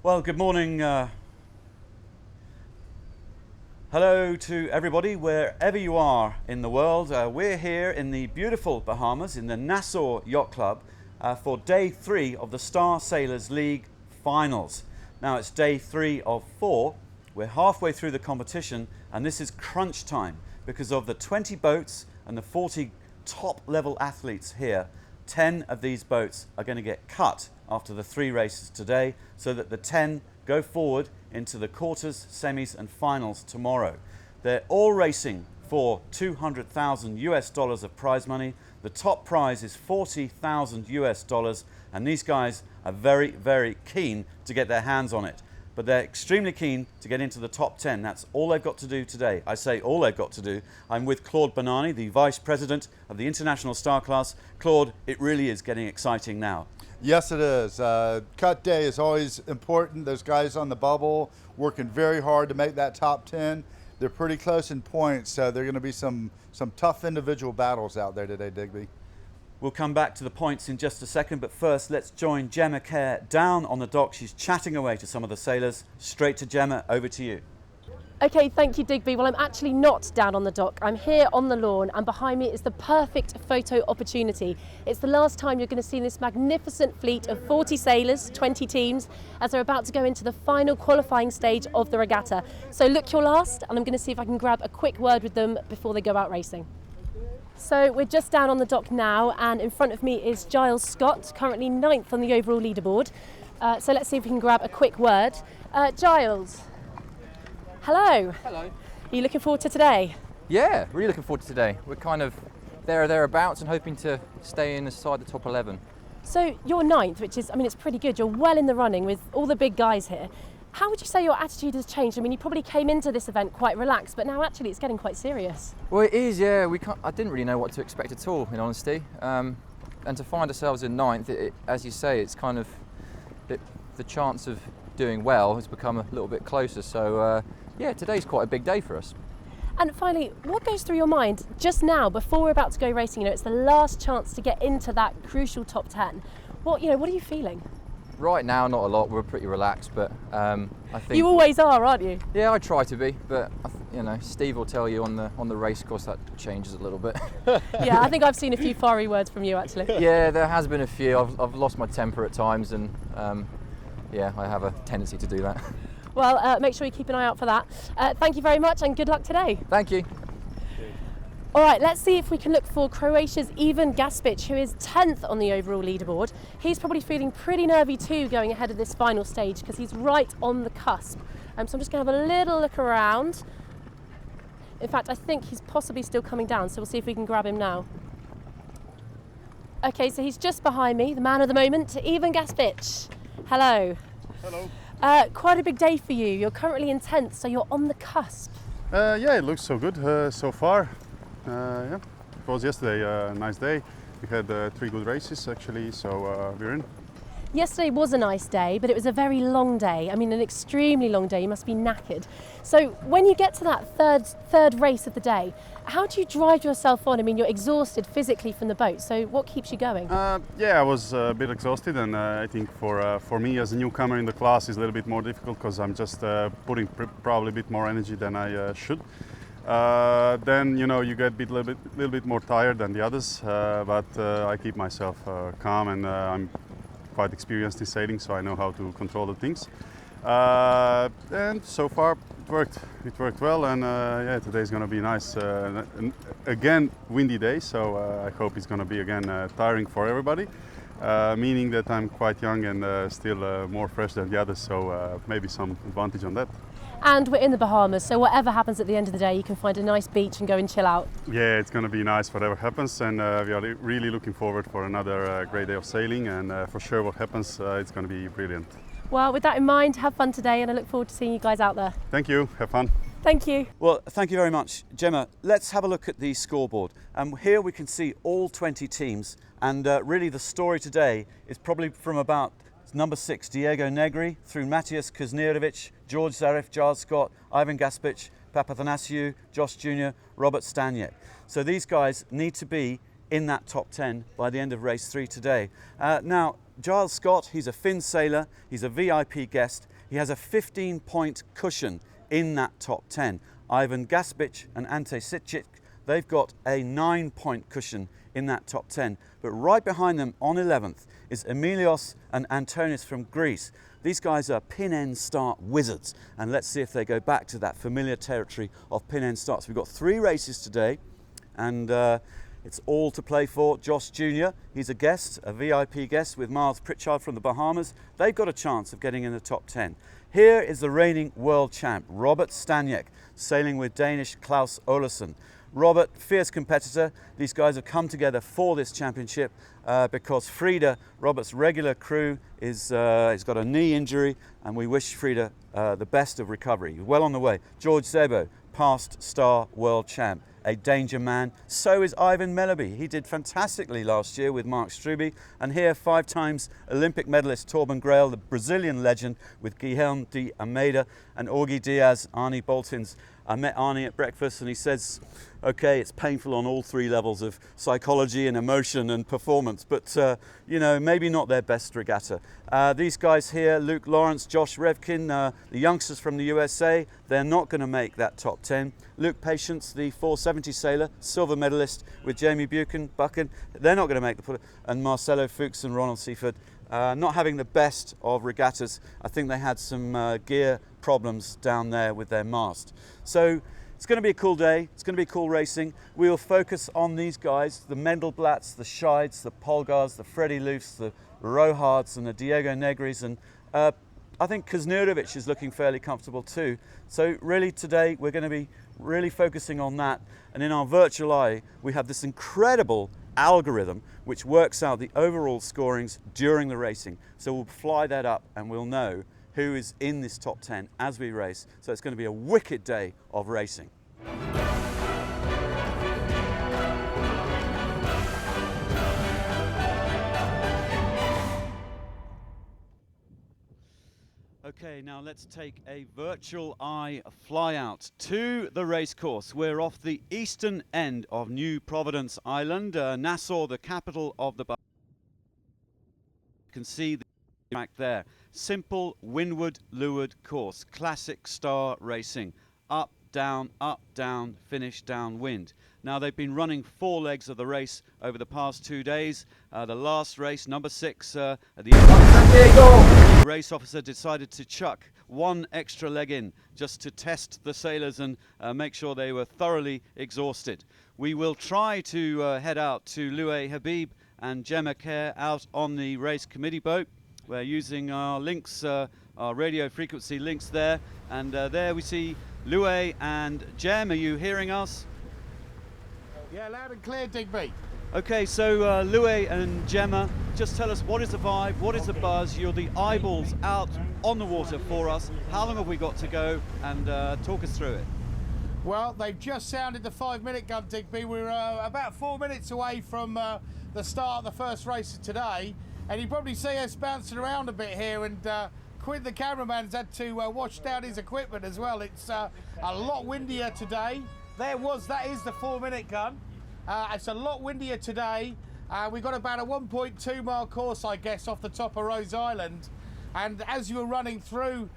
Well, good morning. Hello to everybody, wherever you are in the world. We're here in the beautiful Bahamas, in the Nassau Yacht Club, for day 3 of the Star Sailors League Finals. Now it's day 3 of 4. We're halfway through the competition, and this is crunch time because of the 20 boats and the 40 top level athletes here. 10 of these boats are going to get cut after the 3 races today, so that the 10 go forward into the quarters, semis and finals tomorrow. They're all racing for $200,000 of prize money. The top prize is $40,000, and these guys are very, very keen to get their hands on it. But they're extremely keen to get into the top 10. That's all they've got to do today. I say all they've got to do. I'm with Claude Bonani, the Vice President of the International Star Class. Claude, it really is getting exciting now. Yes, it is. Cut day is always important. Those guys on the bubble working very hard to make that top 10. They're pretty close in points, so there are going to be some tough individual battles out there today, Digby. We'll come back to the points in just a second, but first let's join Gemma Kerr down on the dock. She's chatting away to some of the sailors. Straight to Gemma, over to you. Okay, thank you, Digby. Well, I'm actually not down on the dock. I'm here on the lawn, and behind me is the perfect photo opportunity. It's the last time you're going to see this magnificent fleet of 40 sailors, 20 teams, as they're about to go into the final qualifying stage of the regatta. So look your last, and I'm going to see if I can grab a quick word with them before they go out racing. So we're just down on the dock now, and in front of me is Giles Scott, currently 9th on the overall leaderboard. So let's see if we can grab a quick word. Giles. Hello. Hello. Are you looking forward to today? Yeah, really looking forward to today. We're kind of thereabouts and hoping to stay inside the top 11. So you're 9th, which is, I mean, it's pretty good. You're well in the running with all the big guys here. How would you say your attitude has changed? I mean, you probably came into this event quite relaxed, but now actually it's getting quite serious. Well, it is, yeah. I didn't really know what to expect at all, in honesty. And to find ourselves in 9th, as you say, it's kind of the chance of doing well has become a little bit closer. So, yeah, today's quite a big day for us. And finally, what goes through your mind just now, before we're about to go racing? You know, it's the last chance to get into that crucial top 10. What are you feeling? Right now, not a lot. We're pretty relaxed, but I think you always are, aren't you? Yeah, I try to be, but Steve will tell you on the race course that changes a little bit. Yeah, I think I've seen a few fiery words from you actually. Yeah, there has been a few. I've lost my temper at times, and yeah, I have a tendency to do that. Well, make sure you keep an eye out for that. Thank you very much, and good luck today. Thank you. All right, let's see if we can look for Croatia's Ivan Gaspic, who is 10th on the overall leaderboard. He's probably feeling pretty nervy too going ahead of this final stage because he's right on the cusp. So I'm just going to have a little look around. In fact, I think he's possibly still coming down, so we'll see if we can grab him now. Okay, so he's just behind me, the man of the moment, Ivan Gaspic. Hello. Hello. Quite a big day for you. You're currently in 10th, so you're on the cusp. Yeah, it looks so good so far. Yeah, it was yesterday a nice day. We had 3 good races actually, so we're in. Yesterday was a nice day, but it was a very long day. I mean, an extremely long day. You must be knackered. So when you get to that third race of the day, how do you drive yourself on? I mean, you're exhausted physically from the boat, so what keeps you going? Yeah, I was a bit exhausted, and I think for me as a newcomer in the class is a little bit more difficult because I'm just putting probably a bit more energy than I should. Then you get a little bit more tired than the others, but I keep myself calm, and I'm quite experienced in sailing, so I know how to control the things. And so far it worked. It worked well, and yeah, today's going to be nice. Again, windy day, so I hope it's going to be again tiring for everybody. Meaning that I'm quite young and still more fresh than the others, so maybe some advantage on that. And we're in the Bahamas, so whatever happens at the end of the day, you can find a nice beach and go and chill out. Yeah, it's going to be nice whatever happens, and we are really looking forward for another great day of sailing, and for sure what happens, it's going to be brilliant. Well, with that in mind, have fun today, and I look forward to seeing you guys out there. Thank you, have fun. Thank you. Well, thank you very much, Gemma. Let's have a look at the scoreboard. Here we can see all 20 teams, and really the story today is probably from about number 6, Diego Negri, through Matias Kuznierovic, George Zarif, Giles Scott, Ivan Gaspic, Papathanassiou, Josh Jr., Robert Staniek. So these guys need to be in that top 10 by the end of race 3 today. Now, Giles Scott, he's a Finn sailor, he's a VIP guest. He has a 15-point cushion in that top 10. Ivan Gaspic and Ante Sicic, they've got a 9-point cushion in that top 10. But right behind them on 11th is Emilios and Antonis from Greece. These guys are pin-end start wizards, and let's see if they go back to that familiar territory of pin-end starts. We've got 3 races today, and it's all to play for. Josh Jr., he's a guest, a VIP guest with Miles Pritchard from the Bahamas. They've got a chance of getting in the top 10. Here is the reigning world champ, Robert Staniek, sailing with Danish Klaus Olesen. Robert, fierce competitor. These guys have come together for this championship because Frida, Robert's regular crew, he's got a knee injury, and we wish Frida the best of recovery. He's well on the way. George Szabo, past star world champ, a danger man. So is Ivan Melleby. He did fantastically last year with Mark Struby. And here, 5 times Olympic medalist Torben Grail, the Brazilian legend, with Guilherme de Almeida and Augie Diaz, Arnie Boltins. I met Arnie at breakfast, and he says, okay, it's painful on all 3 levels of psychology and emotion and performance, but you know, maybe not their best regatta. These guys here, Luke Lawrence, Josh Revkin, the youngsters from the USA, they're not going to make that top 10. Luke Patience, the 470 sailor, silver medalist with Jamie Buchan, they're not going to make the put. And Marcelo Fuchs and Ronald Seaford, not having the best of regattas. I think they had some gear problems down there with their mast. So it's going to be a cool day. It's going to be cool racing. We'll focus on these guys, the Mendelblatts, the Scheids, the Polgars, the Freddie Loofs, the Rohards and the Diego Negris, and I think Kuznirovic is looking fairly comfortable too. So really today we're going to be really focusing on that, and in our virtual eye we have this incredible algorithm which works out the overall scorings during the racing. So we'll fly that up and we'll know who is in this top 10 as we race. So it's going to be a wicked day of racing. Okay, now let's take a virtual eye fly out to the racecourse. We're off the eastern end of New Providence Island, Nassau, the capital of the Bahamas. You can see the track there. Simple windward leeward course, classic star racing. Up, down, finish downwind. Now they've been running 4 legs of the race over the past 2 days. The last race, number 6, at the end, the race officer decided to chuck 1 extra leg in just to test the sailors and make sure they were thoroughly exhausted. We will try to head out to Loué Habib and Gemma Kerr out on the race committee boat. We're using our links, our radio frequency links there, and there we see Loué and Gem. Are you hearing us? Yeah, loud and clear, Digby. Okay, so Loué and Gemma, just tell us, what is the vibe, what is the buzz? You're the eyeballs out on the water for us. How long have we got to go? And talk us through it. Well, they've just sounded the 5-minute gun, Digby. We're about 4 minutes away from the start of the first race of today, and you probably see us bouncing around a bit here, and Quinn, the cameraman's had to wash down his equipment as well. It's a lot windier today. That is the 4-minute gun. It's a lot windier today. We've got about a 1.2 mile course, I guess, off the top of Rose Island. And as you were running through,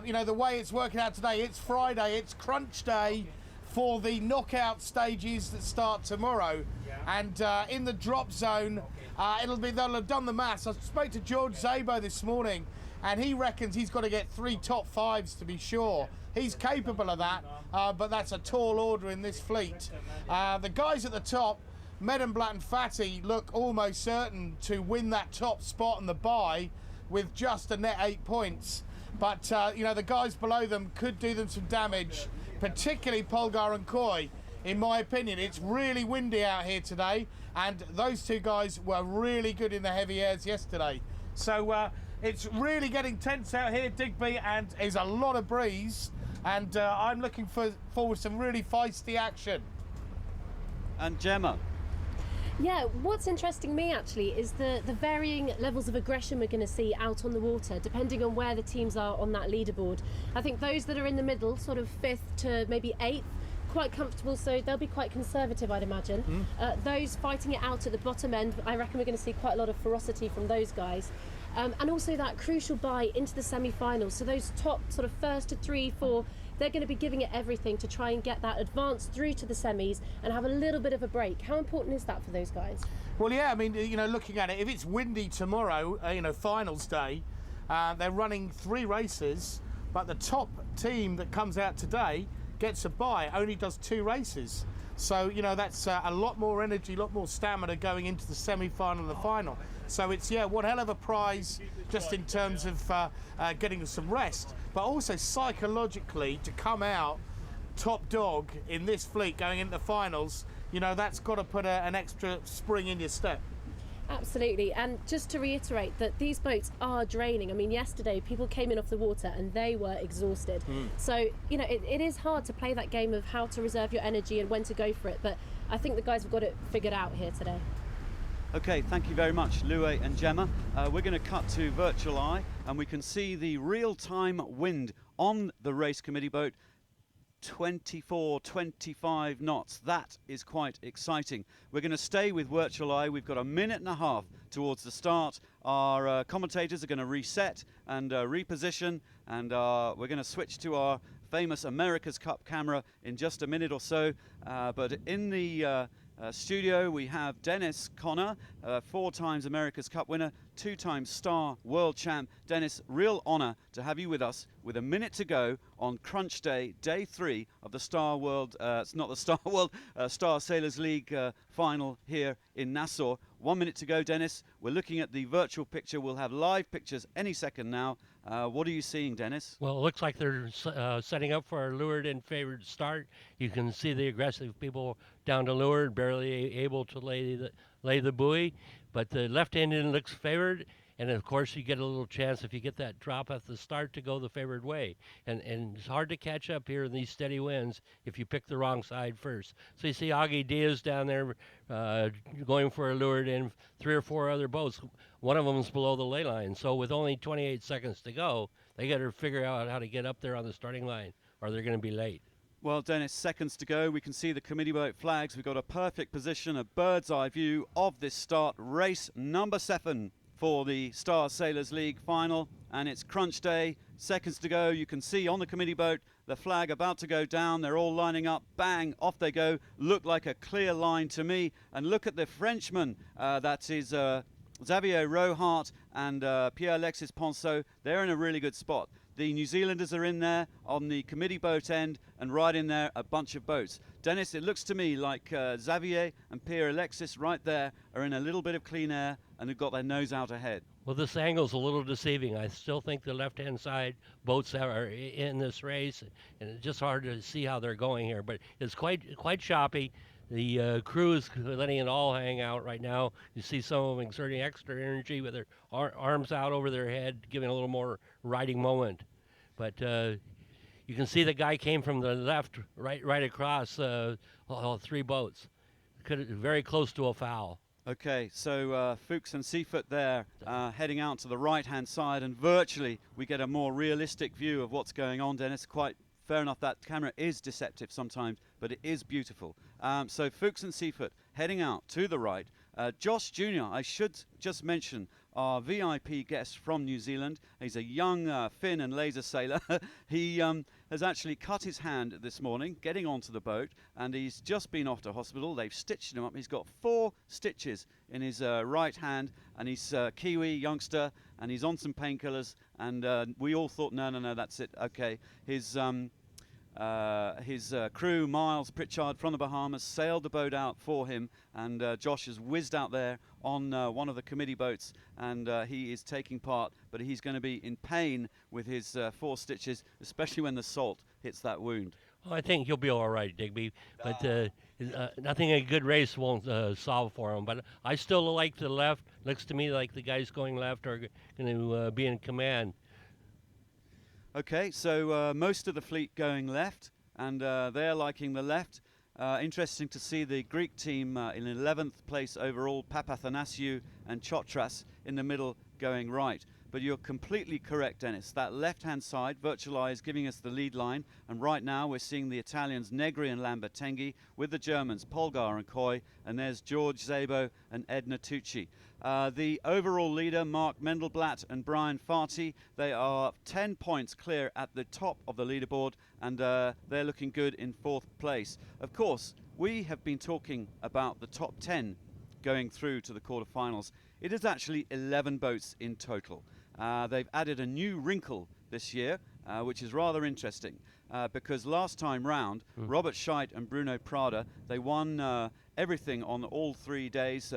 you know, the way it's working out today, it's Friday, it's crunch day for the knockout stages that start tomorrow. And in the drop zone, they'll have done the maths. I spoke to George Szabo this morning, and he reckons he's got to get 3 top 5s to be sure. He's capable of that, but that's a tall order in this fleet. The guys at the top, Mendenblatt and Fatty, look almost certain to win that top spot in the bye with just a net 8 points. But you know, the guys below them could do them some damage, particularly Polgar and Coy. In my opinion, it's really windy out here today, and those 2 guys were really good in the heavy airs yesterday. So it's really getting tense out here, Digby, and there's a lot of breeze, and I'm looking forward to some really feisty action. And Gemma? Yeah, what's interesting me actually is the varying levels of aggression we're going to see out on the water, depending on where the teams are on that leaderboard. I think those that are in the middle, sort of 5th to maybe 8th, quite comfortable, so they'll be quite conservative, I'd imagine. Those fighting it out at the bottom end, I reckon we're going to see quite a lot of ferocity from those guys. and also that crucial bye into the semi-finals. So those top sort of first to 3, 4, they're going to be giving it everything to try and get that advance through to the semis and have a little bit of a break. How important is that for those guys? Well, yeah, I mean, you know, looking at it, if it's windy tomorrow, you know, finals day, they're running 3 races, but the top team that comes out today gets a bye, only does 2 races. So, you know, that's a lot more energy, a lot more stamina going into the semi-final and the final. So it's, yeah, one hell of a prize just in terms of getting some rest, but also psychologically to come out top dog in this fleet going into the finals, you know, that's got to put an extra spring in your step. Absolutely, and just to reiterate that these boats are draining. I mean, yesterday people came in off the water and they were exhausted. So, you know, it is hard to play that game of how to reserve your energy and when to go for it, but I think the guys have got it figured out here today. Okay, thank you very much, Lue and Gemma. We're going to cut to virtual eye and we can see the real-time wind on the race committee boat. 24, 25 knots. That is quite exciting. We're going to stay with virtual eye. We've got a minute and a half towards the start. Our commentators are going to reset and reposition, and we're going to switch to our famous America's Cup camera in just a minute or so. But in the studio we have Dennis Connor, 4 times America's Cup winner, 2 times Star World Champ. Dennis, real honour to have you with us with a minute to go on Crunch Day, Day 3 of the Star World, it's not the Star World, Star Sailors League final here in Nassau. 1 minute to go, Dennis. We're looking at the virtual picture. We'll have live pictures any second now. What are you seeing, Dennis? Well, it looks like they're setting up for a lured-in favored start. You can see the aggressive people down to leeward, barely able to lay the buoy, but the left engine looks favored, and of course you get a little chance if you get that drop at the start to go the favored way. And it's hard to catch up here in these steady winds if you pick the wrong side first. So you see Augie Diaz down there going for a lured in, 3 or 4 other boats. One of them's below the ley line. So with only 28 seconds to go, they got to figure out how to get up there on the starting line or they're going to be late. Well, Dennis, seconds to go. We can see the committee boat flags. We've got a perfect position, a bird's eye view of this start. Race number 7 for the Star Sailors League final, and it's crunch day. Seconds to go. You can see on the committee boat the flag about to go down. They're all lining up. Bang, off they go. Look like a clear line to me. And look at the Frenchman. That is Xavier Rohart and Pierre-Alexis Ponceau. They're in a really good spot. The New Zealanders are in there on the committee boat end, and right in there a bunch of boats. Dennis, it looks to me like Xavier and Pierre-Alexis right there are in a little bit of clean air and have got their nose out ahead. Well, this angle's a little deceiving. I still think the left-hand side boats are in this race, and it's just hard to see how they're going here. But it's quite choppy. The crew is letting it all hang out right now. You see some of them exerting extra energy with their arms out over their head, giving a little more riding moment. But you can see the guy came from the left right across all 3 boats. Very close to a foul. Okay, so Fuchs and Seafoot there heading out to the right-hand side, and virtually we get a more realistic view of what's going on, Dennis. Quite fair enough, that camera is deceptive sometimes, but it is beautiful. So Fuchs and Seafoot heading out to the right. Josh Jr., I should just mention, our VIP guest from New Zealand. He's a young fin and laser sailor. He has actually cut his hand this morning getting onto the boat, and he's just been off to hospital. They've stitched him up. He's got 4 stitches in his right hand, and he's a Kiwi youngster, and he's on some painkillers, and we all thought, no, that's it. Okay, his crew, Miles Pritchard from the Bahamas, sailed the boat out for him, and Josh has whizzed out there on one of the committee boats, and he is taking part, but he's going to be in pain with his 4 stitches, especially when the salt hits that wound. Well, I think he'll be all right, Digby, but nothing a good race won't solve for him. But I still like the left. Looks to me like the guys going left are going to be in command. Okay, so most of the fleet going left, and they're liking the left. Interesting to see the Greek team in 11th place overall, Papathanasiou and Chotras in the middle going right. but you're completely correct, Dennis. That left-hand side, Virtual is giving us the lead line, and right now we're seeing the Italians Negri and Lambertenghi with the Germans Polgar and Coy, and there's George Szabo and Edna Tucci. The overall leader, Mark Mendelblatt and Brian Farty, they are 10 points clear at the top of the leaderboard, and they're looking good in 4th place. Of course, we have been talking about the top 10 going through to the quarterfinals. It is actually 11 boats in total. They've added a new wrinkle this year, which is rather interesting, because last time round, Robert Scheidt and Bruno Prada, they won everything on all 3 days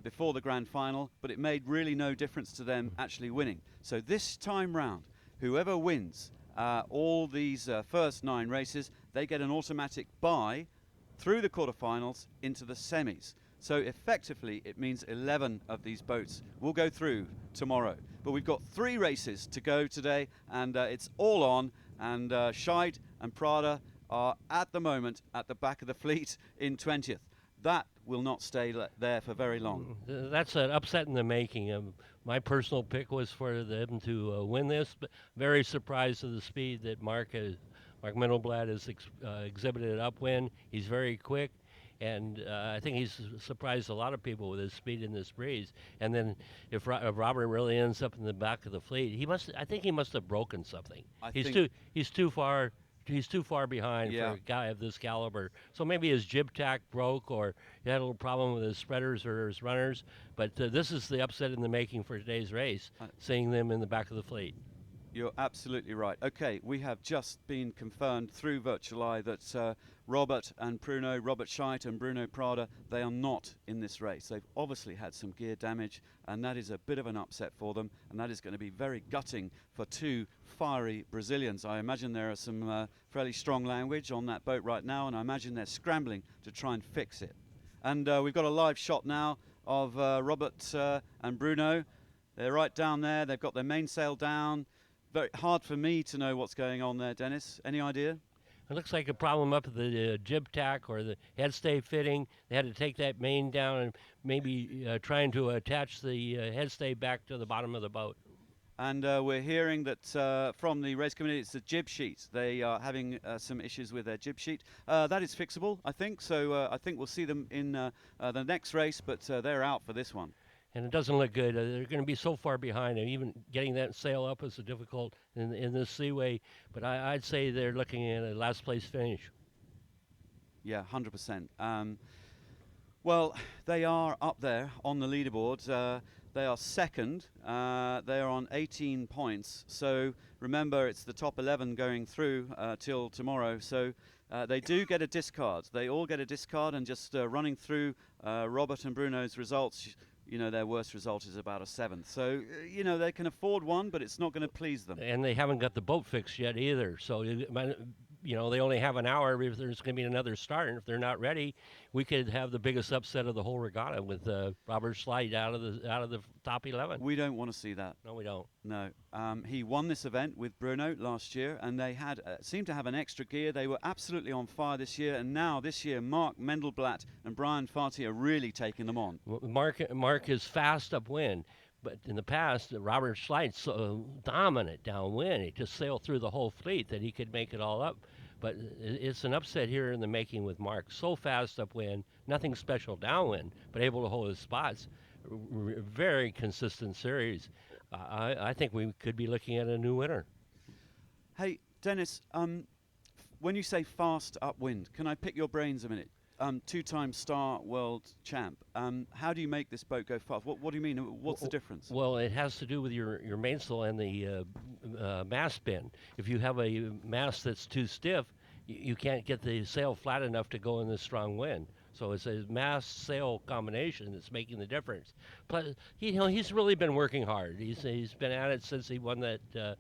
before the grand final, but it made really no difference to them actually winning. So this time round, whoever wins all these first 9 races, they get an automatic bye through the quarterfinals into the semis. So effectively, it means 11 of these boats will go through tomorrow. But we've got 3 races to go today, and it's all on. And Scheidt and Prada are at the moment at the back of the fleet in 20th. That will not stay there for very long. That's an upset in the making. My personal pick was for them to win this, but very surprised at the speed that Mark Mendelblatt has exhibited upwind. He's very quick. And I think he's surprised a lot of people with his speed in this breeze. And then if Robert really ends up in the back of the fleet, I think he must have broken something. He's too far behind for a guy of this caliber. So maybe his jib tack broke, or he had a little problem with his spreaders or his runners. But this is the upset in the making for today's race, seeing them in the back of the fleet. You're absolutely right. Okay, we have just been confirmed through Virtual Eye that Robert Scheidt and Bruno Prada, they are not in this race. They've obviously had some gear damage, and that is a bit of an upset for them, and that is going to be very gutting for 2 fiery Brazilians. I imagine there are some fairly strong language on that boat right now, and I imagine they're scrambling to try and fix it. And we've got a live shot now of Robert and Bruno. They're right down there. They've got their mainsail down. Very hard for me to know what's going on there, Dennis. Any idea? It looks like a problem up at the jib tack or the headstay fitting. They had to take that main down and maybe trying to attach the headstay back to the bottom of the boat. And we're hearing that from the race committee, it's the jib sheet. They are having some issues with their jib sheet. That is fixable, I think. So I think we'll see them in the next race, but they're out for this one. And it doesn't look good. They're going to be so far behind, and even getting that sail up is difficult in this seaway. But I'd say they're looking at a last place finish. Yeah, 100%. Well, they are up there on the leaderboard. They are second. They are on 18 points. So remember, it's the top 11 going through till tomorrow. So they do get a discard. They all get a discard, and just running through Robert and Bruno's results, you know, their worst result is about a 7th. So, you know, they can afford one, but it's not going to please them. And they haven't got the boat fixed yet either. So, you know, they only have an hour if there's going to be another start. And if they're not ready, we could have the biggest upset of the whole regatta with Robert Scheidt out of the top 11. We don't want to see that. No, we don't. No. He won this event with Bruno last year, and they had seemed to have an extra gear. They were absolutely on fire this year, and now this year, Mark Mendelblatt and Brian Farty are really taking them on. Mark is fast upwind. But in the past, Robert Schleidt's so dominant downwind. He just sailed through the whole fleet that he could make it all up. But it's an upset here in the making with Mark. So fast upwind, nothing special downwind, but able to hold his spots. Very consistent series. I think we could be looking at a new winner. Hey, Dennis, when you say fast upwind, can I pick your brains a minute? 2-time star world champ. How do you make this boat go fast? What do you mean? What's the difference? Well, it has to do with your mainsail and the mast bend. If you have a mast that's too stiff, you can't get the sail flat enough to go in this strong wind. So it's a mast-sail combination that's making the difference. Plus, he's really been working hard. He's been at it since he won that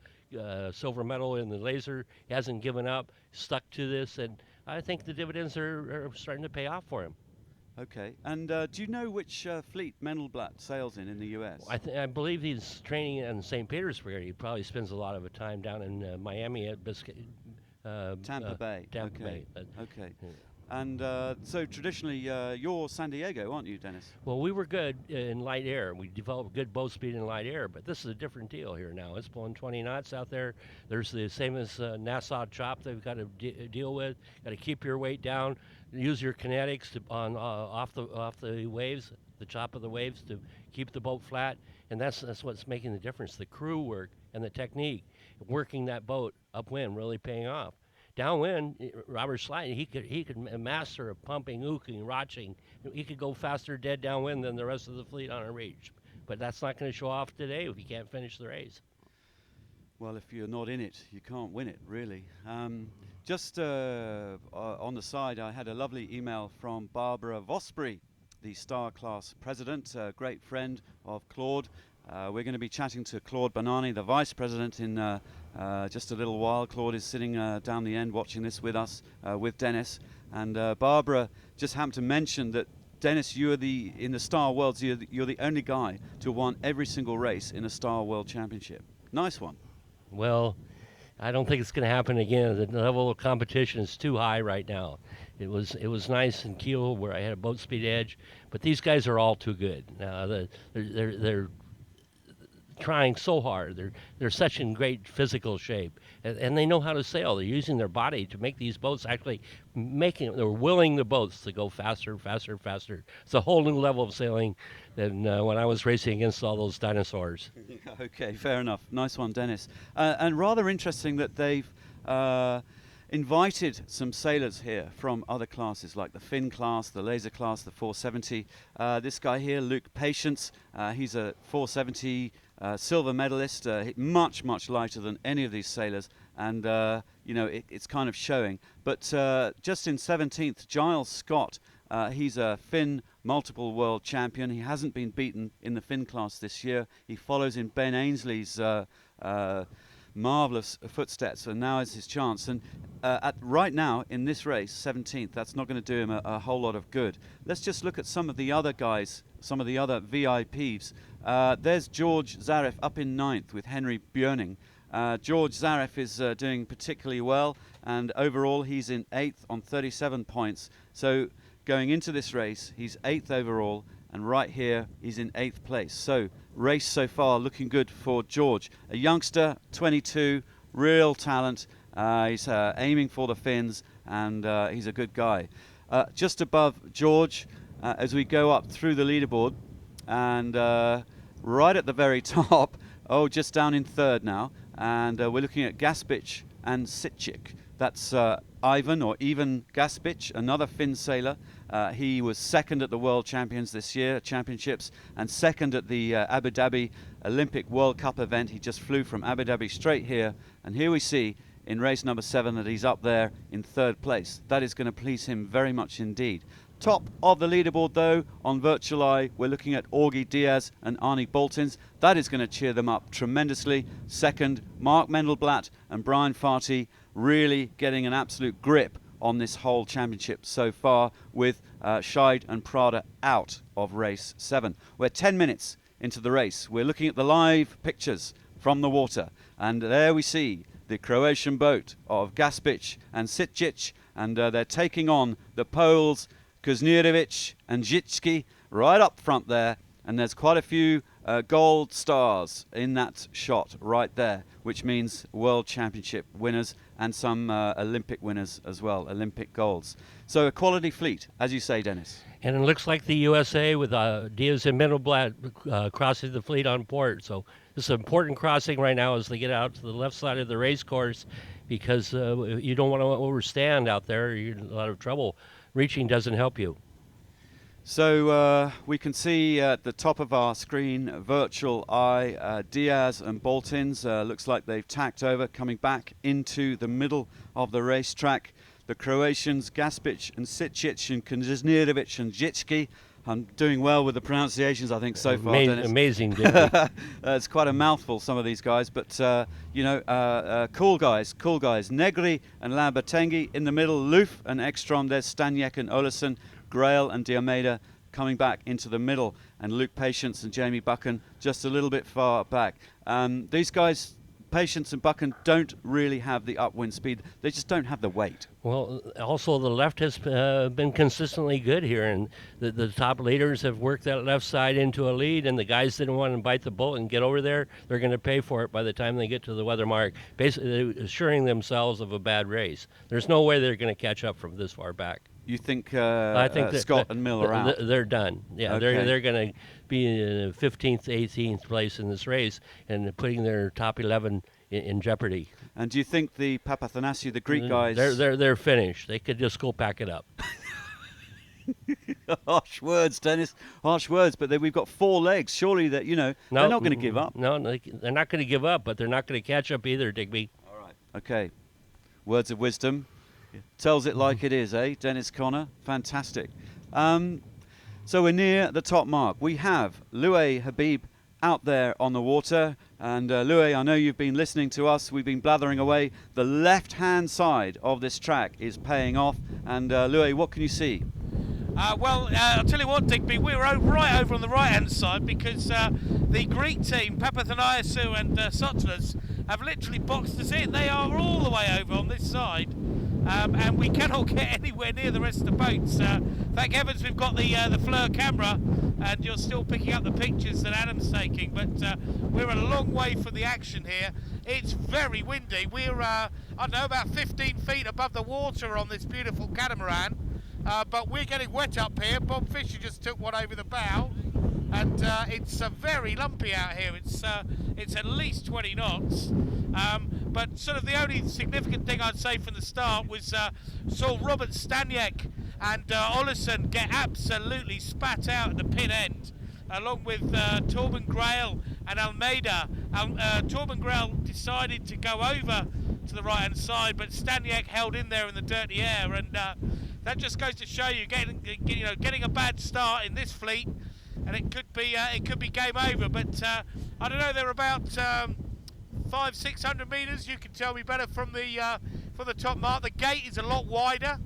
silver medal in the laser. He hasn't given up, stuck to this, and I think the dividends are starting to pay off for him. Okay. And do you know which fleet Mendelblatt sails in the U.S.? I believe he's training in St. Petersburg. He probably spends a lot of time down in Miami at Tampa Bay. Tampa Bay. Okay. And so traditionally, you're San Diego, aren't you, Dennis? Well, we were good in light air. We developed good boat speed in light air, but this is a different deal here now. It's blowing 20 knots out there. There's the same as Nassau chop they've got to deal with. Got to keep your weight down, use your kinetics to off the waves, the chop of the waves to keep the boat flat, and that's what's making the difference. The crew work and the technique, working that boat upwind, really paying off. Downwind, Robert Slayton, he could master a pumping, ooking, rotching. He could go faster dead downwind than the rest of the fleet on a reach. But that's not going to show off today if you can't finish the race. Well, if you're not in it, you can't win it, really. Just on the side, I had a lovely email from Barbara Vosbury, the Star Class president, a great friend of Claude. We're going to be chatting to Claude Banani, the vice president, in just a little while. Claude is sitting down the end watching this with us, with Dennis. And Barbara just happened to mention that, Dennis, in the Star Worlds, you're the only guy to have won every single race in a Star World Championship. Nice one. Well, I don't think it's going to happen again. The level of competition is too high right now. It was nice in Kiel where I had a boat speed edge, but these guys are all too good. They're trying so hard. They're such in great physical shape, and they know how to sail. They're using their body to make these boats actually they're willing the boats to go faster, faster, faster. It's a whole new level of sailing than when I was racing against all those dinosaurs. Okay, fair enough. Nice one, Dennis. And rather interesting that they've invited some sailors here from other classes like the Finn class, the Laser class, the 470. This guy here, Luke Patience, he's a 470 silver medalist, much, much lighter than any of these sailors, and it's kind of showing. But just in 17th, Giles Scott, he's a Finn multiple world champion. He hasn't been beaten in the Finn class this year. He follows in Ben Ainsley's marvellous footsteps, and now is his chance. And right now in this race, 17th, that's not going to do him a whole lot of good. Let's just look at some of the other guys, some of the other VIPs. There's George Zaref up in 9th with Henry Björning. George Zaref is doing particularly well, and overall he's in 8th on 37 points. So going into this race, he's 8th overall, and right here he's in 8th place. So race so far looking good for George. A youngster, 22, real talent. He's aiming for the fins, and he's a good guy. Just above George, as we go up through the leaderboard, and right at the very top, just down in 3rd now, and we're looking at Gaspich and Sitchik. That's Ivan Gaspich, another Finn sailor. He was 2nd at the World Championships, and 2nd at the Abu Dhabi Olympic World Cup event. He just flew from Abu Dhabi straight here, and here we see in race number 7 that he's up there in 3rd place. That is going to please him very much indeed. Top of the leaderboard, though, on Virtual Eye, we're looking at Augie Diaz and Arnie Boltins. That is going to cheer them up tremendously. 2nd, Mark Mendelblatt and Brian Farty, really getting an absolute grip on this whole championship so far, with Scheid and Prada out of race 7. We're 10 minutes into the race. We're looking at the live pictures from the water, and there we see the Croatian boat of Gaspich and Sitchich, and they're taking on the Poles, Kuznierovic and Zicki, right up front there, and there's quite a few gold stars in that shot right there, which means World Championship winners and some Olympic winners as well, Olympic golds. So a quality fleet, as you say, Dennis. And it looks like the USA with Diaz and Mendelblatt crossing the fleet on port. So this is an important crossing right now as they get out to the left side of the race course, because you don't want to overstand out there. You're in a lot of trouble. Reaching doesn't help you. So we can see at the top of our screen, Virtual Eye, Diaz and Boltins. Looks like they've tacked over, coming back into the middle of the racetrack. The Croatians, Gaspic and Sitchich and Kuznierovic and Zicki. I'm doing well with the pronunciations, I think, so far, Dennis. Amazing, David. It's quite a mouthful, some of these guys, but, cool guys. Negri and Lambertengi in the middle, Loof and Ekstrom. There's Staniek and Olesen, Grail and Diomeda coming back into the middle, and Luke Patience and Jamie Buchan just a little bit far back. These guys Patience and Buchan don't really have the upwind speed. They just don't have the weight. Well, also the left has been consistently good here, and the top leaders have worked that left side into a lead, and the guys didn't want to bite the bullet and get over there. They're going to pay for it by the time they get to the weather mark, basically assuring themselves of a bad race. There's no way they're going to catch up from this far back. You think, I think Scott and Mill are out? They're done. Yeah, Okay. they're going to be in 15th, 18th place in this race, and putting their top 11 in jeopardy. And do you think the Papathanasiou, the Greek guys... They're finished. They could just go pack it up. Harsh words, Dennis. Harsh words. But we've got 4 legs. Surely that they're not going to give up. No, they're not going to give up, but they're not going to catch up either, Digby. All right. Okay. Words of wisdom. Tells it like it is, eh? Dennis Connor. Fantastic. So we're near the top mark. We have Louis Habib out there on the water. And Louis, I know you've been listening to us. We've been blathering away. The left-hand side of this track is paying off. And Louis, what can you see? Well, I'll tell you what, Digby, we were right over on the right-hand side because the Greek team, Papathanasiou and Sotlas, have literally boxed us in. They are all the way over on this side, and we cannot get anywhere near the rest of the boats. Thank heavens we've got the FLIR camera, and you're still picking up the pictures that Adam's taking, but we're a long way from the action here. It's very windy. We're, I don't know, about 15 feet above the water on this beautiful catamaran. But we're getting wet up here. Bob Fisher just took one over the bow, and it's very lumpy out here. It's at least 20 knots. But sort of the only significant thing I'd say from the start was saw Robert Staniek and Ollison get absolutely spat out at the pin end, along with Torben Grail and Almeida. Torben Grail decided to go over to the right hand side, but Staniek held in there in the dirty air, and that just goes to show you getting a bad start in this fleet, and it could be game over. But I don't know, they're about 500-600 metres. You can tell me better from the top mark. The gate is a lot wider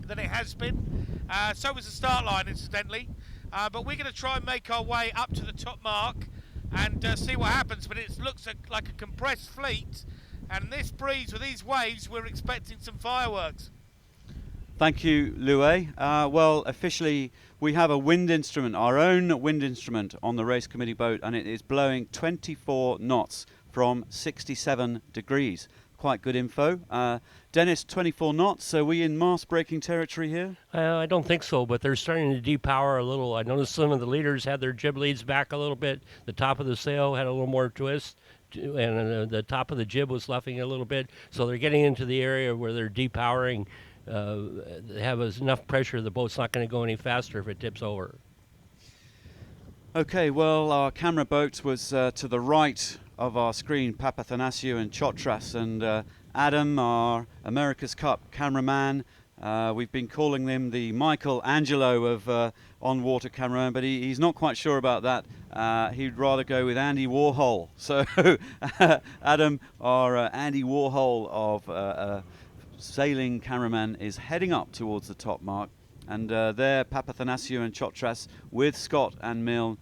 than it has been. So was the start line, incidentally. But we're going to try and make our way up to the top mark and see what happens. But it looks like a compressed fleet, and this breeze with these waves, we're expecting some fireworks. Thank you, Louis. Well, officially, we have a wind instrument, our own wind instrument on the race committee boat, and it is blowing 24 knots from 67 degrees. Quite good info. Dennis, 24 knots. Are we in mast-breaking territory here? I don't think so, but they're starting to depower a little. I noticed some of the leaders had their jib leads back a little bit. The top of the sail had a little more twist, and the top of the jib was luffing a little bit. So they're getting into the area where they're depowering. They have enough pressure, the boat's not going to go any faster if it tips over. Okay, well, our camera boat was to the right of our screen, Papathanasiou and Chotras, and Adam, our America's Cup cameraman. We've been calling him the Michelangelo of on-water cameraman, but he's not quite sure about that. He'd rather go with Andy Warhol. So Adam, our Andy Warhol of sailing cameraman, is heading up towards the top mark, and there Papathanasiou and Chotras with Scott and Mill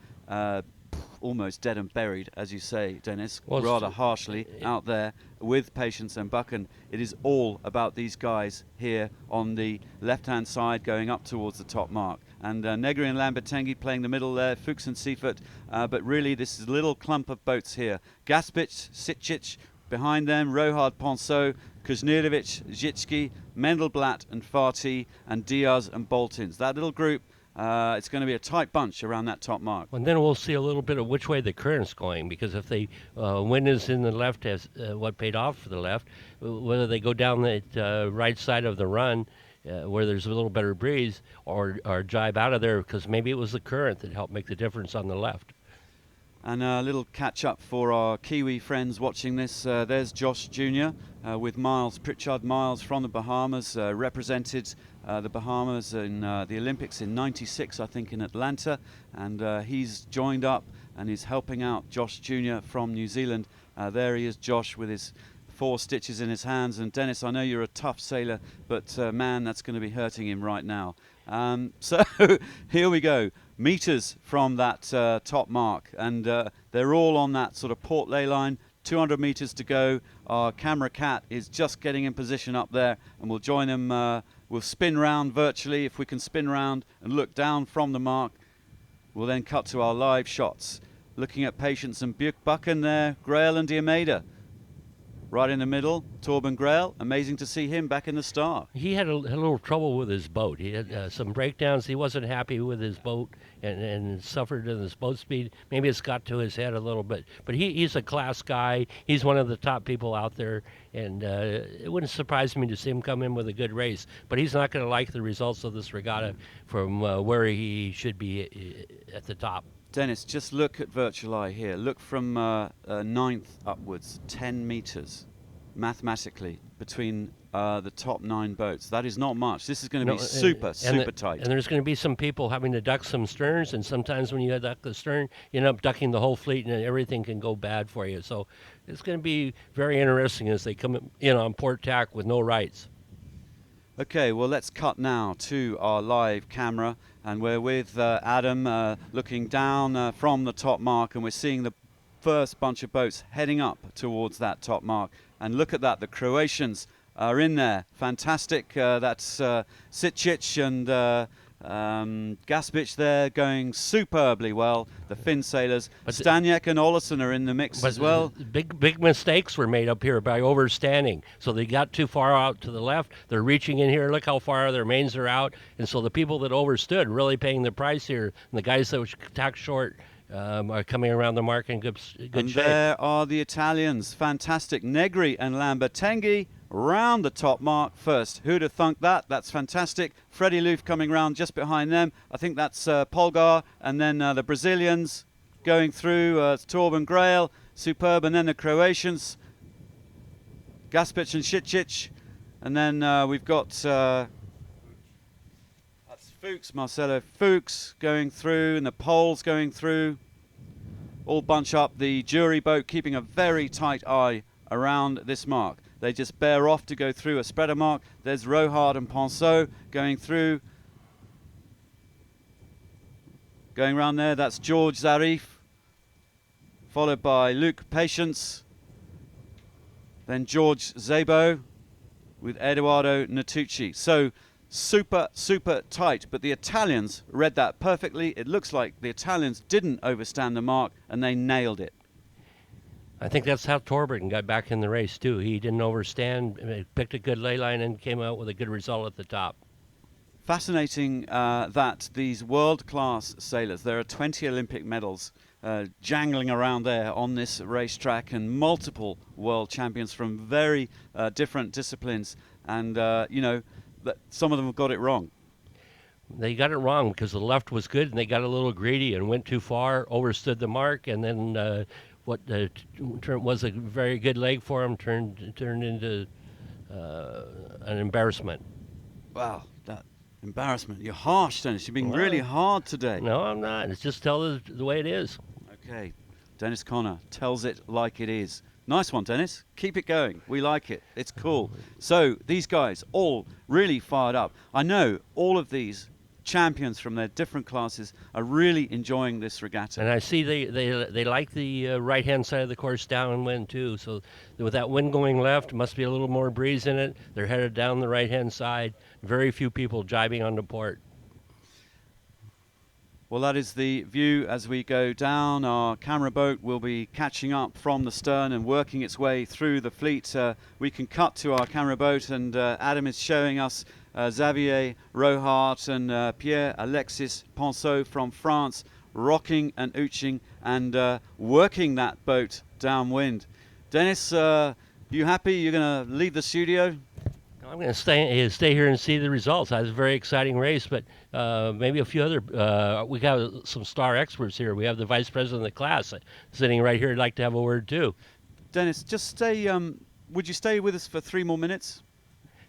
almost dead and buried, as you say, Dennis, well, rather harshly out there with Patience and Buchan. It is all about these guys here on the left-hand side going up towards the top mark. And Negri and Lambertenghi playing the middle there, Fuchs and Seifert, but really this is a little clump of boats here. Gaspic, Sitchich, behind them, Rohard Ponceau, Kuznirovic, Zhitsky, Mendelblatt and Farty, and Diaz and Boltins. That little group, it's going to be a tight bunch around that top mark. And then we'll see a little bit of which way the current's going, because if the wind is in the left, as what paid off for the left, whether they go down the right side of the run where there's a little better breeze, or jibe out of there, because maybe it was the current that helped make the difference on the left. And a little catch-up for our Kiwi friends watching this. There's Josh Jr. With Miles, Pritchard Miles from the Bahamas, represented the Bahamas in the Olympics in '96, I think, in Atlanta. And he's joined up and is helping out Josh Jr. from New Zealand. There he is, Josh, with his 4 stitches in his hands. And Dennis, I know you're a tough sailor, but man, that's going to be hurting him right now. So here we go. Meters from that top mark, and they're all on that sort of port ley line, 200 meters to go. Our camera cat is just getting in position up there, and we'll join him. We'll spin round virtually if we can spin round and look down from the mark. We'll then cut to our live shots. Looking at Patience and Buchanan there, Grail and Diomeda. Right in the middle, Torben Grail. Amazing to see him back in the Star. He had a little trouble with his boat. He had some breakdowns. He wasn't happy with his boat and suffered in his boat speed. Maybe it's got to his head a little bit. But he's a class guy. He's one of the top people out there. And it wouldn't surprise me to see him come in with a good race. But he's not going to like the results of this regatta from where he should be at the top. Dennis, just look at Virtual Eye here. Look from 9th upwards, 10 meters mathematically between the top 9 boats. That is not much. This is going to be super tight. And there's going to be some people having to duck some sterns, and sometimes when you duck the stern, you end up ducking the whole fleet, and everything can go bad for you. So it's going to be very interesting as they come in on port tack with no rights. Okay, well, let's cut now to our live camera, and we're with Adam looking down from the top mark, and we're seeing the first bunch of boats heading up towards that top mark. And look at that, the Croatians are in there. Fantastic. That's Sitchich and Gaspic there going superbly well. The Finn sailors. But Staniak and Olesen are in the mix as well. Big mistakes were made up here by overstanding. So they got too far out to the left. They're reaching in here. Look how far their mains are out. And so the people that overstood really paying the price here. And the guys that were tacked short are coming around the mark in good shape. There are the Italians. Fantastic. Negri and Lambertenghi round the top mark first. Who'd have thunk that? That's fantastic. Freddie Loof coming round just behind them. I think that's Polgar. And then the Brazilians going through. Torben Grail. Superb. And then the Croatians. Gaspic and Sitchich. And then we've got... that's Fuchs, Marcelo Fuchs going through. And the Poles going through. All bunch up. The jury boat keeping a very tight eye around this mark. They just bear off to go through a spreader mark. There's Rohard and Ponceau going through. Going around there, that's George Zarif, followed by Luke Patience. Then George Zabo with Eduardo Natucci. So super tight, but the Italians read that perfectly. It looks like the Italians didn't overstand the mark and they nailed it. I think that's how Torben got back in the race too. He didn't overstand, picked a good ley line, and came out with a good result at the top. Fascinating that these world-class sailors, there are 20 Olympic medals jangling around there on this racetrack, and multiple world champions from very different disciplines, and you know, that some of them have got it wrong. They got it wrong because the left was good, and they got a little greedy and went too far, overstood the mark, and then what was a very good leg for him turned into an embarrassment. Wow, that embarrassment. You're harsh, Dennis. You're being really hard today. No, I'm not. It's just tell it the way it is. Okay, Dennis Connor tells it like it is. Nice one, Dennis. Keep it going. We like it. It's cool. So these guys all really fired up. I know all of these champions from their different classes are really enjoying this regatta. And I see they like the right-hand side of the course downwind too. So with that wind going left, must be a little more breeze in it. They're headed down the right-hand side. Very few people jibing on the port. Well, that is the view as we go down. Our camera boat will be catching up from the stern and working its way through the fleet. We can cut to our camera boat, and Adam is showing us Xavier Rohart and Pierre Alexis Ponceau from France rocking and ooching and working that boat downwind. Dennis, you happy? You're going to leave the studio? I'm going to stay here and see the results. That was a very exciting race, but maybe a few other. We got some star experts here. We have the vice president of the class sitting right here. I'd like to have a word too. Dennis, just stay. Would you stay with us for 3 more minutes?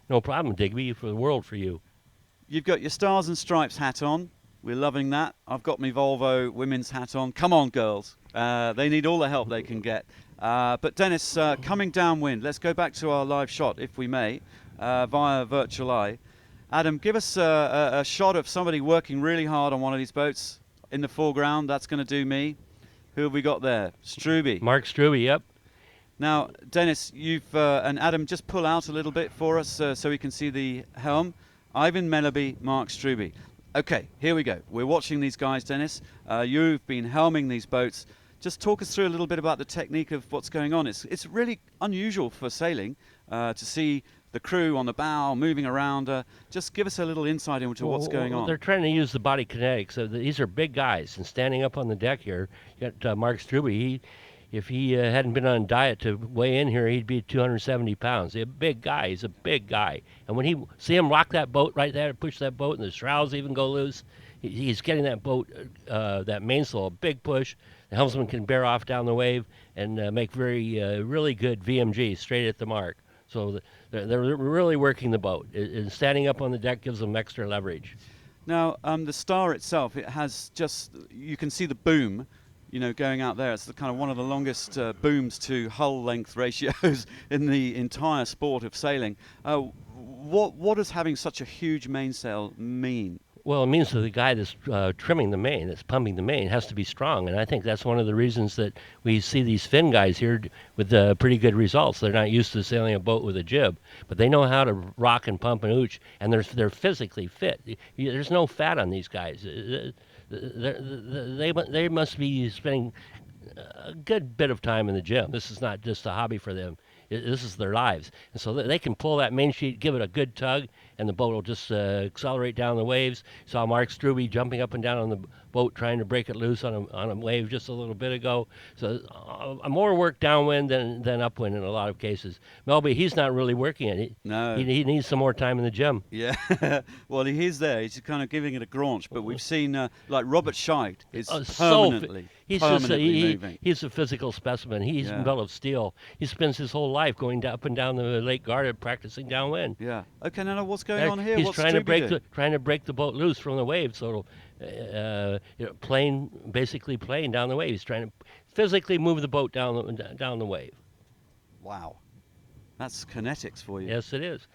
No problem, Digby. For the world, for you. You've got your Stars and Stripes hat on. We're loving that. I've got my Volvo women's hat on. Come on, girls. They need all the help they can get. But Dennis, coming downwind, let's go back to our live shot, if we may, via Virtual Eye. Adam, give us a shot of somebody working really hard on one of these boats in the foreground. That's going to do me. Who have we got there? Struby. Mark Struby, yep. Now, Dennis, you've and Adam, just pull out a little bit for us so we can see the helm. Ivan Melleby, Mark Struby. Okay, here we go. We're watching these guys, Dennis. You've been helming these boats. Just talk us through a little bit about the technique of what's going on. It's really unusual for sailing to see the crew on the bow moving around. Just give us a little insight into what's going on. They're trying to use the body kinetics. So these are big guys, and standing up on the deck here, you got Mark Struby. If he hadn't been on diet to weigh in here, he'd be 270 pounds. He's a big guy. He's a big guy. And when he see him rock that boat right there, push that boat, and the shrouds even go loose, he's getting that boat, that mainsail, a big push. The helmsman can bear off down the wave and make really good VMG straight at the mark. So they're really working the boat. And standing up on the deck gives them extra leverage. Now, the Star itself, it has you can see the boom, going out there. It's kind of one of the longest booms to hull length ratios in the entire sport of sailing. What does having such a huge mainsail mean? Well, it means that the guy that's trimming the main, that's pumping the main, has to be strong. And I think that's one of the reasons that we see these Finn guys here with pretty good results. They're not used to sailing a boat with a jib, but they know how to rock and pump and ooch, and they're physically fit. There's no fat on these guys. They must be spending a good bit of time in the gym. This is not just a hobby for them. This is their lives. And so they can pull that main sheet, give it a good tug, and the boat will just accelerate down the waves. Saw Mark Struby jumping up and down on the boat trying to break it loose on a wave just a little bit ago. So more work downwind than upwind in a lot of cases. Melleby, he's not really working it. No. He needs some more time in the gym. Yeah. Well, he is there. He's kind of giving it a graunch. But we've seen, like Robert Scheid is permanently moving. He's a physical specimen. He's built of steel. He spends his whole life going up and down the Lake Garda practicing downwind. Yeah. Okay, now what's going on here? He's What's trying to break the boat loose from the wave, so it'll basically plane down the wave. He's trying to physically move the boat down the wave. Wow, that's kinetics for you. Yes, it is.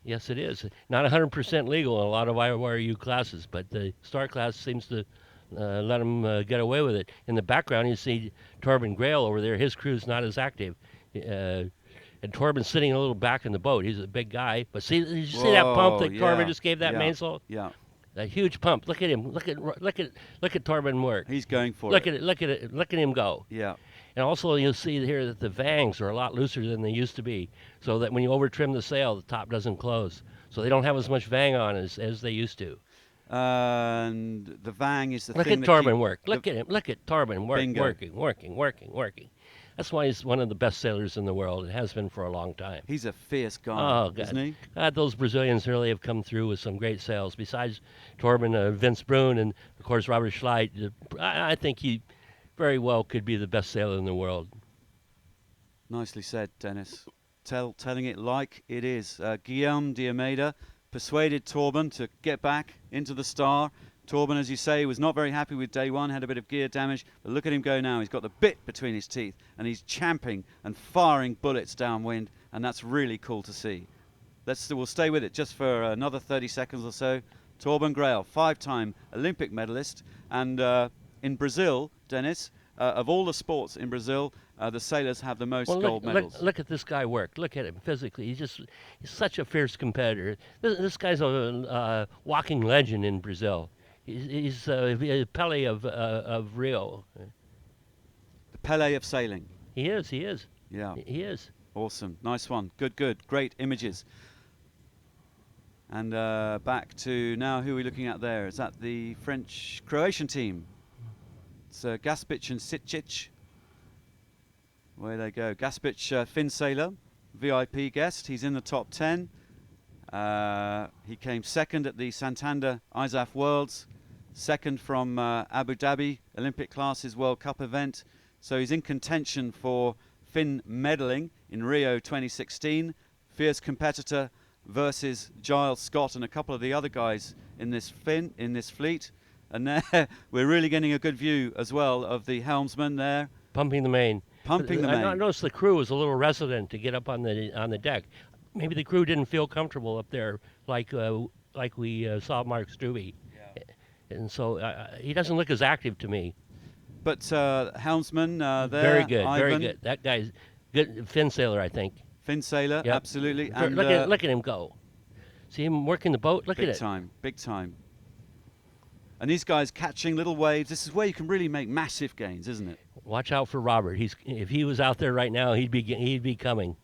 Yes, it is. Not 100% legal in a lot of IRU classes, but the Star class seems to let him get away with it. In the background, you see Torben Grail over there. His crew's not as active. And Torben's sitting a little back in the boat. He's a big guy. But did you see that pump that Torben just gave that mainsail? Yeah. A huge pump. Look at him. Look at Torben work. He's going for it. Look at him go. Yeah. And also you'll see here that the vangs are a lot looser than they used to be, so that when you over trim the sail, the top doesn't close. So they don't have as much vang on as they used to. And the vang is the thing. Look at Torben work. Look at him. Look at Torben working. That's why he's one of the best sailors in the world. It has been for a long time. He's a fierce guy, isn't he? God, those Brazilians really have come through with some great sails. Besides Torben, Vince Bruin, and of course Robert Scheid, I think he very well could be the best sailor in the world. Nicely said, Dennis. Telling it like it is. Guillaume de Almeida persuaded Torben to get back into the Star. Torben, as you say, was not very happy with day one, had a bit of gear damage, but look at him go now. He's got the bit between his teeth, and he's champing and firing bullets downwind, and that's really cool to see. We'll stay with it just for another 30 seconds or so. Torben Grail, 5-time Olympic medalist, and in Brazil, Dennis, of all the sports in Brazil, the sailors have the most gold medals. Look at this guy work. Look at him physically. He's such a fierce competitor. This guy's a walking legend in Brazil. He's Pele of Rio. The Pele of sailing. He is. Yeah. He is. Awesome. Nice one. Good. Great images. And back to now, who are we looking at there? Is that the French-Croatian team? It's Gaspic and Sitchich. Where they go. Gaspic, Finn sailor, VIP guest. He's in the top 10. He came second at the Santander ISAF Worlds, second from Abu Dhabi Olympic Classes World Cup event. So he's in contention for Finn medaling in Rio 2016. Fierce competitor versus Giles Scott and a couple of the other guys in this fleet. And there we're really getting a good view as well of the helmsman there. Pumping the main. I noticed the crew was a little reticent to get up on the deck. Maybe the crew didn't feel comfortable up there like we saw Mark Struby. Yeah. And so he doesn't look as active to me. But helmsman there, Very good, Ivan. very good. That guy's good fin sailor, I think. Fin sailor, Yep. absolutely. And look at him go. See him working the boat. Look at big it. time, big time. And these guys catching little waves. This is where you can really make massive gains, isn't it? Watch out for Robert. If he was out there right now, he'd be coming.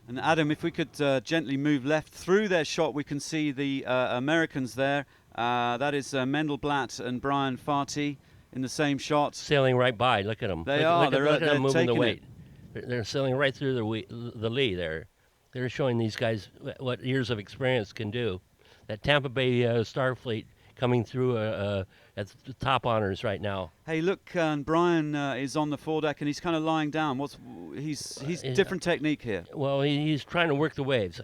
And Adam, if we could gently move left through their shot, we can see the Americans there. That is Mendelblatt and Brian Farty in the same shot. Sailing right by. Look at them. They look, are. Look at them moving the taking weight. They're sailing right through the lee there. They're showing these guys what years of experience can do. That Tampa Bay Starfleet coming through at the top honors right now. Hey, look, Brian is on the foredeck and he's kind of lying down. He's different technique here. Well, he's trying to work the waves.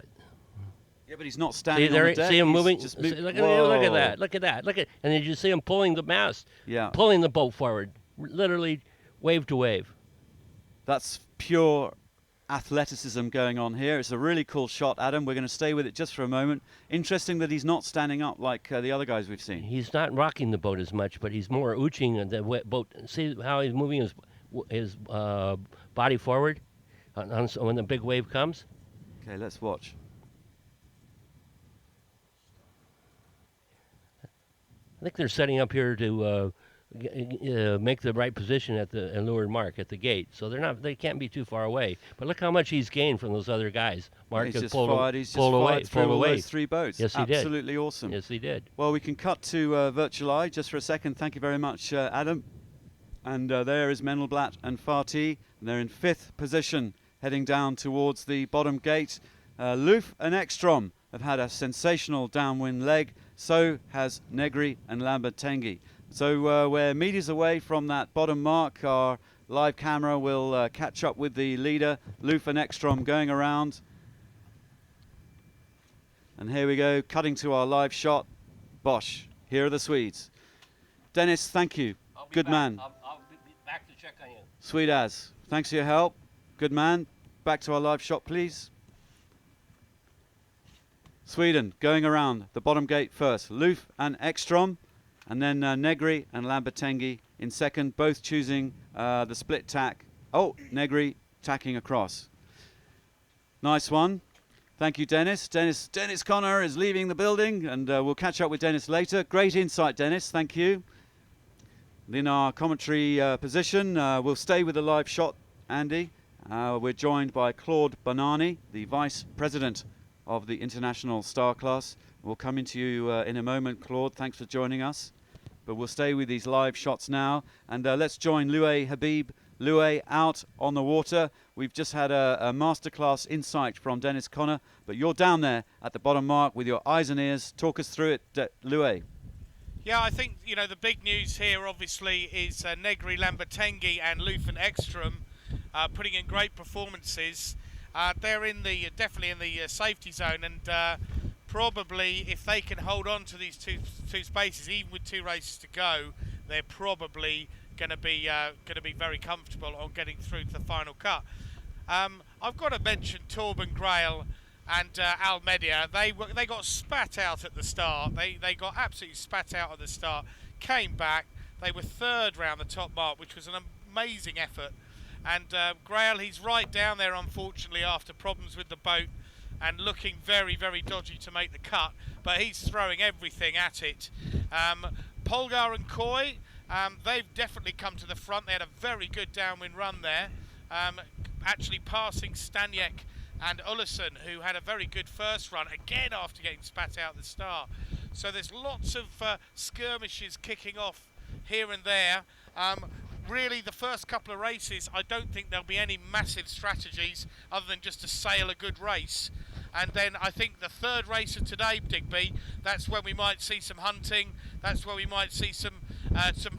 Yeah, but he's not standing See there, on the deck. see him He's moving. just Look at that! Look at that! Look at, and did you see him pulling the mast? Yeah. Pulling the boat forward, literally wave to wave. That's pure athleticism going on here. It's a really cool shot, Adam. We're going to stay with it just for a moment. Interesting that he's not standing up like the other guys we've seen. He's not rocking the boat as much, but he's more ooching the boat. See how he's moving his body forward when the big wave comes? Okay, let's watch. I think they're setting up here to make the right position at the leeward mark at the gate, so they can't be too far away. But look how much he's gained from those other guys. Mark He's just pulled fired through all away. those three boats. Yes, he did. Absolutely awesome. Yes, he did. Well, we can cut to virtual eye just for a second. Thank you very much, Adam. And there is Mendelblatt and Farty. And they're in 5th position, heading down towards the bottom gate. Loof and Ekstrom have had a sensational downwind leg. So has Negri and Lambertenghi. So we're meters away from that bottom mark. Our live camera will catch up with the leader, Loof and Ekstrom, going around. And here we go, cutting to our live shot. Bosch, here are the Swedes. Dennis, thank you. Good man. I'll be back to check on you. Sweet as. Thanks for your help. Good man. Back to our live shot, please. Sweden going around the bottom gate first. Loof and Ekstrom, and then Negri and Lambertenghi in second, both choosing the split tack. Oh, Negri tacking across. Nice one. Thank you, Dennis. Dennis Connor is leaving the building, and we'll catch up with Dennis later. Great insight, Dennis. Thank you. In our commentary position, we'll stay with the live shot, Andy. We're joined by Claude Bonani, the Vice President of the International Star Class. We'll come into you in a moment, Claude. Thanks for joining us. But we'll stay with these live shots now. And let's join Loué Habib. Loué out on the water. We've just had a masterclass insight from Dennis Connor, but you're down there at the bottom mark with your eyes and ears. Talk us through it, Loué. Yeah, I think, the big news here obviously is Negri, Lambertenghi and Loof and Ekstrom putting in great performances. They're definitely in the safety zone, and probably if they can hold on to these two spaces, even with 2 races to go, they're probably going to be very comfortable on getting through to the final cut. I've got to mention Torben Grail and Al Media. They got spat out at the start. They got absolutely spat out at the start. Came back. They were 3rd round the top mark, which was an amazing effort. And Grail, he's right down there, unfortunately, after problems with the boat and looking very, very dodgy to make the cut. But he's throwing everything at it. Polgar and Coy, they've definitely come to the front. They had a very good downwind run there, actually passing Staniek and Ullison, who had a very good first run, again after getting spat out at the start. So there's lots of skirmishes kicking off here and there. Really, the first couple of races, I don't think there'll be any massive strategies other than just to sail a good race. And then I think the 3rd race of today, Digby, that's when we might see some hunting. That's where we might see some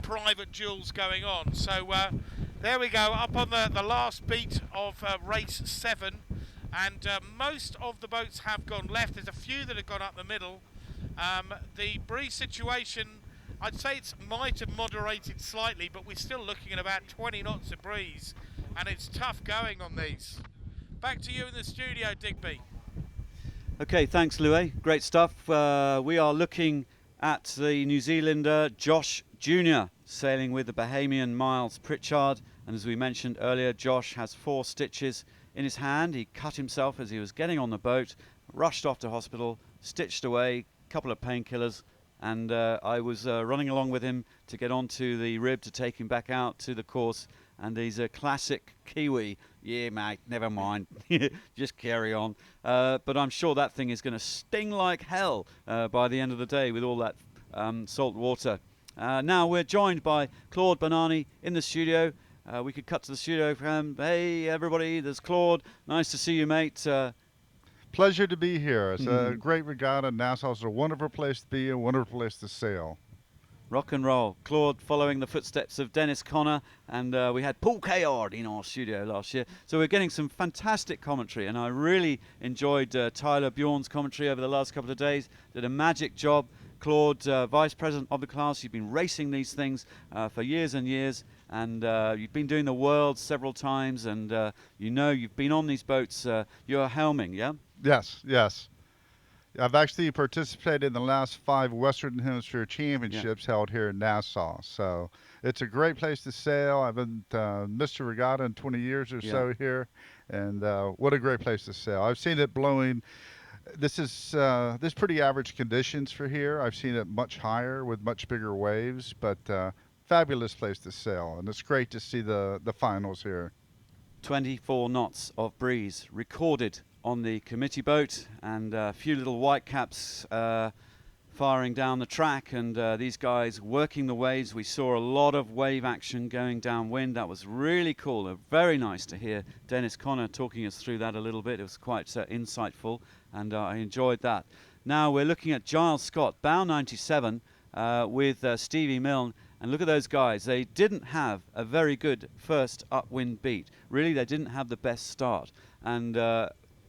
private duels going on. So there we go, up on the last beat of race 7. And most of the boats have gone left. There's a few that have gone up the middle. The breeze situation, I'd say it might have moderated slightly, but we're still looking at about 20 knots of breeze, and it's tough going on these. Back to you in the studio, Digby. Okay, thanks, Loué. Great stuff. We are looking at the New Zealander Josh Jr. sailing with the Bahamian Miles Pritchard And as we mentioned earlier, Josh has 4 stitches in his hand. He cut himself as he was getting on the boat, rushed off to hospital, stitched away, couple of painkillers, and I was running along with him to get onto the rib to take him back out to the course. And he's a classic Kiwi. Yeah, mate, never mind. Just carry on. But I'm sure that thing is going to sting like hell by the end of the day with all that salt water. Now we're joined by Claude Banani in the studio. We could cut to the studio for him. Hey, everybody, there's Claude. Nice to see you, mate. Pleasure to be here. It's a great regatta. Nassau's a wonderful place to be, a wonderful place to sail. Rock and roll. Claude following the footsteps of Dennis Conner, and we had Paul Kayard in our studio last year. So we're getting some fantastic commentary, and I really enjoyed Tyler Bjorn's commentary over the last couple of days. Did a magic job. Claude, Vice President of the class, you've been racing these things for years and years, and you've been doing the world several times, and you know you've been on these boats. You're helming, yeah? Yes, yes. I've actually participated in the last 5 Western Hemisphere Championships held here in Nassau. So it's a great place to sail. I haven't missed a regatta in 20 years or so here. And what a great place to sail. I've seen it blowing. This is pretty average conditions for here. I've seen it much higher with much bigger waves, but fabulous place to sail. And it's great to see the finals here. 24 knots of breeze recorded on the committee boat, and a few little whitecaps firing down the track, and these guys working the waves. We saw a lot of wave action going downwind. That was really cool. Very nice to hear Dennis Conner talking us through that a little bit. It was quite insightful, and I enjoyed that. Now we're looking at Giles Scott, bow 97, with Stevie Milne. And look at those guys. They didn't have a very good first upwind beat. Really, they didn't have the best start. And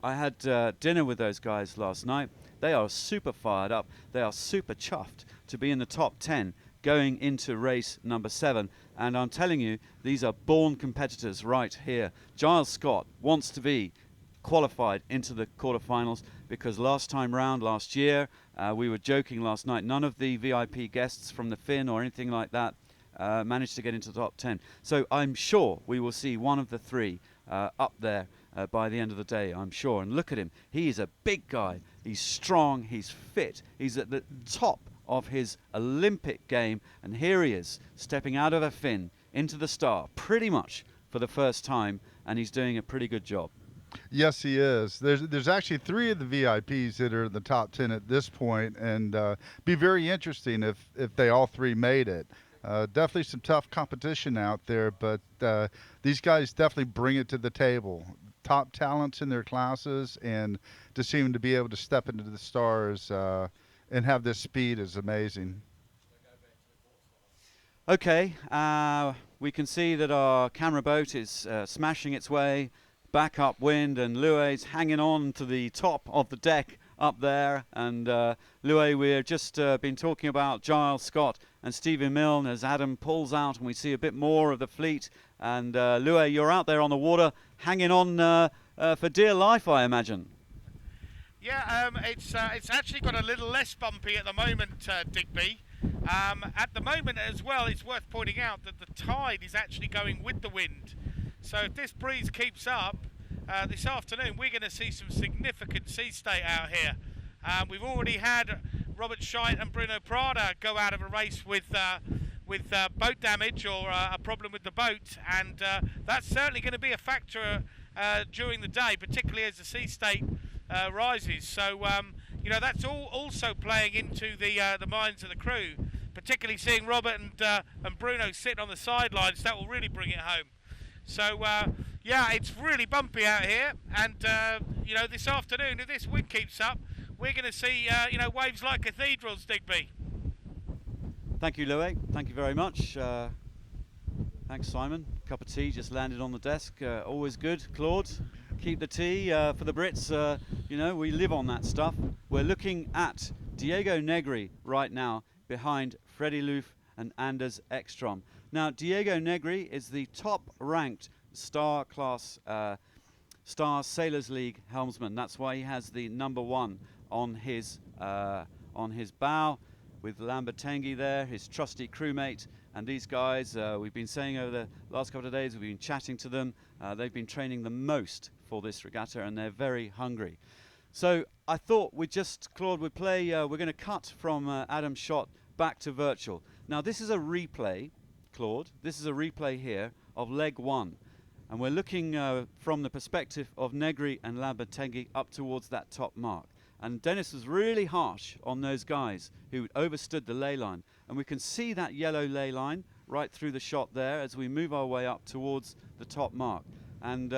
I had dinner with those guys last night. They are super fired up. They are super chuffed to be in the top 10 going into race number 7. And I'm telling you, these are born competitors right here. Giles Scott wants to be qualified into the quarterfinals because last time round, last year, we were joking last night, none of the VIP guests from the Finn or anything like that managed to get into the top 10. So I'm sure we will see one of the 3 up there by the end of the day, I'm sure. And look at him. He is a big guy. He's strong. He's fit. He's at the top of his Olympic game. And here he is, stepping out of a Finn into the Star pretty much for the first time. And he's doing a pretty good job. Yes, he is. There's actually 3 of the VIPs that are in the top 10 at this point, and be very interesting if they all 3 made it. Definitely some tough competition out there, but these guys definitely bring it to the table. Top talents in their classes, and to see them to be able to step into the Stars and have this speed is amazing. Okay, we can see that our camera boat is smashing its way back upwind, and Louis hanging on to the top of the deck up there. And Louis, we've just been talking about Giles Scott and Stephen Milne as Adam pulls out and we see a bit more of the fleet. And Louis, you're out there on the water hanging on for dear life, I imagine. Yeah, it's actually got a little less bumpy at the moment, Digby. At the moment as well, it's worth pointing out that the tide is actually going with the wind. So if this breeze keeps up, this afternoon we're going to see some significant sea state out here. We've already had Robert Scheidt and Bruno Prada go out of a race with boat damage or a problem with the boat, and that's certainly going to be a factor during the day, particularly as the sea state rises. So you know, that's all also playing into the minds of the crew, particularly seeing Robert and Bruno sitting on the sidelines. That will really bring it home. So yeah, it's really bumpy out here, and you know, this afternoon, if this wind keeps up, we're going to see you know, waves like cathedrals, Digby. Thank you, Louis. Thank you very much. Thanks, Simon. Cup of tea just landed on the desk. Always good. Claude, keep the tea for the Brits. You know, we live on that stuff. We're looking at Diego Negri right now behind Freddie Loof and Anders Ekstrom. Now, Diego Negri is the top-ranked Star Class Star Sailors League helmsman. That's why he has the number 1 on his bow. with Lambertenghi there, his trusty crewmate, and these guys, we've been saying over the last couple of days, we've been chatting to them, they've been training the most for this regatta and they're very hungry. So I thought Claude would play, we're going to cut from Adam's shot back to virtual. Now this is a replay, Claude, this is a replay here of leg 1. And we're looking from the perspective of Negri and Lambertenghi up towards that top mark. And Dennis was really harsh on those guys who overstood the ley line. And we can see that yellow ley line right through the shot there as we move our way up towards the top mark. And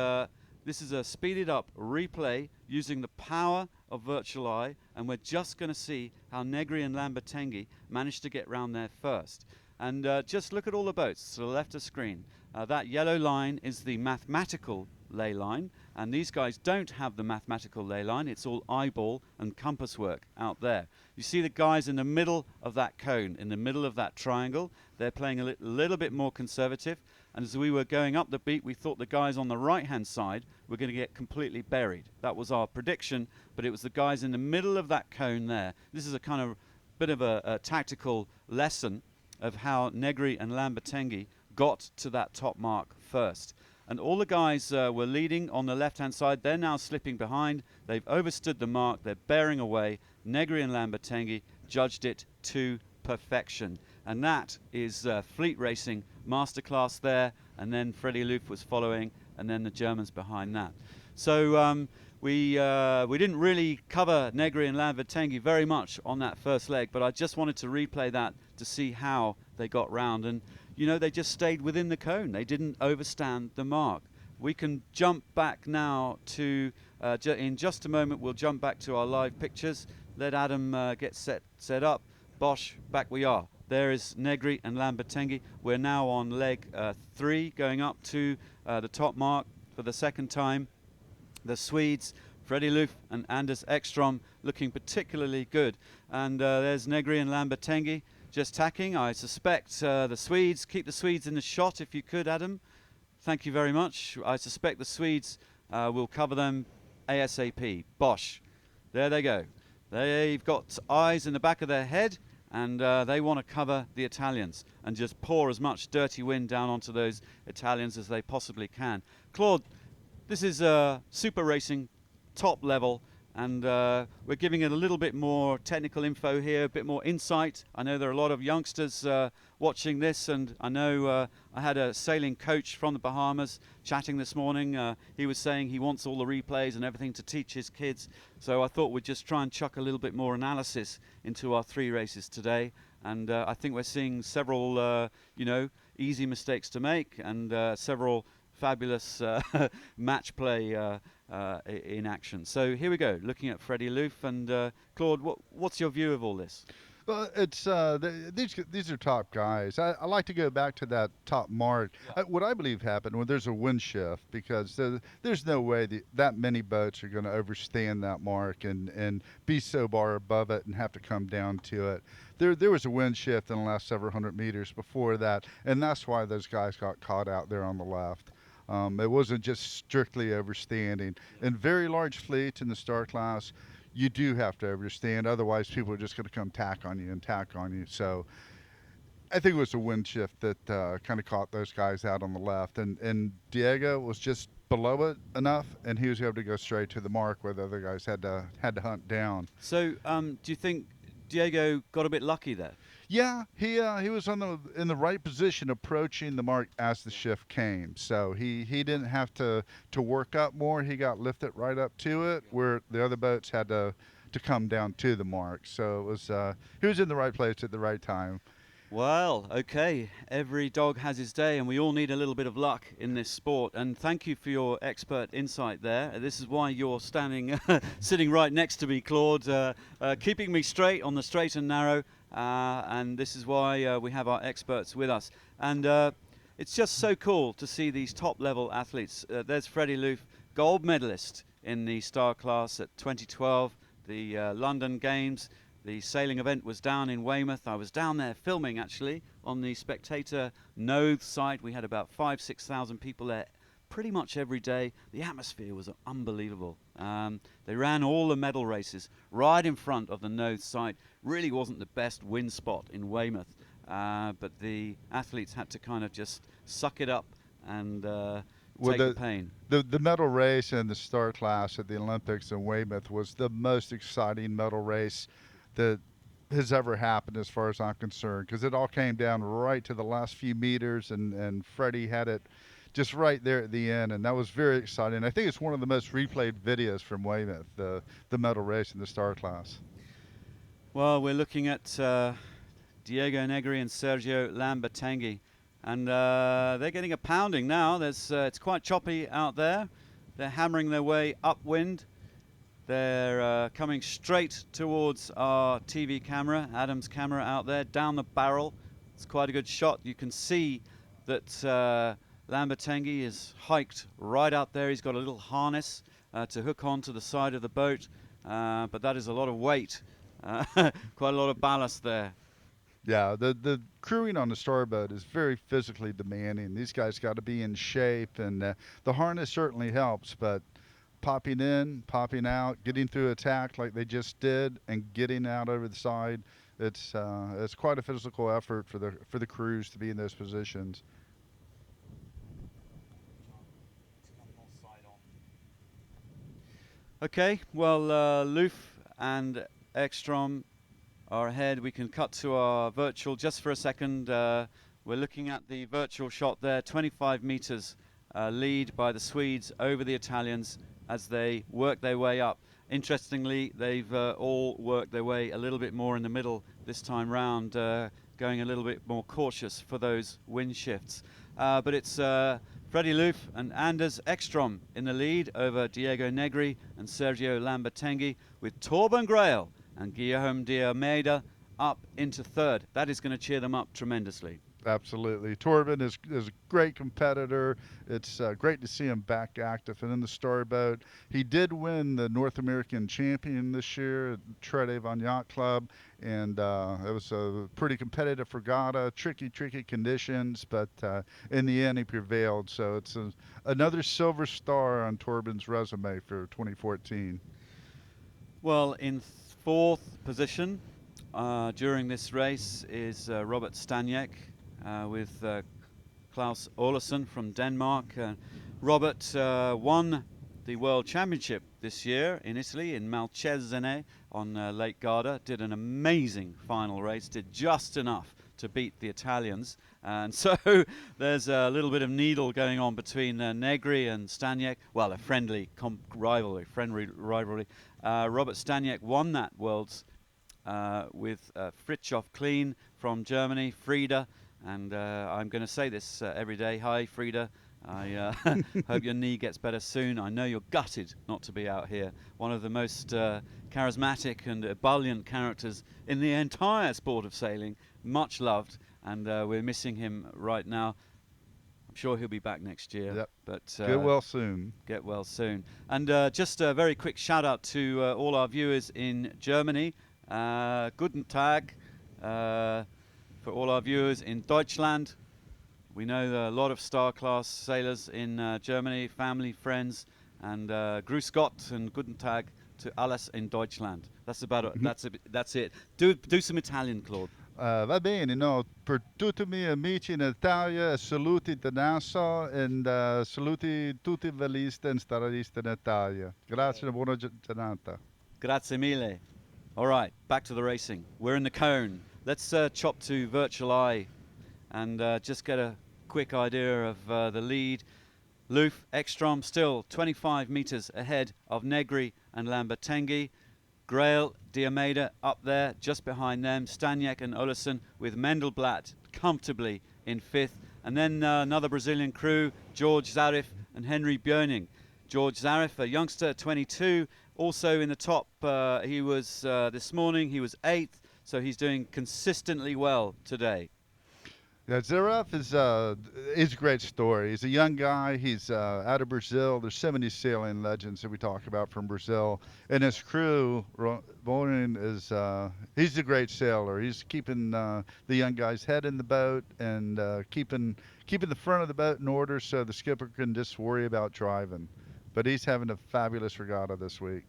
this is a speeded up replay using the power of virtual eye. And we're just going to see how Negri and Lambertenghi managed to get round there first. And just look at all the boats to the left of screen. That yellow line is the mathematical ley line, and these guys don't have the mathematical ley line. It's all eyeball and compass work out there. You see the guys in the middle of that cone, in the middle of that triangle. They're playing a little bit more conservative, and as we were going up the beat, we thought the guys on the right-hand side were going to get completely buried. That was our prediction, but it was the guys in the middle of that cone there. This is a kind of bit of a tactical lesson of how Negri and Lambertenghi got to that top mark first. And all the guys were leading on the left-hand side. They're now slipping behind. They've overstood the mark. They're bearing away. Negri and Lambertenghi judged it to perfection. And that is fleet racing masterclass there. And then Freddie Loof was following, and then the Germans behind that. So we didn't really cover Negri and Lambertenghi very much on that first leg, but I just wanted to replay that to see how they got round. And you know, they just stayed within the cone. They didn't overstand the mark. We can jump back now to, in just a moment, we'll jump back to our live pictures. Let Adam get set up. Bosch, back we are. There is Negri and Lambertenghi. We're now on leg 3, going up to the top mark for the second time. The Swedes, Freddie Loof and Anders Ekstrom, looking particularly good. And there's Negri and Lambertenghi just tacking. I suspect the Swedes, keep the Swedes in the shot if you could, Adam. Thank you very much. I suspect the Swedes will cover them ASAP. Bosch, there they go. They've got eyes in the back of their head, and they want to cover the Italians and just pour as much dirty wind down onto those Italians as they possibly can. Claude, this is super racing, top level, and we're giving it a little bit more technical info here, a bit more insight. I know there are a lot of youngsters watching this, and I know I had a sailing coach from the Bahamas chatting this morning. He was saying he wants all the replays and everything to teach his kids. So I thought we'd just try and chuck a little bit more analysis into our 3 races today. And I think we're seeing several, easy mistakes to make, and several fabulous match play in action. So here we go, looking at Freddie Loof. And Claude, what's your view of all this? Well, it's these are top guys. I like to go back to that top mark. Yeah. What I believe happened when there's a wind shift, because there's no way that many boats are going to overstand that mark and be so far above it and have to come down to it. There was a wind shift in the last several hundred meters before that, and that's why those guys got caught out there on the left. It wasn't just strictly overstanding. In very large fleets in the star class, you do have to overstand, otherwise people are just going to come tack on you. So I think it was a wind shift that kind of caught those guys out on the left, and Diego was just below it enough, and he was able to go straight to the mark where the other guys had to hunt down. So do you think Diego got a bit lucky there? Yeah, he was in the right position approaching the mark as the shift came. So he didn't have to work up more. He got lifted right up to it, where the other boats had to come down to the mark. So it was he was in the right place at the right time. Well, okay, every dog has his day, and we all need a little bit of luck in this sport. And thank you for your expert insight there. This is why you're sitting right next to me, Claude, keeping me straight on the straight and narrow. And this is why we have our experts with us. And it's just so cool to see these top-level athletes. There's Freddie Loof, gold medalist in the star class at 2012, the London Games. The sailing event was down in Weymouth. I was down there filming, actually, on the Spectator Noth site. We had about 5,000 to 6,000 people there pretty much every day. The atmosphere was unbelievable. They ran all the medal races right in front of the nose site. Really wasn't the best wind spot in Weymouth, but the athletes had to kind of just suck it up and take the pain. The medal race in the star class at the Olympics in Weymouth was the most exciting medal race that has ever happened as far as I'm concerned, because it all came down right to the last few meters, and Freddie had it just right there at the end, and that was very exciting. I think it's one of the most replayed videos from Weymouth, the medal race in the star class. Well, we're looking at Diego Negri and Sergio Lambertenghi, and they're getting a pounding now. It's quite choppy out there. They're hammering their way upwind. They're coming straight towards our TV camera, Adam's camera out there, down the barrel. It's quite a good shot. You can see that Lambertenghi is hiked right out there. He's got a little harness to hook onto the side of the boat, but that is a lot of weight, quite a lot of ballast there. Yeah, the crewing on the starboat is very physically demanding. These guys got to be in shape, and the harness certainly helps, but popping in, popping out, getting through attack like they just did, and getting out over the side, it's quite a physical effort for the crews to be in those positions. Okay, well, Loof and Ekstrom are ahead. We can cut to our virtual just for a second. We're looking at the virtual shot there, 25 meters lead by the Swedes over the Italians as they work their way up. Interestingly, they've all worked their way a little bit more in the middle this time round, going a little bit more cautious for those wind shifts. But it's Freddie Loof and Anders Ekstrom in the lead over Diego Negri and Sergio Lambertenghi, with Torben Grael and Guillaume de Almeida up into third. That is going to cheer them up tremendously. Absolutely. Torben is a great competitor. It's great to see him back active and in the starboat. He did win the North American champion this year at Van Yacht Club, and it was a pretty competitive regatta, tricky conditions, but in the end he prevailed. So it's another silver star on Torben's resume for 2014. Well, in fourth position during this race is Robert Staniek, with Klaus Olesen from Denmark. Robert won the World Championship this year in Italy, in Malcesine on Lake Garda. Did an amazing final race, did just enough to beat the Italians. And so there's a little bit of needle going on between Negri and Staniek. Well, a friendly rivalry. Robert Staniek won that Worlds with Fritjof Kleen from Germany, Frieda. And I'm going to say this every day. Hi, Frieda. I hope your knee gets better soon. I know you're gutted not to be out here. One of the most charismatic and ebullient characters in the entire sport of sailing. Much loved. And we're missing him right now. I'm sure he'll be back next year. Yep. But get well soon. Get well soon. And just a very quick shout out to all our viewers in Germany. Guten Tag. For all our viewers in Deutschland. We know a lot of star class sailors in Germany, family, friends, and Grüß Gott and Guten Tag to alles in Deutschland. That's about it. That's it. Do some Italian, Claude. Va bene, no, per tutti i miei amici in Italia, saluti da Nassau e saluti tutti i velisti e staristi in Italia. Grazie e buona giornata. Grazie mille. All right, back to the racing. We're in the cone. Let's chop to virtual eye and just get a quick idea of the lead. Loof, Ekstrom still 25 meters ahead of Negri and Lambertenghi. Grael, de Almeida up there just behind them. Staniek and Olesen with Mendelblatt comfortably in fifth. And then another Brazilian crew, George Zarif and Henry Björning. George Zarif, a youngster, 22, also in the top. He was this morning, he was 8th. So he's doing consistently well today. Yeah, Zverev is a great story. He's a young guy. He's out of Brazil. There's so many sailing legends that we talk about from Brazil. And his crew, Bonin, is he's a great sailor. He's keeping the young guy's head in the boat and keeping the front of the boat in order so the skipper can just worry about driving. But he's having a fabulous regatta this week.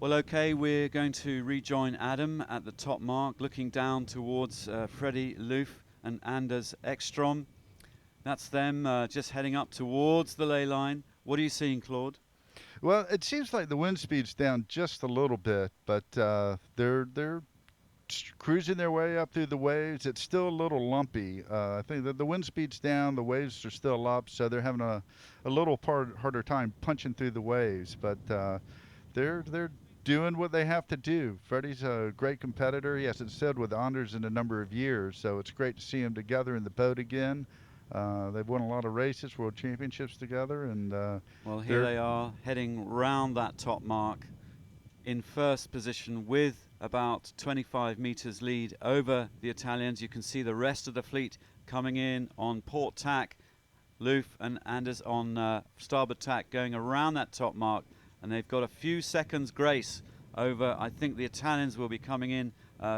Well, okay, we're going to rejoin Adam at the top mark, looking down towards Freddie Loof and Anders Ekstrom. That's them just heading up towards the ley line. What are you seeing, Claude? Well, it seems like the wind speed's down just a little bit, but they're cruising their way up through the waves. It's still a little lumpy. I think that the wind speed's down, the waves are still up, so they're having a little harder time punching through the waves. But they're doing what they have to do. Freddie's a great competitor. He hasn't sailed with Anders in a number of years, so it's great to see them together in the boat again. They've won a lot of races, world championships together, and well, here they are heading round that top mark in first position with about 25 meters lead over the Italians. You can see the rest of the fleet coming in on port tack. Loof and Anders on starboard tack going around that top mark, and they've got a few seconds grace over. I think the Italians will be coming in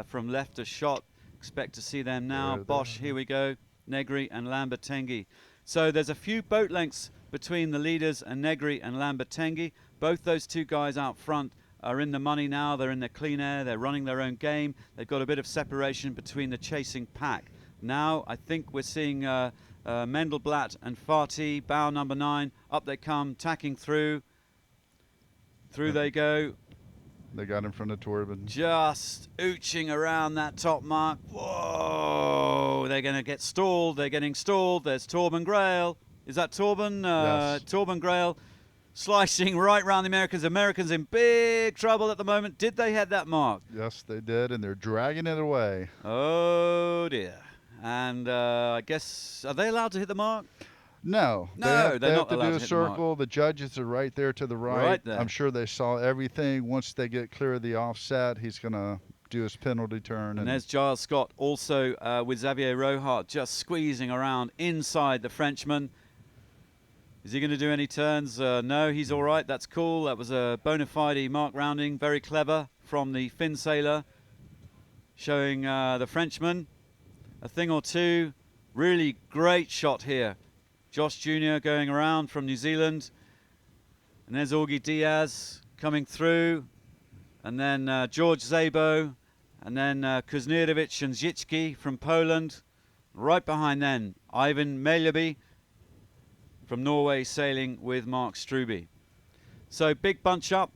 from left of shot. Expect to see them now. Bosch, here we go. Negri and Lambertenghi. So there's a few boat lengths between the leaders and Negri and Lambertenghi. Both those two guys out front are in the money now. They're in the clean air. They're running their own game. They've got a bit of separation between the chasing pack. Now I think we're seeing Mendelblatt and Fatih, bow number 9. Up they come, tacking through. Through they go. They got in front of Torben. Just ooching around that top mark. Whoa! They're going to get stalled. They're getting stalled. There's Torben Grail. Is that Torben? Yes. Torben Grail slicing right round the Americans. Americans in big trouble at the moment. Did they hit that mark? Yes, they did, and they're dragging it away. Oh, dear. And I guess, are they allowed to hit the mark? No, No, they they're have not allowed to do to a hit the mark. circle. The judges are right there to the right. Right there. I'm sure they saw everything. Once they get clear of the offset, he's going to do his penalty turn. And there's Giles Scott also with Xavier Rohart just squeezing around inside the Frenchman. Is he going to do any turns? No, he's all right. That's cool. That was a bona fide mark rounding. Very clever from the Finn sailor, showing the Frenchman a thing or two. Really great shot here. Josh Jr. going around from New Zealand. And there's Augie Diaz coming through. And then George Zabo. And then Kuznierovic and Zicki from Poland. Right behind then, Ivan Meljaby from Norway sailing with Mark Struby. So big bunch up.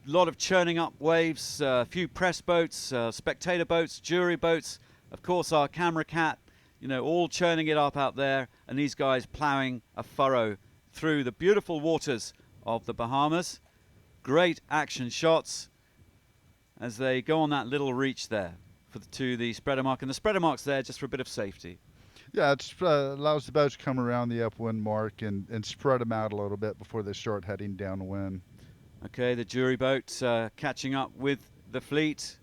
A lot of churning up waves. A few press boats, spectator boats, jury boats. Of course, our camera cat. You know, all churning it up out there, and these guys ploughing a furrow through the beautiful waters of the Bahamas. Great action shots as they go on that little reach there to the spreader mark, and the spreader mark's there just for a bit of safety. Yeah, it allows the boats to come around the upwind mark and spread them out a little bit before they start heading downwind. Okay, the jury boat catching up with the fleet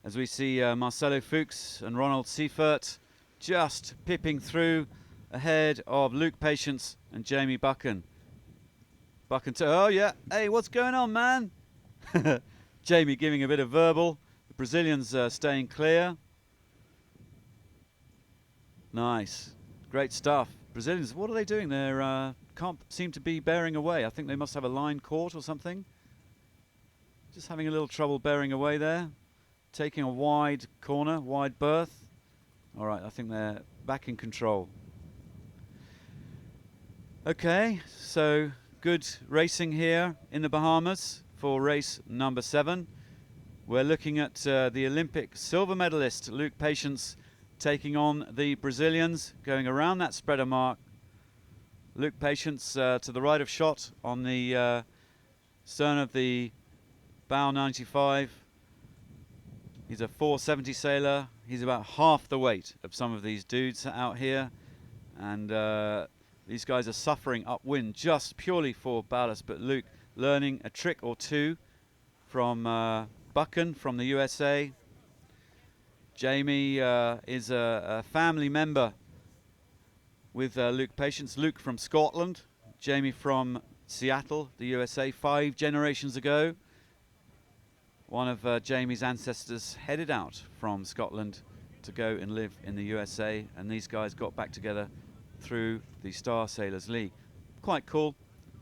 as we see Marcelo Fuchs and Ronald Seifert just pipping through ahead of Luke Patience and Jamie Buchan. Oh yeah, hey, what's going on, man? Jamie giving a bit of verbal. The Brazilians staying clear. Nice, great stuff. Brazilians, what are they doing? They can't seem to be bearing away. I think they must have a line caught or something. Just having a little trouble bearing away there. Taking a wide corner, wide berth. All right, I think they're back in control. Okay, so good racing here in the Bahamas for race number 7. We're looking at the Olympic silver medalist Luke Patience taking on the Brazilians, going around that spreader mark. Luke Patience to the right of shot on the stern of the bow 95. He's a 470 sailor. He's about half the weight of some of these dudes out here. And these guys are suffering upwind just purely for ballast. But Luke learning a trick or two from Buchan from the USA. Jamie is a family member with Luke Patience. Luke from Scotland, Jamie from Seattle, the USA, 5 generations ago. One of Jamie's ancestors headed out from Scotland to go and live in the USA, and these guys got back together through the Star Sailors League. Quite cool,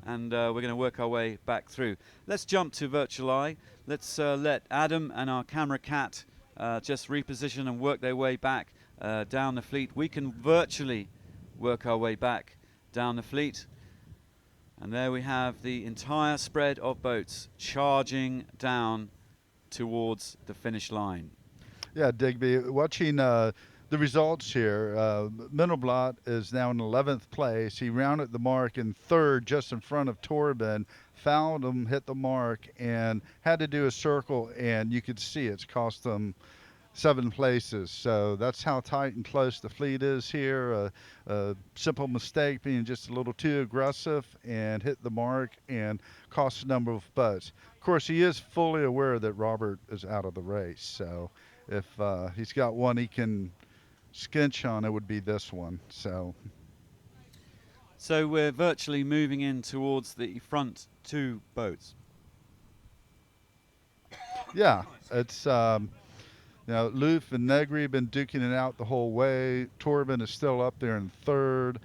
and we're going to work our way back through. Let's jump to Virtual Eye. Let's let Adam and our camera cat just reposition and work their way back down the fleet. We can virtually work our way back down the fleet. And there we have the entire spread of boats charging down towards the finish line. Yeah, Digby, watching the results here, Mendelblatt is now in 11th place. He rounded the mark in 3rd, just in front of Torben, fouled him, hit the mark, and had to do a circle, and you could see it's cost them 7 places. So that's how tight and close the fleet is here. A simple mistake being just a little too aggressive and hit the mark and cost a number of boats. Of course, he is fully aware that Robert is out of the race. So if he's got one he can skinch on, it would be this one. So we're virtually moving in towards the front 2 boats. Yeah, it's now, Loof and Negri have been duking it out the whole way. Torben is still up there in 3rd.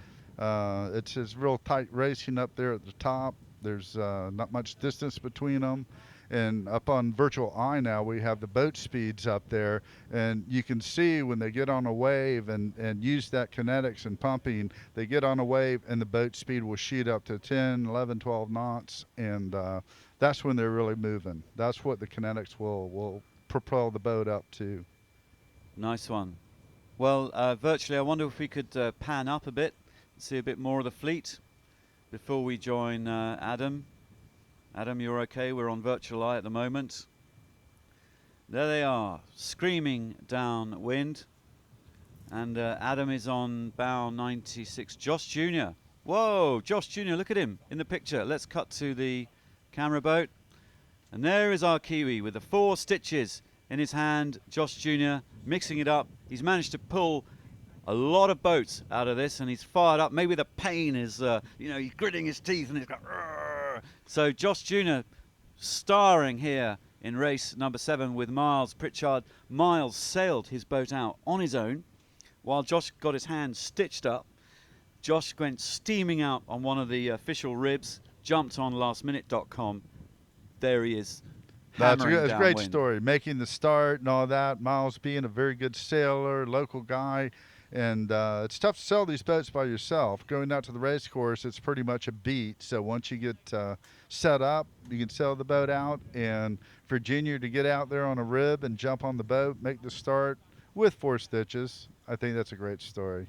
It's his real tight racing up there at the top. There's not much distance between them. And up on Virtual Eye now, we have the boat speeds up there. And you can see when they get on a wave and use that kinetics and pumping, they get on a wave and the boat speed will shoot up to 10, 11, 12 knots. And that's when they're really moving. That's what the kinetics will propel the boat up to. Nice one. Well, virtually, I wonder if we could pan up a bit, see a bit more of the fleet before we join Adam. Adam, you're okay? We're on Virtual Eye at the moment. There they are, screaming downwind. And Adam is on bow 96. Josh Jr. Whoa, Josh Jr., look at him in the picture. Let's cut to the camera boat. And there is our Kiwi with the 4 stitches in his hand. Josh Jr. mixing it up. He's managed to pull a lot of boats out of this, and he's fired up. Maybe the pain is, he's gritting his teeth and he's got. Rrr. So Josh Jr. starring here in race number 7 with Miles Pritchard. Miles sailed his boat out on his own while Josh got his hand stitched up. Josh went steaming out on one of the official ribs, jumped on lastminute.com. There he is. That's a great downwind. story. Making the start and all that. Miles being a very good sailor, local guy. And it's tough to sail these boats by yourself. Going out to the race course, it's pretty much a beat. So once you get set up, you can sail the boat out. And for Junior to get out there on a rib and jump on the boat, make the start with 4 stitches, I think that's a great story.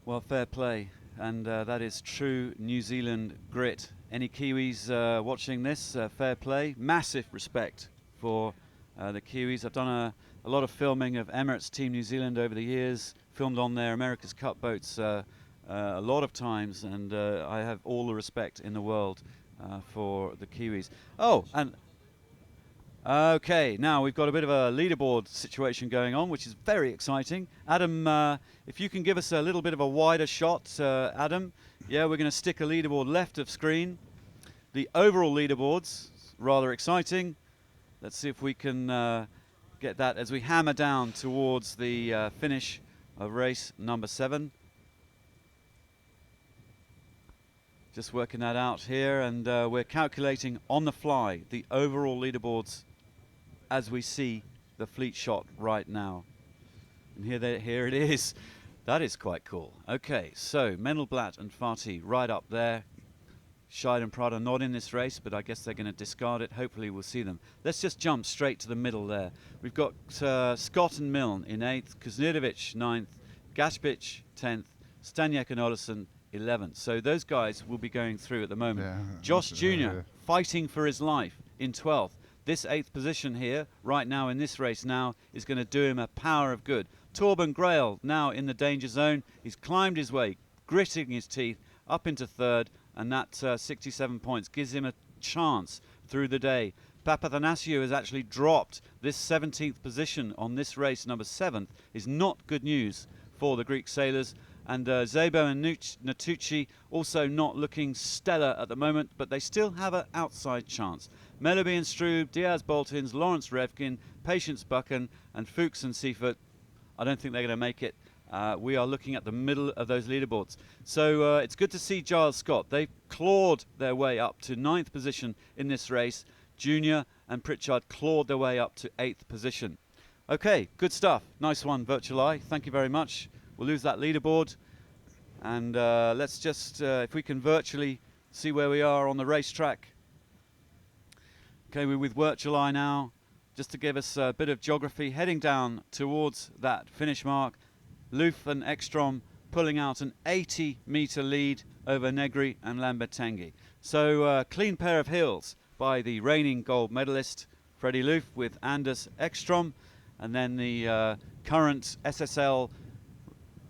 Well, fair play. And that is true New Zealand grit. Any Kiwis watching this, fair play. Massive respect for the Kiwis. I've done a lot of filming of Emirates Team New Zealand over the years, filmed on their America's Cup boats a lot of times, and I have all the respect in the world for the Kiwis. Oh, and okay, now we've got a bit of a leaderboard situation going on, which is very exciting. Adam, if you can give us a little bit of a wider shot, Adam. Yeah, we're going to stick a leaderboard left of screen. The overall leaderboards, rather exciting. Let's see if we can get that as we hammer down towards the finish of race number 7. Just working that out here, and we're calculating on the fly the overall leaderboards as we see the fleet shot right now. And here it is. That is quite cool. Okay, so Mendelblatt and Fatih right up there. Scheid and Prada not in this race, but I guess they're going to discard it. Hopefully we'll see them. Let's just jump straight to the middle there. We've got Scott and Milne in 8th, Kuznidovic 9th, Gaspic 10th, Staniak and Olesen 11th. So those guys will be going through at the moment. Yeah. Josh Jr. fighting for his life in 12th. This 8th position here, right now in this race now, is going to do him a power of good. Torben Grail now in the danger zone. He's climbed his way, gritting his teeth up into 3rd, and that 67 points gives him a chance through the day Papathanassiou has actually dropped. This 17th position on this race, number 7, is not good news for the Greek sailors. And Szabo and Natucci also not looking stellar at the moment, but they still have an outside chance. Mellerby and Strube, Diaz Boltins, Lawrence Revkin, Patience Buchan, and Fuchs and Seifert. I don't think they're going to make it. We are looking at the middle of those leaderboards. So it's good to see Giles Scott. They've clawed their way up to 9th position in this race. Junior and Pritchard clawed their way up to 8th position. Okay, good stuff. Nice one, Virtual Eye. Thank you very much. We'll lose that leaderboard. And let's just, if we can virtually see where we are on the racetrack. Okay, we're with Virtual Eye now, just to give us a bit of geography, heading down towards that finish mark. Loof and Ekstrom pulling out an 80-metre lead over Negri and Lambertenghi. So clean pair of heels by the reigning gold medalist, Freddie Loof, with Anders Ekstrom, and then the current SSL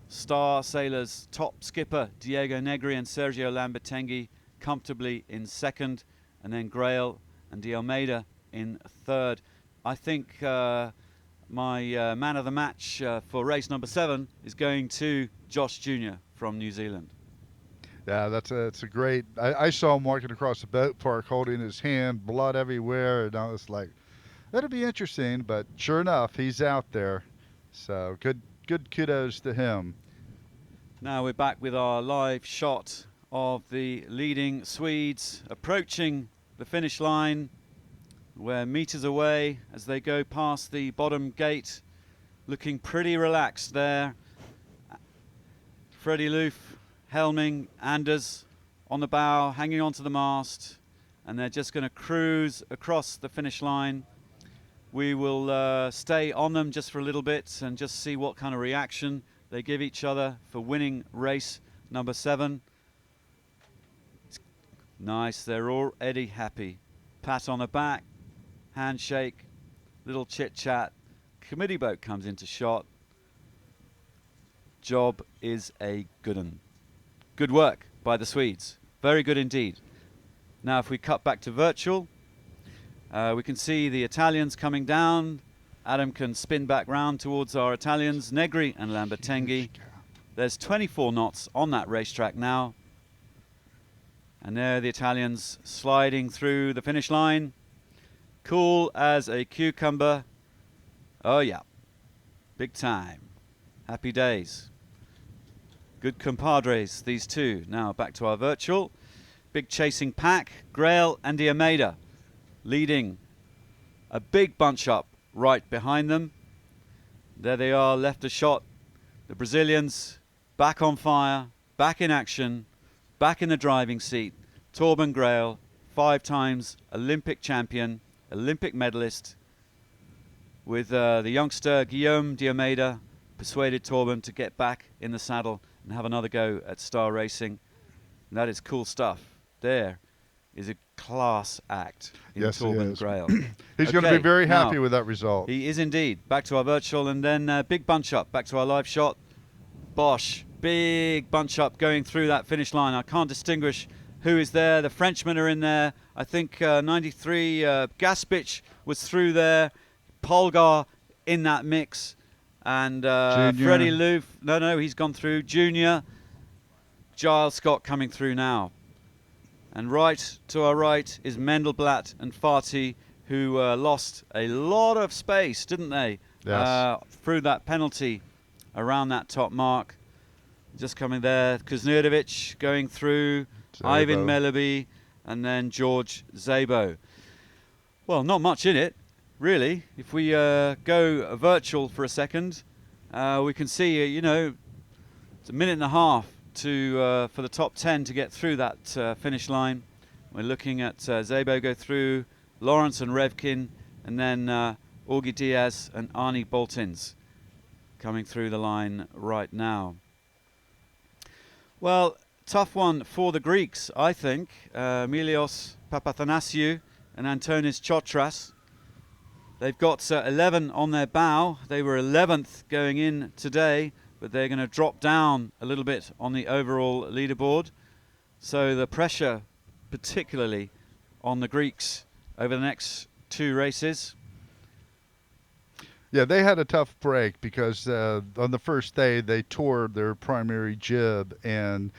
Star Sailors top skipper, Diego Negri and Sergio Lambertenghi, comfortably in 2nd, and then Grail and De Almeida in 3rd. I think my man of the match for race number 7 is going to Josh Jr. from New Zealand. Yeah, that's a great. I saw him walking across the boat park holding his hand, blood everywhere, and I was like, that'll be interesting. But sure enough, he's out there. So good kudos to him. Now we're back with our live shot of the leading Swedes approaching the finish line. We're meters away as they go past the bottom gate, looking pretty relaxed there. Freddie Loof helming, Anders on the bow, hanging onto the mast, and they're just going to cruise across the finish line. We will stay on them just for a little bit and just see what kind of reaction they give each other for winning race number 7. Nice, they're already happy. Pat on the back, handshake, little chit chat. Committee boat comes into shot. Job is a good one. Good work by the Swedes. Very good indeed. Now if we cut back to virtual, we can see the Italians coming down. Adam can spin back round towards our Italians, Negri and Lambertenghi. There's 24 knots on that racetrack now. And there the Italians sliding through the finish line. Cool as a cucumber. Oh yeah, big time. Happy days. Good compadres, these two. Now back to our virtual. Big chasing pack, Grail and De Almeida leading a big bunch up right behind them. There they are, left a shot. The Brazilians back on fire, back in action, back in the driving seat. Torben Grail, 5 times Olympic champion, Olympic medalist, with the youngster Guillaume De Almeida persuaded Torben to get back in the saddle and have another go at Star Racing. And that is cool stuff. There is a class act in Torben Grail. He's going to be very happy with that result. He is indeed. Back to our virtual, and then big bunch up. Back to our live shot. Bosch, big bunch up going through that finish line. I can't distinguish who is there. The Frenchmen are in there. I think 93 Gaspich was through there. Polgar in that mix. And Freddie Loof. No, he's gone through. Junior. Giles Scott coming through now. And right to our right is Mendelblatt and Farty, who lost a lot of space, didn't they? Yes. Through that penalty around that top mark. Just coming there. Kuznirovic going through. Szabo. Ivan Mellerby, and then George Szabo. Well, not much in it, really. If we go virtual for a second, we can see, it's a minute and a half to for the top 10 to get through that finish line. We're looking at Szabo go through, Lawrence and Revkin, and then Augie Diaz and Arnie Boltins coming through the line right now. Well, tough one for the Greeks, I think. Milios Papathanassiou and Antonis Chotras. They've got 11 on their bow. They were 11th going in today, but they're going to drop down a little bit on the overall leaderboard. So the pressure, particularly on the Greeks over the next 2 races. Yeah, they had a tough break because on the first day they tore their primary jib, and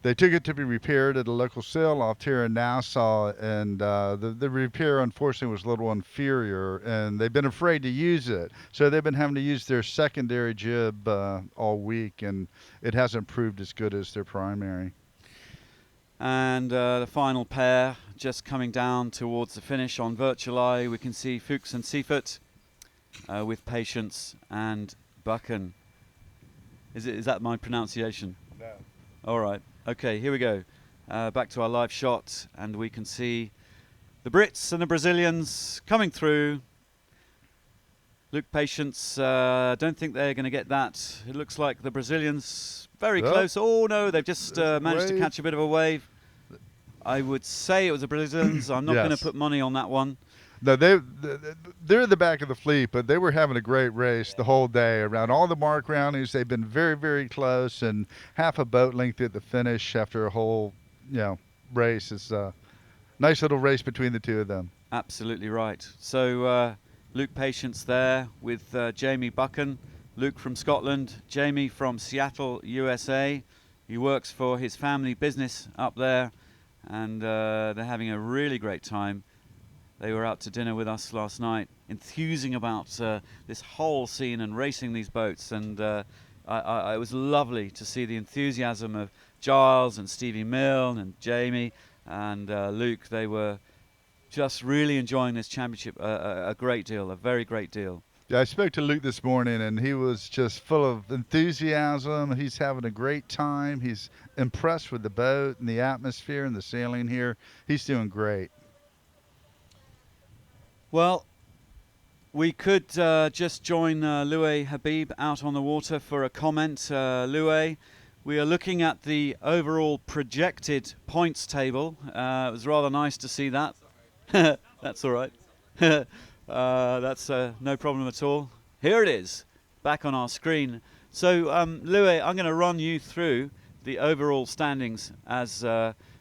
they took it to be repaired at a local sail-off here in Nassau, and the repair unfortunately was a little inferior, and they've been afraid to use it. So they've been having to use their secondary jib all week, and it hasn't proved as good as their primary. And the final pair just coming down towards the finish on Virtual Eye. We can see Fuchs and Seifert with Patience and Buchan. Is that my pronunciation? No. All right. Okay, here we go. Back to our live shot, and we can see the Brits and the Brazilians coming through. Luke Patience, don't think they're going to get that. It looks like the Brazilians very close. Oh no, they've just managed to catch a bit of a wave. I would say it was the Brazilians. I'm not going to put money on that one. No, they're the back of the fleet, but they were having a great race the whole day around all the mark roundings. They've been very, very close, and half a boat length at the finish after a whole, race. It's a nice little race between the two of them. Absolutely right. So Luke Patience there with Jamie Buchan. Luke from Scotland, Jamie from Seattle, USA. He works for his family business up there, and they're having a really great time. They were out to dinner with us last night, enthusing about this whole scene and racing these boats. And it was lovely to see the enthusiasm of Giles and Stevie Milne and Jamie and Luke. They were just really enjoying this championship a great deal, a very great deal. Yeah, I spoke to Luke this morning, and he was just full of enthusiasm. He's having a great time. He's impressed with the boat and the atmosphere and the sailing here. He's doing great. Well, we could just join Loué Habib out on the water for a comment. Loué, we are looking at the overall projected points table. It was rather nice to see that. That's all right. That's no problem at all. Here it is, back on our screen. So, Loué, I'm going to run you through the overall standings as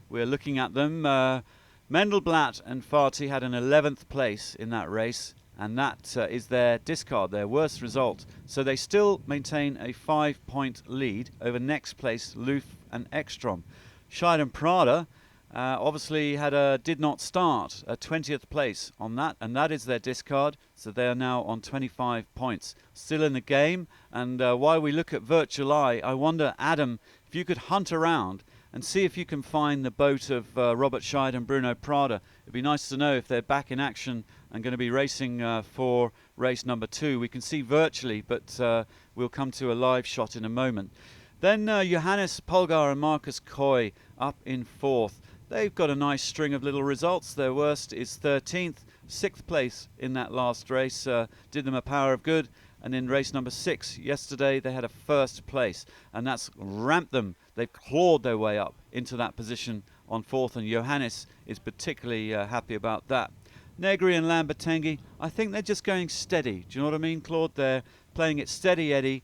we're looking at them. Mendelblatt and Farty had an 11th place in that race, and that is their discard, their worst result. So they still maintain a 5-point lead over next place Loof and Ekstrom. Scheiden Prada obviously did not start, a 20th place on that, and that is their discard. So they are now on 25 points, still in the game. And while we look at Virtual Eye, I wonder, Adam, if you could hunt around and see if you can find the boat of Robert Scheid and Bruno Prada. It'd be nice to know if they're back in action and going to be racing for race number 2. We can see virtually, but we'll come to a live shot in a moment. Then Johannes Polgar and Marcus Coy up in 4th. They've got a nice string of little results. Their worst is 13th, 6th place in that last race. Did them a power of good. And in race number 6 yesterday, they had a 1st place, and that's ramped them. They've clawed their way up into that position on 4th, and Johannes is particularly happy about that. Negri and Lambertenghi, I think they're just going steady. Do you know what I mean, Claude? They're playing it steady Eddie.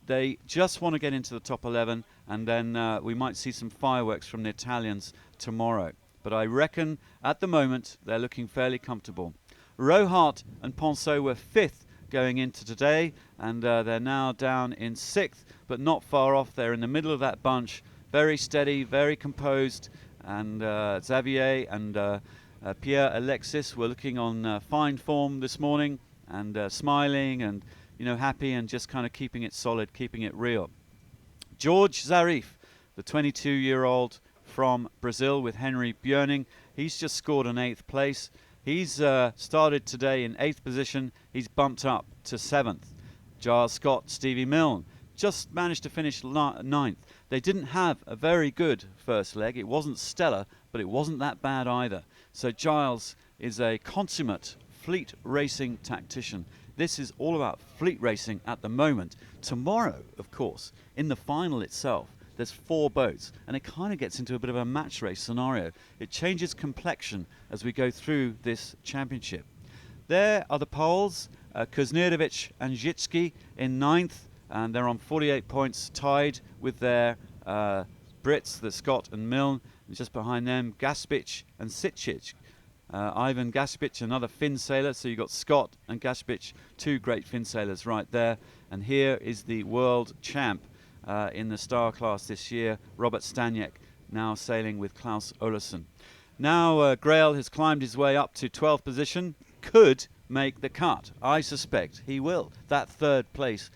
They just want to get into the top 11, and then we might see some fireworks from the Italians tomorrow. But I reckon at the moment they're looking fairly comfortable. Rohart and Ponceau were 5th going into today, and they're now down in 6th, but not far off. They're in the middle of that bunch, very steady, very composed, and Xavier and Pierre Alexis were looking on fine form this morning, and smiling and happy, and just kind of keeping it solid, keeping it real. George Zarif, the 22-year-old from Brazil with Henry Björning, he's just scored an 8th place. He's started today in 8th position. He's bumped up to 7th. Giles Scott, Stevie Milne just managed to finish 9th. They didn't have a very good first leg. It wasn't stellar, but it wasn't that bad either. So Giles is a consummate fleet racing tactician. This is all about fleet racing at the moment. Tomorrow, of course, in the final itself, there's 4 boats, and it kind of gets into a bit of a match race scenario. It changes complexion as we go through this championship. There are the Poles, Kuznirovic and Zitsky in 9th, and they're on 48 points, tied with their Brits, the Scott and Milne, and just behind them, Gaspic and Sitchich. Ivan Gaspic, another Finn sailor. So you've got Scott and Gaspic, two great Finn sailors right there. And here is the world champ in the star class this year, Robert Staniek, now sailing with Klaus Olesen. Now Grail has climbed his way up to 12th position, could make the cut. I suspect he will. That third place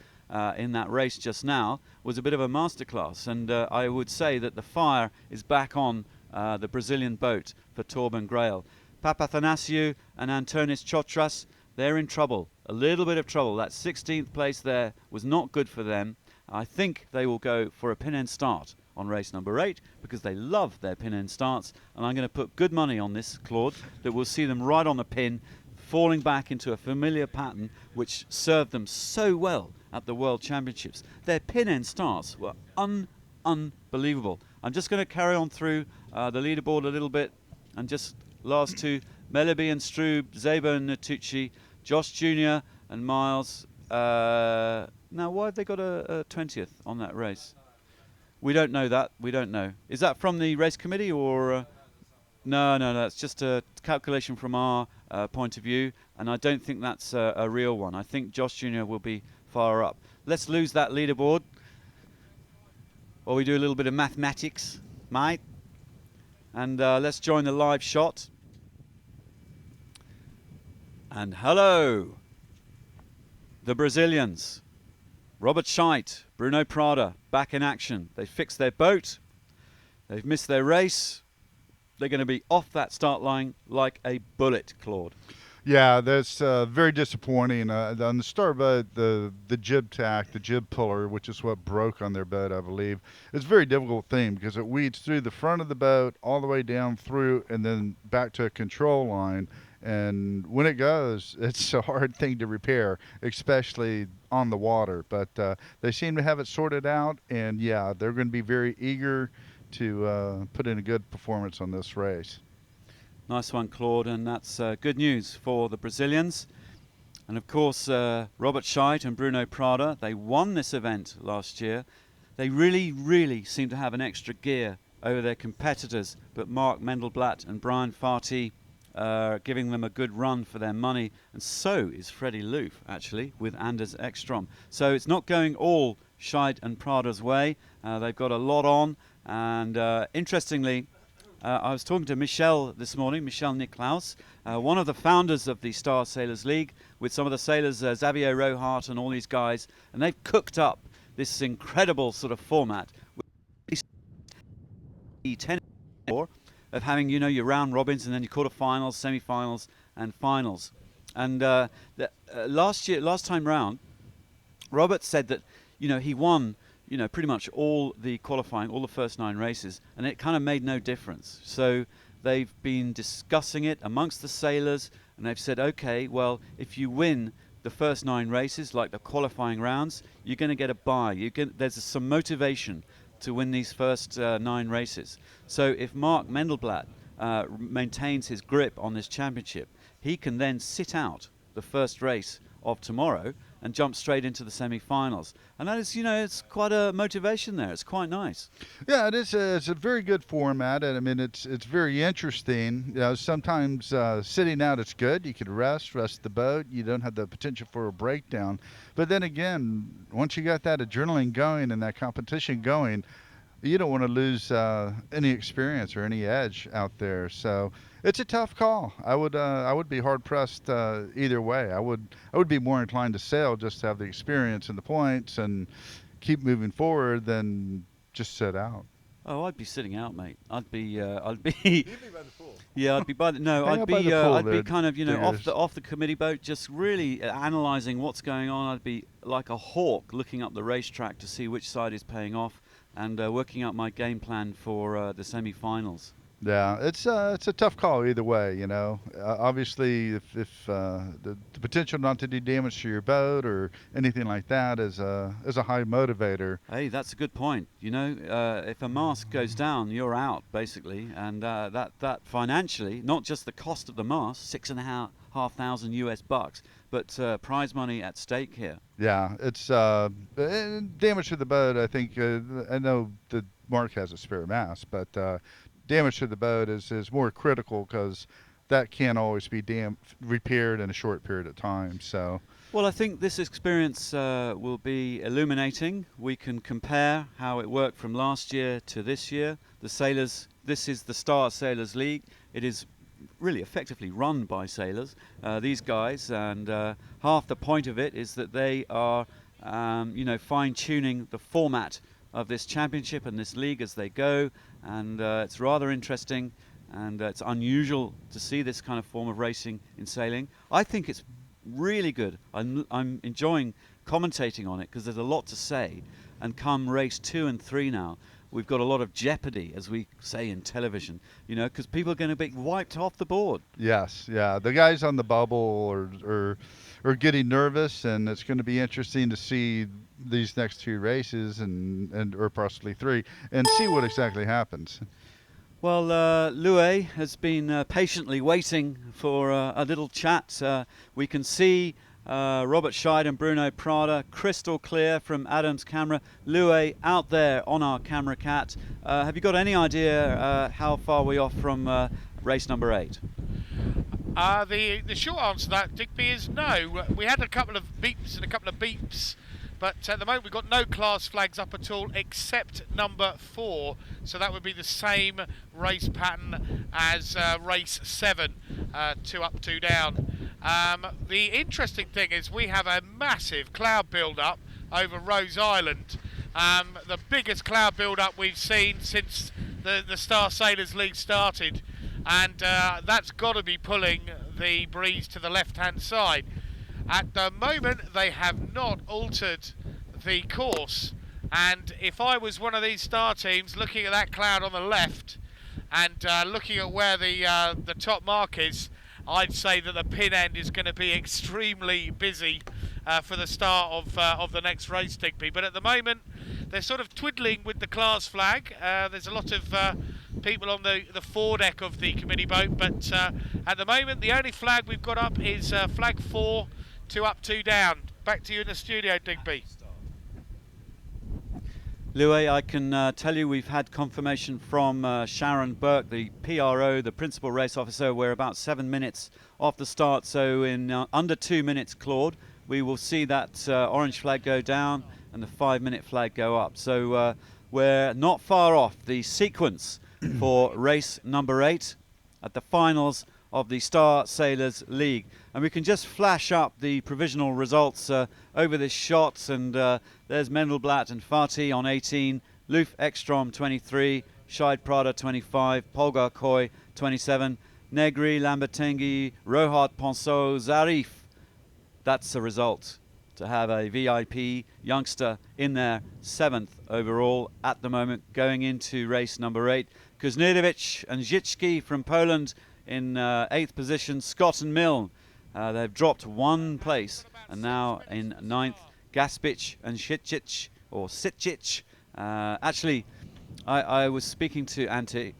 in that race just now was a bit of a masterclass, and I would say that the fire is back on the Brazilian boat for Torben Grail. Papathanasiou and Antonis Chotras, they're in trouble, a little bit of trouble. That 16th place there was not good for them. I think they will go for a pin-end start on race number 8 because they love their pin-end starts, and I'm going to put good money on this, Claude, that we'll see them right on the pin, falling back into a familiar pattern which served them so well at the World Championships. Their pin-end starts were unbelievable. I'm just going to carry on through the leaderboard a little bit, and just last two, Meleby and Strube, Zebo and Natucci, Josh Jr. and Miles. Now, why have they got a 20th on that race? We don't know that. We don't know. Is that from the race committee or? No, that's just a calculation from our point of view, and I don't think that's a real one. I think Josh Jr. will be far up. Let's lose that leaderboard, or we do a little bit of mathematics, mate, and let's join the live shot. And hello, the Brazilians. Robert Scheidt, Bruno Prada, back in action. They fixed their boat. They've missed their race. They're going to be off that start line like a bullet, Claude. Yeah, that's very disappointing. On the star boat, the jib tack, the jib puller, which is what broke on their boat, I believe, it's a very difficult thing because it weeds through the front of the boat all the way down through and then back to a control line. And when it goes, it's a hard thing to repair, especially on the water. But they seem to have it sorted out, and yeah, they're going to be very eager to put in a good performance on this race. Nice one, Claude, and that's good news for the Brazilians. And of course, Robert Scheidt and Bruno Prada, they won this event last year. They really seem to have an extra gear over their competitors, but Mark Mendelblatt and Brian Farty giving them a good run for their money, and so is Freddie Loof, actually, with Anders Ekstrom. So it's not going all Scheidt and Prada's way. They've got a lot on, and interestingly, I was talking to Michel this morning, Michel Niklaus, one of the founders of the Star Sailors League, with some of the sailors, Xavier Rohart and all these guys, and they've cooked up this incredible sort of format with 10 of having, you know, your round robins and then your quarterfinals, semi-finals, and finals. And last time round, Robert said that, you know, he won, you know, pretty much all the qualifying, all the first 9 races, and it kind of made no difference. So they've been discussing it amongst the sailors, and they've said, okay, well, if you win the first 9 races, like the qualifying rounds, you're going to get a bye. There's some motivation to win these first 9 races. So if Mark Mendelblatt maintains his grip on this championship, he can then sit out the first race of tomorrow and jump straight into the semi-finals. And that is, you know, it's quite a motivation there. It's quite nice. Yeah, it is. It's a very good format, and I mean, it's very interesting. You know, sometimes sitting out it's good. You can rest the boat. You don't have the potential for a breakdown. But then again, once you got that adrenaline going and that competition going, you don't want to lose any experience or any edge out there. So it's a tough call. I would be hard pressed either way. I would be more inclined to sail just to have the experience and the points and keep moving forward than just sit out. Oh, I'd be sitting out, mate. I'd be. You'd be by the pool. Yeah, I'd be by the. No, Hang I'd out by be. the pool I'd be there, kind of, you know, diggers. off the committee boat, just really analysing what's going on. I'd be like a hawk looking up the racetrack to see which side is paying off, and working out my game plan for the semi-finals. Yeah, it's a tough call either way, you know. Obviously, if the potential not to do damage to your boat or anything like that is a high motivator. Hey, that's a good point. You know, if a mast goes down, you're out basically, and that financially, not just the cost of the mast, $6,500 US bucks, but prize money at stake here. Yeah, it's damage to the boat. I think I know that Mark has a spare mast, but damage to the boat is more critical because that can't always be repaired in a short period of time. So. Well, I think this experience will be illuminating. We can compare how it worked from last year to this year. The sailors, this is the Star Sailors League. It is really effectively run by sailors, these guys, and half the point of it is that they are, fine-tuning the format of this championship and this league as they go, and it's rather interesting, and it's unusual to see this kind of form of racing in sailing. I think it's really good. I'm enjoying commentating on it because there's a lot to say, and come race 2 and 3 now, we've got a lot of jeopardy, as we say in television, because people are going to be wiped off the board. Yes, yeah. The guys on the bubble are getting nervous, and it's going to be interesting to see these next 2 races and or possibly 3 and see what exactly happens. Well, Louis has been patiently waiting for a little chat. We can see Robert Scheid and Bruno Prada crystal clear from Adam's camera. Louis out there on our camera cat. Have you got any idea how far we're off from race number 8? The short answer to that, Digby, is no. We had a couple of beeps and a couple of beeps, but at the moment we've got no class flags up at all except number 4, so that would be the same race pattern as race 7, 2 up, 2 down. The interesting thing is we have a massive cloud build-up over Rose Island, the biggest cloud build-up we've seen since the Star Sailors League started, and that's got to be pulling the breeze to the left-hand side. At the moment they have not altered the course, and if I was one of these star teams looking at that cloud on the left and looking at where the top mark is, I'd say that the pin end is going to be extremely busy for the start of the next race, Digby. But at the moment they're sort of twiddling with the class flag. There's a lot of people on the foredeck of the committee boat, but at the moment the only flag we've got up is flag 4, 2 up, 2 down. Back to you in the studio, Digby. Louis, I can tell you we've had confirmation from Sharon Burke, the PRO, the Principal Race Officer. We're about 7 minutes off the start, so in under 2 minutes, Claude, we will see that orange flag go down and the 5-minute flag go up. So we're not far off the sequence for race number 8 at the finals of the Star Sailors League. And we can just flash up the provisional results over this shot, and there's Mendelblatt and Fati on 18, Luf Ekstrom 23, Scheid Prada 25, Polgar Koy 27, Negri, Lambertenghi, Rohat Ponceau, Zarif. That's a result to have a VIP youngster in there, 7th overall at the moment, going into race number 8. Kuzniewicz and Zicki from Poland in 8th position. Scott and Milne, they've dropped 1 place and now in 9th. Gaspic and Sitchich, or Sitchich. Actually, I was speaking to Antti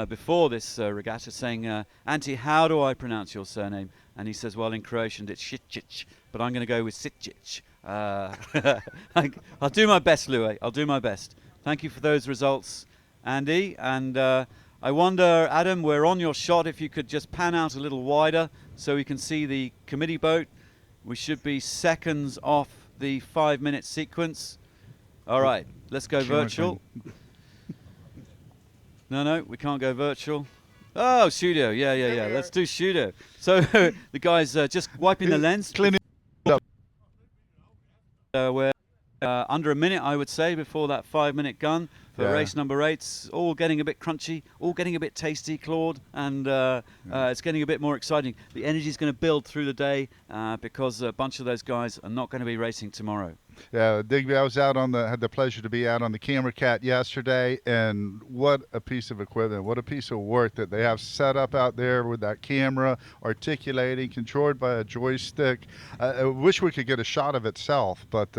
before this regatta, saying, Antti, how do I pronounce your surname? And he says, well, in Croatian it's Sitchich, but I'm going to go with Sitchich. I'll do my best, Louis. I'll do my best. Thank you for those results, Andy. And I wonder, Adam, we're on your shot. If you could just pan out a little wider so we can see the committee boat. We should be seconds off the 5-minute sequence. All right, let's go virtual. No, we can't go virtual. Oh, studio. Yeah. Let's do studio. So the guy's just wiping the lens. Cleaning up. We're under a minute, I would say, before that 5-minute gun for race number 8. It's all getting a bit crunchy, all getting a bit tasty, Claude, and it's getting a bit more exciting. The energy is going to build through the day because a bunch of those guys are not going to be racing tomorrow. Yeah, Digby, I was out had the pleasure to be out on the Camera Cat yesterday, and what a piece of equipment, what a piece of work that they have set up out there with that camera, articulating, controlled by a joystick. I wish we could get a shot of itself, but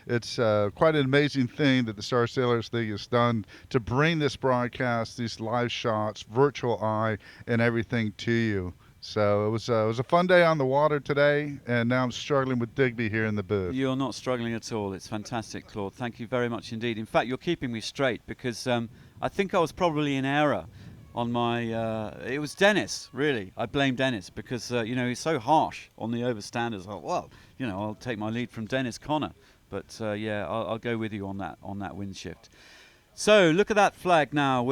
it's quite an amazing thing that the Star Sailors League has done to bring this broadcast, these live shots, virtual eye, and everything to you. So it was a fun day on the water today, and now I'm struggling with Digby here in the booth. You're not struggling at all. It's fantastic, Claude. Thank you very much indeed. In fact, you're keeping me straight because I think I was probably in error on my. It was Dennis, really. I blame Dennis because he's so harsh on the overstanders. I thought, well, I'll take my lead from Dennis Connor, but I'll go with you on that wind shift. So look at that flag now.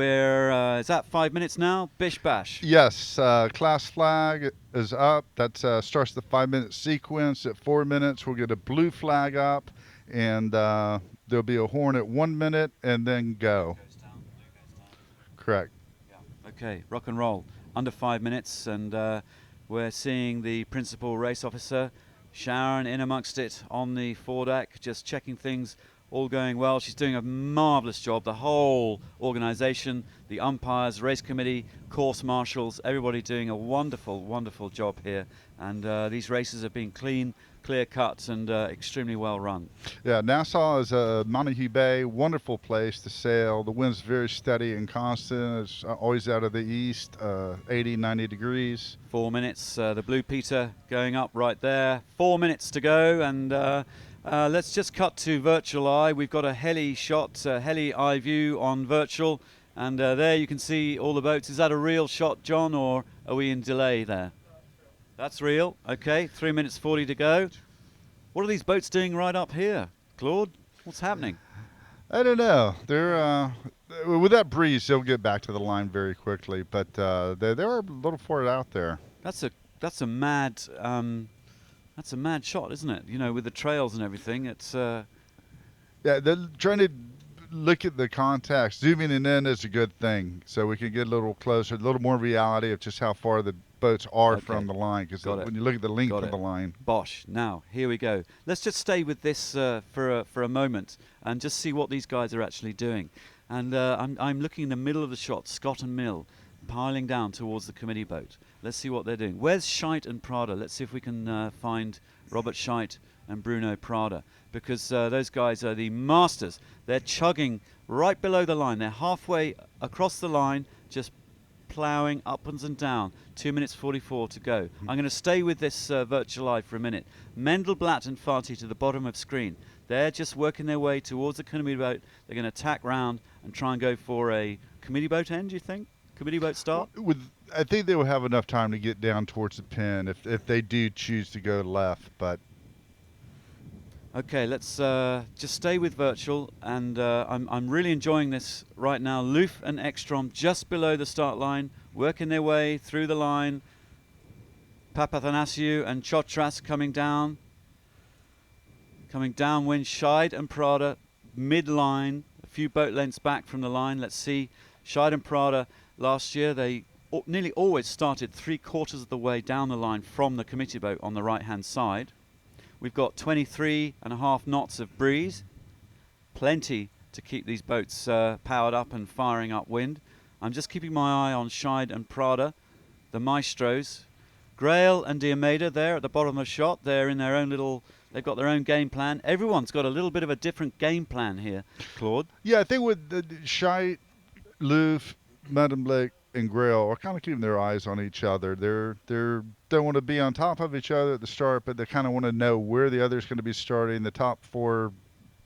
Is that 5 minutes now? Bish bash. Yes, class flag is up. That starts the 5-minute sequence. At 4 minutes, we'll get a blue flag up, and there'll be a horn at 1 minute, and then go. Blue goes down. Correct. Yeah. Okay, rock and roll. Under 5 minutes, and we're seeing the principal race officer, Sharon, in amongst it on the foredeck, just checking things. All going well. She's doing a marvellous job. The whole organisation, the umpires, race committee, course marshals, everybody doing a wonderful, wonderful job here. And these races have been clean, clear-cut, and extremely well run. Yeah, Nassau is a Montague Bay, wonderful place to sail. The wind's very steady and constant. It's always out of the east, 80, 90 degrees. 4 minutes. The Blue Peter going up right there. 4 minutes to go, and let's just cut to virtual eye. We've got a heli shot, heli eye view on virtual, and there you can see all the boats. Is that a real shot, John, or are we in delay there? That's real. Okay, 3 minutes 40 to go. What are these boats doing right up here, Claude? What's happening? I don't know. They're with that breeze, they'll get back to the line very quickly, but they're a little far out there. That's a mad. That's a mad shot, isn't it? With the trails and everything. It's yeah, they're trying to look at the context. Zooming in is a good thing, so we can get a little closer, a little more reality of just how far the boats are from the line. Because when you look at the length of the line. Bosh. Now, here we go. Let's just stay with this for a moment and just see what these guys are actually doing. And I'm looking in the middle of the shot, Scott and Mill, piling down towards the committee boat. Let's see what they're doing. Where's Scheidt and Prada? Let's see if we can find Robert Scheidt and Bruno Prada, because those guys are the masters. They're chugging right below the line. They're halfway across the line, just ploughing upwards and down. 2 minutes 44 to go. I'm going to stay with this virtual eye for a minute. Mendelblatt and Farty to the bottom of screen. They're just working their way towards the committee boat. They're going to tack round and try and go for a committee boat end, do you think? Committee boat start? I think they will have enough time to get down towards the pin if they do choose to go left. But okay, let's just stay with virtual, and I'm really enjoying this right now. Loof and Ekstrom just below the start line, working their way through the line. Papathanasiou and Chotras coming downwind. Scheid and Prada mid-line, a few boat lengths back from the line. Let's see. Scheid and Prada last year, they nearly always started 3/4 of the way down the line from the committee boat on the right-hand side. We've got 23.5 knots of breeze, plenty to keep these boats powered up and firing up wind. I'm just keeping my eye on Scheid and Prada, the maestros. Grail and Diomeda there at the bottom of the shot. They're in their own little. They've got their own game plan. Everyone's got a little bit of a different game plan here, Claude. Yeah, I think with Scheid, Loof, Medemblik, and Grail are kind of keeping their eyes on each other. They don't want to be on top of each other at the start, but they kind of want to know where the other's going to be starting. The top four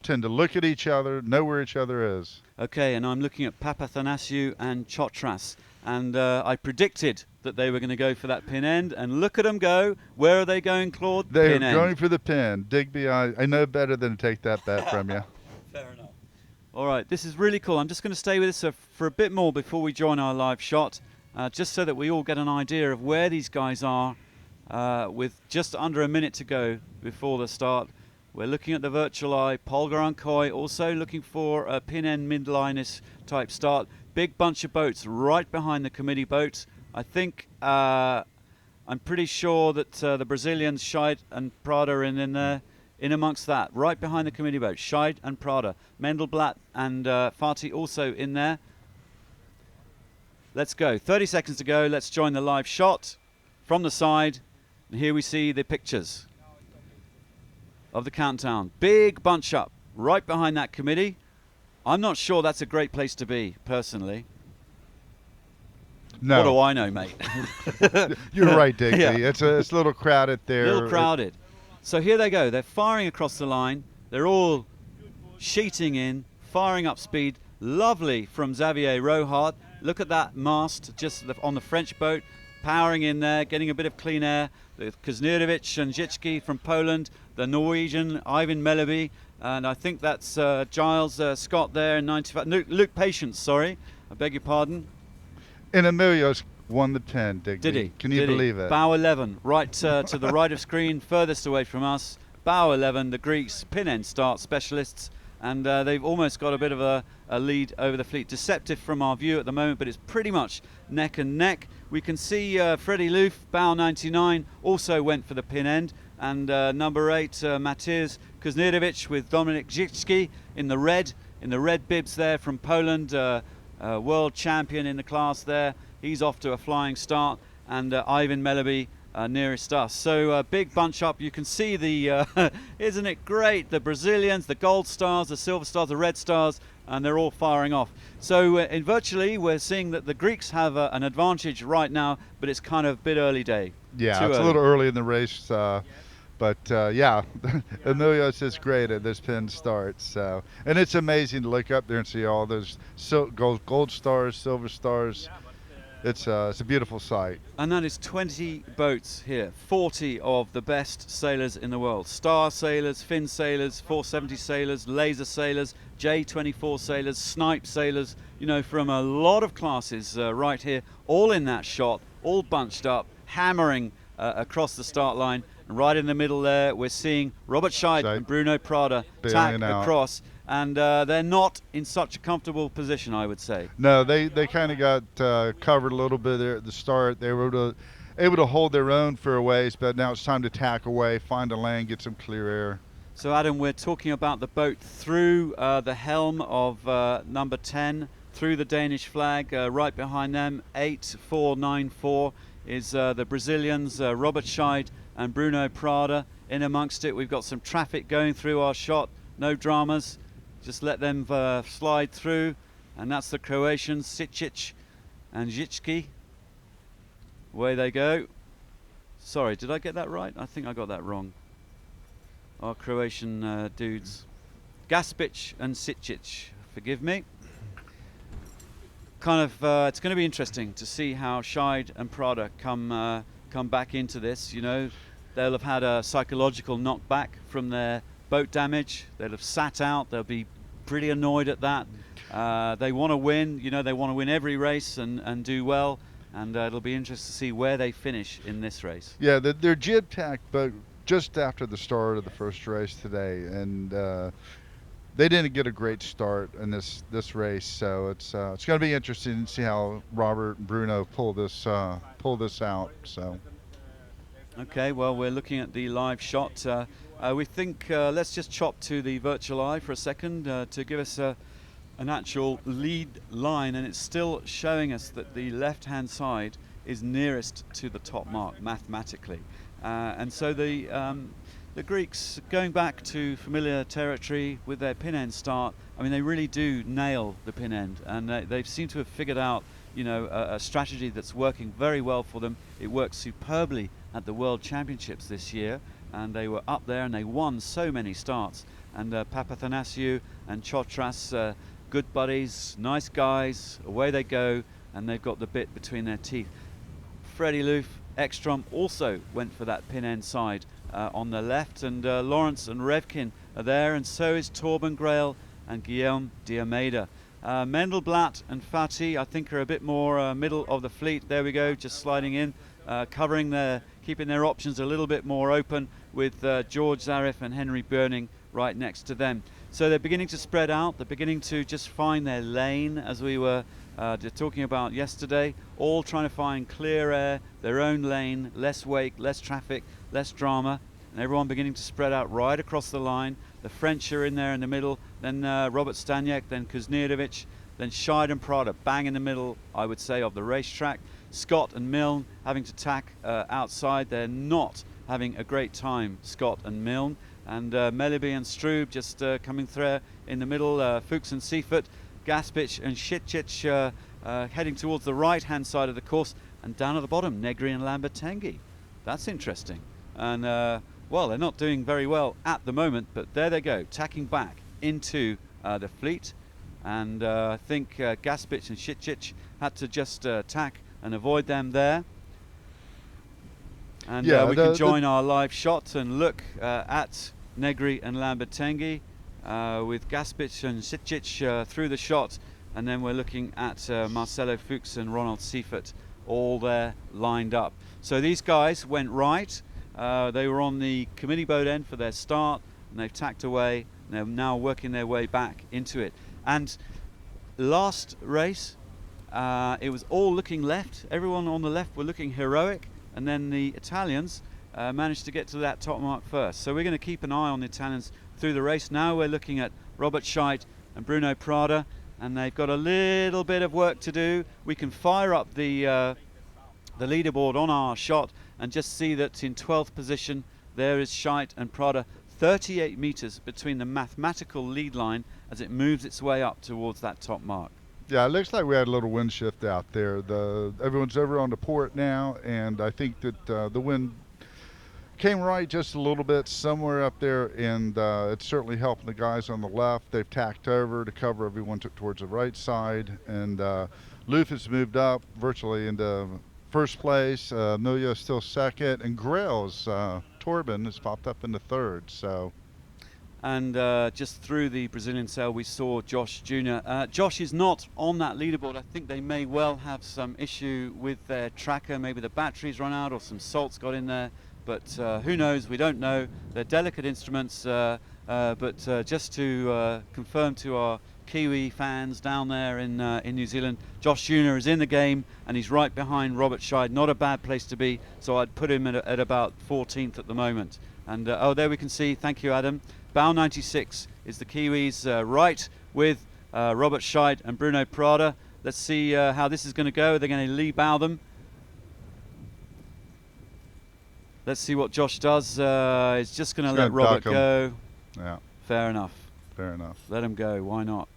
tend to look at each other, know where each other is. Okay, and I'm looking at Papathanasiou and Chotras, and I predicted that they were going to go for that pin end, and look at them go. Where are they going, Claude? They're pin going end. For the pin. Digby, I know better than to take that bet from you. Fair enough. All right, this is really cool. I'm just going to stay with this for a bit more before we join our live shot, just so that we all get an idea of where these guys are with just under a minute to go before the start. We're looking at the virtual eye. Polgar and Koi also looking for a pin end midliness type start. Big bunch of boats right behind the committee boat. I think I'm pretty sure that the Brazilians, Scheid and Prada are in there. In amongst that, right behind the committee boat, Scheid and Prada. Mendelblatt and Farty also in there. Let's go. 30 seconds to go. Let's join the live shot from the side. And here we see the pictures of the countdown. Big bunch up right behind that committee. I'm not sure that's a great place to be, personally. No. What do I know, mate? You're right, Digby. Yeah. It's a little crowded there. A little crowded. So here they go. They're firing across the line. They're all sheeting in, firing up speed. Lovely from Xavier Rohart. Look at that mast just on the French boat, powering in there, getting a bit of clean air. Kuznirovic and Zicki from Poland, the Norwegian Ivan Melleby, and I think that's Giles Scott there in 95. Luke Patience, sorry, I beg your pardon. And Emilio's won the 10, Digby. Did he? Can you believe it? Bow 11, right to the right of screen, furthest away from us. Bow 11, the Greeks, pin end start specialists, and they've almost got a bit of a lead over the fleet. Deceptive from our view at the moment, but it's pretty much neck and neck. We can see Freddie Loof, bow 99, also went for the pin end, and number 8, Mateusz Kuznirovic with Dominik Zicki in the red bibs there from Poland, world champion in the class there. He's off to a flying start, and Ivan Melleby nearest us. So a big bunch up. You can see the, isn't it great? The Brazilians, the gold stars, the silver stars, the red stars, and they're all firing off. So in virtually, we're seeing that the Greeks have an advantage right now, but it's kind of a bit early day. Yeah, it's a little early in the race, but yeah, Emilio's just great at this pin start. So, and it's amazing to look up there and see all those gold stars, silver stars. It's a beautiful sight. And that is 20 boats here, 40 of the best sailors in the world. Star sailors, fin sailors, 470 sailors, laser sailors, J24 sailors, snipe sailors, you know, from a lot of classes right here, all in that shot, all bunched up, hammering across the start line. And right in the middle there, we're seeing Robert Scheid and Bruno Prada tack across. And they're not in such a comfortable position, I would say. No, they kind of got covered a little bit there at the start. They were able to hold their own for a ways, but now it's time to tack away, find a lane, get some clear air. So, Adam, we're talking about the boat through the helm of number 10, through the Danish flag. Right behind them, 8494 is the Brazilians, Robert Scheid and Bruno Prada. In amongst it, we've got some traffic going through our shot. No dramas. Just let them slide through, and that's the Croatians, Sicic and Zicki. Away they go. Sorry, did I get that right? I think I got that wrong. Our Croatian dudes. Gaspic and Sicic, forgive me. Kind of, it's going to be interesting to see how Scheid and Prada come back into this. You know, they'll have had a psychological knockback from their boat damage. They'll have sat out. They'll be pretty annoyed at that. They want to win. You know, they want to win every race and do well. And it'll be interesting to see where they finish in this race. Yeah, their jib tacked boat just after the start of the first race today, and they didn't get a great start in this race. So it's going to be interesting to see how Robert and Bruno pull this out. So. Okay, well, we're looking at the live shot. We think let's just chop to the virtual eye for a second to give us an actual lead line, and it's still showing us that the left-hand side is nearest to the top mark mathematically. And so the Greeks, going back to familiar territory with their pin end start, I mean, they really do nail the pin end, and they seem to have figured out, you know, a strategy that's working very well for them. It worked superbly at the World Championships this year, and they were up there and they won so many starts. And Papathanasiou and Chotras, good buddies, nice guys, away they go, and they've got the bit between their teeth. Freddie Loof, Ekstrom also went for that pin end side on the left, and Lawrence and Revkin are there, and so is Torben Grail and Guillaume Diomeda. Mendelblatt and Fatih, I think, are a bit more middle of the fleet. There we go, just sliding in, keeping their options a little bit more open, with George Zarif and Henry Burning right next to them. So they're beginning to spread out. They're beginning to just find their lane, as we were talking about yesterday, all trying to find clear air, their own lane, less wake, less traffic, less drama, and everyone beginning to spread out right across the line. The French are in there in the middle, then Robert Staniek, then Kuznirovic, then Scheid and Prada, bang in the middle, I would say, of the racetrack. Scott and Milne having to tack outside. They're not having a great time, Scott and Milne. And Melleby and Strube just coming through in the middle. Fuchs and Seifert, Gaspic and Sicic heading towards the right-hand side of the course. And down at the bottom, Negri and Lambertenghi. That's interesting. And, well, they're not doing very well at the moment, but there they go, tacking back into the fleet. and I think Gaspic and Sitchich had to just tack and avoid them there. And we can join our live shot and look at Negri and Lambertenghi with Gaspic and Sitchich through the shot, and then we're looking at Marcelo Fuchs and Ronald Seifert all there lined up. So these guys went right. They were on the committee boat end for their start, and they've tacked away, and they're now working their way back into it. And last race, it was all looking left. Everyone on the left were looking heroic, and then the Italians managed to get to that top mark first. So we're going to keep an eye on the Italians through the race. Now we're looking at Robert Scheidt and Bruno Prada, and they've got a little bit of work to do. We can fire up the leaderboard on our shot and just see that in 12th position there is Scheidt and Prada, 38 meters between the mathematical lead line as it moves its way up towards that top mark. Yeah, it looks like we had a little wind shift out there. Everyone's over on the port now, and I think that the wind came right just a little bit somewhere up there, and it's certainly helping the guys on the left. They've tacked over to cover everyone towards the right side, and Loof has moved up virtually into first place. Milio is still second, and Grails, Torben, has popped up into third. So. And just through the Brazilian sail we saw Josh Jr. Josh is not on that leaderboard. I think they may well have some issue with their tracker. Maybe the batteries run out or some salts got in there, but who knows, we don't know. They're delicate instruments, but just to confirm to our Kiwi fans down there in New Zealand, Josh Jr. is in the game, and he's right behind Robert Scheid. Not a bad place to be, so I'd put him at about 14th at the moment. And oh, there we can see, thank you Adam, bow 96 is the Kiwis right with Robert Scheid and Bruno Prada. Let's see how this is going to go. They're going to lee bow them. Let's see what Josh does. He's just going to let Robert go. Yeah. Fair enough. Fair enough. Let him go. Why not?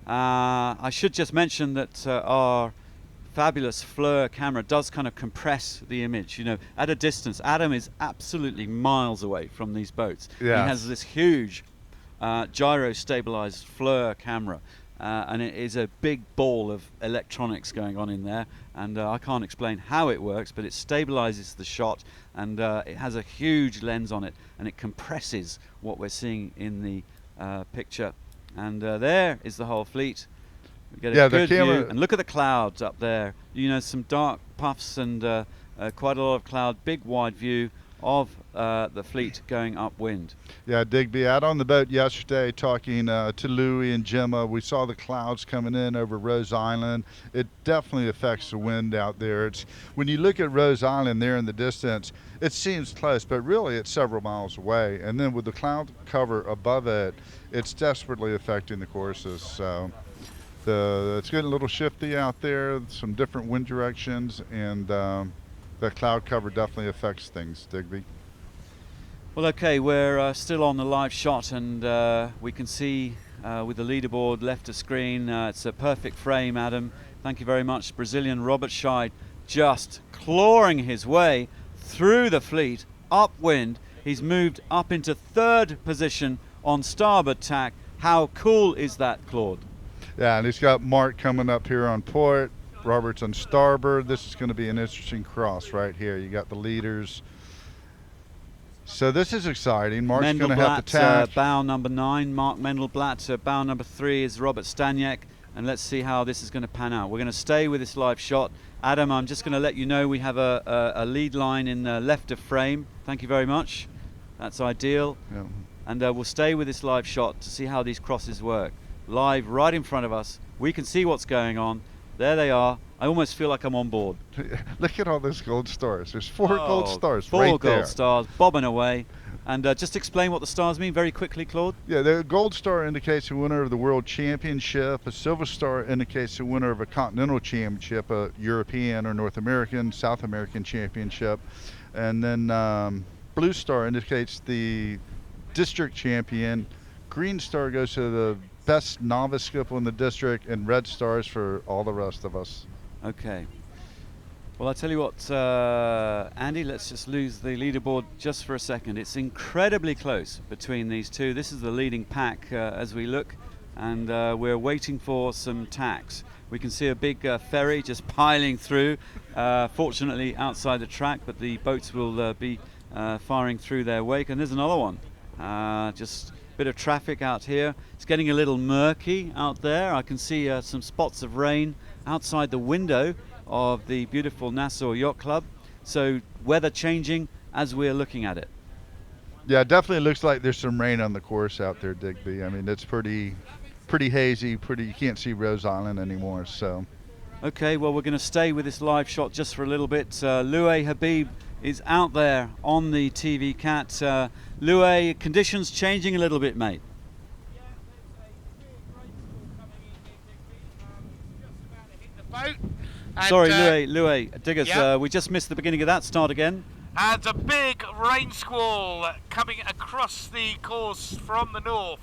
I should just mention that our fabulous FLIR camera does kind of compress the image. You know, at a distance, Adam is absolutely miles away from these boats. Yes. He has this huge gyro-stabilized FLIR camera. And it is a big ball of electronics going on in there, and I can't explain how it works, but it stabilizes the shot, and it has a huge lens on it, and it compresses what we're seeing in the picture. And there is the whole fleet. We get a good view, and look at the clouds up there. You know, some dark puffs and quite a lot of cloud. Big wide view of the fleet going upwind. Yeah, Digby, out on the boat yesterday talking to Louie and Gemma, we saw the clouds coming in over Rose Island. It definitely affects the wind out there. It's when you look at Rose Island there in the distance, it seems close, but really it's several miles away. And then with the cloud cover above it, it's desperately affecting the courses. So it's getting a little shifty out there, some different wind directions, and the cloud cover definitely affects things, Digby. Well, okay, we're still on the live shot, and we can see with the leaderboard left of screen, it's a perfect frame, Adam. Thank you very much. Brazilian Robert Scheid just clawing his way through the fleet, upwind. He's moved up into third position on starboard tack. How cool is that, Claude? Yeah, and he's got Mark coming up here on port. Robert's on starboard. This is going to be an interesting cross right here. You got the leaders. So this is exciting. Mark's going to have to tack. Bow number 9, Mark Mendelblatt. Bow number 3 is Robert Staniak. And let's see how this is going to pan out. We're going to stay with this live shot. Adam, I'm just going to let you know we have a lead line in the left of frame. Thank you very much. That's ideal. Yeah. And we'll stay with this live shot to see how these crosses work. Live right in front of us. We can see what's going on. There they are. I almost feel like I'm on board. Look at all those gold stars. There's 4 gold stars four right gold there. stars bobbing away. And just explain what the stars mean very quickly, Claude. Yeah, the gold star indicates the winner of the World Championship. A silver star indicates the winner of a Continental Championship, a European or North American, South American Championship. And then blue star indicates the district champion. Green star goes to the best novice skipper in the district, and red stars for all the rest of us. Okay. Well, I'll tell you what, Andy, let's just lose the leaderboard just for a second. It's incredibly close between these two. This is the leading pack as we look and we're waiting for some tacks. We can see a big ferry just piling through, fortunately outside the track, but the boats will be firing through their wake. And there's another one. Just a bit of traffic out here. It's getting a little murky out there. I can see some spots of rain outside the window of the beautiful Nassau Yacht Club. So weather changing as we're looking at it. Yeah, it definitely looks like there's some rain on the course out there, Digby. I mean, it's pretty hazy, you can't see Rose Island anymore, so. Okay, well, we're going to stay with this live shot just for a little bit. Louay Habib is out there on the TV Cat. Louay, conditions changing a little bit, mate. Sorry, Louay, dig us. We just missed the beginning of that. Start again. And a big rain squall coming across the course from the north.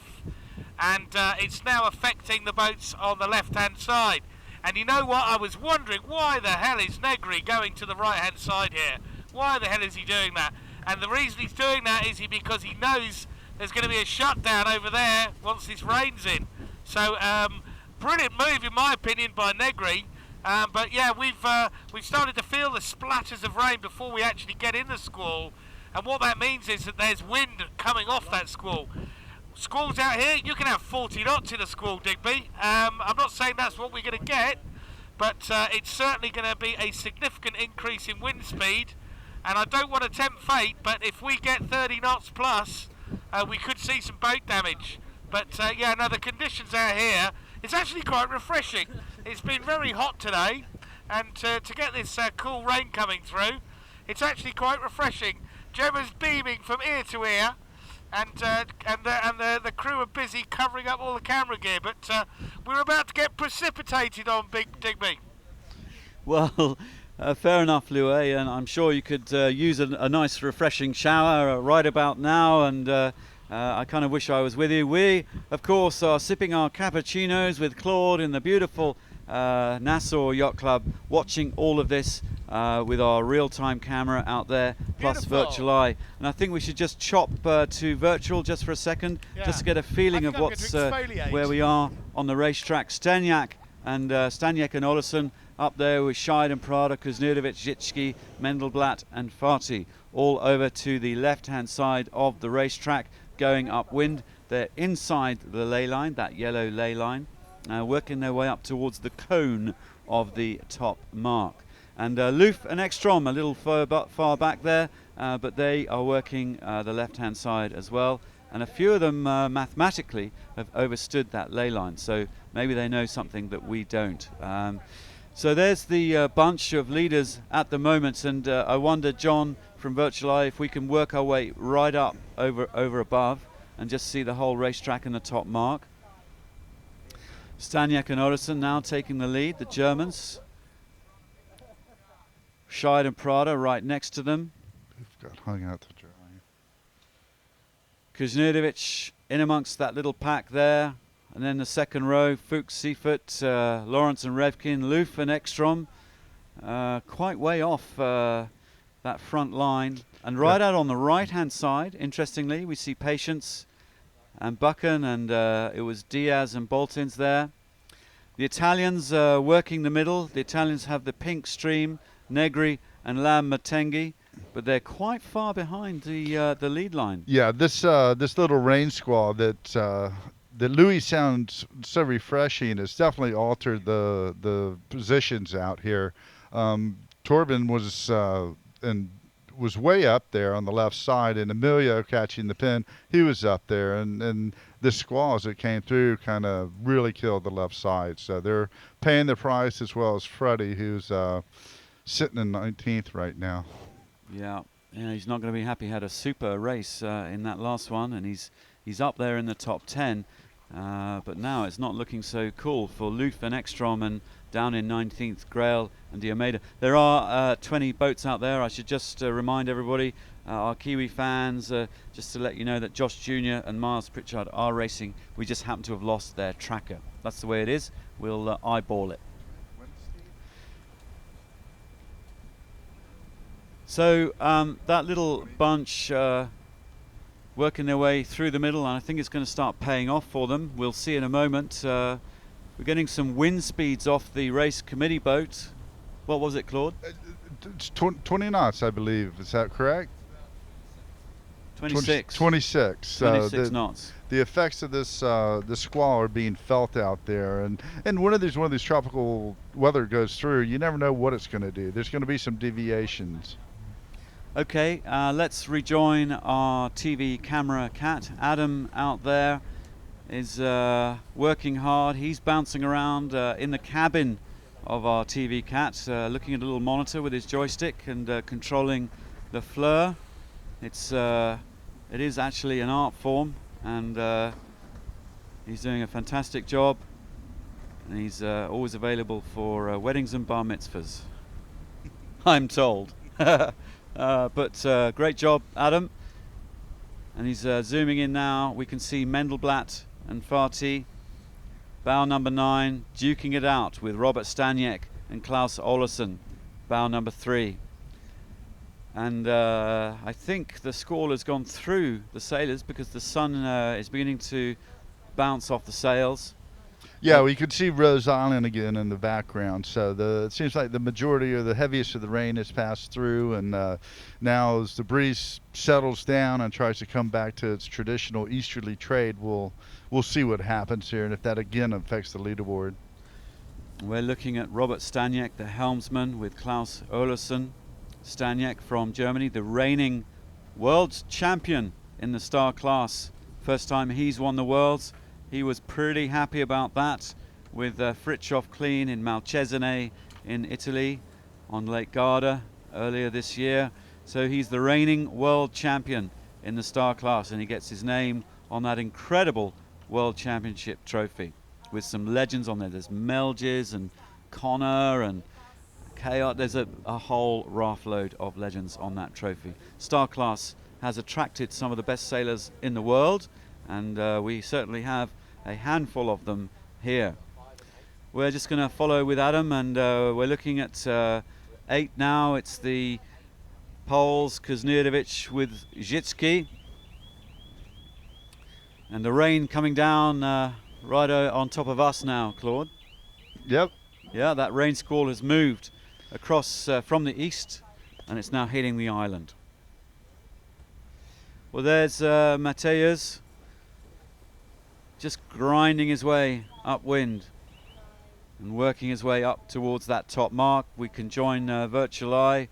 And it's now affecting the boats on the left-hand side. And you know what? I was wondering, why the hell is Negri going to the right-hand side here? Why the hell is he doing that? And the reason he's doing that is because he knows there's going to be a shutdown over there once this rain's in. So, brilliant move, in my opinion, by Negri. But yeah, we've started to feel the splatters of rain before we actually get in the squall, and what that means is that there's wind coming off that squall. Squalls out here, you can have 40 knots in a squall, Digby. I'm not saying that's what we're going to get, but it's certainly going to be a significant increase in wind speed, and I don't want to tempt fate, but if we get 30 knots plus, we could see some boat damage. But yeah, no, the conditions out here, it's actually quite refreshing. It's been very hot today, and to get this cool rain coming through, it's actually quite refreshing. Gemma's beaming from ear to ear, and the crew are busy covering up all the camera gear, but we're about to get precipitated on, Big Digby. Well, fair enough, Louay, and I'm sure you could use a nice refreshing shower right about now, and I kind of wish I was with you. We, of course, are sipping our cappuccinos with Claude in the beautiful Nassau Yacht Club, watching all of this with our real-time camera out there, plus virtual eye. And I think we should just chop to virtual just for a second, just to get a feeling of what's where we are on the racetrack. Staniak and Olesen up there with Scheid and Prada, Kuznirovic, Zitsky, Mendelblatt and Fati, all over to the left-hand side of the racetrack, going upwind. They're inside the ley line, that yellow ley line, working their way up towards the cone of the top mark. And Loof and Ekstrom a little far back there, but they are working the left-hand side as well. And a few of them mathematically have overstood that ley line, so maybe they know something that we don't. So there's the bunch of leaders at the moment, and I wonder, John, from Virtual Eye, if we can work our way right up over above and just see the whole racetrack and the top mark. Staniak and Olesen now taking the lead, the Germans. Scheid and Prada right next to them. We've got hung out to dry. Kuznirovic in amongst that little pack there. And then the second row, Fuchs, Seifert, Lawrence and Revkin, Loof and Ekstrom, quite way off that front line. And right out on the right-hand side, interestingly, we see Patience and Buchan, and it was Diaz and Boltins there. The Italians working the middle. The Italians have the pink stream, Negri and Lam Matengi, but they're quite far behind the lead line. Yeah, this little rain squall that Louis sounds so refreshing. It's definitely altered the positions out here. Torben was way up there on the left side, and Emilio catching the pin, he was up there, and the squalls that came through kind of really killed the left side. So they're paying the price, as well as Freddie, who's sitting in 19th right now. Yeah, he's not going to be happy. He had a super race in that last one, and he's up there in the top 10. But now it's not looking so cool for Loof and Ekstrom, and down in 19th, Grail and Diomeda. There are 20 boats out there. I should just remind everybody, our Kiwi fans, just to let you know that Josh Jr. and Miles Pritchard are racing. We just happen to have lost their tracker. That's the way it is. We'll eyeball it. So that little bunch working their way through the middle, and I think it's going to start paying off for them. We'll see in a moment. We're getting some wind speeds off the race committee boat. What was it, Claude? It's 20 knots, I believe. Is that correct? 26. 26. 26 knots. The effects of this squall are being felt out there, and one of these tropical weather goes through, you never know what it's going to do. There's going to be some deviations. Okay, let's rejoin our TV camera cat. Adam out there is working hard. He's bouncing around in the cabin of our TV cat, looking at a little monitor with his joystick and controlling the fleur. It is actually an art form, and he's doing a fantastic job, and he's always available for weddings and bar mitzvahs, I'm told. But great job, Adam. And he's zooming in now. We can see Mendelblatt and Fatih, bow number 9, duking it out with Robert Staniek and Klaus Olesen, bow number 3. And I think the squall has gone through the sailors because the sun is beginning to bounce off the sails. Yeah, we could see Rose Island again in the background. So it seems like the majority or the heaviest of the rain has passed through, and now as the breeze settles down and tries to come back to its traditional easterly trade, we'll see what happens here, and if that again affects the leaderboard. We're looking at Robert Staniek, the helmsman, with Klaus Olesen. Staniek from Germany, the reigning world champion in the star class. First time he's won the Worlds. He was pretty happy about that with Fritjof Clean in Malcesine in Italy on Lake Garda earlier this year. So he's the reigning world champion in the star class, and he gets his name on that incredible World Championship trophy with some legends on there. There's Melges and Connor and Chaos. There's a whole raft load of legends on that trophy. Star class has attracted some of the best sailors in the world, and we certainly have a handful of them here. We're just going to follow with Adam, and we're looking at 8 now. It's the Poles, Kuzniewicz with Zitsky. And the rain coming down right on top of us now, Claude. Yep. Yeah, that rain squall has moved across from the east, and it's now hitting the island. Well, there's Mateusz, just grinding his way upwind and working his way up towards that top mark. We can join Virtual Eye.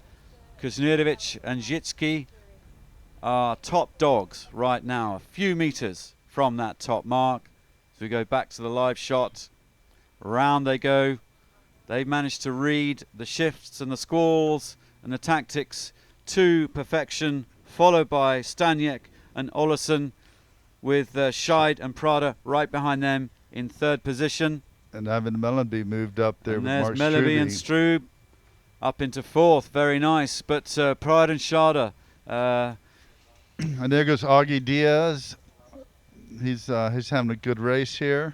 Kuzniewicz and Zitsky are top dogs right now, a few meters from that top mark. So we go back to the live shot. Around they go. They've managed to read the shifts and the squalls and the tactics to perfection, followed by Staniek and Olesen, with Scheid and Prada right behind them in 3rd position. And Ivan Mellenby moved up there And with there's Mark Mellenby and Strube up into 4th. Very nice. But Prada and Schade. And there goes Augie Diaz. He's having a good race here.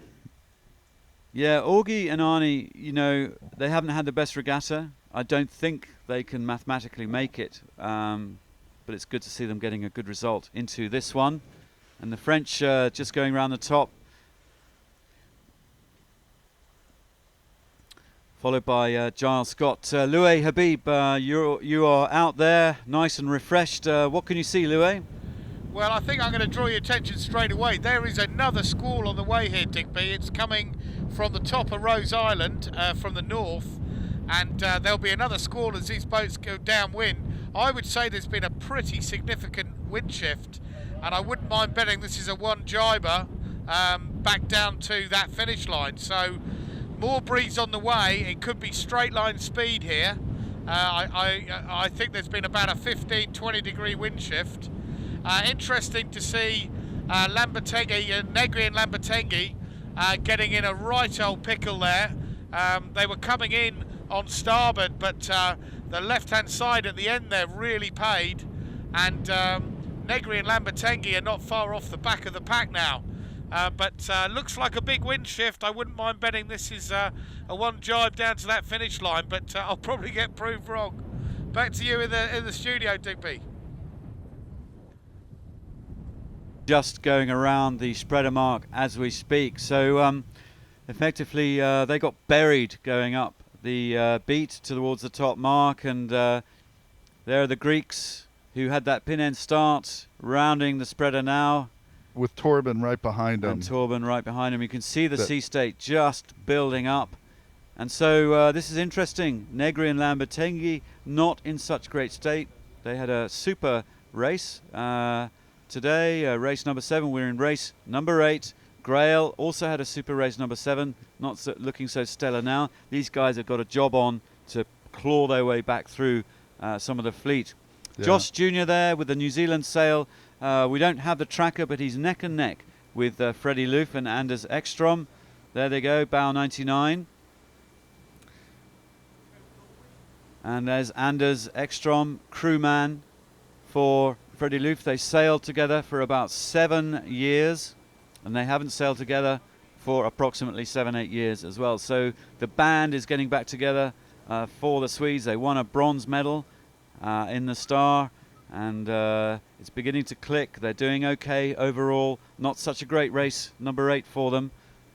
Yeah, Augie and Arnie, you know, they haven't had the best regatta. I don't think they can mathematically make it. But it's good to see them getting a good result into this one. And the French just going around the top, followed by Giles Scott. Louis Habib, you are out there, nice and refreshed. What can you see, Louis? Well, I think I'm going to draw your attention straight away. There is another squall on the way here, Digby. It's coming from the top of Rose Island, from the north, and there'll be another squall as these boats go downwind. I would say there's been a pretty significant wind shift, and I wouldn't mind betting this is a one jiber back down to that finish line. So more breeze on the way. It could be straight line speed here. I think there's been about a 15-20 degree wind shift. Interesting to see Lambertenghi, Negri and Lambertenghi getting in a right old pickle there. They were coming in on starboard, but the left-hand side at the end there really paid, and Negri and Lambertenghi are not far off the back of the pack now. But looks like a big wind shift. I wouldn't mind betting this is a one jibe down to that finish line, but I'll probably get proved wrong. Back to you in the studio, Digby. just going around the spreader mark as we speak. So effectively they got buried going up the beat towards the top mark, and there are the Greeks who had that pin end start rounding the spreader now. With Torben right behind him. And Torben right behind him. You can see the sea state just building up. And so this is interesting. Negri and Lambertenghi not in such great state. They had a super race today, race number 7. We're in race number 8. Grail also had a super race number 7, not looking so stellar now. These guys have got a job on to claw their way back through some of the fleet. Yeah. Josh Jr. there with the New Zealand sail. We don't have the tracker, but he's neck and neck with Freddie Loof and Anders Ekstrom. There they go, bow 99. And there's Anders Ekstrom, crewman for Freddie Loof. They sailed together for about 7 years, and they haven't sailed together for approximately 7-8 years as well. So the band is getting back together for the Swedes. They won a bronze medal in the Star, and it's beginning to click. They're doing okay overall. Not such a great race, number 8 for them,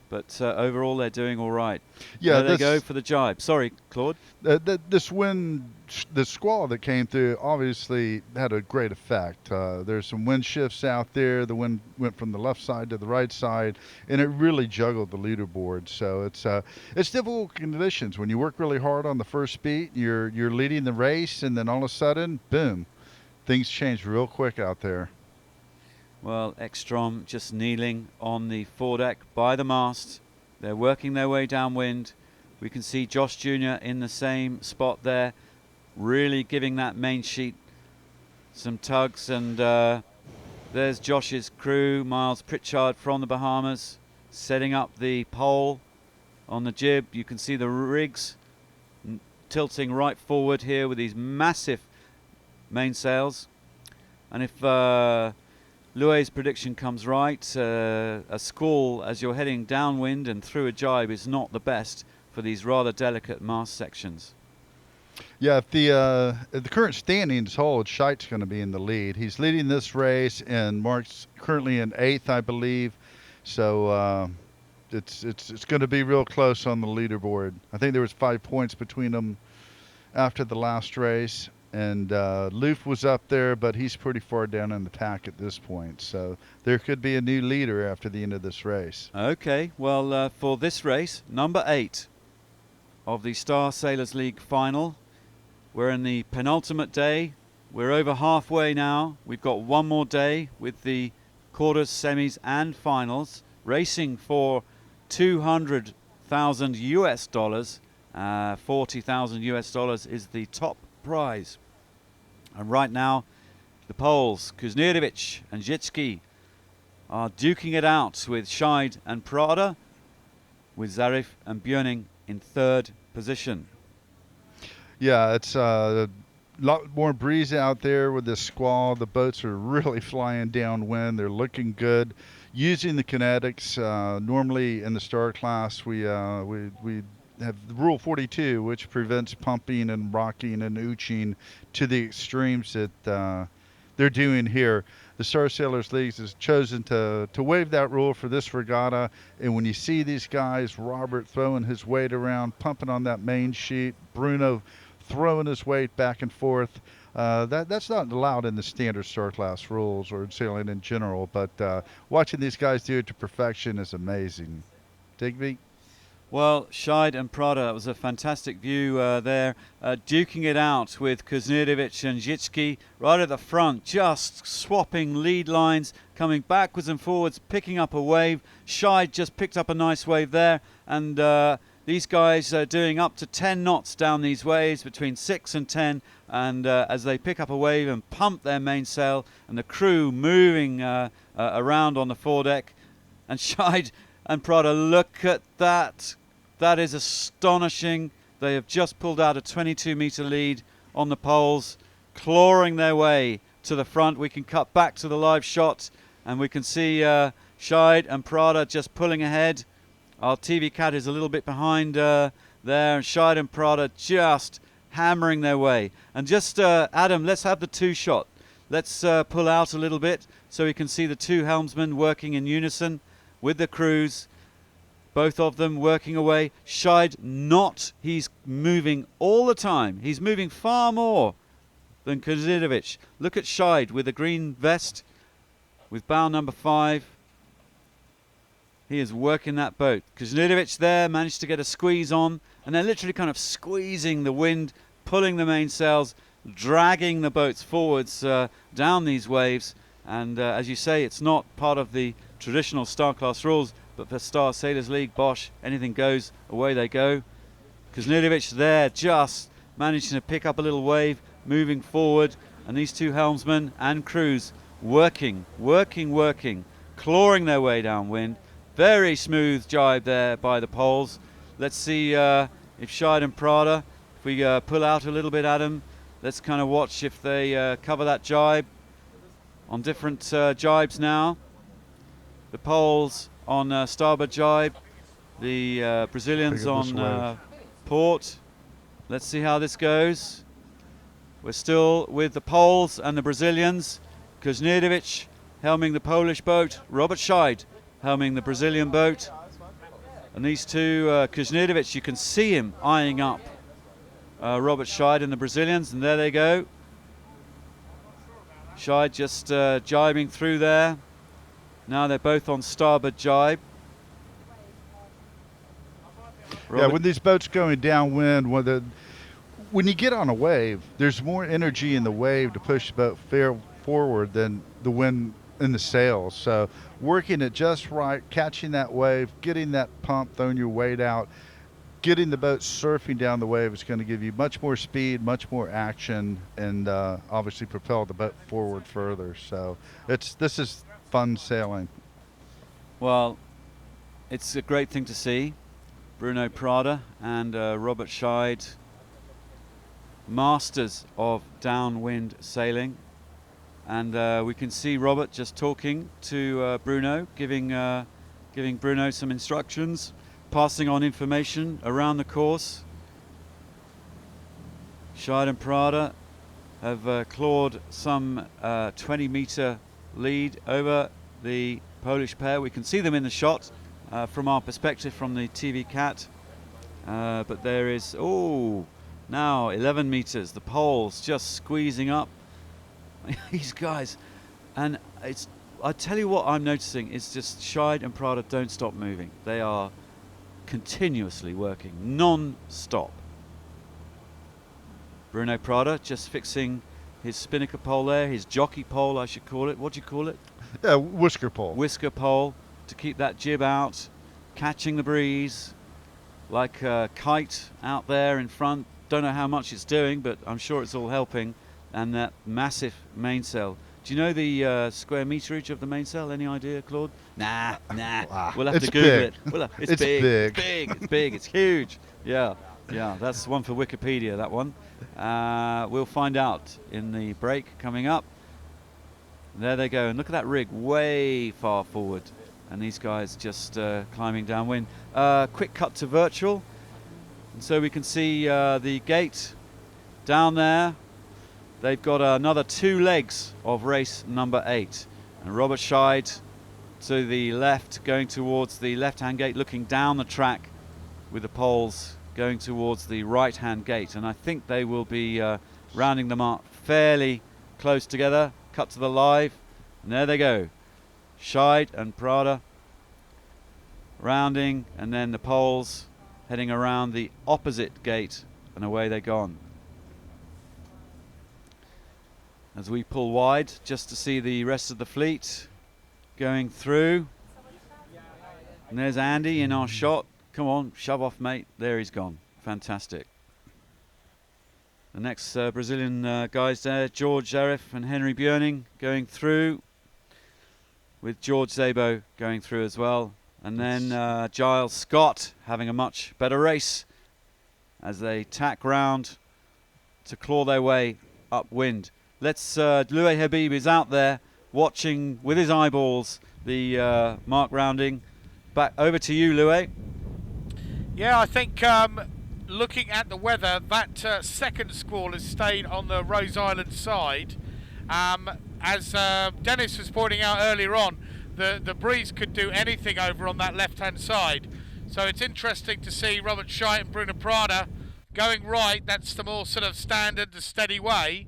but overall they're doing all right. Yeah, there they go for the jibe. Sorry, Claude. This wind, the squall that came through, obviously had a great effect. There's some wind shifts out there. The wind went from the left side to the right side, and it really juggled the leaderboard. So it's difficult conditions when you work really hard on the first beat. You're leading the race, and then all of a sudden, boom, things change real quick out there. Well, Ekstrom just kneeling on the foredeck by the mast. They're working their way downwind. We can see Josh Jr. in the same spot there, really giving that main sheet some tugs. And there's Josh's crew, Miles Pritchard from the Bahamas, setting up the pole on the jib. You can see the rigs tilting right forward here with these massive mainsails. And if Louis' prediction comes right, a squall as you're heading downwind and through a jibe is not the best for these rather delicate mast sections. Yeah, if the current standings hold, Scheidt's going to be in the lead. He's leading this race, and Mark's currently in 8th, I believe. So it's going to be real close on the leaderboard. I think there was 5 points between them after the last race. And Loof was up there, but he's pretty far down in the pack at this point. So there could be a new leader after the end of this race. Okay, well, for this race, number 8 of the Star Sailors League final, we're in the penultimate day. We're over halfway now. We've got one more day with the quarters, semis, and finals. Racing for $200,000 US dollars. $40,000 US dollars is the top prize. And right now, the Poles, Kuznierovic and Zitsky, are duking it out with Scheid and Prada, with Zarif and Björning in 3rd position. Yeah, it's a lot more breeze out there with this squall. The boats are really flying downwind. They're looking good. Using the kinetics, normally in the Star class, we have Rule 42, which prevents pumping and rocking and ooching to the extremes that they're doing here. The Star Sailors League has chosen to waive that rule for this regatta. And when you see these guys, Robert throwing his weight around, pumping on that main sheet, Bruno throwing his weight back and forth, that's not allowed in the standard Star class rules or in sailing in general. But watching these guys do it to perfection is amazing. Digby? Well, Scheid and Prada, that was a fantastic view there, duking it out with Kuznierovic and Zitsky right at the front, just swapping lead lines, coming backwards and forwards, picking up a wave. Scheid just picked up a nice wave there, and these guys are doing up to 10 knots down these waves, between 6 and 10, and as they pick up a wave and pump their mainsail, and the crew moving around on the foredeck. And Scheid and Prada, look at that. That is astonishing. They have just pulled out a 22-meter lead on the poles, clawing their way to the front. We can cut back to the live shot, and we can see Scheid and Prada just pulling ahead. Our TV cat is a little bit behind there, and Scheid and Prada just hammering their way. And just, Adam, let's have the 2 shot. Let's pull out a little bit so we can see the two helmsmen working in unison with the crews. Both of them working away. Scheid he's moving all the time. He's moving far more than Kuznidovic. Look at Scheid with the green vest with bow number 5. He is working that boat. Kuznidovic there managed to get a squeeze on, and they're literally kind of squeezing the wind, pulling the mainsails, dragging the boats forwards down these waves. And as you say, it's not part of the traditional Star Class rules, but for Star Sailors League, Bosch, anything goes, away they go. Kuznidovic there just managing to pick up a little wave, moving forward, and these two helmsmen and crews working, clawing their way downwind. Very smooth jibe there by the poles. Let's see if Scheid and Prada, if we pull out a little bit, Adam, let's kind of watch if they cover that jibe on different jibes now. The poles on starboard jibe, the Brazilians on port. Let's see how this goes. We're still with the Poles and the Brazilians. Kuznidovic helming the Polish boat, Robert Scheid helming the Brazilian boat. And these two, Kuznidovic, you can see him eyeing up Robert Scheid and the Brazilians, and there they go. Scheid just jibing through there. Now they're both on starboard jibe. Yeah, when these boats going downwind, when you get on a wave, there's more energy in the wave to push the boat forward than the wind in the sails. So working it just right, catching that wave, getting that pump, throwing your weight out, getting the boat surfing down the wave is going to give you much more speed, much more action, and obviously propel the boat forward further. So this is fun sailing. Well, it's a great thing to see. Bruno Prada and Robert Scheid, masters of downwind sailing. And we can see Robert just talking to Bruno, giving Bruno some instructions, passing on information around the course. Scheid and Prada have clawed some 20-meter lead over the Polish pair. We can see them in the shot from our perspective from the TV Cat, but there is now 11 meters. The Poles just squeezing up these guys, and I tell you what I'm noticing is just Scheid and Prada don't stop moving. They are continuously working non-stop. Bruno Prada just fixing his spinnaker pole there, his jockey pole I should call it. What do you call it? Yeah, whisker pole. Whisker pole to keep that jib out, catching the breeze like a kite out there in front. Don't know how much it's doing, but I'm sure it's all helping. And that massive mainsail. Do you know the square meterage of the mainsail? Any idea, Claude? Nah. We'll have to Google it. It's big. It's big. It's huge. Yeah. That's one for Wikipedia, that one. We'll find out in the break coming up. There they go. And look at that rig way far forward. And these guys just climbing downwind. Quick cut to virtual. And so we can see the gate down there. They've got another 2 legs of race number 8. And Robert Scheid to the left, going towards the left-hand gate, looking down the track with the Poles going towards the right-hand gate. And I think they will be rounding them up fairly close together. Cut to the live. And there they go. Scheid and Prada rounding, and then the Poles heading around the opposite gate, and away they're gone. As we pull wide just to see the rest of the fleet going through. And there's Andy in our shot. Come on, shove off, mate. There he's gone. Fantastic. The next Brazilian guys there, George Zarif and Henry Björning going through, with George Szabo going through as well. And then Giles Scott having a much better race as they tack round to claw their way upwind. Let's, Louis Habib is out there watching with his eyeballs the mark rounding. Back over to you, Louis. Yeah, I think looking at the weather, that second squall has stayed on the Rose Island side. as Dennis was pointing out earlier on, the breeze could do anything over on that left-hand side. So it's interesting to see Robert Scheidt and Bruno Prada going right. That's the more sort of standard, the steady way.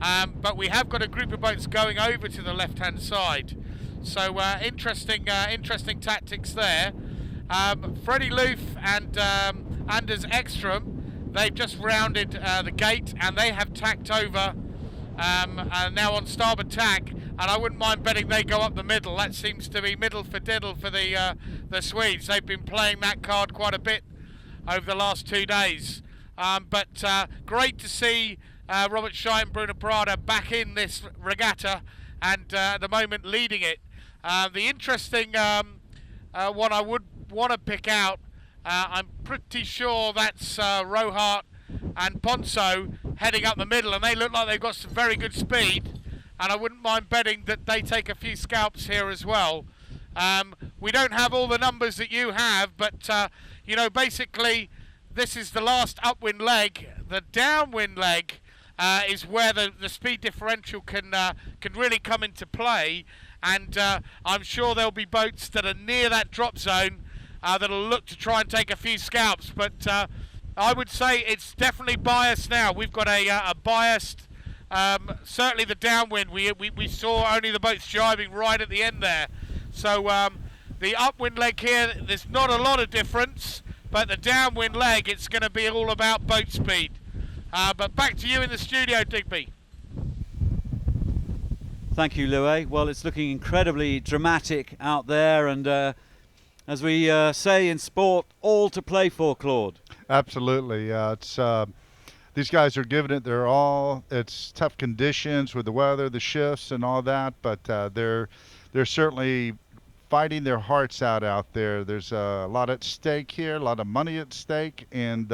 But we have got a group of boats going over to the left-hand side. So interesting tactics there. Freddie Loof and Anders Ekstrom, they've just rounded the gate and they have tacked over and now on starboard tack. And I wouldn't mind betting they go up the middle. That seems to be middle for diddle for the Swedes. They've been playing that card quite a bit over the last 2 days. But great to see Robert Scheidt and Bruno Prada back in this regatta and at the moment leading it. The interesting one I would want to pick out, I'm pretty sure that's Rohart and Ponso heading up the middle, and they look like they've got some very good speed. And I wouldn't mind betting that they take a few scalps here as well. We don't have all the numbers that you have, but you know, basically this is the last upwind leg. The downwind leg is where the speed differential can really come into play, and I'm sure there'll be boats that are near that drop zone that'll look to try and take a few scalps. But I would say it's definitely biased now. We've got a biased. Certainly the downwind, we saw only the boats jibing right at the end there. So the upwind leg here, there's not a lot of difference, but the downwind leg, it's going to be all about boat speed. But back to you in the studio, Digby. Thank you, Louis. Well, it's looking incredibly dramatic out there, and as we say in sport, all to play for, Claude. Absolutely. It's these guys are giving it their all. It's tough conditions with the weather, the shifts, and all that, but they're certainly fighting their hearts out there. There's a lot at stake here, a lot of money at stake, and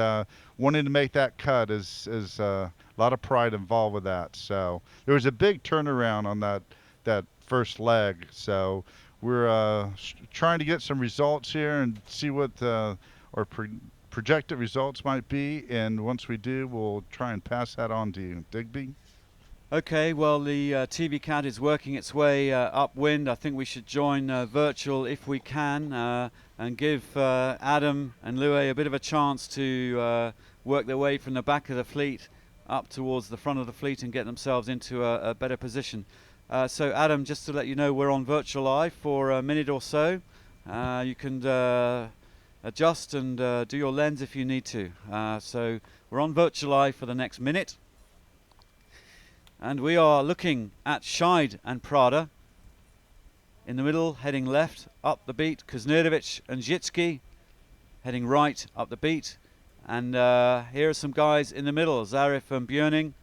wanting to make that cut is a lot of pride involved with that. So there was a big turnaround on that first leg. So we're trying to get some results here and see what our projected results might be, and once we do, we'll try and pass that on to you. Digby? Okay, well, the TV cat is working its way upwind. I think we should join virtual if we can and give Adam and Louis a bit of a chance to work their way from the back of the fleet up towards the front of the fleet and get themselves into a better position. So Adam, just to let you know, we're on virtual live for a minute or so. You can adjust and do your lens if you need to. So we're on virtual live for the next minute. And we are looking at Scheidt and Prada. In the middle, heading left, up the beat, Kuznerovic and Zitsky. Heading right, up the beat. And here are some guys in the middle, Zarif and Björning,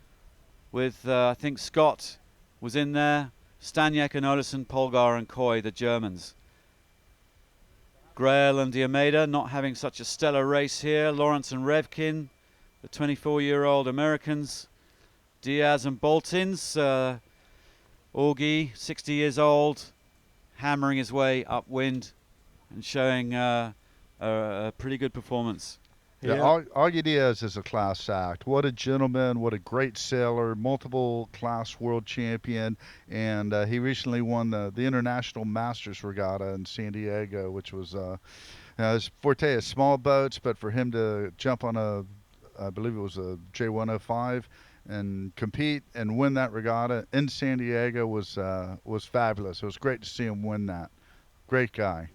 with, I think, Scott was in there, Staniek and Olesen, Polgar and Coy, the Germans. Grail and Diomeda not having such a stellar race here. Lawrence and Revkin, the 24-year-old Americans. Diaz and Boltins, Augie, 60 years old, hammering his way upwind and showing a pretty good performance. Yeah, Augie Diaz is a class act. What a gentleman, what a great sailor, multiple class world champion, and he recently won the International Masters Regatta in San Diego, which was his forte is small boats, but for him to jump on I believe it was a J105, and compete and win that regatta in San Diego was fabulous. It was great to see him win that. Great guy.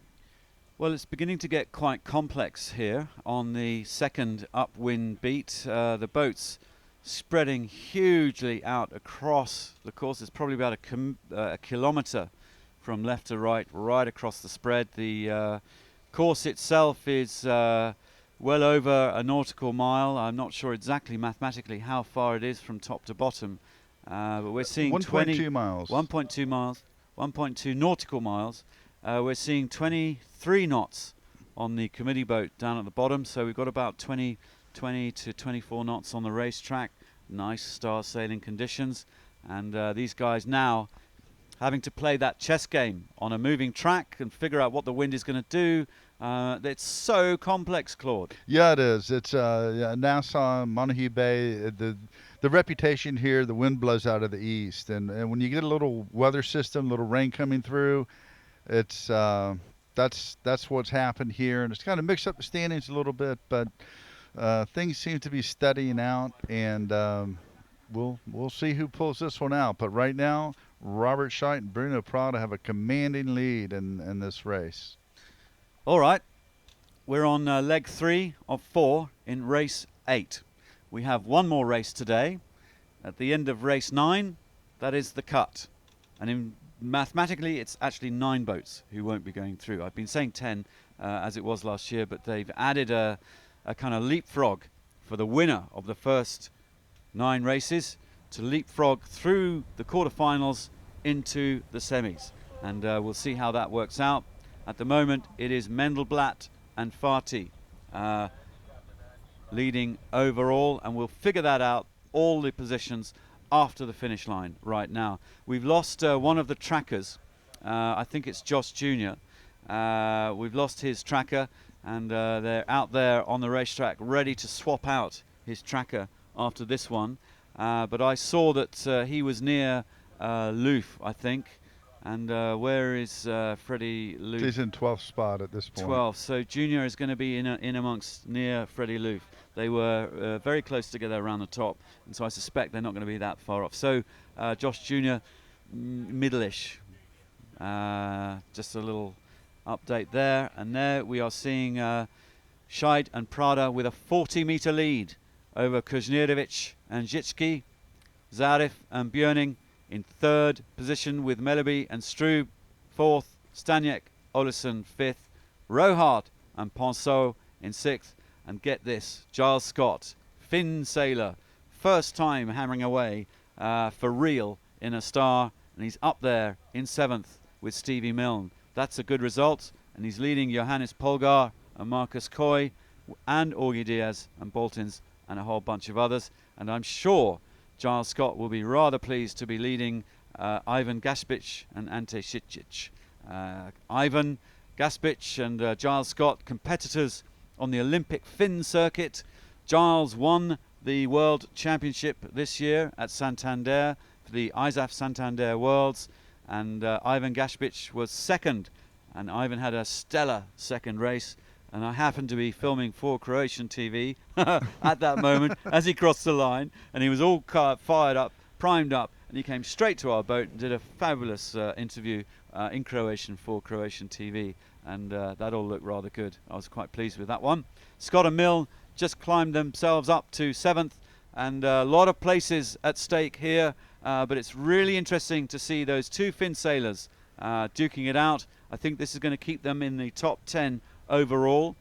Well, it's beginning to get quite complex here on the second upwind beat. The boats spreading hugely out across the course. It's probably about a kilometre from left to right across the spread. The course itself is well over a nautical mile. I'm not sure exactly mathematically how far it is from top to bottom, but we're seeing 1.2 miles. 1.2 miles, 1.2 nautical miles. We're seeing 23 knots on the committee boat down at the bottom, so we've got about 20 to 24 knots on the racetrack. Nice star sailing conditions, and these guys now having to play that chess game on a moving track and figure out what the wind is going to do. It's so complex, Claude. Yeah, it is. It's Nassau, Montague Bay. the reputation here, the wind blows out of the east, and when you get a little weather system, little rain coming through, it's that's what's happened here, and it's kind of mixed up the standings a little bit, but things seem to be steadying out, and we'll see who pulls this one out. But right now, Robert Scheidt and Bruno Prada have a commanding lead in this race. All right, we're on leg 3 of 4 in race 8. We have one more race today. At the end of race 9, that is the cut. And mathematically, it's actually 9 boats who won't be going through. I've been saying 10 as it was last year, but they've added a kind of leapfrog for the winner of the first 9 races to leapfrog through the quarterfinals into the semis. And we'll see how that works out. At the moment, it is Mendelblatt and Fati leading overall, and we'll figure that out, all the positions after the finish line right now. We've lost one of the trackers. I think it's Josh Jr. We've lost his tracker, and they're out there on the racetrack ready to swap out his tracker after this one. But I saw that he was near Loof, I think. And where is Freddie Loof? He's in 12th spot at this point. 12. So Junior is going to be in amongst near Freddie Loof. They were very close together around the top, and so I suspect they're not going to be that far off. So Josh Jr. middle-ish. Just a little update there. And there we are seeing Scheidt and Prada with a 40-meter lead over Kuznierovic and Zitsky. Zarif and Björning in 3rd position with Melleby and Strub 4th, Staniek, Olesen 5th, Rohart and Ponceau in 6th. And get this, Giles Scott, Finn sailor, first time hammering away for real in a star, and he's up there in 7th with Stevie Milne. That's a good result, and he's leading Johannes Polgar and Marcus Coy and Augie Diaz and Boltins and a whole bunch of others. And I'm sure Giles Scott will be rather pleased to be leading Ivan Gaspic and Ante Šicić. Ivan Gaspic and Giles Scott, competitors on the Olympic Finn circuit. Giles won the World Championship this year at Santander for the ISAF Santander Worlds, and Ivan Gaspic was 2nd, and Ivan had a stellar 2nd race. And I happened to be filming for Croatian TV at that moment as he crossed the line, and he was all fired up, primed up, and he came straight to our boat and did a fabulous interview in Croatian for Croatian TV, and that all looked rather good. I was quite pleased with that one. Scott and Milne just climbed themselves up to 7th, and a lot of places at stake here, but it's really interesting to see those 2 Finn sailors duking it out. I think this is going to keep them in the top 10 overall.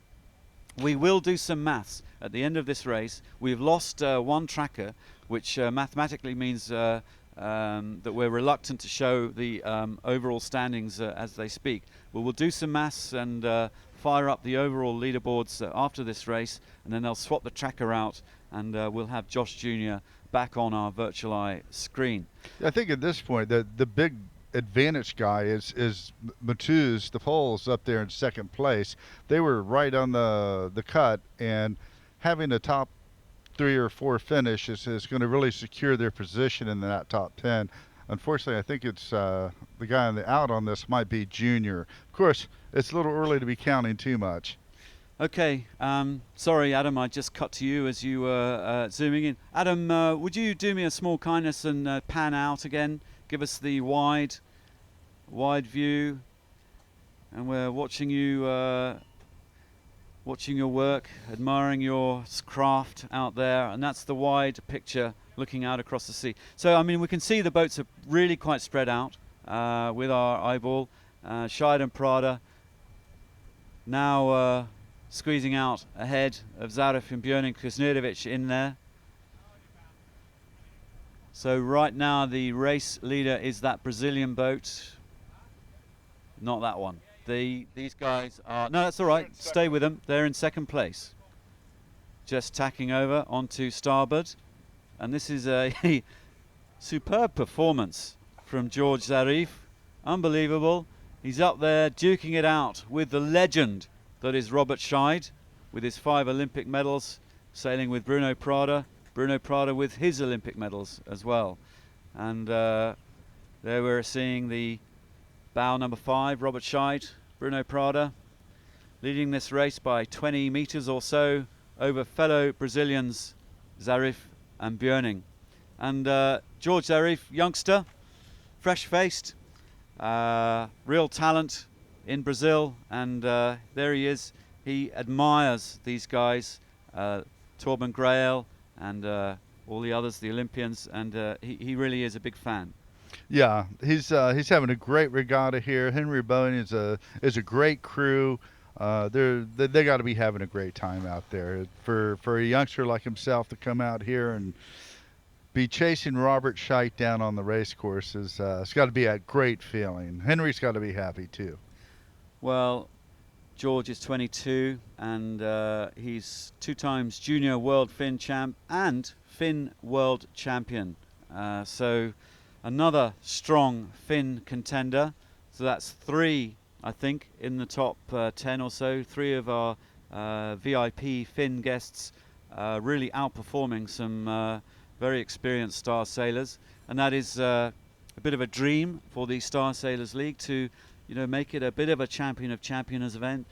We will do some maths at the end of this race. We've lost one tracker, which mathematically means that we're reluctant to show the overall standings as they speak. But we'll do some maths and fire up the overall leaderboards after this race, and then they'll swap the tracker out, and we'll have Josh Jr. back on our virtual eye screen. I think at this point the big advantage guy is Matuz, the Poles, up there in 2nd place. They were right on the cut, and having a top 3 or 4 finish is going to really secure their position in that top 10. Unfortunately, I think it's the guy on the out on this might be Junior. Of course, it's a little early to be counting too much. Okay, sorry Adam, I just cut to you as you were zooming in. Adam, would you do me a small kindness and pan out again? Give us the wide view, and we're watching you, watching your work, admiring your craft out there, and that's the wide picture looking out across the sea. So I mean, we can see the boats are really quite spread out with our eyeball. Scheidt and Prada now squeezing out ahead of Zarif and Björning, Kuznierovic in there. So right now the race leader is that Brazilian boat, not that one. These guys are, no, that's all right, stay with them. They're in 2nd place. Just tacking over onto starboard. And this is a superb performance from George Zarif. Unbelievable. He's up there duking it out with the legend that is Robert Scheidt, with his 5 Olympic medals, sailing with Bruno Prada Bruno Prada with his Olympic medals as well. And there we're seeing the bow number 5, Robert Scheid, Bruno Prada, leading this race by 20 meters or so over fellow Brazilians Zarif and Björning. And George Zarif, youngster, fresh-faced, real talent in Brazil, and there he is. He admires these guys, Torben Grael and all the others, the Olympians, and he really is a big fan. Yeah, he's having a great regatta here. Henry Bowen is a great crew. They got to be having a great time out there. For a youngster like himself to come out here and be chasing Robert Scheid down on the race course is it's got to be a great feeling. Henry's got to be happy too. Well, George is 22 and he's 2 times junior world Finn champ and Finn world champion. So another strong Finn contender. So that's 3, I think, in the top 10 or so. 3 of our VIP Finn guests really outperforming some very experienced Star Sailors, and that is a bit of a dream for the Star Sailors League to, make it a bit of a champion of champions event,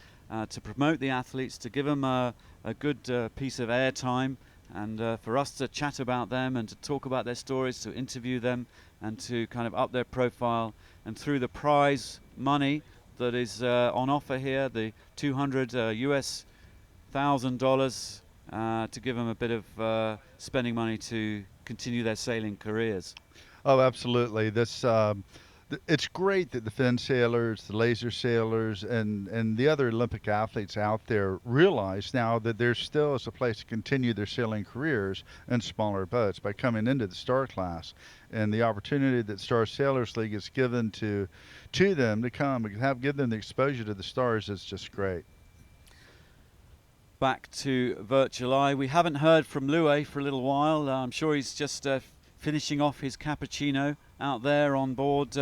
to promote the athletes, to give them a good piece of airtime, and for us to chat about them and to talk about their stories, to interview them, and to kind of up their profile, and through the prize money that is on offer here, the $200,000. To give them a bit of spending money to continue their sailing careers. Oh, absolutely. It's great that the Finn sailors, the laser sailors, and the other Olympic athletes out there realize now that there still is a place to continue their sailing careers in smaller boats by coming into the Star class. And the opportunity that Star Sailors League is given to them to come and give them the exposure to the stars is just great. Back to Virtual Eye. We haven't heard from Louis for a little while. I'm sure he's just finishing off his cappuccino out there on board.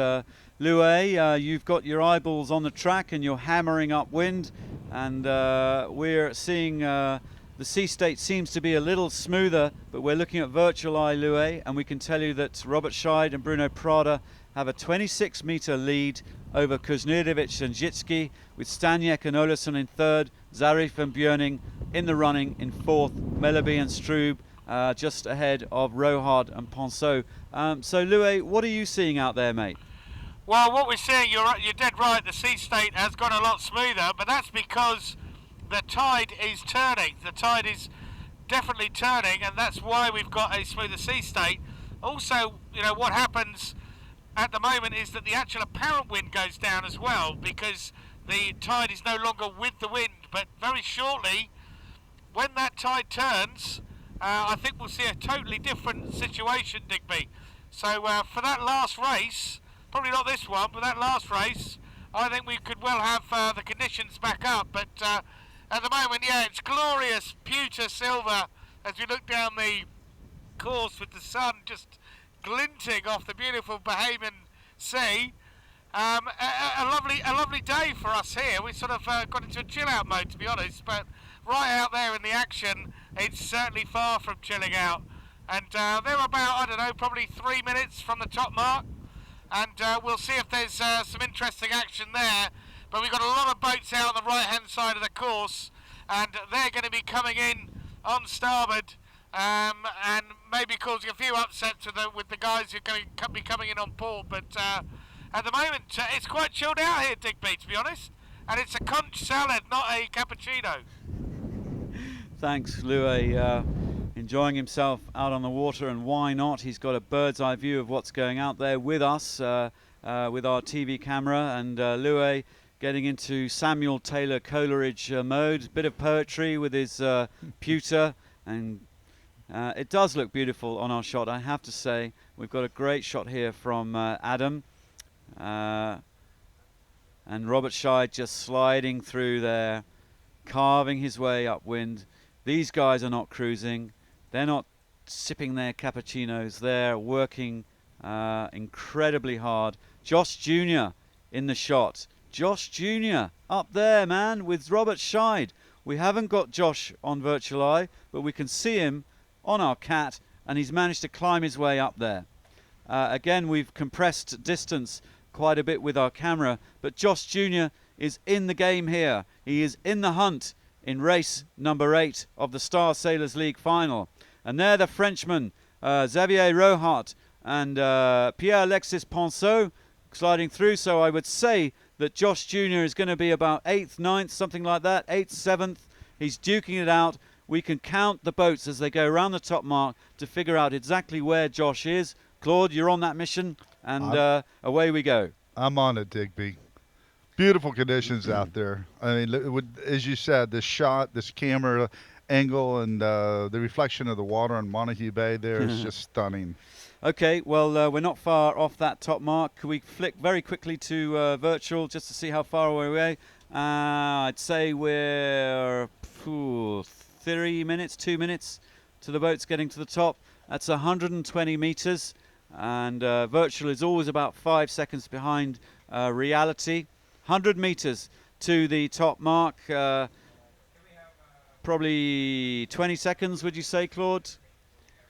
Louis, you've got your eyeballs on the track and you're hammering upwind, and we're seeing the sea state seems to be a little smoother, but we're looking at Virtual Eye, Louis, and we can tell you that Robert Scheid and Bruno Prada have a 26-meter lead over Kuzniewicz and Zitsky, with Staniek and Olesen in 3rd, Zarif and Björning in the running in 4th, Melleby and Strube just ahead of Rohard and Ponceau. So Louis, what are you seeing out there, mate? Well, what we're seeing, you're dead right, the sea state has gone a lot smoother, but that's because the tide is turning. The tide is definitely turning, and that's why we've got a smoother sea state. Also, what happens at the moment is that the actual apparent wind goes down as well, because the tide is no longer with the wind. But very shortly, when that tide turns, I think we'll see a totally different situation, Digby. So for that last race, probably not this one, but that last race, I think we could well have the conditions back up. But at the moment, yeah, it's glorious pewter silver as we look down the course with the sun just glinting off the beautiful Bahamian Sea. A lovely day for us here. We sort of got into a chill out mode, to be honest, but right out there in the action, it's certainly far from chilling out. And they're about, I don't know, probably 3 minutes from the top mark, and we'll see if there's some interesting action there. But we've got a lot of boats out on the right hand side of the course, and they're going to be coming in on starboard, and maybe causing a few upsets with the guys who are going to be coming in on port. But at the moment, it's quite chilled out here, Digby, to be honest. And it's a conch salad, not a cappuccino. Thanks, Louis. Enjoying himself out on the water, and why not? He's got a bird's eye view of what's going out there with us, with our TV camera, and Louis getting into Samuel Taylor Coleridge mode. Bit of poetry with his pewter, and it does look beautiful on our shot, I have to say. We've got a great shot here from Adam, and Robert Scheid just sliding through there, carving his way upwind. These guys are not cruising. They're not sipping their cappuccinos. They're working incredibly hard. Josh Jr. in the shot. Josh Jr. up there, man, with Robert Scheid. We haven't got Josh on Virtual Eye, but we can see him on our cat, and he's managed to climb his way up there. Again, we've compressed distance quite a bit with our camera, but Josh Jr. is in the game here. He is in the hunt in race number 8 of the Star Sailors League final. And there the Frenchmen, Xavier Rohat and Pierre-Alexis Ponceau sliding through. So I would say that Josh Jr. is going to be about 8th, 9th, something like that, 8th, 7th. He's duking it out. We can count the boats as they go around the top mark to figure out exactly where Josh is. Claude, you're on that mission, and away we go. I'm on it, Digby. Beautiful conditions out there. I mean, as you said, this shot, this camera angle, and the reflection of the water on Montague Bay there is just stunning. Okay, well, we're not far off that top mark. Can we flick very quickly to virtual just to see how far away we are? I'd say we're 3 minutes, 2 minutes to the boats getting to the top. That's 120 meters, and virtual is always about 5 seconds behind reality. 100 meters to the top mark. Probably 20 seconds, would you say, Claude?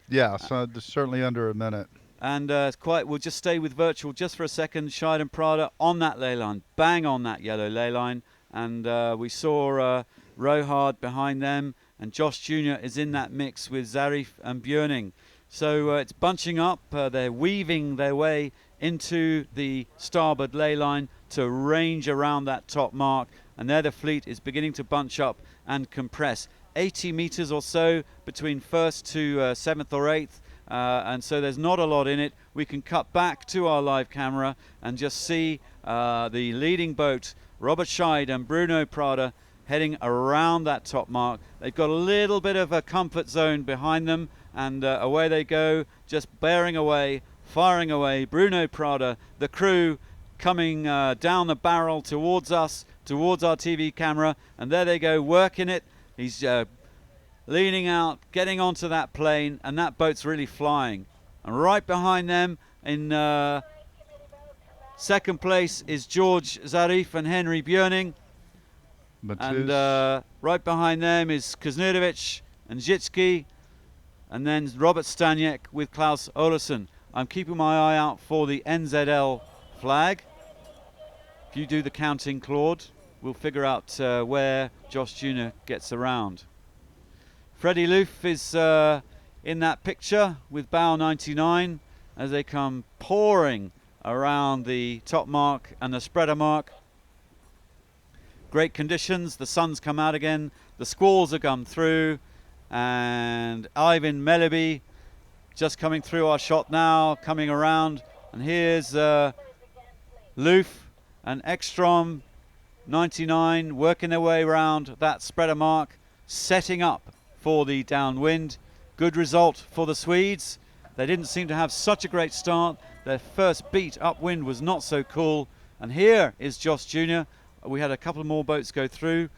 Yeah, so certainly under a minute. And we'll just stay with virtual just for a second. Scheid and Prada on that ley line, bang on that yellow ley line. And we saw Rohard behind them, and Josh Jr. is in that mix with Zarif and Björning. So it's bunching up. They're weaving their way into the starboard ley line to range around that top mark. And there the fleet is beginning to bunch up and compress. 80 meters or so between 1st to 7th or 8th. And so there's not a lot in it. We can cut back to our live camera and just see the leading boat, Robert Scheid and Bruno Prada, heading around that top mark. They've got a little bit of a comfort zone behind them, and away they go, just bearing away, firing away. Bruno Prada, the crew, coming down the barrel towards us, towards our TV camera, and there they go, working it. He's leaning out, getting onto that plane, and that boat's really flying. And right behind them in second place is George Zarif and Henry Björning. And right behind them is Kuznirovic and Zitsky, and then Robert Staniek with Klaus Olesen. I'm keeping my eye out for the NZL flag. If you do the counting, Claude, we'll figure out where Josh Jr. gets around. Freddie Loof is in that picture with bow 99 as they come pouring around the top mark and the spreader mark. Great conditions, the sun's come out again, the squalls have come through, and Ivan Meleby just coming through our shot now, coming around, and here's Loof and Ekstrom 99 working their way around that spreader mark, setting up for the downwind. Good result for the Swedes. They didn't seem to have such a great start. Their first beat upwind was not so cool. And here is Josh Jr. We had a couple more boats go through.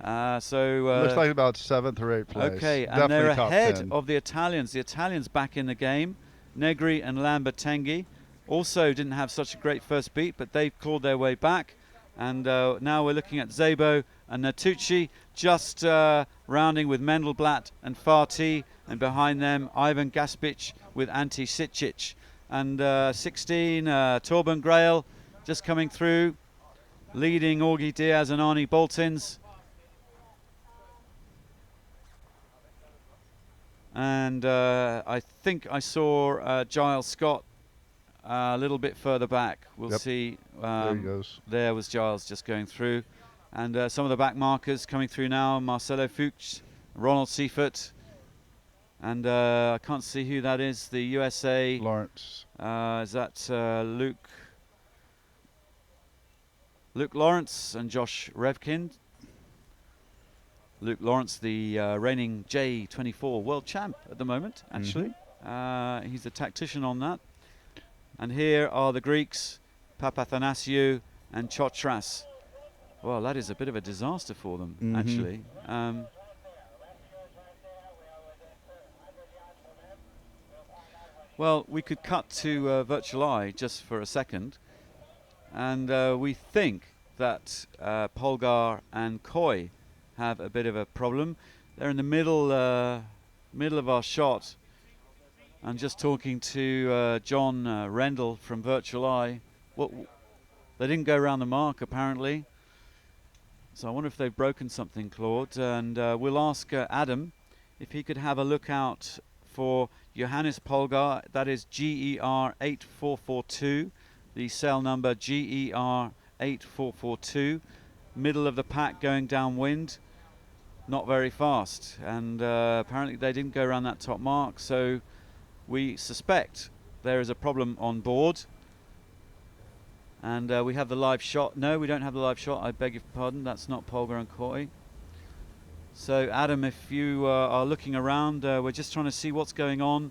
Looks like about 7th or 8th place. Okay, definitely and they're top ahead 10. of the Italians. The Italians back in the game. Negri and Lambertenghi also didn't have such a great first beat, but they've clawed their way back. And now we're looking at Zebo and Natucci just rounding with Mendelblatt and Farti, and behind them Ivan Gaspic with Ante Sicic. And 16, Torben Grail just coming through, leading Augie Diaz and Arnie Boltins. And I think I saw Giles Scott a little bit further back. We'll see. There he goes. There was Giles just going through. And some of the back markers coming through now. Marcelo Fuchs, Ronald Seifert. And I can't see who that is. The USA. Lawrence. Is that Luke Lawrence and Josh Revkin? Luke Lawrence, the reigning J24 world champ at the moment, actually. He's a tactician on that. And here are the Greeks, Papathanasiou and Chotras. Well, that is a bit of a disaster for them, actually. Well, we could cut to Virtual Eye just for a second. And we think that Polgar and Coy have a bit of a problem. They're in the middle middle of our shot. And just talking to John Rendell from Virtual Eye. They didn't go around the mark, apparently. So I wonder if they've broken something, Claude. And we'll ask Adam if he could have a look out for Johannes Polgar. That is GER 8442. The cell number GER 8442. Middle of the pack going downwind. Not very fast. And apparently they didn't go around that top mark. So we suspect there is a problem on board. And we have the live shot. No, we don't have the live shot. I beg your pardon. That's not Polgar and Coy. So, Adam, if you are looking around, we're just trying to see what's going on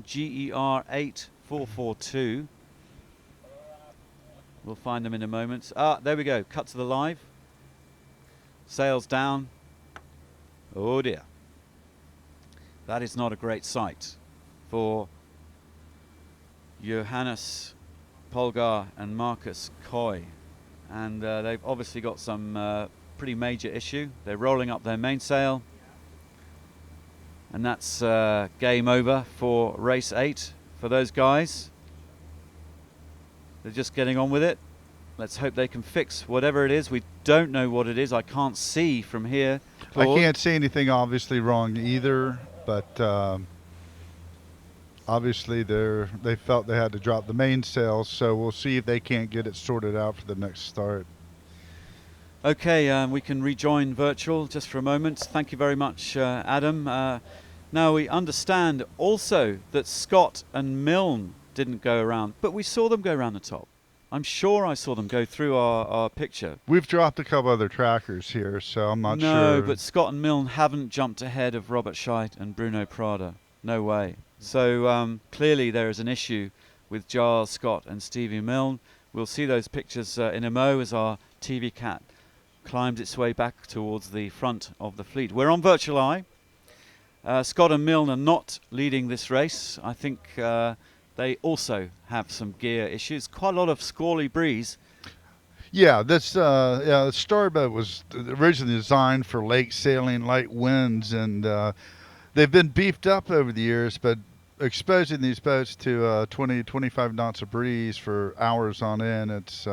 GER 8442. We'll find them in a moment. Ah, there we go. Cut to the live. Sails down. Oh dear. That is not a great sight for Johannes Polgar and Marcus Coy. And they've obviously got some pretty major issue. They're rolling up their mainsail. And that's game over for race 8 for those guys. They're just getting on with it. Let's hope they can fix whatever it is. We don't know what it is. I can't see from here. Claude. I can't see anything obviously wrong either, but obviously they felt they had to drop the mainsail, so we'll see if they can't get it sorted out for the next start. Okay, we can rejoin virtual just for a moment. Thank you very much, Adam. Now we understand also that Scott and Milne didn't go around, but we saw them go around the top. I'm sure I saw them go through our picture. We've dropped a couple other trackers here, so I'm not sure. No, but Scott and Milne haven't jumped ahead of Robert Scheidt and Bruno Prada. No way. So clearly there is an issue with Giles Scott and Stevie Milne. We'll see those pictures in a mo as our TV cat climbs its way back towards the front of the fleet. We're on Virtual Eye. Scott and Milne are not leading this race. I think they also have some gear issues. Quite a lot of squally breeze. Yeah, the Starboat was originally designed for lake sailing, light winds, and they've been beefed up over the years, but exposing these boats to 20, 25 knots of breeze for hours on end, it's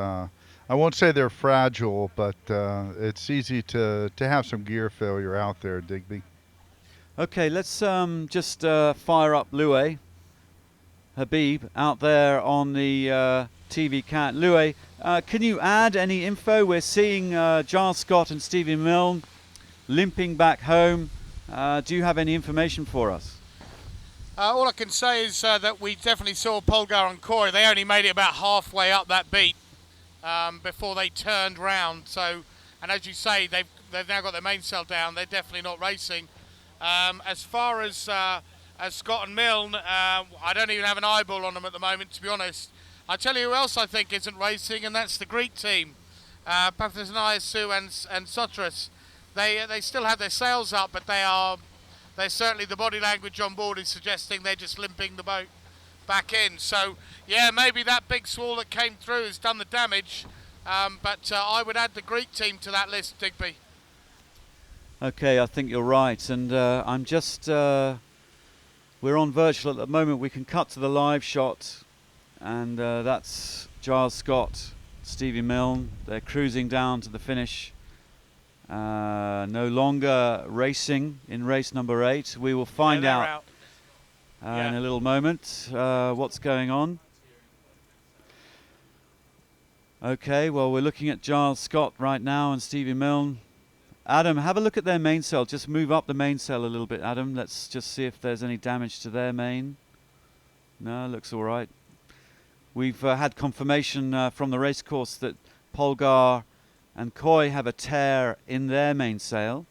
I won't say they're fragile, but it's easy to have some gear failure out there, Digby. Okay, let's just fire up Louis Habib out there on the TV cat. Louis, can you add any info? We're seeing Giles Scott and Stevie Milne limping back home. Do you have any information for us? All I can say is that we definitely saw Polgar and Coy. They only made it about halfway up that beat before they turned round. So, and as you say, they've now got their mainsail down. They're definitely not racing. As far as Scott and Milne, I don't even have an eyeball on them at the moment, to be honest. I tell you who else I think isn't racing, and that's the Greek team, Papathanassiou and Sotras. They still have their sails up, but they're certainly, the body language on board is suggesting they're just limping the boat back in. So yeah, maybe that big swell that came through has done the damage, but I would add the Greek team to that list, Digby. Okay, I think you're right, and I'm just we're on virtual at the moment. We can cut to the live shot, and that's Giles Scott, Stevie Milne. They're cruising down to the finish. No longer racing in race number 8. We will find out in a little moment what's going on. Okay, well, we're looking at Giles Scott right now and Stevie Milne. Adam, have a look at their mainsail. Just move up the mainsail a little bit, Adam. Let's just see if there's any damage to their main. No, looks all right. We've had confirmation from the racecourse that Polgar and Coy have a tear in their mainsail,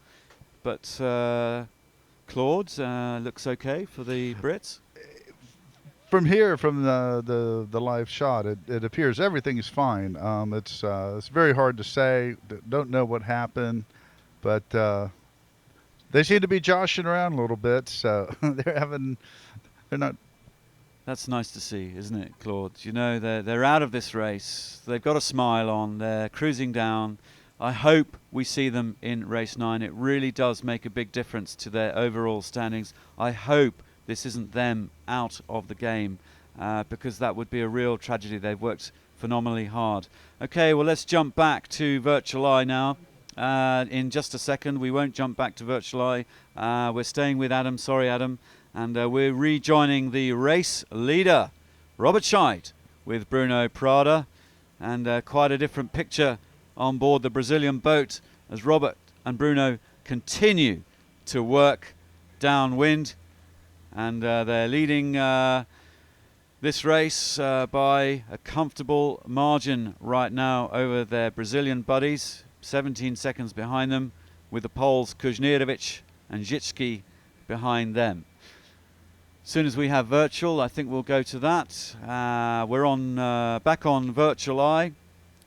but Claude looks okay for the Brits. From here, from the live shot, it appears everything is fine. It's very hard to say. Don't know what happened, but they seem to be joshing around a little bit. So they're not. That's nice to see, isn't it, Claude? You know, they're out of this race. They've got a smile on. They're cruising down I hope we see them in race 9. It really does make a big difference to their overall standings. I hope this isn't them out of the game, because that would be a real tragedy. They've worked phenomenally hard. Okay, well, let's jump back to Virtual Eye now. In just a second, we won't jump back to Virtual Eye. We're staying with Adam. Sorry, Adam. And we're rejoining the race leader, Robert Scheid, with Bruno Prada. And quite a different picture on board the Brazilian boat as Robert and Bruno continue to work downwind. And they're leading this race by a comfortable margin right now over their Brazilian buddies. 17 seconds behind them, with the Poles Kuznierovic and Zicki behind them. As soon as we have virtual, I think we'll go to that. We're on back on Virtual Eye,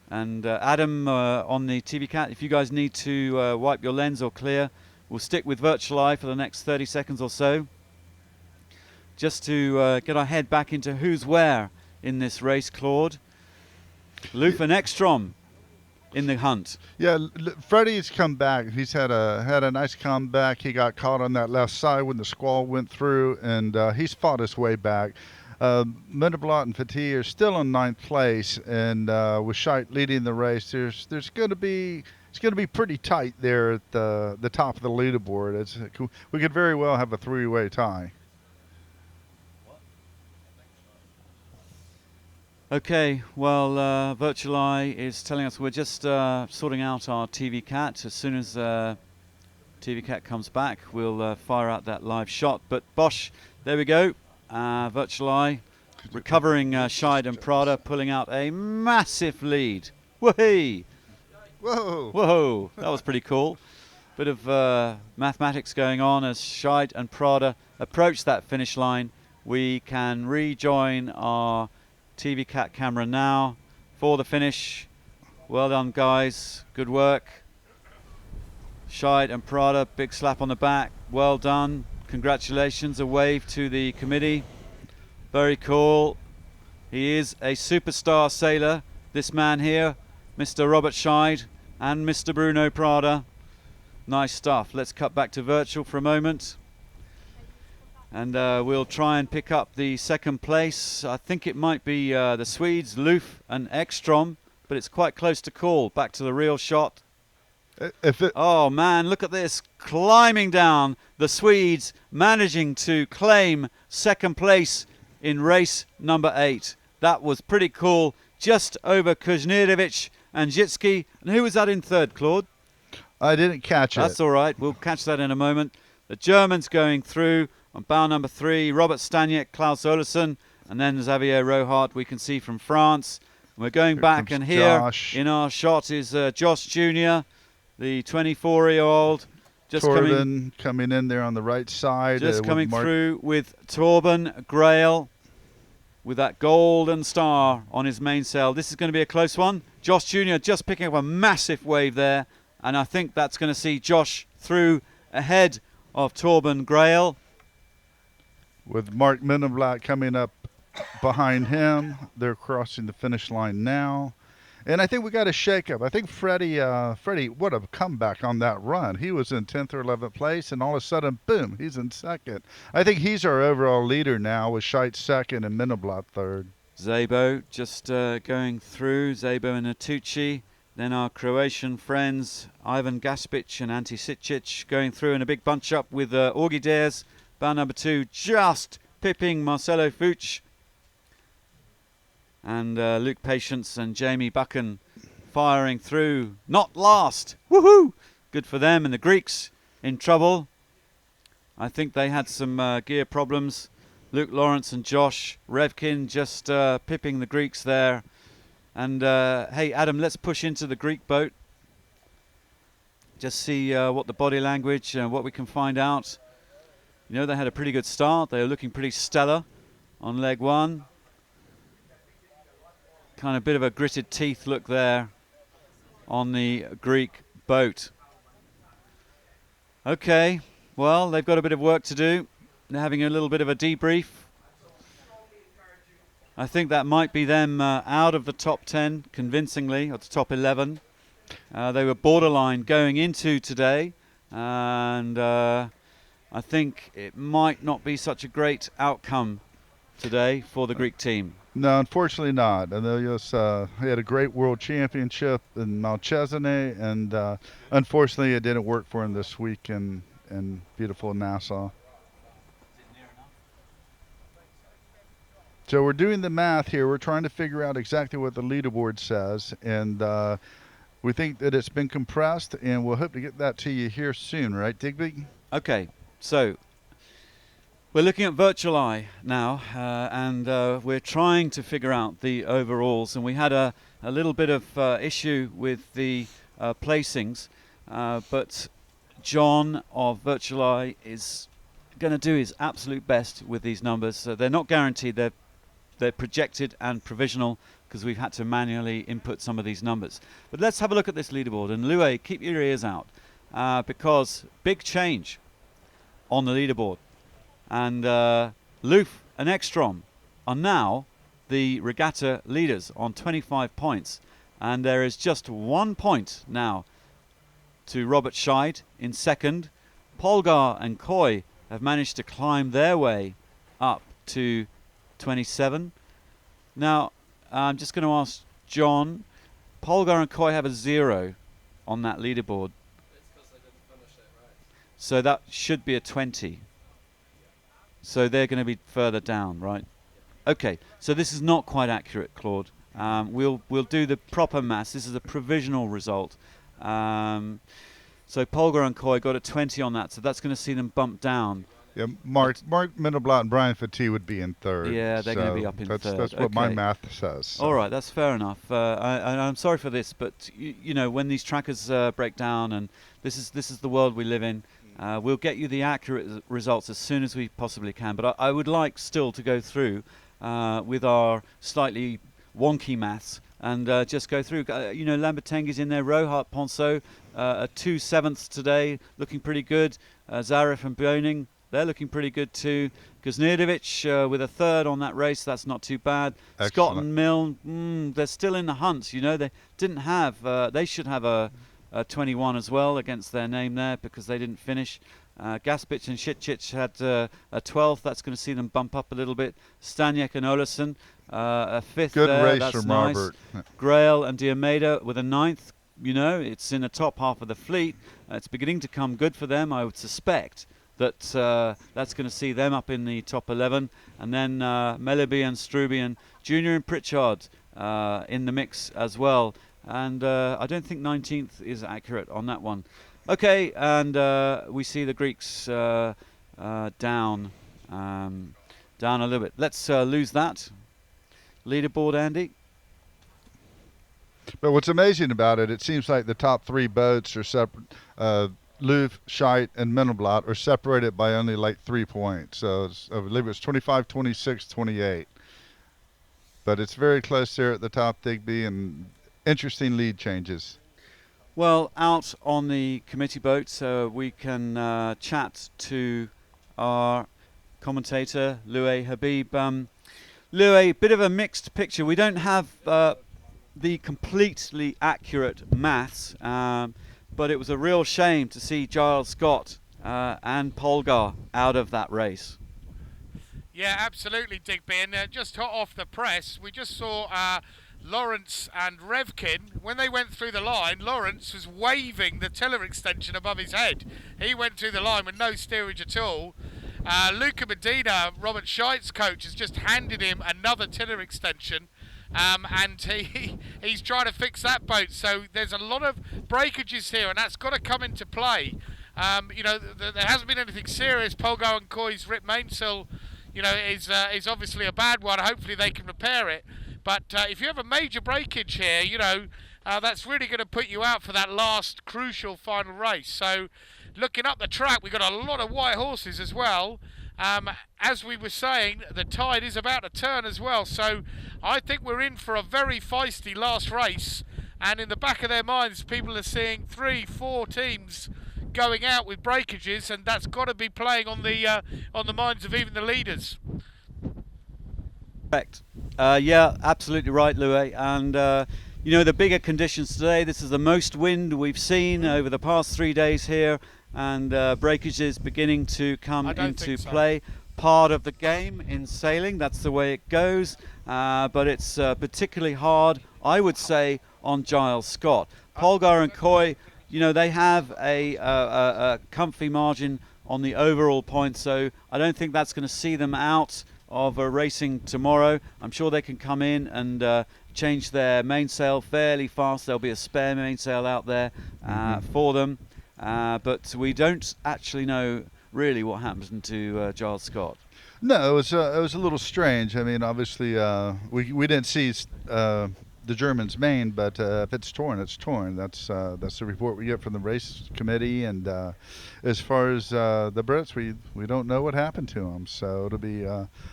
and Adam on the TV Cat. If you guys need to wipe your lens or clear, we'll stick with Virtual Eye for the next 30 seconds or so, just to get our head back into who's where in this race. Claude, Loof and Ekstrom in the hunt. Yeah, Freddie's come back. He's had a nice comeback. He got caught on that left side when the squall went through, and he's fought his way back. Menderblatt and Fatih are still in 9th place, and with Scheid leading the race, it's going to be pretty tight there at the top of the leaderboard. We could very well have a 3-way tie. Okay, well, Virtual Eye is telling us we're just sorting out our TV Cat. As soon as TV Cat comes back, we'll fire out that live shot. But Bosch, there we go. Virtual Eye recovering Scheid and Prada, pulling out a massive lead. Whee! Whoa! Whoa! That was pretty cool. Bit of mathematics going on as Scheid and Prada approach that finish line. We can rejoin our TV Cat camera now for the finish. Well done, guys. Good work. Scheid and Prada, big slap on the back. Well done. Congratulations. A wave to the committee. Very cool. He is a superstar sailor, this man here, Mr. Robert Scheid and Mr. Bruno Prada. Nice stuff. Let's cut back to virtual for a moment. And we'll try and pick up the second place. I think it might be the Swedes, Loof and Ekstrom, but it's quite close to call. Back to the real shot. Oh man, look at this. Climbing down, the Swedes managing to claim second place in race number 8. That was pretty cool. Just over Kuznierovic and Zicki. And who was that in third, Claude? I didn't catch it. That's all right. We'll catch that in a moment. The Germans going through on bow number 3, Robert Staniek, Klaus Olesen, and then Xavier Rohart, we can see from France. We're going back, and here Josh. In our shot is Josh Jr., the 24-year-old. Just coming in there on the right side. Just coming through with Torben Grail with that golden star on his mainsail. This is going to be a close one. Josh Jr. just picking up a massive wave there, and I think that's going to see Josh through ahead of Torben Grail. With Mark Menderblatt coming up behind him. They're crossing the finish line now. And I think we got a shakeup. I think Freddie, what a comeback on that run. He was in 10th or 11th place, and all of a sudden, boom, he's in second. I think he's our overall leader now, with Scheid second and Menderblatt third. Zabo just going through, Zabo and Atucci. Then our Croatian friends, Ivan Gaspic and Ante Sicic, going through in a big bunch up with Augie Dares. Bow number 2 just pipping Marcelo Fuchs. And Luke Patience and Jamie Buchan firing through. Not last. Woohoo! Good for them. And the Greeks in trouble. I think they had some gear problems. Luke Lawrence and Josh Revkin just pipping the Greeks there. And hey, Adam, let's push into the Greek boat. Just see what the body language and what we can find out. You know, they had a pretty good start. They were looking pretty stellar on leg 1. Kind of bit of a gritted teeth look there on the Greek boat. Okay, well, they've got a bit of work to do. They're having a little bit of a debrief. I think that might be them out of the top 10 convincingly, or the top 11. They were borderline going into today, and I think it might not be such a great outcome today for the Greek team. No, unfortunately not. And they just had a great world championship in Malchesine, and unfortunately it didn't work for him this week in beautiful Nassau. So we're doing the math here. We're trying to figure out exactly what the leaderboard says, and we think that it's been compressed, and we'll hope to get that to you here soon, right, Digby? Okay, so we're looking at Virtual Eye now, and we're trying to figure out the overalls, and we had a little bit of issue with the placings, but John of Virtual Eye is going to do his absolute best with these numbers. They're not guaranteed, they're projected and provisional, because we've had to manually input some of these numbers. But let's have a look at this leaderboard, and Louis, keep your ears out, because big change on the leaderboard. And Loof and Ekstrom are now the regatta leaders on 25 points. And there is just 1 point now to Robert Scheid in second. Polgar and Coy have managed to climb their way up to 27. Now, I'm just going to ask John, Polgar and Coy have a 0 on that leaderboard. It's because they didn't finish it right. So that should be a 20. So they're going to be further down, right? Okay, so this is not quite accurate, Claude. We'll do the proper maths. This is a provisional result. So Polgar and Coy got a 20 on that, so that's going to see them bump down. Yeah, Mark Mendelblatt and Brian Fati would be in third. Yeah, they're going to be up in third. That's what my math says. So. All right, that's fair enough. I'm sorry for this, but you know, when these trackers break down, and this is the world we live in, we'll get you the accurate results as soon as we possibly can. But I would like still to go through with our slightly wonky maths and just go through. You know, Lambertengi's in there, Rohart, Ponceau, 2 sevenths today, looking pretty good. Zarif and Boning, they're looking pretty good too. Guznidovic with a third on that race, that's not too bad. Excellent. Scott and Milne, they're still in the hunt. You know, they didn't have, they should have a 21 as well against their name there because they didn't finish. Gaspic and Shitchich had a 12th. That's going to see them bump up a little bit. Staniek and Olesen, a 5th. Good there. race That's from nice. Robert. Grail and Diomeda with a 9th. You know, it's in the top half of the fleet. It's beginning to come good for them. I would suspect that that's going to see them up in the top 11. And then Melleby and Struby and Junior and Pritchard in the mix as well. And I don't think 19th is accurate on that one. Okay, and we see the Greeks down a little bit. Let's lose that. Leaderboard, Andy. But what's amazing about it, it seems like the top 3 boats are separate. Loof, Scheid, and Mendelblatt are separated by only like 3 points. So I believe it's 25, 26, 28. But it's very close there at the top, Digby, and interesting lead changes. Well, out on the committee boat, we can chat to our commentator, Louis Habib. Louis, bit of a mixed picture. We don't have the completely accurate maths, but it was a real shame to see Giles Scott and Polgar out of that race. Yeah, absolutely, Digby. And just hot off the press, we just saw Lawrence and Revkin. When they went through the line, Lawrence was waving the tiller extension above his head. He went through the line with no steerage at all. Luca Medina, Robert Scheidt's coach, has just handed him another tiller extension. And he's trying to fix that boat. So there's a lot of breakages here, and that's got to come into play. You know, there hasn't been anything serious. Polgar and Coy's rip mainsail, you know, is obviously a bad one. Hopefully they can repair it. But if you have a major breakage here, you know, that's really going to put you out for that last crucial final race. So looking up the track, we've got a lot of white horses as well. As we were saying, the tide is about to turn as well. So I think we're in for a very feisty last race. And in the back of their minds, people are seeing 3-4 teams going out with breakages, and that's got to be playing on the minds of even the leaders. Correct. Yeah, absolutely right, Louis. And you know, the bigger conditions today. This is the most wind we've seen over the past 3 days here, and breakages beginning to come into play. Part of the game in sailing, that's the way it goes, but it's particularly hard, I would say, on Giles Scott. Polgar and Coy, you know, they have a comfy margin on the overall point, so I don't think that's going to see them out of racing tomorrow. I'm sure they can come in and change their mainsail fairly fast. There'll be a spare mainsail out there for them, but we don't actually know really what happened to Giles Scott. No, it was a little strange. I mean, obviously, we didn't see the German's main, but if it's torn, it's torn. That's the report we get from the race committee. And as far as the Brits, we don't know what happened to them. So it'll be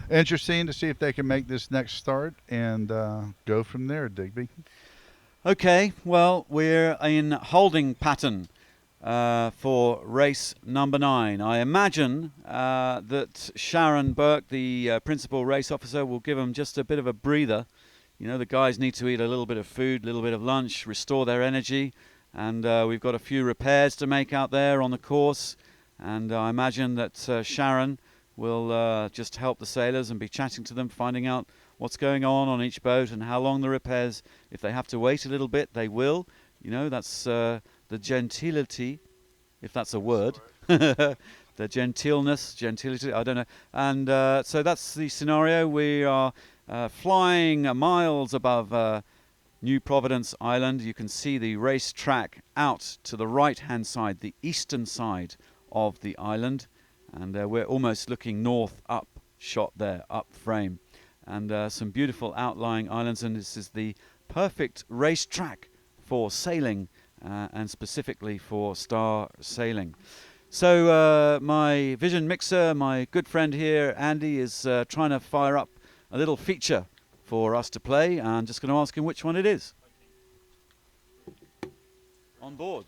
interesting to see if they can make this next start and go from there, Digby. Okay, well, we're in holding pattern for race number 9. I imagine that Sharon Burke, the principal race officer, will give them just a bit of a breather. You know, the guys need to eat a little bit of food, a little bit of lunch, restore their energy, and we've got a few repairs to make out there on the course, and I imagine that Sharon will just help the sailors and be chatting to them, finding out what's going on each boat and how long the repairs. If they have to wait a little bit, they will. You know, that's the gentility, if that's a word. The gentility, I don't know. And so that's the scenario. We are flying miles above New Providence Island. You can see the race track out to the right-hand side, the eastern side of the island. And we're almost looking north up shot there, up frame. And some beautiful outlying islands. And this is the perfect race track for sailing and specifically for star sailing. So my vision mixer, my good friend here, Andy, is trying to fire up a little feature for us to play. I'm just going to ask him which one it is. On board.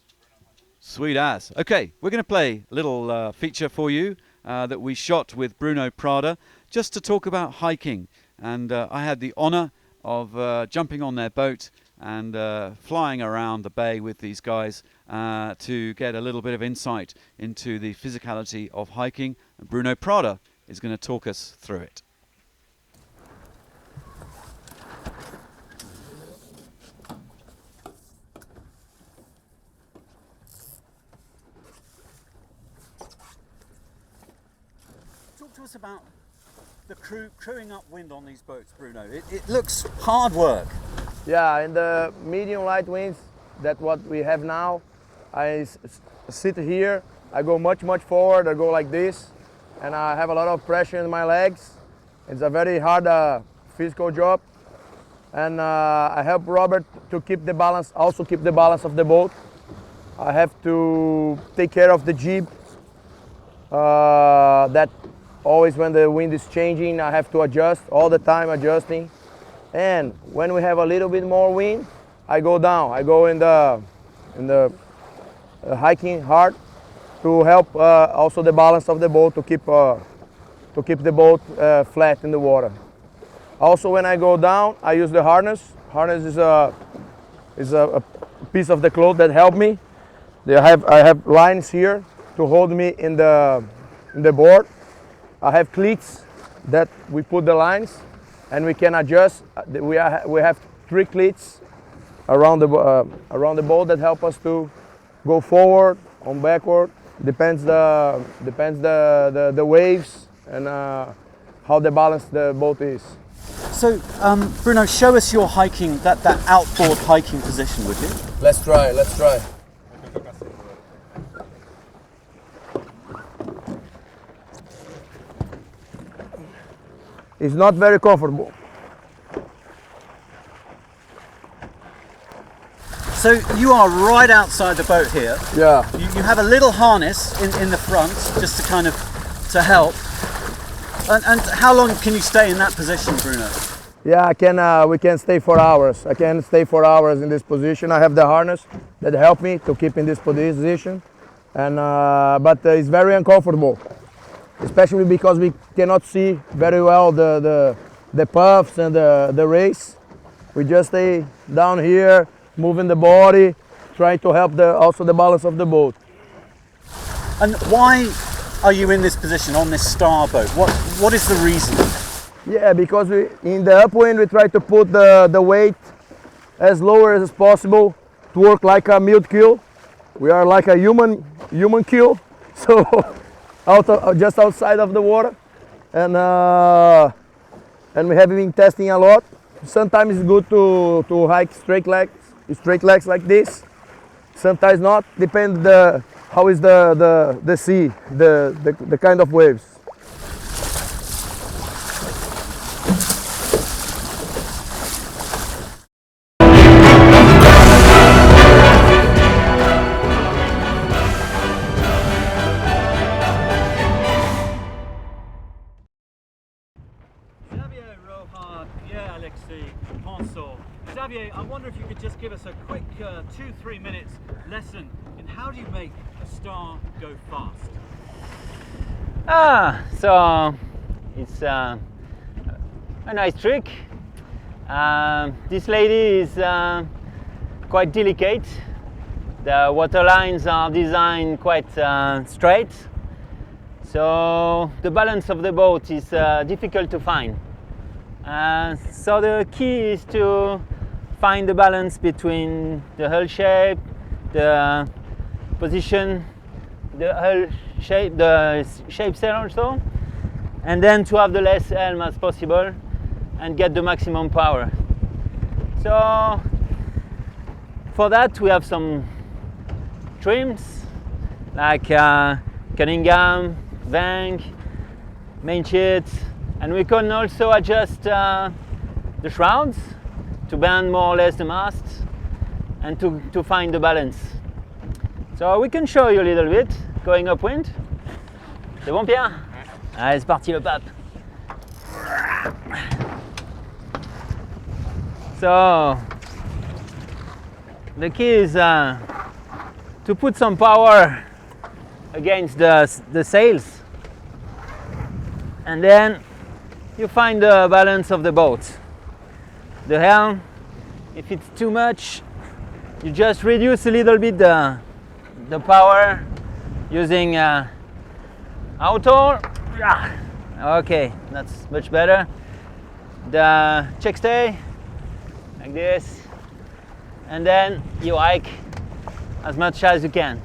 Sweet ass. Okay, we're going to play a little feature for you that we shot with Bruno Prada just to talk about hiking. And I had the honor of jumping on their boat and flying around the bay with these guys to get a little bit of insight into the physicality of hiking. And Bruno Prada is going to talk us through it. Talk to us about the crewing upwind on these boats, Bruno. It looks hard work. Yeah, in the medium light winds, that's what we have now. I sit here, I go much forward, I go like this, and I have a lot of pressure in my legs. It's a very hard physical job. And I help Robert to keep the balance, also keep the balance of the boat. I have to take care of the jib. That always when the wind is changing, I have to adjust, all the time adjusting. And when we have a little bit more wind, I go down. I go in the hiking hard to help also the balance of the boat to keep the boat flat in the water. Also, when I go down, I use the harness. Harness is a piece of the cloth that help me. I have lines here to hold me in the board. I have cleats that we put the lines. And we can adjust. We have 3 cleats around the boat that help us to go forward, on backward. Depends the waves and how the balance the boat is. So Bruno, show us your hiking, that outboard hiking position, would you? Let's try. It's not very comfortable. So you are right outside the boat here. Yeah. You have a little harness in the front just to kind of help. And how long can you stay in that position, Bruno? Yeah, we can stay for hours. I can stay for hours in this position. I have the harness that help me to keep in this position, and but it's very uncomfortable. Especially because we cannot see very well the puffs and the race. We just stay down here, moving the body, trying to help also the balance of the boat. And why are you in this position on this star boat? What is the reason? Yeah, because in the upwind we try to put the weight as lower as possible to work like a mute keel. We are like a human keel, so just outside of the water, and we have been testing a lot. Sometimes it's good to hike straight legs like this. Sometimes not. Depends how is the sea, the kind of waves. Xavier, Rohan, Pierre, Alexis, Ponsor. Xavier, I wonder if you could just give us a quick 2-3 minutes lesson in how do you make a star go fast? So it's a nice trick. This lady is quite delicate. The water lines are designed quite straight, so the balance of the boat is difficult to find. So the key is to find the balance between the hull shape, the position, the hull shape, the shape sail also, and then to have the less helm as possible and get the maximum power. So for that we have some trims like Cunningham, Vang, main sheet, and we can also adjust the shrouds to bend more or less the mast and to find the balance. So we can show you a little bit going upwind. C'est bon, Pierre? Allez, c'est parti le pape. So the key is to put some power against the sails, and then you find the balance of the boat. The helm, if it's too much, you just reduce a little bit the power using auto. Okay, that's much better. The check stay like this, and then you hike as much as you can.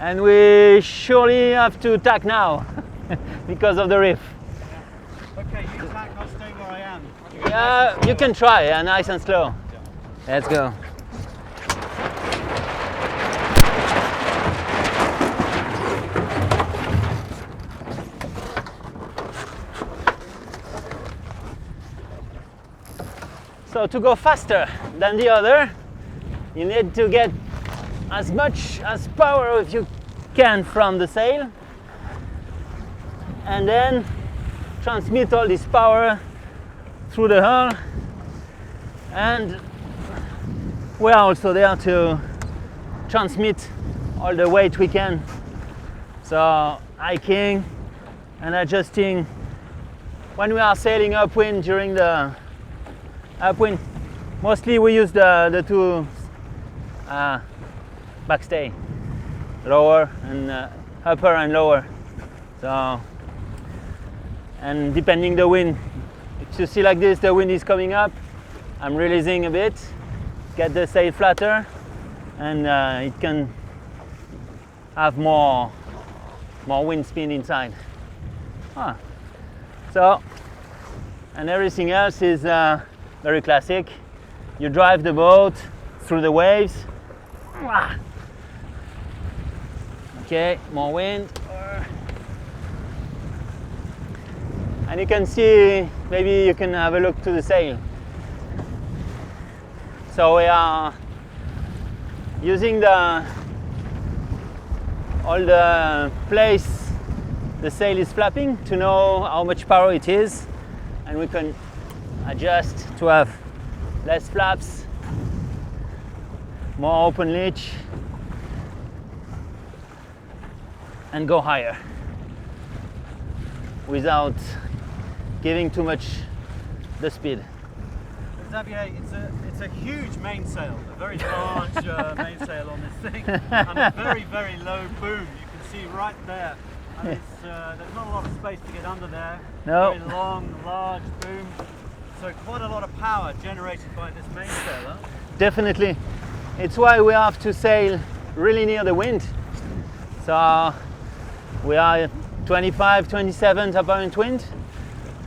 And we surely have to tack now because of the reef. Okay, you tack, I'll stay where I am. Yeah, you can try, nice and slow. Let's go. So to go faster than the other, you need to get as much as power as you can from the sail, and then transmit all this power through the hull. And we are also there to transmit all the weight we can. So hiking and adjusting when we are sailing upwind during the upwind. Mostly we use the two backstay, lower and upper and lower. So, and depending the wind, if you see like this, the wind is coming up, I'm releasing a bit, get the sail flatter, and it can have more wind spin inside. So, and everything else is very classic. You drive the boat through the waves. Okay, more wind. And you can see, maybe you can have a look to the sail. So we are using all the place the sail is flapping to know how much power it is, and we can adjust to have less flaps, more open leech, and go higher without giving too much the speed. Xavier, it's a huge mainsail, a very large mainsail on this thing, and a very, very low boom. You can see right there. And there's not a lot of space to get under there. No. Very long, large boom. So quite a lot of power generated by this mainsail. Huh? Definitely. It's why we have to sail really near the wind. So we are 25, 27 apparent wind,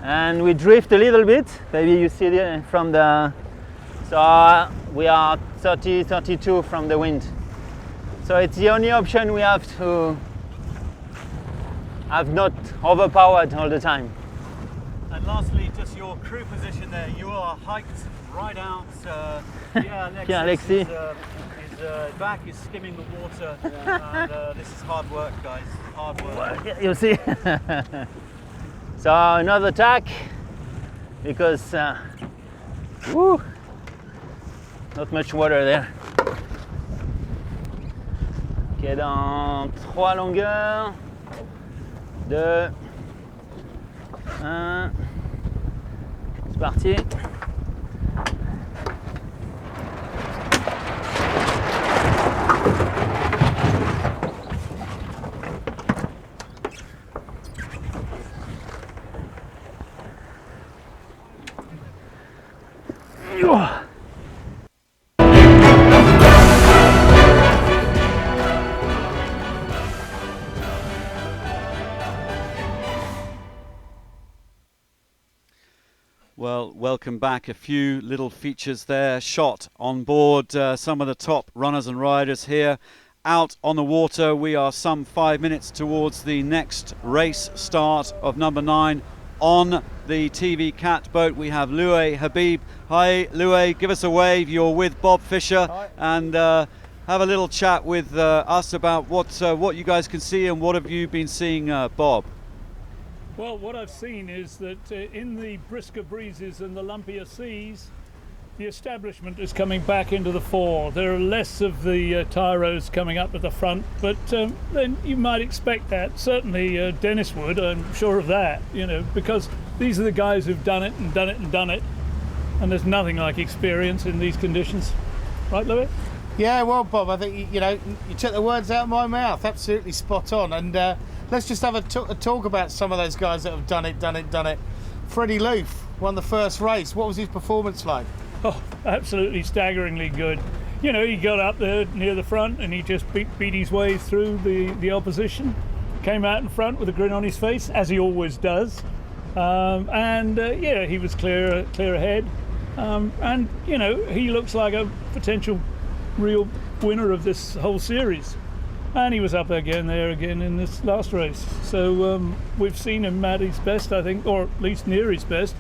and we drift a little bit. Maybe you see it from the. So we are 30, 32 from the wind. So it's the only option we have to have not overpowered all the time. And lastly, just your crew position there. You are hiked right out. Alexis his back is skimming the water. And this is hard work, guys. Hard work. Well, you see. So another tack, because woo, not much water there. Ok, dans 3 longueurs. 2, 1, c'est parti. Well, welcome back. A few little features there shot on board some of the top runners and riders here out on the water. We are some 5 minutes towards the next race start of number 9 on the TV Cat boat. We have Louis Habib. Hi Louis, give us a wave. You're with Bob Fisher. Hi. And have a little chat with us about what you guys can see, and what have you been seeing, Bob? Well, what I've seen is that in the brisker breezes and the lumpier seas, the establishment is coming back into the fore. There are less of the tyros coming up at the front, but then you might expect that. Certainly Dennis would, I'm sure of that, you know, because these are the guys who've done it and done it and done it, and there's nothing like experience in these conditions. Right, Louis? Yeah, well, Bob, I think, you took the words out of my mouth. Absolutely spot on. And let's just have a talk about some of those guys that have done it. Freddie Loof won the first race. What was his performance like? Oh, absolutely staggeringly good. You know, he got up there near the front and he just beat his way through the opposition. Came out in front with a grin on his face, as he always does. He was clear ahead. And, you know, he looks like a potential real winner of this whole series. And he was up again in this last race. So we've seen him at his best, I think, or at least near his best.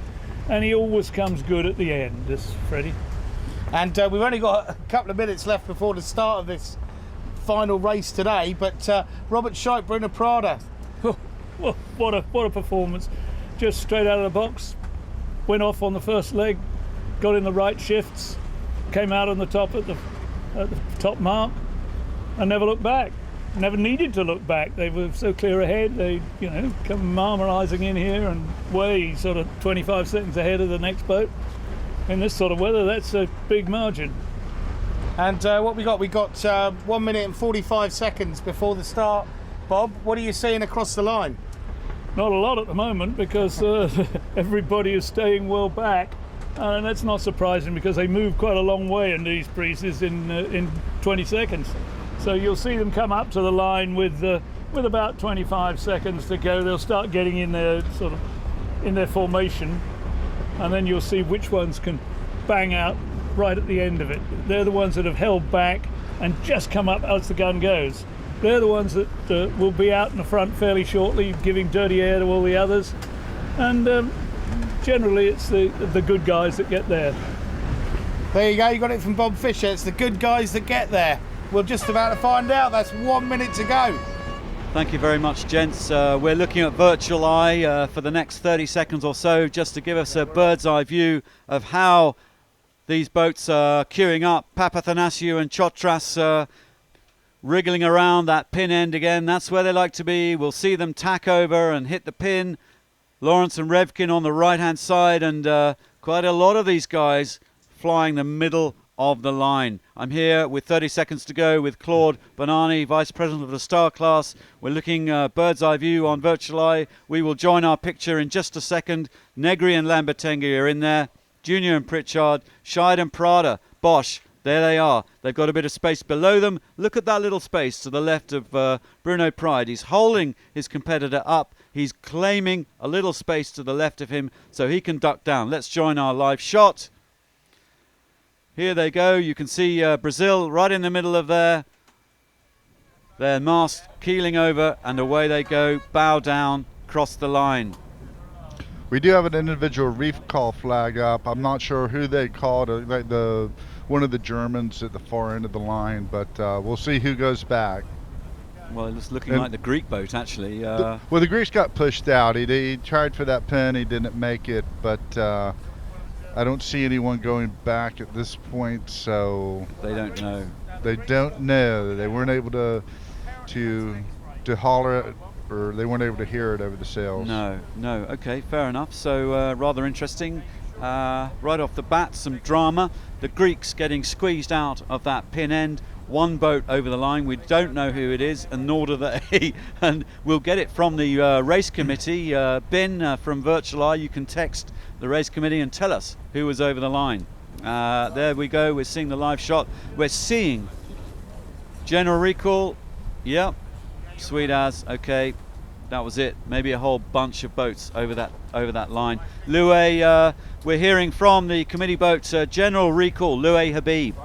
And he always comes good at the end, this Freddie. And we've only got a couple of minutes left before the start of this final race today. But Robert Scheib, Bruno Prada. Oh, what a performance. Just straight out of the box. Went off on the first leg, got in the right shifts, came out on the top at the top mark, and never looked back. Never needed to look back. They were so clear ahead. They, you know, come marmorizing in here and way sort of 25 seconds ahead of the next boat. In this sort of weather, that's a big margin. And what we got? We got 1 minute and 45 seconds before the start. Bob, what are you seeing across the line? Not a lot at the moment, because everybody is staying well back. And that's not surprising, because they move quite a long way in these breezes in 20 seconds. So you'll see them come up to the line with about 25 seconds to go. They'll start getting in their formation, and then you'll see which ones can bang out right at the end of it. They're the ones that have held back and just come up as the gun goes. They're the ones that will be out in the front fairly shortly, giving dirty air to all the others. And generally it's the good guys that get there. There you go, you got it from Bob Fisher. It's the good guys that get there. We're just about to find out. That's 1 minute to go. Thank you very much, gents. We're looking at virtual eye for the next 30 seconds or so, just to give us a bird's eye view of how these boats are queuing up. Papathanasiou and Chotras wriggling around that pin end again. That's where they like to be. We'll see them tack over and hit the pin. Lawrence and Revkin on the right-hand side, and quite a lot of these guys flying the middle of the line. I'm here with 30 seconds to go with Claude Bonani, Vice President of the Star Class. We're looking bird's eye view on Virtual Eye. We will join our picture in just a second. Negri and Lambertengi are in there. Junior and Pritchard, Scheid and Prada, Bosch. There they are. They've got a bit of space below them. Look at that little space to the left of Bruno Pride. He's holding his competitor up. He's claiming a little space to the left of him so he can duck down. Let's join our live shot. Here they go. You can see Brazil right in the middle of their mast keeling over, and away they go. Bow down, cross the line. We do have an individual reef call flag up. I'm not sure who they called, like one of the Germans at the far end of the line, but we'll see who goes back. Well, it's looking like the Greek boat, actually. Well, the Greeks got pushed out. He tried for that pin. He didn't make it, but I don't see anyone going back at this point, so... They don't know. They don't know. They weren't able to holler it, or they weren't able to hear it over the sails. No. Okay, fair enough. So rather interesting. Right off the bat, some drama. The Greeks getting squeezed out of that pin end. One boat over the line. We don't know who it is, and nor do they. And we'll get it from the race committee. Ben from Virtual Eye, you can text the race committee and tell us who was over the line. There we go. We're seeing the live shot. We're seeing General Recall. Yep. Sweet as. Okay. That was it. Maybe a whole bunch of boats over that line. Loué, we're hearing from the committee boat General Recall, Loué Habib.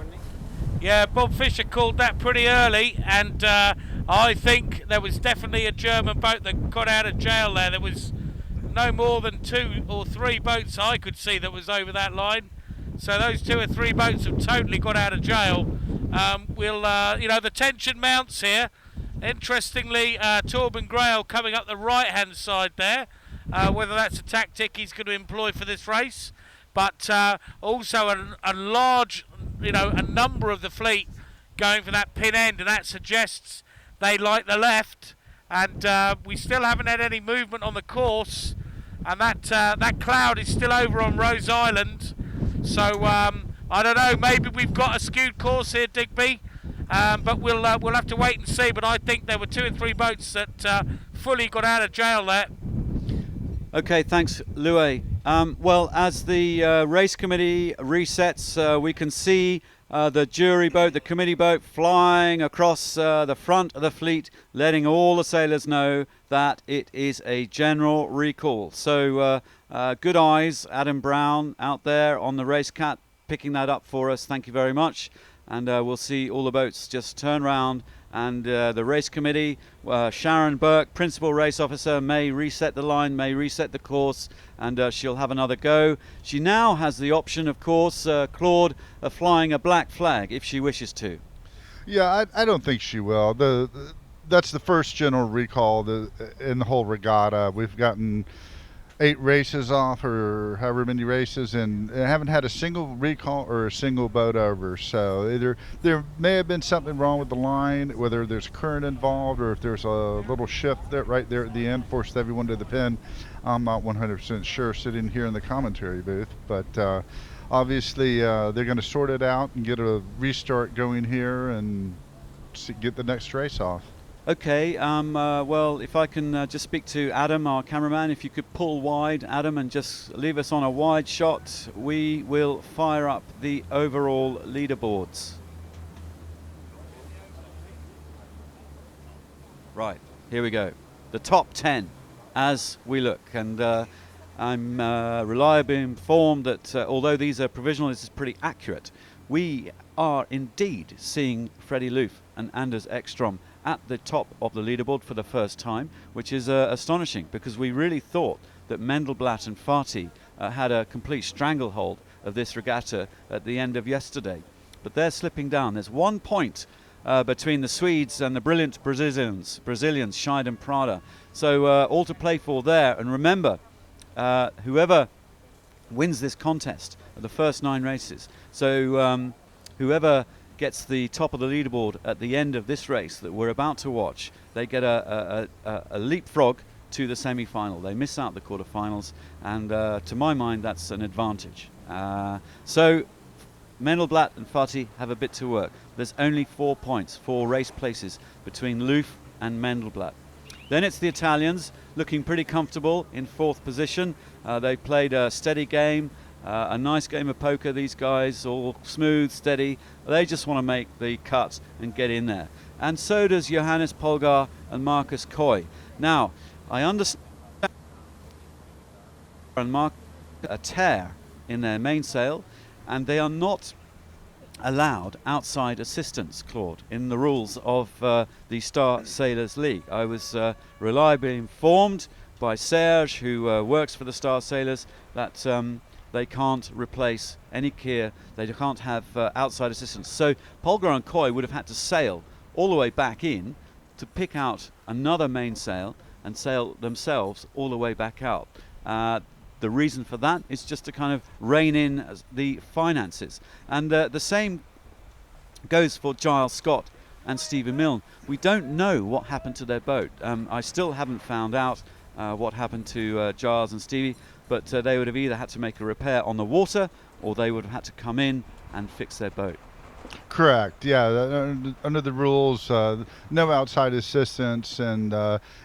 Yeah, Bob Fisher called that pretty early, and I think there was definitely a German boat that got out of jail there. There was no more than 2 or 3 boats I could see that was over that line. So those 2 or 3 boats have totally got out of jail. The tension mounts here. Interestingly, Torben Grail coming up the right-hand side there. Whether that's a tactic he's going to employ for this race, but also a large, a number of the fleet going for that pin end, and that suggests they like the left. And we still haven't had any movement on the course, and that cloud is still over on Rose Island. So I don't know. Maybe we've got a skewed course here, Digby. But we'll have to wait and see. But I think there were 2 or 3 boats that fully got out of jail there. Okay, thanks, Loué. Well, as the race committee resets, we can see the jury boat, the committee boat, flying across the front of the fleet, letting all the sailors know that it is a general recall. So good eyes, Adam Brown out there on the race cat, picking that up for us. Thank you very much. And we'll see all the boats just turn round, and the race committee, Sharon Burke, principal race officer, may reset the line, may reset the course, and she'll have another go. She now has the option, of course, Claude, of flying a black flag if she wishes to. Yeah, I don't think she will. That's the first general recall in the whole regatta. We've gotten 8 races off, or however many races, and haven't had a single recall or a single boat over. So either there may have been something wrong with the line, whether there's current involved, or if there's a little shift right there at the end, forced everyone to the pin. I'm not 100% sure sitting here in the commentary booth, but obviously they're going to sort it out and get a restart going here and get the next race off. Okay, well, if I can just speak to Adam, our cameraman, if you could pull wide, Adam, and just leave us on a wide shot, we will fire up the overall leaderboards. Right, here we go. The top 10 as we look, and I'm reliably informed that although these are provisional, this is pretty accurate. We are indeed seeing Freddie Loof and Anders Ekstrom at the top of the leaderboard for the first time, which is astonishing, because we really thought that Mendelblatt and Fati had a complete stranglehold of this regatta at the end of yesterday. But they're slipping down. There's 1 point between the Swedes and the brilliant Brazilians, Scheid and Prada. So all to play for there. And remember, whoever wins this contest at the first 9 races, so whoever gets the top of the leaderboard at the end of this race that we're about to watch, they get a leapfrog to the semi-final. They miss out the quarterfinals, and to my mind that's an advantage. So Mendelblatt and Fati have a bit to work. There's only 4 points, 4 race places between Loof and Mendelblatt. Then it's the Italians, looking pretty comfortable in 4th position. They played a steady game, a nice game of poker, these guys, all smooth, steady. They just want to make the cut and get in there. And so does Johannes Polgar and Marcus Coy. Now, I understand and Mark a tear in their mainsail, and they are not allowed outside assistance, Claude, in the rules of the Star Sailors League. I was reliably informed by Serge, who works for the Star Sailors, that they can't replace any gear, they can't have outside assistance. So Polgar and Coy would have had to sail all the way back in to pick out another mainsail and sail themselves all the way back out. The reason for that is just to kind of rein in the finances. And the same goes for Giles Scott and Stevie Milne. We don't know what happened to their boat. I still haven't found out what happened to Giles and Stevie, but they would have either had to make a repair on the water or they would have had to come in and fix their boat. Correct. Yeah, under the rules, no outside assistance, and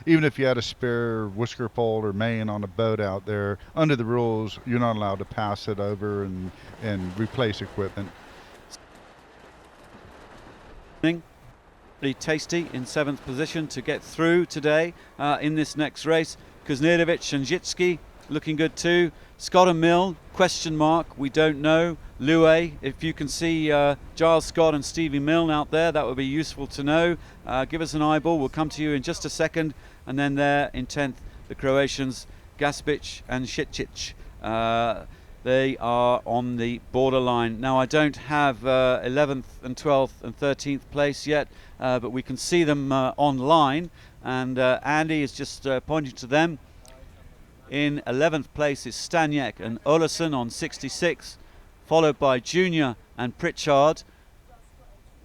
even if you had a spare whisker pole or main on a boat out there, under the rules, you're not allowed to pass it over and replace equipment. Really tasty in 7th position to get through today in this next race. Kuznerovic and Zitsky looking good too. Scott and Milne, question mark, we don't know. Louet, if you can see Giles Scott and Stevie Milne out there, that would be useful to know. Give us an eyeball, we'll come to you in just a second. And then there in 10th, the Croatians, Gaspic and Šicic. They are on the borderline. Now, I don't have 11th and 12th and 13th place yet, but we can see them online. And Andy is just pointing to them. In 11th place is Staniek and Olesen on 66, followed by Junior and Pritchard.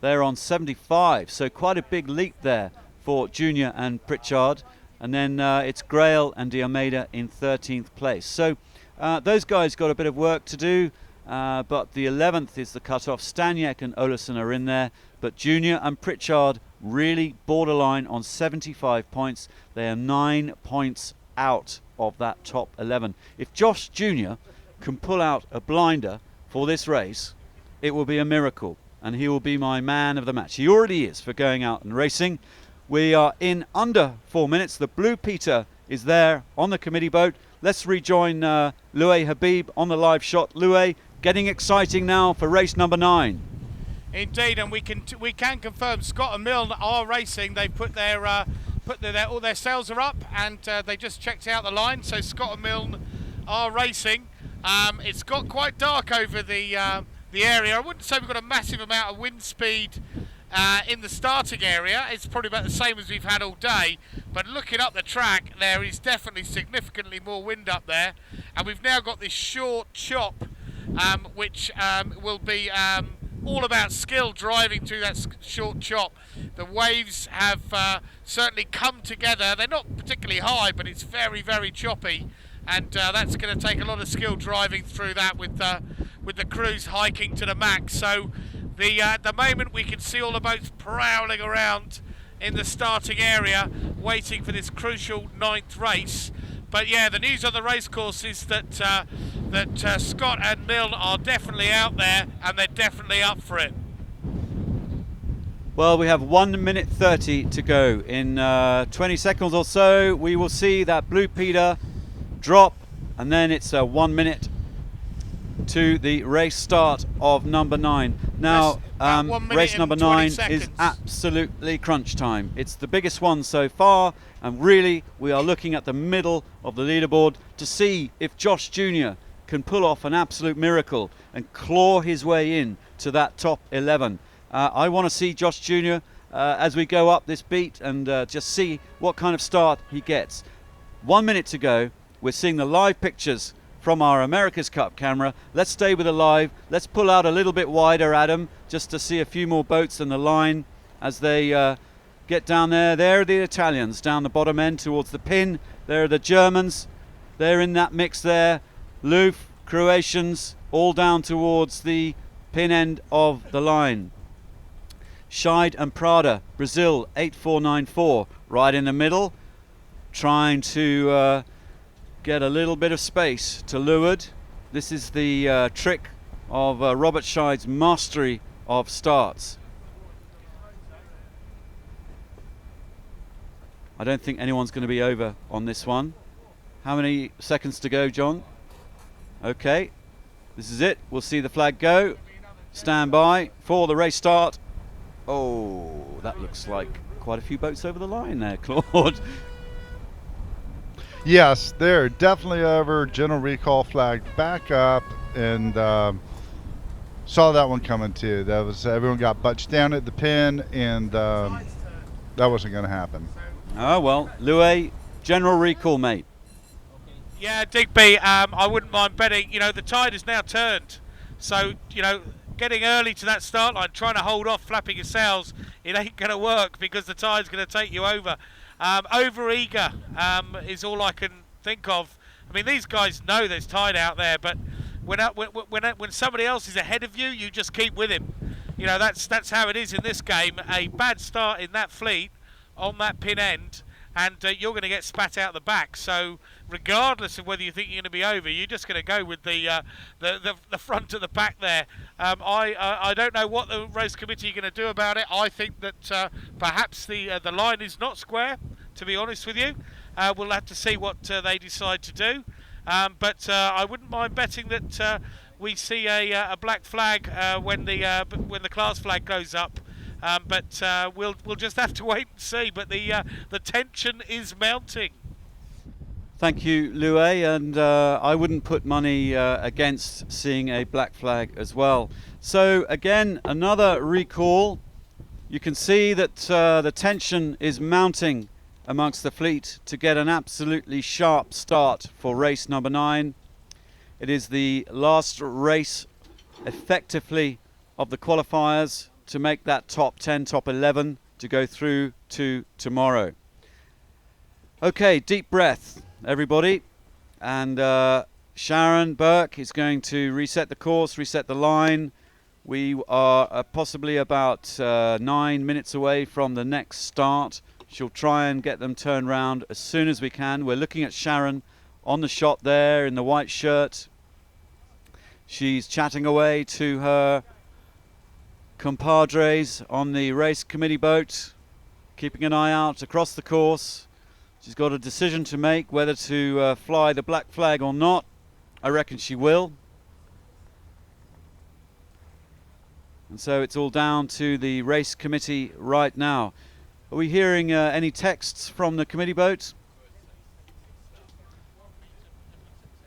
They're on 75, so quite a big leap there for Junior and Pritchard. And then it's Grail and De Almeida in 13th place. So those guys got a bit of work to do, but the 11th is the cut-off. Staniek and Olesen are in there, but Junior and Pritchard really borderline on 75 points. They are 9 points out of that top 11. If Josh Jr. can pull out a blinder for this race, it will be a miracle, and he will be my man of the match. He already is for going out and racing. We are in under 4 minutes. The Blue Peter is there on the committee boat. Let's rejoin Louet Habib on the live shot. Louet, getting exciting now for race number 9. Indeed, and we can confirm Scott and Milne are racing. They've put their all their sails are up, and they just checked out the line. So Scott and Milne are racing. It's got quite dark over the area. I wouldn't say we've got a massive amount of wind speed in the starting area. It's probably about the same as we've had all day. But looking up the track, there is definitely significantly more wind up there, and we've now got this short chop, which will be all about skill driving through that short chop. The waves have certainly come together. They're not particularly high, but it's very, very choppy, and that's going to take a lot of skill driving through that with the crews hiking to the max. So at the moment we can see all the boats prowling around in the starting area, waiting for this crucial 9th race. But yeah, the news on the racecourse is that Scott and Milne are definitely out there, and they're definitely up for it. Well, we have 1 minute 30 to go. In 20 seconds or so, we will see that Blue Peter drop, and then it's 1 minute to the race start of number 9. Now, race number 9 is absolutely crunch time. It's the biggest one so far, and really we are looking at the middle of the leaderboard to see if Josh Jr. can pull off an absolute miracle and claw his way in to that top 11. I want to see Josh Jr. As we go up this beat and just see what kind of start he gets. 1 minute to go. We're seeing the live pictures from our America's Cup camera. Let's stay with the live. Let's pull out a little bit wider, Adam, just to see a few more boats in the line as they get down there. There are the Italians down the bottom end towards the pin. There are the Germans. They're in that mix there. Loof, Croatians, all down towards the pin end of the line. Scheid and Prada, Brazil, 8494, right in the middle, trying to get a little bit of space to leeward. This is the trick of Robert Scheid's mastery of starts. I don't think anyone's going to be over on this one. How many seconds to go, John? Okay, this is it. We'll see the flag go. Stand by for the race start. Oh, that looks like quite a few boats over the line there, Claude. Yes, they're definitely over. General recall flag back up, and saw that one coming too. That was everyone got bunched down at the pin, and that wasn't going to happen. Oh well, Louis, general recall, mate. Yeah, Digby, I wouldn't mind betting. You know, the tide has now turned, so you know, getting early to that start line, trying to hold off flapping your sails, it ain't going to work because the tide's going to take you over. Over eager is all I can think of. I mean, these guys know there's tide out there, but when somebody else is ahead of you, you just keep with him. You know, that's how it is in this game. A bad start in that fleet on that pin end, and you're going to get spat out the back. So regardless of whether you think you're going to be over, you're just going to go with the front of the pack there. I don't know what the race committee are going to do about it. I think that perhaps the line is not square, to be honest with you. We'll have to see what they decide to do. But I wouldn't mind betting that we see a black flag when the class flag goes up. But we'll just have to wait and see. But the tension is mounting. Thank you, Louis, and I wouldn't put money against seeing a black flag as well. So again, another recall. You can see that the tension is mounting amongst the fleet to get an absolutely sharp start for race number 9. It is the last race effectively of the qualifiers to make that top 10, top 11 to go through to tomorrow. Okay, deep breath, everybody. And Sharon Burke is going to reset the course, reset the line. We are possibly about 9 minutes away from the next start. She'll try and get them turned round as soon as we can. We're looking at Sharon on the shot there in the white shirt. She's chatting away to her compadres on the race committee boat, keeping an eye out across the course. She's got a decision to make whether to fly the black flag or not. I reckon she will. And so it's all down to the race committee right now. Are we hearing any texts from the committee boat?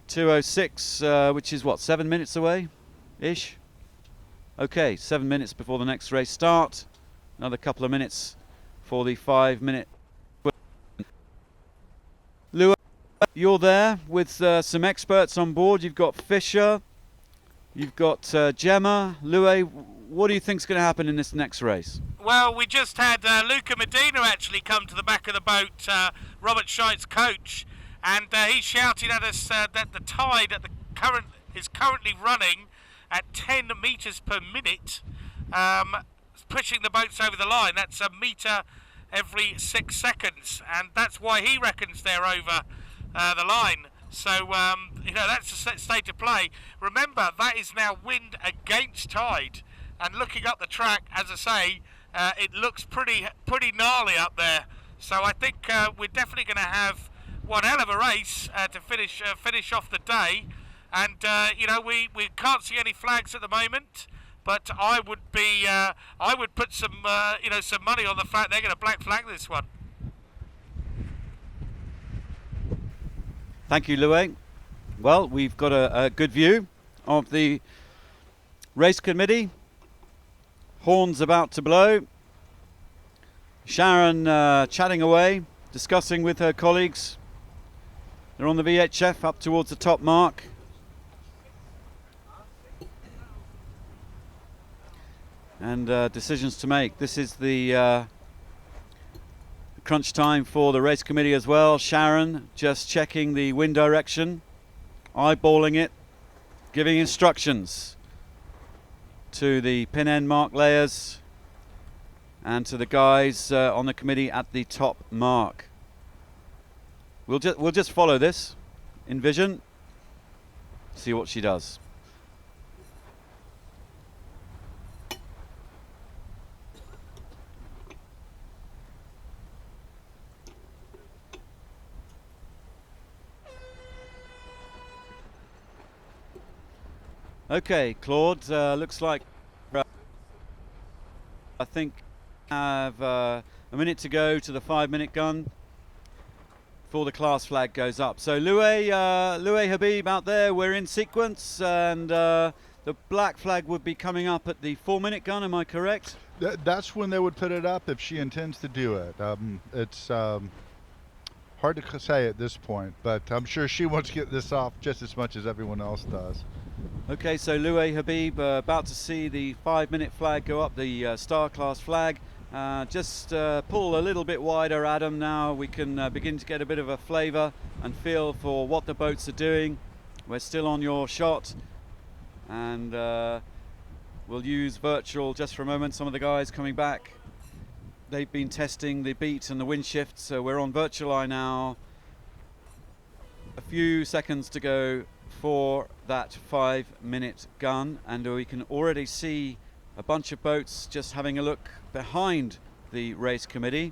2:06, which is what, 7 minutes away ish? Okay, 7 minutes before the next race start. Another couple of minutes for the 5-minute. Lewis, you're there with some experts on board. You've got Fisher, you've got Gemma. Louis, what do you think's going to happen in this next race? Well, we just had Luca Medina actually come to the back of the boat, Robert Scheid's coach, and he shouted at us that the tide is currently running at 10 metres per minute, pushing the boats over the line. That's a metre every 6 seconds, and that's why he reckons they're over the line. So, you know, that's the state of play. Remember, that is now wind against tide, and looking up the track, as I say, it looks pretty gnarly up there. So I think we're definitely going to have one hell of a race to finish off the day. And you know, we can't see any flags at the moment, but I would put some you know, some money on the fact they're going to black flag this one. Thank you, Louis. Well, we've got a good view of the race committee. Horns about to blow. Sharon chatting away, discussing with her colleagues. They're on the VHF up towards the top mark. And decisions to make. This is the crunch time for the race committee as well. Sharon just checking the wind direction, eyeballing it, giving instructions. to the pin end mark layers and to the guys on the committee at the top mark. We'll just follow this in vision, see what she does. Okay, Claude, looks like I think I have a minute to go to the 5-minute gun before the class flag goes up. So Loué Habib out there, we're in sequence, and the black flag would be coming up at the 4-minute gun, am I correct? That's when they would put it up if she intends to do it. It's hard to say at this point, but I'm sure she wants to get this off just as much as everyone else does. Okay, so Loué Habib about to see the 5-minute flag go up, the star class flag. Just pull a little bit wider, Adam. Now we can begin to get a bit of a flavour and feel for what the boats are doing. We're still on your shot, and we'll use virtual just for a moment. Some of the guys coming back, they've been testing the beat and the wind shift, so we're on virtual eye now. A few seconds to go for that 5-minute gun, and we can already see a bunch of boats just having a look behind the race committee,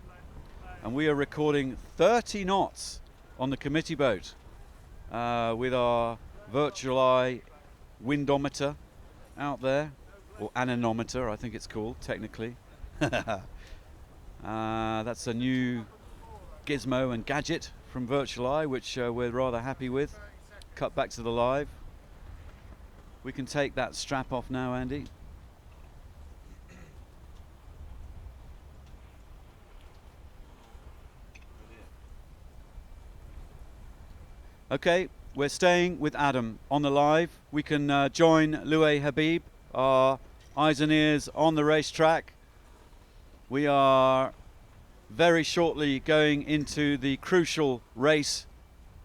and we are recording 30 knots on the committee boat with our virtual eye windometer out there, or anemometer I think it's called technically. That's a new gizmo and gadget from Virtual Eye, which we're rather happy with. Cut back to the live. We can take that strap off now, Andy. Okay, we're staying with Adam on the live. We can join Loué Habib, our eyes and ears on the racetrack. We are very shortly going into the crucial race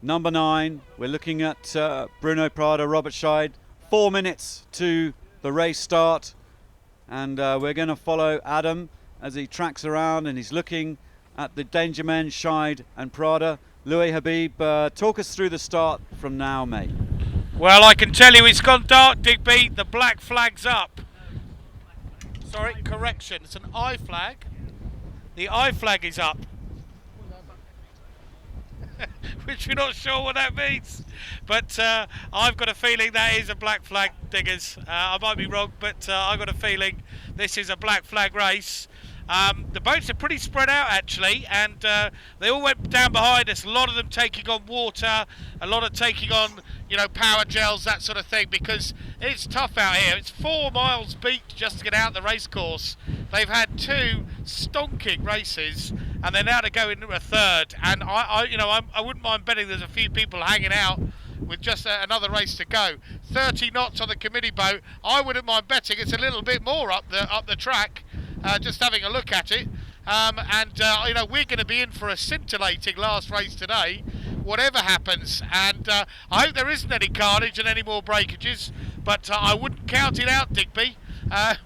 number 9. We're looking at Bruno Prada, Robert Scheid. 4 minutes to the race start, and we're going to follow Adam as he tracks around and he's looking at the danger men, Scheid and Prada. Loué Habib, talk us through the start from now, mate. Well, I can tell you it's gone dark, Digby. The black flag's up. Sorry, correction. It's an I flag. The I flag is up. Which we're not sure what that means. But I've got a feeling that is a black flag, Diggers. I might be wrong, but I've got a feeling this is a black flag race. The boats are pretty spread out actually, and they all went down behind us. A lot of them taking on water, a lot of taking on, you know, power gels, that sort of thing, because it's tough out here. It's 4 miles beach just to get out the race course. They've had 2 stonking races, and they're now to go into a third. And I wouldn't mind betting there's a few people hanging out with just another race to go. 30 knots on the committee boat. I wouldn't mind betting it's a little bit more up the track. Just having a look at it, you know, we're going to be in for a scintillating last race today, whatever happens, and I hope there isn't any carnage and any more breakages, but I wouldn't count it out, Digby.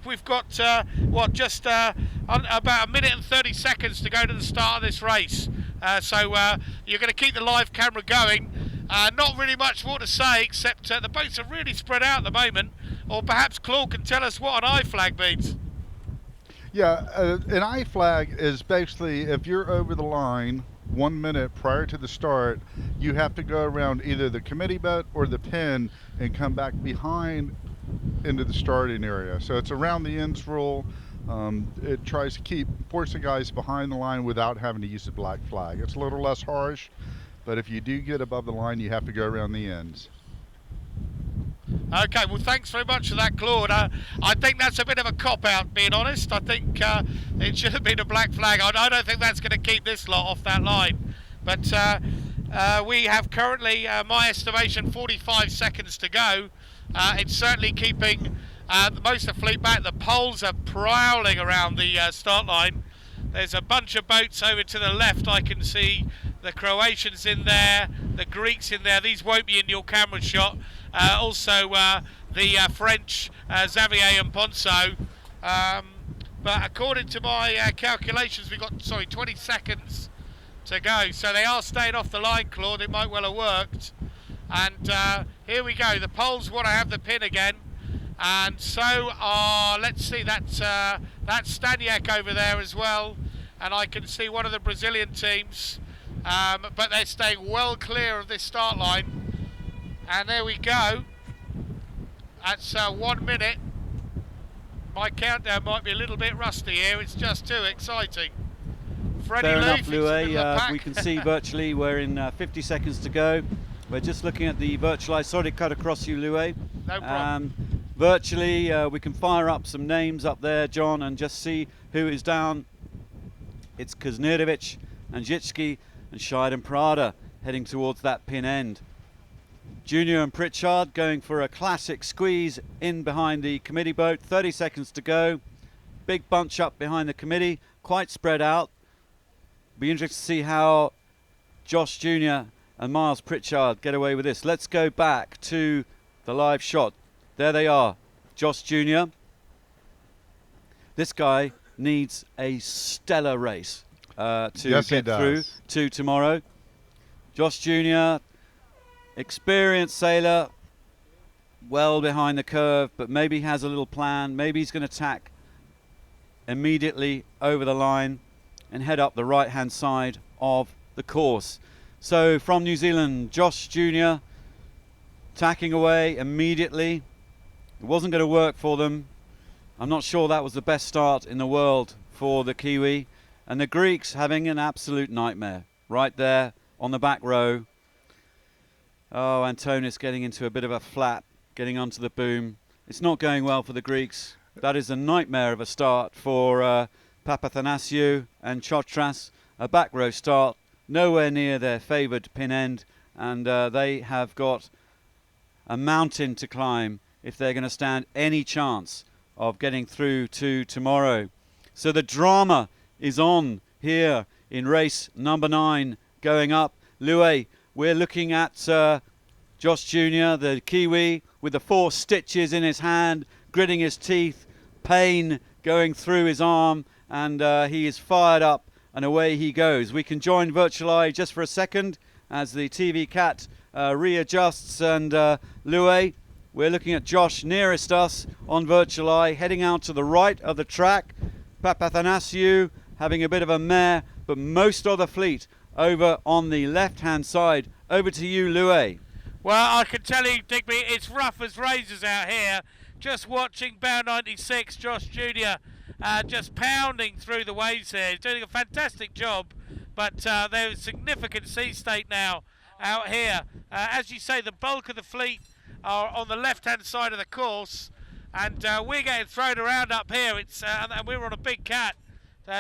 We've got just about a minute and 30 seconds to go to the start of this race, so you're going to keep the live camera going. Not really much more to say, except the boats are really spread out at the moment, or perhaps Claude can tell us what an I flag means. Yeah, an I flag is basically if you're over the line 1 minute prior to the start, you have to go around either the committee boat or the pin and come back behind into the starting area. So it's around the ends rule. It tries to force the guys behind the line without having to use the black flag. It's a little less harsh, but if you do get above the line, you have to go around the ends. Okay, well, thanks very much for that, Claude. I think that's a bit of a cop-out, being honest. I think it should have been a black flag. I don't think that's going to keep this lot off that line. But we have currently, my estimation, 45 seconds to go. It's certainly keeping most of the fleet back. The poles are prowling around the start line. There's a bunch of boats over to the left I can see the Croatians in there, the Greeks in there. These won't be in your camera shot. Also the French, Xavier and Ponceau. But according to my calculations, we've got 20 seconds to go. So they are staying off the line, Claude. It might well have worked. And here we go. The Poles want to have the pin again. And so let's see, that's Staniak over there as well. And I can see one of the Brazilian teams. But they're staying well clear of this start line. And there we go. That's 1 minute. My countdown might be a little bit rusty here. It's just too exciting. Freddie Fair enough, Leaf, Louis. We can see virtually we're in 50 seconds to go. We're just looking at the virtualized. Sorry to cut across you, Louis. No problem. Virtually, we can fire up some names up there, John, and just see who is down. It's Kuznirovic and Zitsky and Scheid and Prada heading towards that pin end. Junior and Pritchard going for a classic squeeze in behind the committee boat. 30 seconds to go. Big bunch up behind the committee, quite spread out. Be interested to see how Josh Junior and Miles Pritchard get away with this. Let's go back to the live shot. There they are, Josh Junior. This guy needs a stellar race to get through to tomorrow. Josh Junior, experienced sailor, well behind the curve, but maybe has a little plan. Maybe he's going to tack immediately over the line and head up the right-hand side of the course. So from New Zealand, Josh Junior tacking away immediately. It wasn't going to work for them. I'm not sure that was the best start in the world for the Kiwi. And the Greeks having an absolute nightmare right there on the back row. Oh, Antonis getting into a bit of a flap, getting onto the boom. It's not going well for the Greeks. That is a nightmare of a start for Papathanasiou and Chotras. A back row start, nowhere near their favoured pin end. And they have got a mountain to climb if they're going to stand any chance of getting through to tomorrow. So the drama is on here in race number 9 going up. Louis, we're looking at Josh Junior, the Kiwi, with the 4 stitches in his hand, gritting his teeth, pain going through his arm, and he is fired up and away he goes. We can join Virtual Eye just for a second as the TV cat readjusts, and Louis, we're looking at Josh nearest us on Virtual Eye, heading out to the right of the track. Papathanasiou having a bit of a mare, but most of the fleet over on the left-hand side. Over to you, Louis. Well, I can tell you, Digby, it's rough as razors out here. Just watching Bow 96, Josh Junior, just pounding through the waves here. He's doing a fantastic job, but there's significant sea state now out here. As you say, the bulk of the fleet are on the left-hand side of the course, and we're getting thrown around up here. It's and we're on a big cat.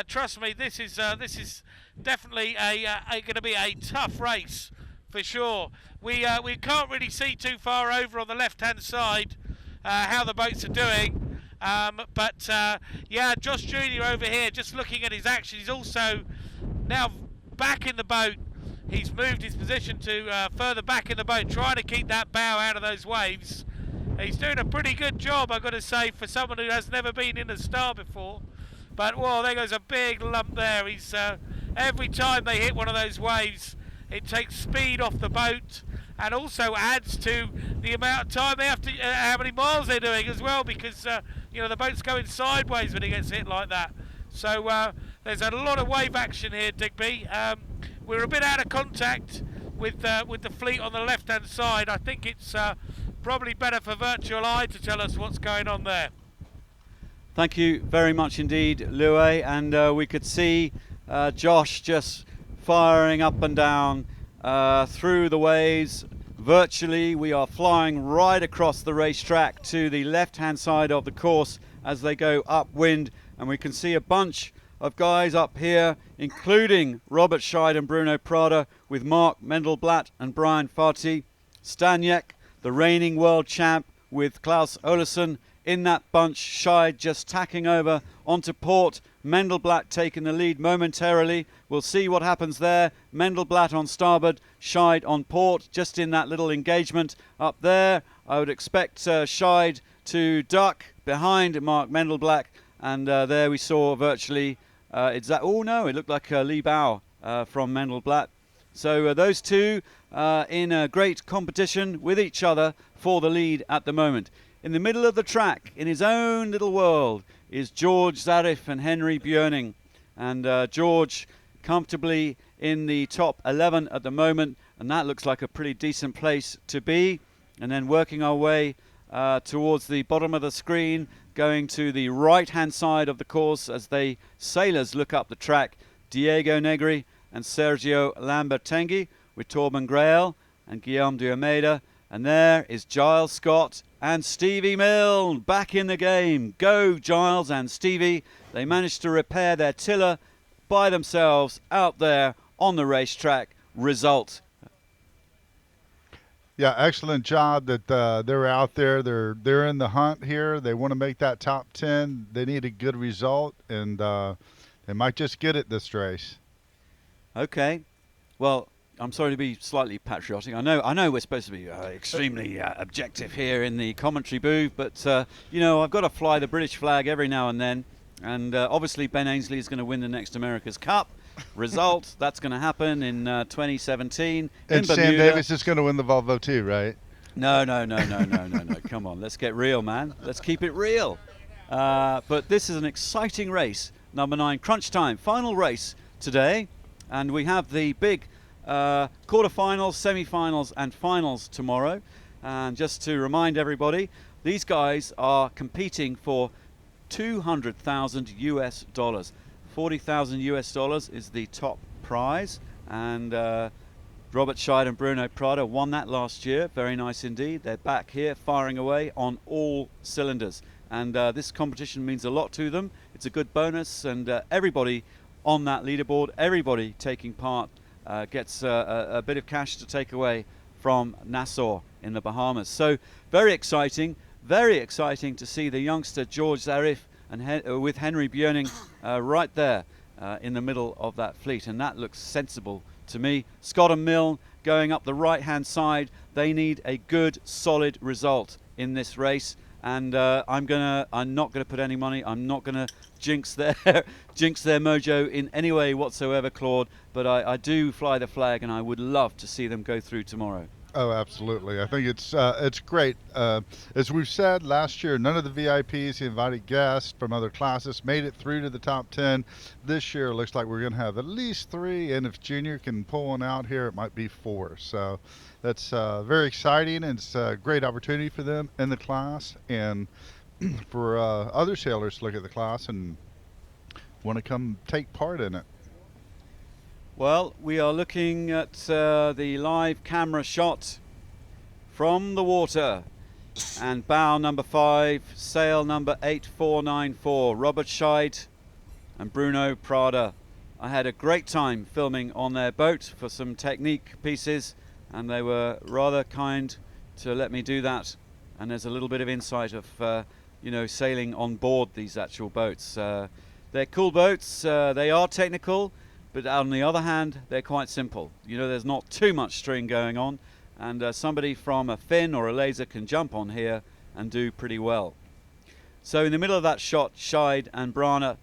Trust me, this is definitely going to be a tough race for sure. We can't really see too far over on the left-hand side how the boats are doing, but yeah, Josh Junior over here just looking at his action. He's also now back in the boat. He's moved his position to further back in the boat, trying to keep that bow out of those waves. He's doing a pretty good job, I've got to say, for someone who has never been in a Star before. But, whoa, there goes a big lump there. He's every time they hit one of those waves, it takes speed off the boat and also adds to the amount of time they have to, how many miles they're doing as well, because, you know, the boat's going sideways when it gets hit like that. So there's a lot of wave action here, Digby. We're a bit out of contact with the fleet on the left-hand side. I think it's probably better for Virtual Eye to tell us what's going on there. Thank you very much indeed, Louis. And we could see Josh just firing up and down through the waves. Virtually, we are flying right across the racetrack to the left-hand side of the course as they go upwind. And we can see a bunch of guys up here, including Robert Scheid and Bruno Prada, with Mark Mendelblatt and Brian Farty. Staniak, the reigning world champ, with Klaus Olesen in that bunch. Scheid just tacking over onto port. Mendelblatt taking the lead momentarily, we'll see what happens there. Mendelblatt on starboard, Scheid on port, just in that little engagement up there. I would expect Scheid to duck behind Mark Mendelblatt, and there we saw virtually oh no, it looked like Lee Bao from Mendelblatt. So those two in a great competition with each other for the lead at the moment. In the middle of the track, in his own little world, is George Zarif and Henry Björning. And George comfortably in the top 11 at the moment, and that looks like a pretty decent place to be. And then working our way towards the bottom of the screen, going to the right-hand side of the course as the sailors look up the track, Diego Negri and Sergio Lambertenghi with Torben Grael and Guillaume de Almeida. And there is Giles Scott and Stevie Milne back in the game. Go Giles and Stevie. They managed to repair their tiller by themselves out there on the racetrack. Result. Yeah, excellent job that they're out there. They're in the hunt here. They want to make that top 10. They need a good result, and they might just get it this race. Okay. Well, I'm sorry to be slightly patriotic. I know we're supposed to be extremely objective here in the commentary booth, but you know, I've got to fly the British flag every now and then, and obviously Ben Ainsley is going to win the next America's Cup. Result, that's going to happen in 2017 and Sam Davis is going to win the Volvo too, right? No. Come on, let's get real, man. Let's keep it real. But this is an exciting race. Number 9, crunch time, final race today, and we have the big quarterfinals, semi-finals and finals tomorrow. And just to remind everybody, these guys are competing for $200,000 US. $40,000 US is the top prize, and Robert Scheid and Bruno Prada won that last year. Very nice indeed. They're back here firing away on all cylinders, and this competition means a lot to them. It's a good bonus, and everybody on that leaderboard, everybody taking part gets a bit of cash to take away from Nassau in the Bahamas. So very exciting to see the youngster George Zarif and with Henry Björning right there in the middle of that fleet, and that looks sensible to me. Scott and Milne going up the right-hand side. They need a good, solid result in this race, and I'm not gonna put any money. I'm not gonna jinx their mojo in any way whatsoever, Claude. But I do fly the flag, and I would love to see them go through tomorrow. Oh, absolutely. I think it's great. As we've said last year, none of the VIPs, the invited guests from other classes, made it through to the top 10. This year, it looks like we're going to have at least 3, and if Junior can pull one out here, it might be 4. So that's very exciting, and it's a great opportunity for them in the class, and for other sailors to look at the class and want to come take part in it. Well, we are looking at the live camera shot from the water, and bow number 5, sail number 8494, Robert Scheid and Bruno Prada. I had a great time filming on their boat for some technique pieces, and they were rather kind to let me do that. And there's a little bit of insight of you know, sailing on board these actual boats. They're cool boats. They are technical. But on the other hand, they're quite simple. You know, there's not too much string going on, and somebody from a fin or a laser can jump on here and do pretty well. So in the middle of that shot, Scheid and Bruno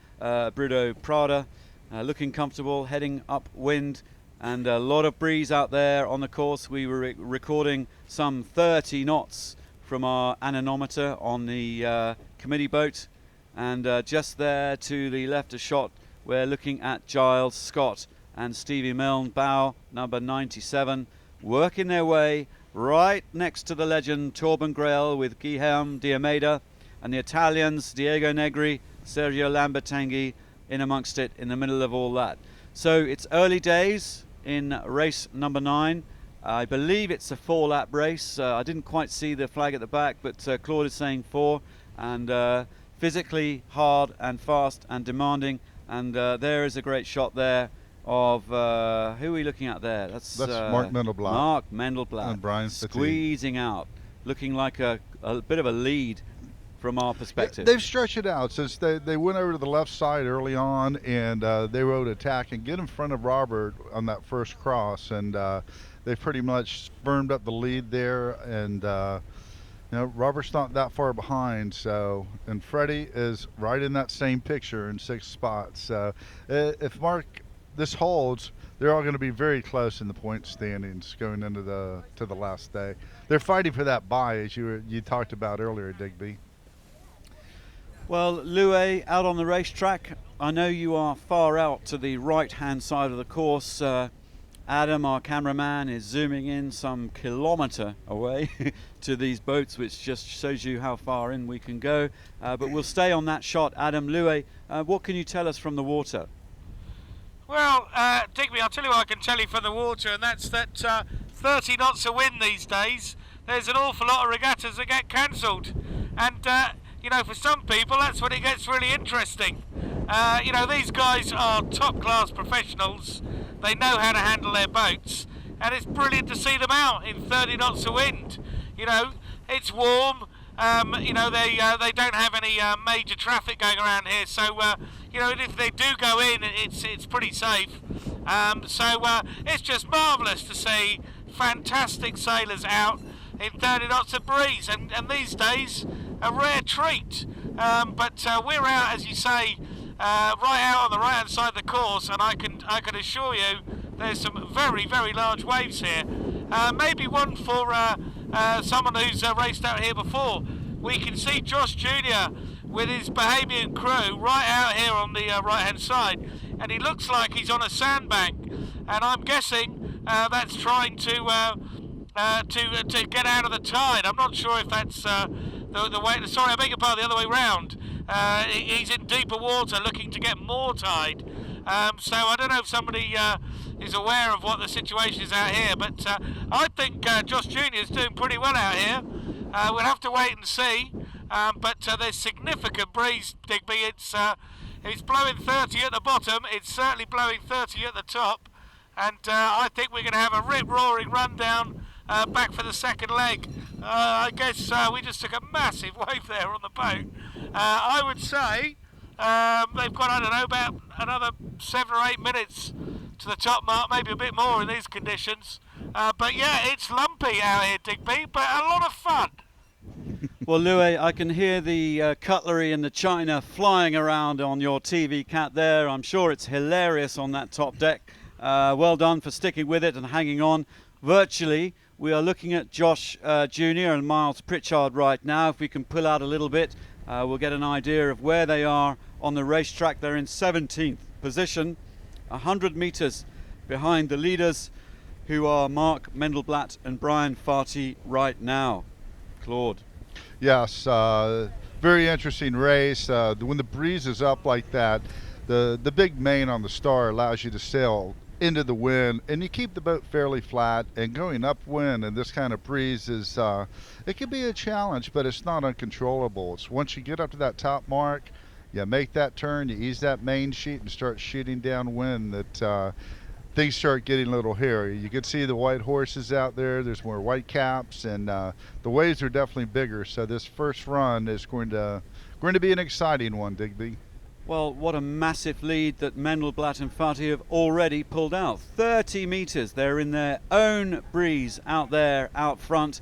Prada looking comfortable, heading upwind, and a lot of breeze out there on the course. We were recording some 30 knots from our anemometer on the committee boat, and just there to the left a shot, we're looking at Giles Scott and Stevie Milne, bow number 97, working their way right next to the legend Torben Grael with Guillaume de Almeida, and the Italians Diego Negri, Sergio Lambertenghi in amongst it in the middle of all that. So it's early days in race number 9. I believe it's a 4-lap race. I didn't quite see the flag at the back, but Claude is saying 4, and physically hard and fast and demanding. And there is a great shot there of who are we looking at there? That's Mark Mendelblatt. Mark Mendelblatt and Brian squeezing out, looking like a bit of a lead from our perspective. They've stretched it out since they went over to the left side early on, and they were able to attack and get in front of Robert on that first cross, and they've pretty much firmed up the lead there, and Robert's not that far behind, so, and Freddie is right in that same picture in 6th spot. So if this holds, they're all going to be very close in the point standings going into the last day. They're fighting for that bye, as you talked about earlier, Digby. Well, Louis, out on the racetrack, I know you are far out to the right-hand side of the course. Adam, our cameraman, is zooming in some kilometre away to these boats, which just shows you how far in we can go. But we'll stay on that shot. Adam, Louis, what can you tell us from the water? Well, Digby, I'll tell you what I can tell you from the water, and that's that 30 knots of wind these days. There's an awful lot of regattas that get cancelled. And for some people, that's when it gets really interesting. These guys are top-class professionals. They know how to handle their boats, and it's brilliant to see them out in 30 knots of wind. It's warm. They don't have any major traffic going around here, so if they do go in, it's pretty safe. It's just marvellous to see fantastic sailors out in 30 knots of breeze, and these days a rare treat. But we're out, as you say, right out on the right hand side of the course, and I can assure you there's some very, very large waves here. Maybe one for someone who's raced out here before. We can see Josh Jr. with his Bahamian crew right out here on the right hand side, and he looks like he's on a sandbank, and I'm guessing that's trying to get out of the tide. I'm not sure if that's the way. Sorry, I beg your pardon, the other way round. He's in deeper water looking to get more tide. So I don't know if somebody is aware of what the situation is out here, but I think Josh Jr. is doing pretty well out here. We'll have to wait and see. But there's significant breeze, Digby. It's blowing 30 at the bottom. It's certainly blowing 30 at the top. And I think we're going to have a rip-roaring rundown back for the second leg. I guess we just took a massive wave there on the boat. I would say they've got, I don't know, about another 7 or 8 minutes to the top mark, maybe a bit more in these conditions. But yeah, it's lumpy out here, Digby, but a lot of fun. Well, Louis, I can hear the cutlery and the china flying around on your TV cat there. I'm sure it's hilarious on that top deck. Well done for sticking with it and hanging on. Virtually, we are looking at Josh Jr. and Miles Pritchard right now. If we can pull out a little bit, we'll get an idea of where they are on the racetrack. They're in 17th position, 100 metres behind the leaders, who are Mark Mendelblatt and Brian Farty right now. Claude. Yes, very interesting race. When the breeze is up like that, the big main on the Star allows you to sail into the wind, and you keep the boat fairly flat. And going upwind and this kind of breeze is it can be a challenge, but it's not uncontrollable. It's once you get up to that top mark, you make that turn, you ease that main sheet and start shooting downwind, that things start getting a little hairy. You can see the white horses out there. There's more white caps, and the waves are definitely bigger. So this first run is going to be an exciting one, Digby. Well, what a massive lead that Mendelblatt and Farty have already pulled out. 30 metres. They're in their own breeze out there, out front.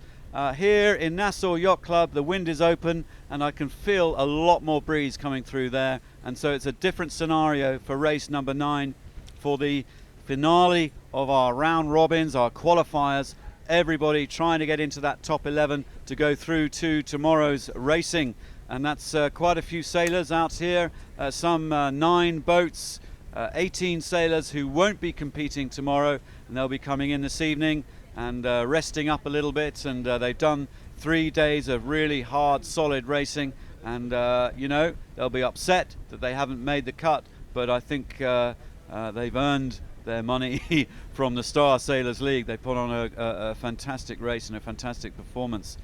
Here in Nassau Yacht Club, the wind is open, and I can feel a lot more breeze coming through there. And so it's a different scenario for race number 9, for the finale of our round robins, our qualifiers. Everybody trying to get into that top 11 to go through to tomorrow's racing. And that's quite a few sailors out here, some 9 boats, 18 sailors who won't be competing tomorrow, and they'll be coming in this evening and resting up a little bit. And they've done 3 days of really hard, solid racing, and they'll be upset that they haven't made the cut, but I think they've earned their money from the Star Sailors League. They put on a fantastic race and a fantastic performance.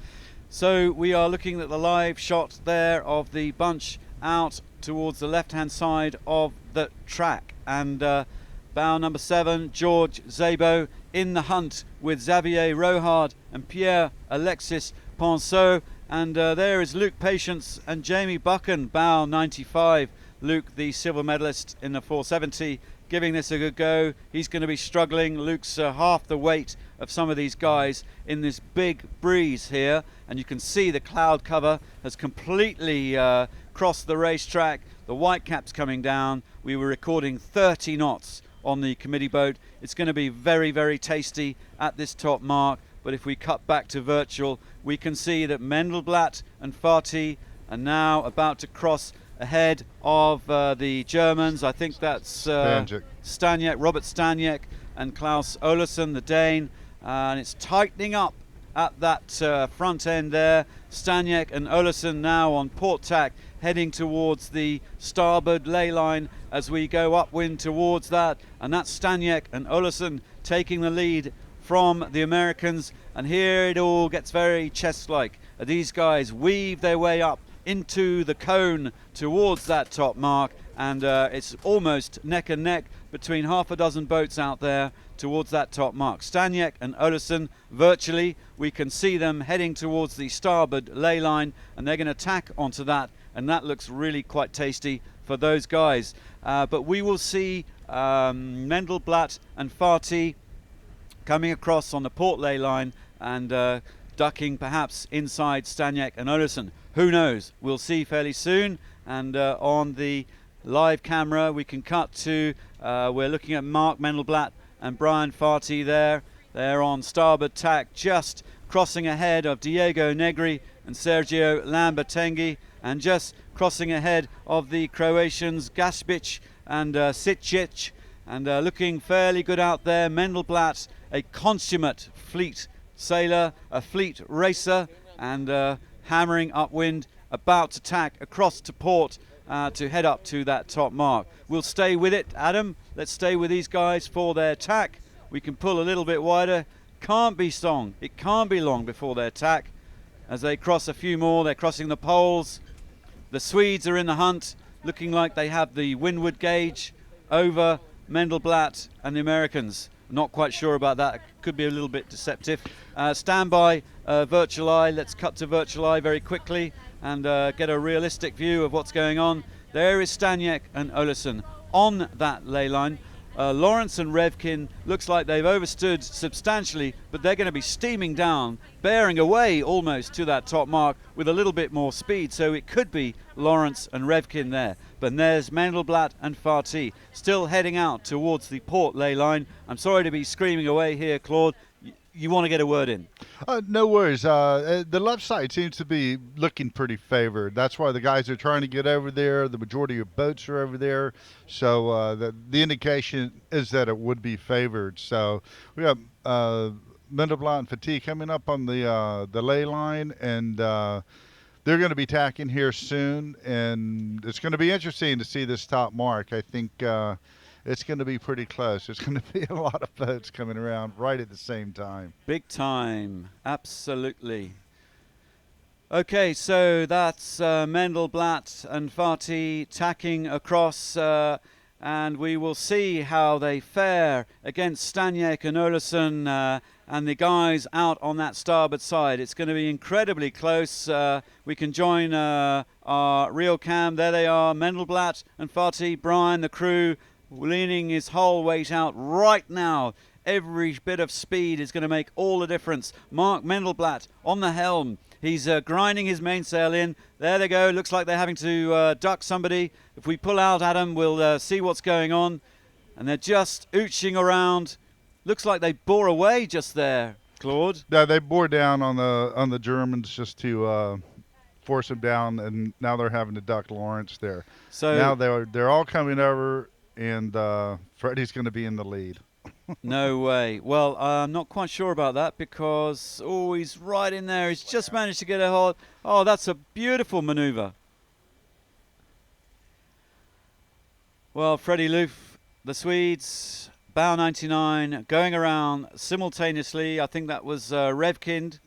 So we are looking at the live shot there of the bunch out towards the left-hand side of the track. And bow number 7, George Szabo, in the hunt with Xavier Rohard and Pierre Alexis Ponceau. And there is Luke Patience and Jamie Buchan, bow 95. Luke, the silver medalist in the 470, giving this a good go. He's going to be struggling. Luke's half the weight of some of these guys in this big breeze here, and you can see the cloud cover has completely crossed the racetrack. The white cap's coming down. We were recording 30 knots on the committee boat. It's going to be very, very tasty at this top mark, but if we cut back to virtual, we can see that Mendelblatt and Fatih are now about to cross ahead of the Germans. I think that's Staniek, Robert Staniek and Klaus Olesen, the Dane, and it's tightening up at that front end there. Staniek and Olesen now on port tack, heading towards the starboard ley line as we go upwind towards that, and that's Staniek and Olesen taking the lead from the Americans. And here it all gets very chess-like. These guys weave their way up into the cone towards that top mark, and it's almost neck and neck between half a dozen boats out there towards that top mark. Staniek and Olesen, virtually, we can see them heading towards the starboard ley line, and they're going to tack onto that, and that looks really quite tasty for those guys. But we will see Mendelblatt and Fatih coming across on the port ley line and ducking perhaps inside Staniek and Olesen. Who knows? We'll see fairly soon. And on the live camera we can cut to, we're looking at Mark Mendelblatt and Brian Fatih there. They're on starboard tack, just crossing ahead of Diego Negri and Sergio Lambertenghi, and just crossing ahead of the Croatians Gaspic and Sicic, and looking fairly good out there. Mendelblatt, a consummate fleet sailor, a fleet racer, and hammering upwind, about to tack across to port to head up to that top mark. We'll stay with it, Adam. Let's stay with these guys for their tack. We can pull a little bit wider. Can't be long. It can't be long before their tack. As they cross a few more, they're crossing the poles. The Swedes are in the hunt, looking like they have the windward gauge over Mendelblatt and the Americans. Not quite sure about that. Could be a little bit deceptive. Stand by virtual eye. Let's cut to virtual eye very quickly and get a realistic view of what's going on. There is Staniek and Olesen on that ley line. Lawrence and Revkin looks like they've overstood substantially, but they're going to be steaming down, bearing away almost to that top mark with a little bit more speed, so it could be Lawrence and Revkin there. But there's Mendelblatt and Fatih still heading out towards the port ley line. I'm sorry to be screaming away here, Claude. You want to get a word in? No worries. The left side seems to be looking pretty favored. That's why the guys are trying to get over there. The majority of boats are over there. So the indication is that it would be favored. So we have Mendelblatt and Fatih coming up on the ley line, and they're going to be tacking here soon. And it's going to be interesting to see this top mark. I think it's going to be pretty close. There's going to be a lot of boats coming around right at the same time. Big time, absolutely. Okay, so that's Mendelblatt and Fatih tacking across, and we will see how they fare against Staniek and Olesen and the guys out on that starboard side. It's going to be incredibly close. We can join our real cam. There they are, Mendelblatt and Fatih, Brian, the crew, leaning his whole weight out right now. Every bit of speed is going to make all the difference. Mark Mendelblatt on the helm. He's grinding his mainsail in. There they go. Looks like they're having to duck somebody. If we pull out, Adam, we'll see what's going on. And they're just ooching around. Looks like they bore away just there, Claude. Yeah, they bore down on the Germans just to force them down, and now they're having to duck Lawrence there. So now they're all coming over, and Freddie's going to be in the lead. No way. Well, I'm not quite sure about that because, he's right in there. He's just managed to get a hold. Oh, that's a beautiful maneuver. Well, Freddie Loof, the Swedes, bow 99, going around simultaneously. I think that was Revkind.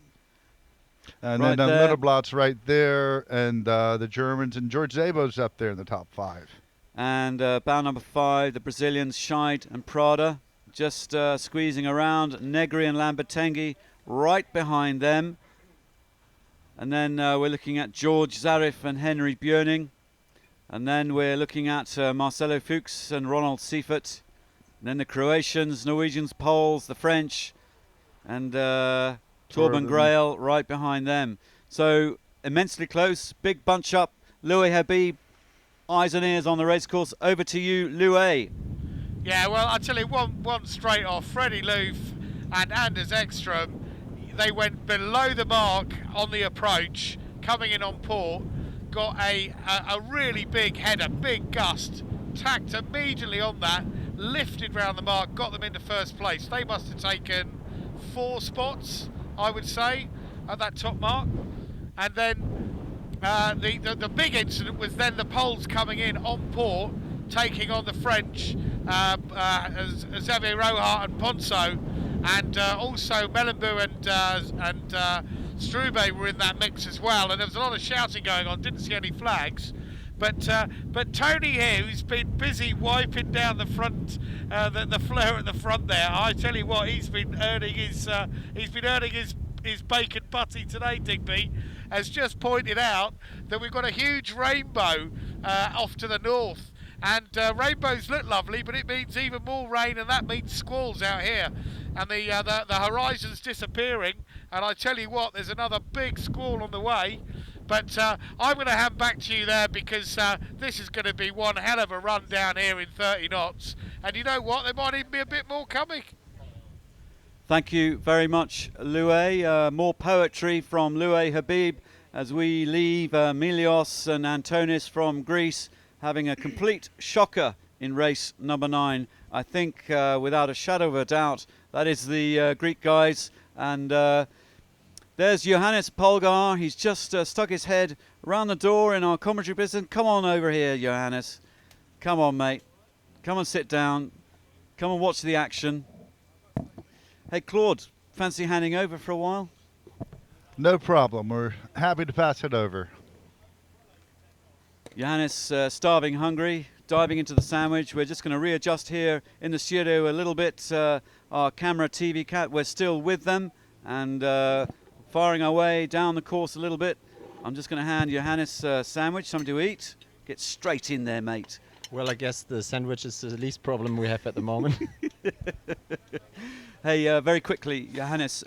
And right then there. Mendelblatt's right there, and the Germans, and George Zabo's up there in the top 5. And bow number 5, the Brazilians, Scheid and Prada, just squeezing around. Negri and Lambertenghi right behind them. And then we're looking at George Zarif and Henry Björning. And then we're looking at Marcelo Fuchs and Ronald Seifert. And then the Croatians, Norwegians, Poles, the French, and Torben Grail right behind them. So immensely close, big bunch up. Louis Habib, eyes and ears on the racecourse. Over to you, Louis. Yeah, well, I'll tell you one straight off. Freddie Loof and Anders Ekstrom, they went below the mark on the approach, coming in on port, got a really big header, big gust, tacked immediately on that, lifted round the mark, got them into first place. They must have taken 4 spots, I would say, at that top mark. And then the big incident was then the Poles coming in on port, taking on the French, Xavier Rohart and Ponceau, and also Melenbu and Strube were in that mix as well. And there was a lot of shouting going on. Didn't see any flags. But Tony here, who's been busy wiping down the front, the flare at the front there, I tell you what, he's been earning his bacon butty today. Digby has just pointed out that we've got a huge rainbow off to the north, and rainbows look lovely, but it means even more rain, and that means squalls out here, and the horizon's disappearing. And I tell you what, there's another big squall on the way. But I'm going to hand back to you there, because this is going to be one hell of a run down here in 30 knots. And you know what? There might even be a bit more coming. Thank you very much, Louis. More poetry from Louis Habib as we leave Milios and Antonis from Greece having a complete shocker in race number 9. I think without a shadow of a doubt that is the Greek guys. And there's Johannes Polgar. He's just stuck his head around the door in our commentary business. Come on over here, Johannes. Come on, mate. Come and sit down. Come and watch the action. Hey, Claude, fancy handing over for a while? No problem. We're happy to pass it over. Johannes, starving hungry, diving into the sandwich. We're just going to readjust here in the studio a little bit. Our camera TV cat, we're still with them. And firing our way down the course a little bit. I'm just going to hand Johannes a sandwich, something to eat. Get straight in there, mate. Well, I guess the sandwich is the least problem we have at the moment. Hey, very quickly, Johannes,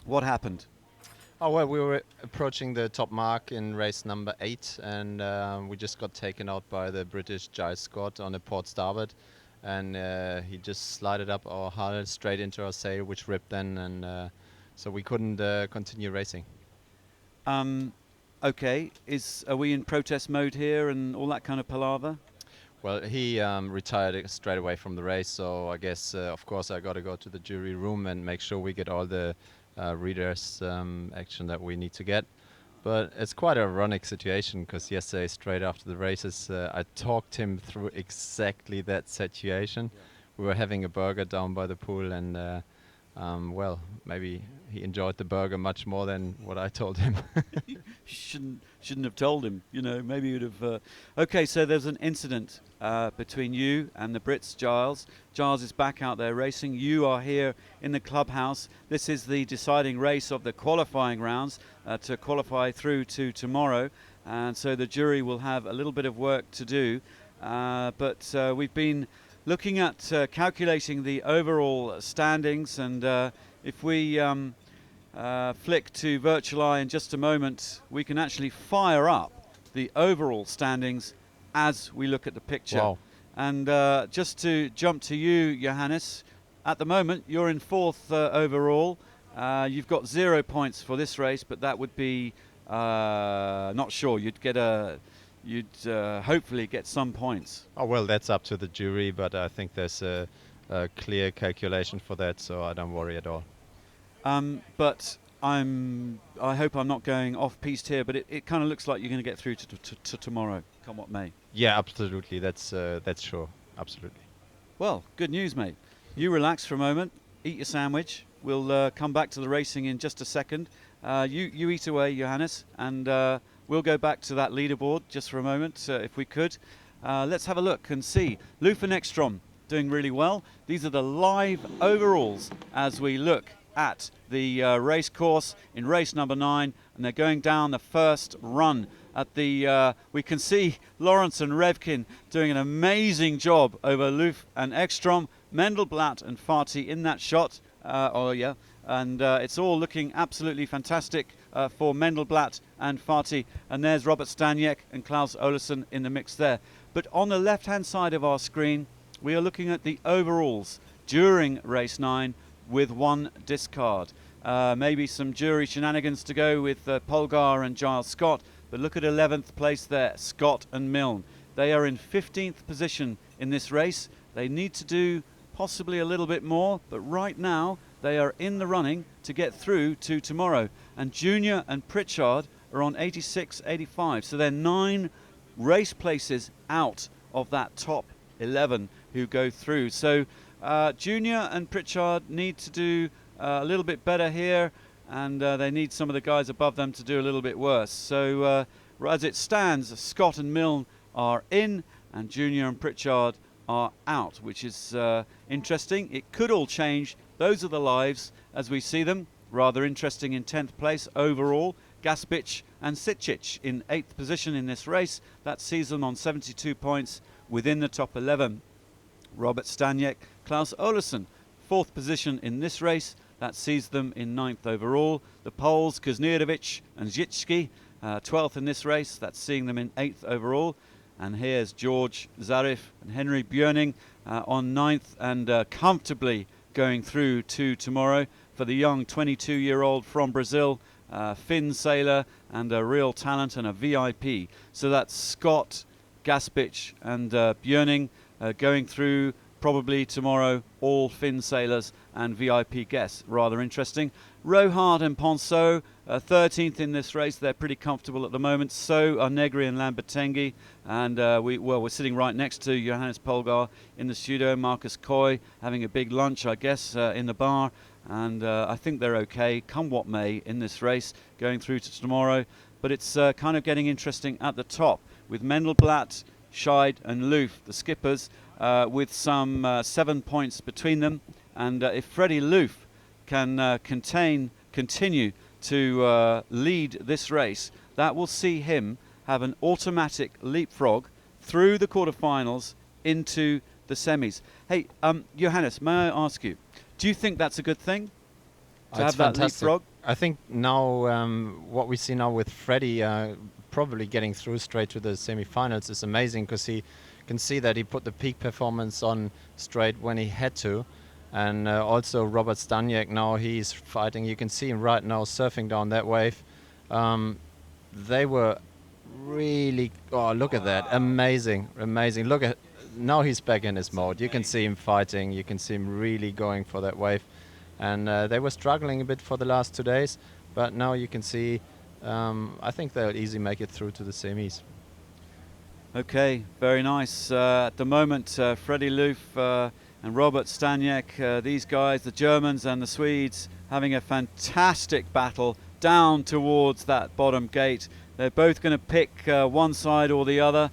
what happened? Oh, well, we were approaching the top mark in race number 8, and we just got taken out by the British Giles Scott on the port starboard. And he just slided up our hull straight into our sail, which ripped then, and so we couldn't continue racing. Okay, are we in protest mode here and all that kind of palaver? Well, he retired straight away from the race, so I guess, of course, I got to go to the jury room and make sure we get all the readers' action that we need to get. But it's quite an ironic situation, because yesterday, straight after the races, I talked him through exactly that situation. Yeah. We were having a burger down by the pool, and well, maybe he enjoyed the burger much more than what I told him. You shouldn't have told him, you know, maybe you'd have... Okay, so there's an incident between you and the Brits, Giles. Giles is back out there racing. You are here in the clubhouse. This is the deciding race of the qualifying rounds to qualify through to tomorrow. And so the jury will have a little bit of work to do. But we've been looking at calculating the overall standings, and if we flick to Virtual Eye in just a moment, we can actually fire up the overall standings as we look at the picture. Wow. And just to jump to you, Johannes, at the moment you're in 4th overall. You've got 0 points for this race, but that would be not sure. You'd hopefully get some points. Oh, well, that's up to the jury, but I think there's a clear calculation for that, so I don't worry at all. But I hope I'm not going off-piste here, but it kind of looks like you're going to get through to tomorrow, come what may. Yeah, absolutely. That's sure. Absolutely. Well, good news, mate. You relax for a moment, eat your sandwich. We'll come back to the racing in just a second. You eat away, Johannes, and we'll go back to that leaderboard just for a moment, if we could. Let's have a look and see. Loof and Ekstrom doing really well. These are the live overalls as we look at the race course in race number 9, and they're going down the first run. At the we can see Lawrence and Revkin doing an amazing job over Loof and Ekstrom, Mendelblatt and Farty in that shot. And it's all looking absolutely fantastic for Mendelblatt and Farty. And there's Robert Staniek and Klaus Olesen in the mix there. But on the left-hand side of our screen, we are looking at the overalls during race 9 with 1 discard. Maybe some jury shenanigans to go with Polgar and Giles Scott. But look at 11th place there, Scott and Milne. They are in 15th position in this race. They need to do possibly a little bit more, but right now they are in the running to get through to tomorrow. And Junior and Pritchard are on 86, 85. So they're 9 race places out of that top 11 who go through. So Junior and Pritchard need to do a little bit better here, and they need some of the guys above them to do a little bit worse. So as it stands, Scott and Milne are in, and Junior and Pritchard are out, which is interesting. It could all change. Those are the lives as we see them. Rather interesting in 10th place overall. Gaspic and Sitchich in 8th position in this race. That sees them on 72 points within the top 11. Robert Staniek, Klaus Olesen, 4th position in this race. That sees them in 9th overall. The Poles, Kuznierovic and Zitsky, 12th in this race. That's seeing them in 8th overall. And here's George Zarif and Henry Björning on 9th and comfortably going through to tomorrow for the young 22-year-old from Brazil, Finn sailor and a real talent and a VIP. So that's Scott, Gaspic and Björning going through probably tomorrow, all Finn sailors and VIP guests. Rather interesting. Rohard and Ponceau, 13th in this race. They're pretty comfortable at the moment. So are Negri and Lambertenghi. And we're sitting right next to Johannes Polgar in the studio. Marcus Coy having a big lunch, I guess, in the bar. And I think they're okay, come what may, in this race, going through to tomorrow. But it's kind of getting interesting at the top with Mendelblatt, Scheid and Loof, the skippers, with some 7 points between them. And if Freddie Loof can continue to lead this race, that will see him have an automatic leapfrog through the quarterfinals into the semis. Hey, Johannes, may I ask you, do you think that's a good thing to have that leapfrog? I think now what we see now with Freddie probably getting through straight to the semi-finals is amazing, because he can see that he put the peak performance on straight when he had to. And also Robert Staniek, now he's fighting. You can see him right now surfing down that wave. They were really, oh, look at that, amazing, amazing. Look at, now he's back in his mode. You can see him fighting, you can see him really going for that wave. And they were struggling a bit for the last 2 days, but now you can see, I think they'll easily make it through to the semis. Okay, very nice. At the moment, Freddie Loof and Robert Staniek, these guys, the Germans and the Swedes, having a fantastic battle down towards that bottom gate. They're both going to pick one side or the other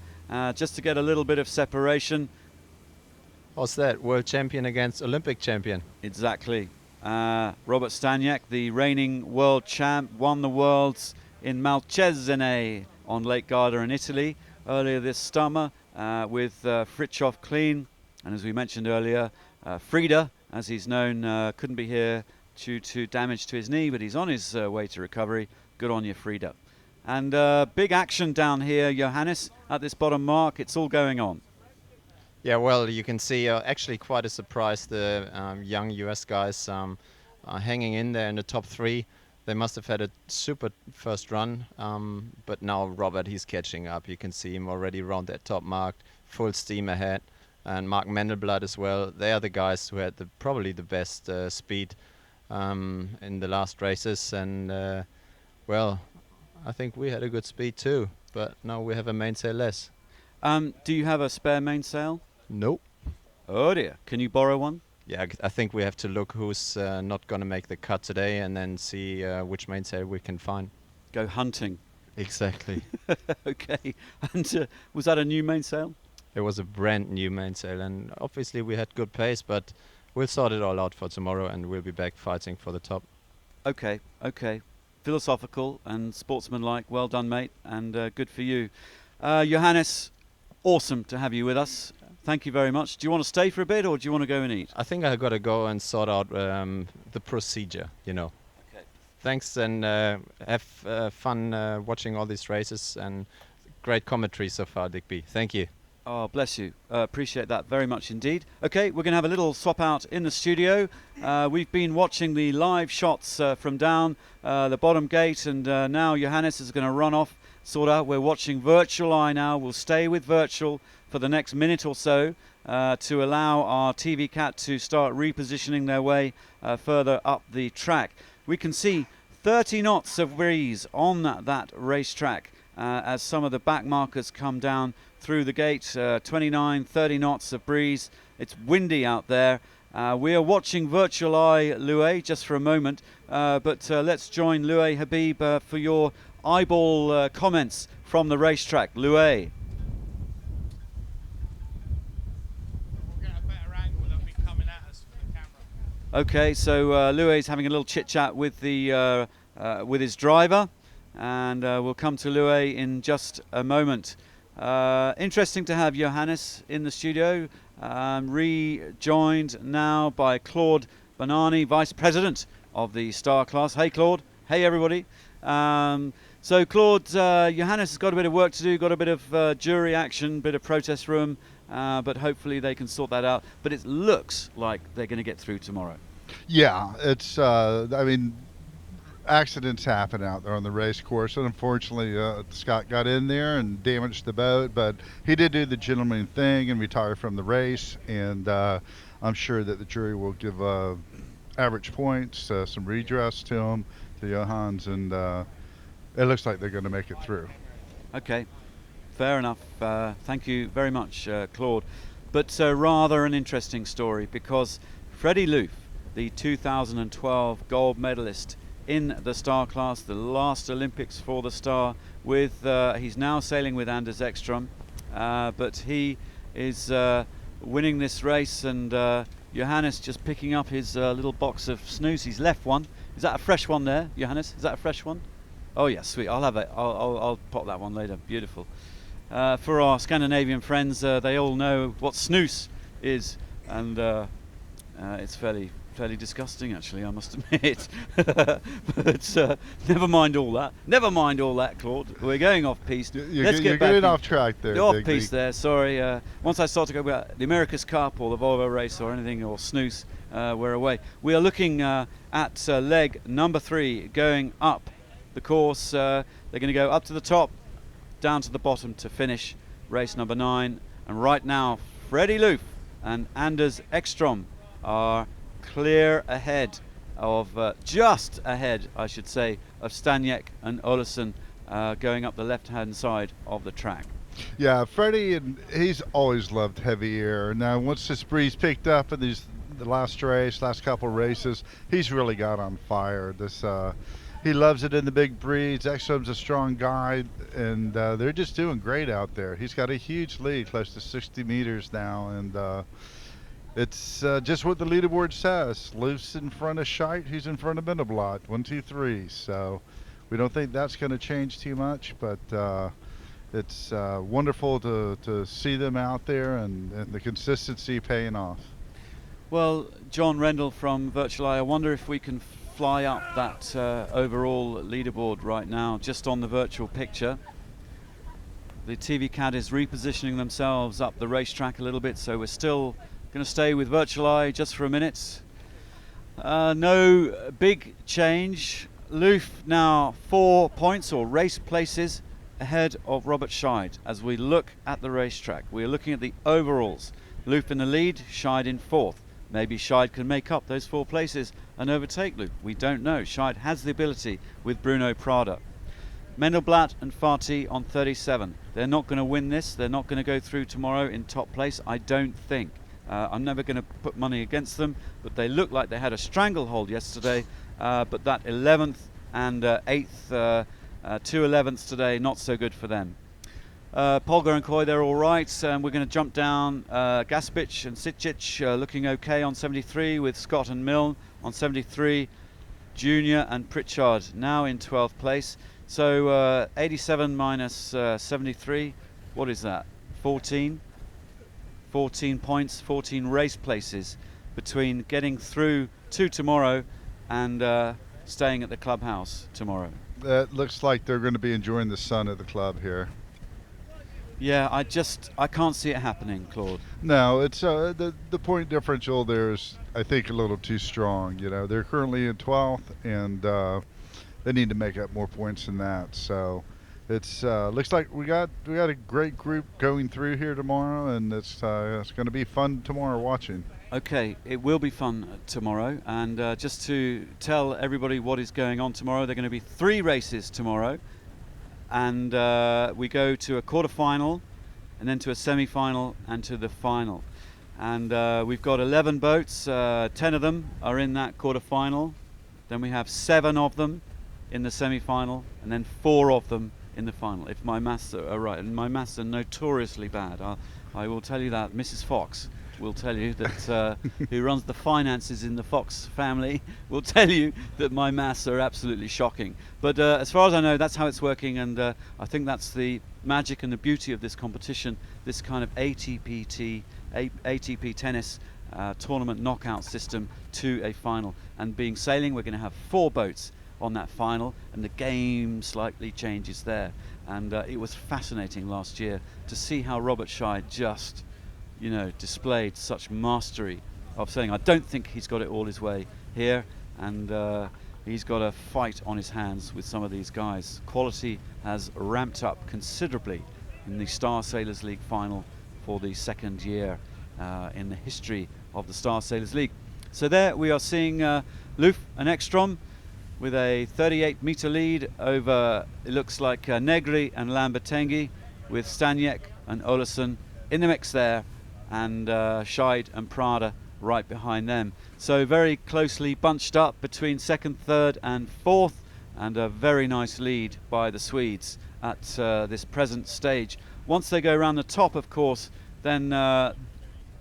just to get a little bit of separation. What's that? World champion against Olympic champion. Exactly. Robert Staniek, the reigning world champ, won the Worlds in Malcesine on Lake Garda in Italy earlier this summer with Fritjof Kleen. And as we mentioned earlier, Frida, as he's known, couldn't be here due to damage to his knee, but he's on his way to recovery. Good on you, Frida. And big action down here, Johannes, at this bottom mark. It's all going on. Yeah, well, you can see actually quite a surprise. The young US guys are hanging in there in the top 3. They must have had a super first run, but now Robert, he's catching up. You can see him already around that top mark, full steam ahead. And Mark Mendelblatt as well. They are the guys who had probably the best speed in the last races. And, well, I think we had a good speed too, but now we have a mainsail less. Do you have a spare mainsail? Nope. Oh dear. Can you borrow one? Yeah, I think we have to look who's not going to make the cut today and then see which mainsail we can find. Go hunting. Exactly. Okay. And was that a new mainsail? It was a brand new mainsail, and obviously we had good pace, but we'll sort it all out for tomorrow, and we'll be back fighting for the top. Okay, okay. Philosophical and sportsmanlike. Well done, mate, and good for you. Johannes, awesome to have you with us. Thank you very much. Do you want to stay for a bit, or do you want to go and eat? I think I got to go and sort out the procedure, you know. Okay. Thanks, and have fun watching all these races, and great commentary so far, Digby. Thank you. Oh, bless you. Appreciate that very much indeed. Okay, we're going to have a little swap out in the studio. We've been watching the live shots from down the bottom gate, and now Johannes is going to run off, sort out. We're watching Virtual Eye now. We'll stay with Virtual for the next minute or so to allow our TV Cat to start repositioning their way further up the track. We can see 30 knots of breeze on that racetrack as some of the back markers come down through the gate. 29, 30 knots of breeze. It's windy out there. We are watching Virtual Eye, Loué, just for a moment, but let's join Loué Habib for your eyeball comments from the racetrack. Loué. Okay, so Loué's having a little chit-chat with the with his driver, and we'll come to Loué in just a moment. Interesting to have Johannes in the studio, rejoined now by Claude Banani, Vice President of the Star Class. Hey Claude, hey everybody. So Claude, Johannes has got a bit of work to do, got a bit of jury action, bit of protest room, but hopefully they can sort that out. But it looks like they're going to get through tomorrow. Yeah, it's, I mean, accidents happen out there on the race course, and unfortunately Scott got in there and damaged the boat, but he did do the gentleman thing and retire from the race, and I'm sure that the jury will give average points, some redress to him, to Johans, and it looks like they're going to make it through. Okay, fair enough. Thank you very much, Claude. But rather an interesting story, because Freddie Loof, the 2012 gold medalist in the Star Class, the last Olympics for the Star, with he's now sailing with Anders Ekstrom, but he is winning this race, and Johannes just picking up his little box of snus. He's left one. Is that a fresh one there, Johannes? Is that a fresh one? Oh yeah, sweet. I'll have it. I'll pop that one later. Beautiful. For our Scandinavian friends, they all know what snus is, and it's fairly disgusting, actually, I must admit. But never mind all that. Never mind all that, Claude. We're going off piste. Let's get back off track there. Off piste there. Sorry. Once I start to go about the America's Cup or the Volvo race or anything or snooze, we're away. We are looking at leg number 3 going up the course. They're going to go up to the top, down to the bottom to finish race number 9. And right now, Freddie Loof and Anders Ekstrom are clear ahead of, just ahead, I should say, of Staniek and Olesen going up the left-hand side of the track. Yeah, Freddie, he's always loved heavy air. Now, once this breeze picked up in the last couple races, he's really got on fire. He loves it in the big breeze. Ekstrom's a strong guy, and they're just doing great out there. He's got a huge lead, close to 60 meters now, and it's just what the leaderboard says. Loose in front of Scheidt, who's in front of Minneblot. 1, 2, 3. So we don't think that's going to change too much, but it's wonderful to see them out there and the consistency paying off. Well, John Rendell from Virtual Eye, I wonder if we can fly up that overall leaderboard right now, just on the virtual picture. The TV Cat is repositioning themselves up the racetrack a little bit, so we're still going to stay with Virtual Eye just for a minute. No big change. Loof now 4 points or race places ahead of Robert Scheidt. As we look at the racetrack, we're looking at the overalls. Loof in the lead, Scheidt in 4th. Maybe Scheidt can make up those 4 places and overtake Loof. We don't know. Scheidt has the ability with Bruno Prada. Mendelblatt and Fati on 37. They're not going to win this. They're not going to go through tomorrow in top place, I don't think. I'm never going to put money against them, but they look like they had a stranglehold yesterday. But that 11th and 8th, 2 11ths today, not so good for them. Polgar and Coy, they're all right. We're going to jump down. Gaspic and Sitchich looking okay on 73, with Scott and Milne on 73. Junior and Pritchard now in 12th place. So 87 minus 73, what is that? 14 points, 14 race places between getting through to tomorrow and staying at the clubhouse tomorrow. That looks like they're going to be enjoying the sun at the club here. Yeah, I can't see it happening, Claude. No, it's the point differential there is, I think, a little too strong. You know, they're currently in 12th, and they need to make up more points than that. So it's looks like we got a great group going through here tomorrow, and it's going to be fun tomorrow watching. Okay, it will be fun tomorrow, and just to tell everybody what is going on tomorrow, there are going to be 3 races tomorrow, and we go to a quarter-final, and then to a semi-final, and to the final. And we've got 11 boats, 10 of them are in that quarter-final, then we have 7 of them in the semi-final, and then 4 of them in the final, if my maths are right, and my maths are notoriously bad. I will tell you that. Mrs. Fox will tell you that, who runs the finances in the Fox family, will tell you that my maths are absolutely shocking. But as far as I know, that's how it's working, and I think that's the magic and the beauty of this competition, this kind of ATP tennis tournament knockout system to a final. And being sailing, we're going to have 4 boats on that final, and the game slightly changes there. And it was fascinating last year to see how Robert Scheid just, you know, displayed such mastery of sailing. I don't think he's got it all his way here, and he's got a fight on his hands with some of these guys. Quality has ramped up considerably in the Star Sailors League final for the 2nd year in the history of the Star Sailors League. So there we are seeing Loof and Ekstrom with a 38-meter lead over, it looks like, Negri and Lambertenghi, with Staniek and Olesen in the mix there, and Scheid and Prada right behind them. So very closely bunched up between 2nd, 3rd and 4th, and a very nice lead by the Swedes at this present stage. Once they go around the top, of course, then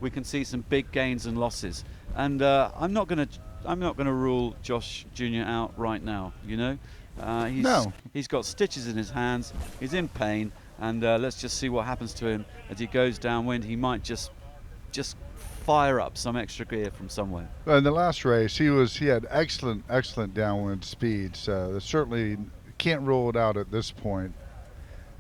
we can see some big gains and losses. And I'm not going to rule Josh Jr. out right now, you know. He's got stitches in his hands, he's in pain, and let's just see what happens to him as he goes downwind. He might just fire up some extra gear from somewhere. Well, in the last race, he had excellent downwind speed, so certainly can't rule it out at this point.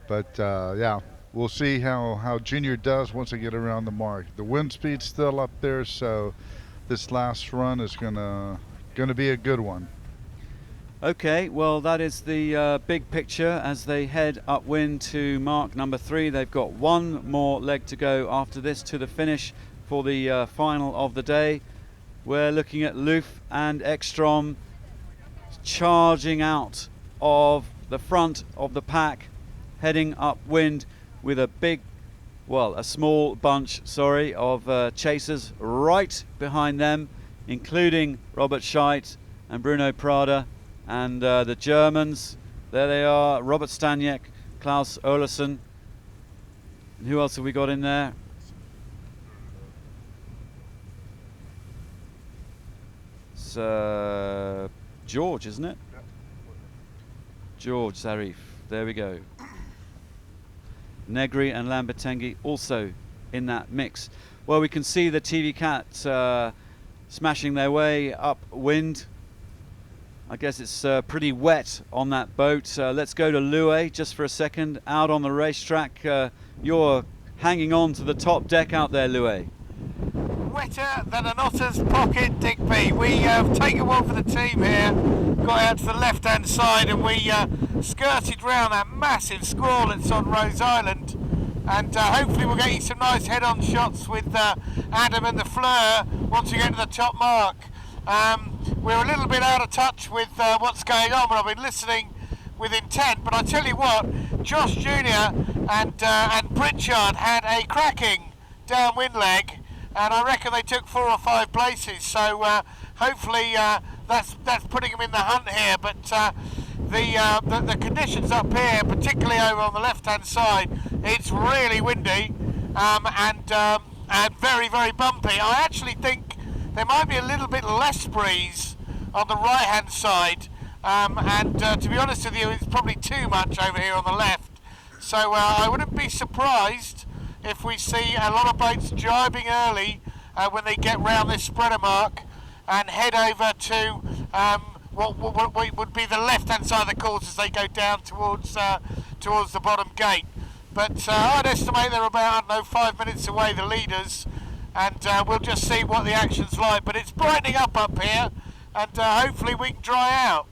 But yeah, we'll see how Junior does once they get around the mark. The wind speed's still up there, so this last run is gonna be a good one. Okay, well, that is the big picture as they head upwind to mark number 3. They've got 1 more leg to go after this to the finish for the final of the day. We're looking at Loof and Ekstrom charging out of the front of the pack, heading upwind with a small bunch, of chasers right behind them, including Robert Scheid and Bruno Prada, and the Germans. There they are, Robert Staniek, Klaus Olesen. And who else have we got in there? It's George, isn't it? Yeah. George Zarif. There we go. Negri and Lambertenghi also in that mix. Well, we can see the TV Cat smashing their way upwind. I guess it's pretty wet on that boat. Let's go to Lue just for a second. Out on the racetrack, you're hanging on to the top deck out there, Lue. Wetter than an otter's pocket, Digby. We have taken one for the team here, got out to the left-hand side, and we skirted round that massive squall that's on Rose Island, and hopefully we'll get you some nice head-on shots with Adam and the Fleur once we get to the top mark. We're a little bit out of touch with what's going on, but I've been listening with intent. But I tell you what, Josh Jr. and Pritchard had a cracking downwind leg, and I reckon they took 4 or 5 places. So hopefully that's putting them in the hunt here. But the conditions up here, particularly over on the left-hand side, it's really windy and very, very bumpy. I actually think there might be a little bit less breeze on the right hand side, to be honest with you, it's probably too much over here on the left. So I wouldn't be surprised if we see a lot of boats jibing early when they get round this spreader mark and head over to what would be the left hand side of the course as they go down towards the bottom gate. But I'd estimate they're about, I don't know, 5 minutes away, the leaders, and we'll just see what the action's like. But it's brightening up here, and hopefully we can dry out.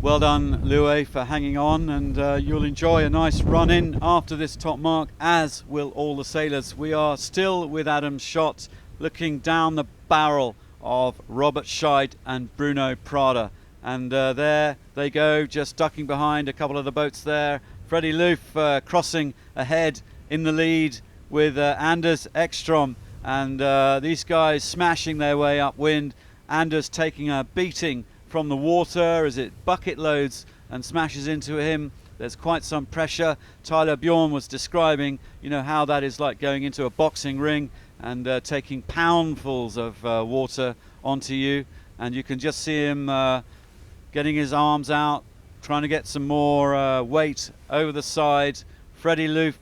Well done, Louis, for hanging on, and you'll enjoy a nice run-in after this top mark, as will all the sailors. We are still with Adam's shot, looking down the barrel of Robert Scheid and Bruno Prada. And there they go, just ducking behind a couple of the boats there. Freddie Loof crossing ahead in the lead with Anders Ekstrom, and these guys smashing their way upwind. Anders taking a beating from the water as it bucket loads and smashes into him. There's quite some pressure. Tyler Bjorn was describing, you know, how that is like going into a boxing ring and taking poundfuls of water onto you, and you can just see him getting his arms out, trying to get some more weight over the side. Freddie Loof,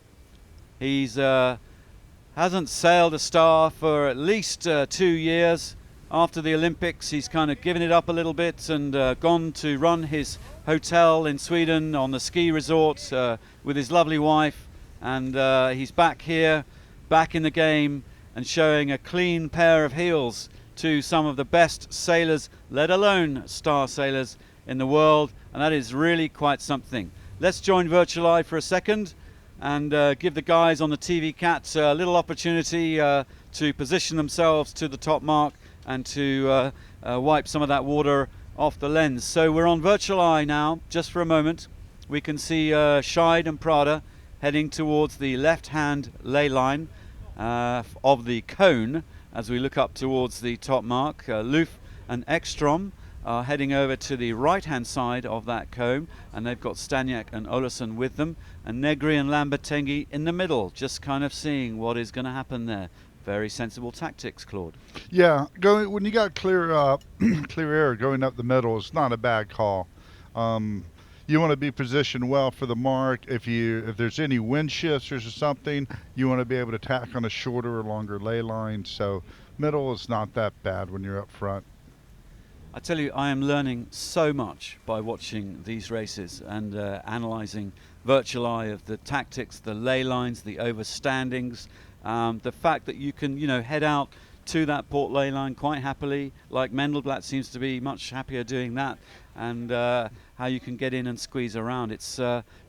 he's hasn't sailed a star for at least 2 years. After the Olympics, he's kind of given it up a little bit and gone to run his hotel in Sweden on the ski resort with his lovely wife, and he's back here, back in the game, and showing a clean pair of heels to some of the best sailors, let alone star sailors, in the world, and that is really quite something. Let's join Virtual Eye for a second and give the guys on the TV Cat a little opportunity to position themselves to the top mark and to wipe some of that water off the lens. So we're on Virtual Eye now, just for a moment. We can see Scheid and Prada heading towards the left-hand ley line of the cone as we look up towards the top mark. Loof and Ekstrom are heading over to the right-hand side of that cone, and they've got Staniak and Olesen with them, and Negri and Lambertenghi in the middle, just kind of seeing what is going to happen there. Very sensible tactics, Claude. Yeah, when you got clear air going up the middle, it's not a bad call. You want to be positioned well for the mark. If there's any wind shifts or something, you want to be able to tack on a shorter or longer ley line. So middle is not that bad when you're up front. I tell you, I am learning so much by watching these races and analysing Virtual Eye of the tactics, the ley lines, the overstandings, the fact that you can, head out to that port ley line quite happily, like Mendelblatt seems to be much happier doing that, and how you can get in and squeeze around. It's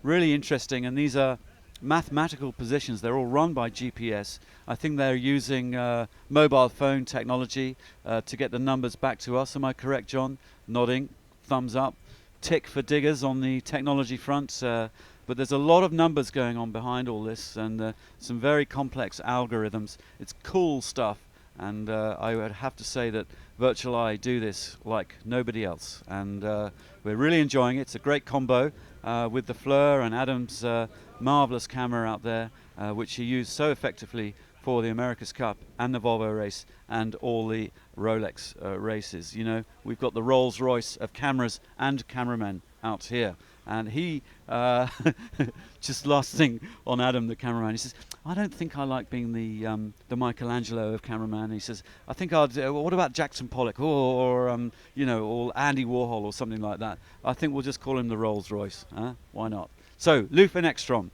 really interesting, and these are mathematical positions. They're all run by GPS. I think they're using mobile phone technology to get the numbers back to us. Am I correct, John? Nodding, thumbs up. Tick for diggers on the technology front. But there's a lot of numbers going on behind all this, and some very complex algorithms. It's cool stuff, and I would have to say that Virtual Eye do this like nobody else, and we're really enjoying it. It's a great combo with the Fleur and Adam's marvelous camera out there, which he used so effectively for the America's Cup and the Volvo race and all the Rolex races. We've got the Rolls Royce of cameras and cameramen out here. And he, just last thing on Adam, the cameraman, he says, I don't think I like being the Michelangelo of cameraman. He says, I think I'd, what about Jackson Pollock or Andy Warhol or something like that. I think we'll just call him the Rolls Royce. Why not? So, Loof and Ekstrom,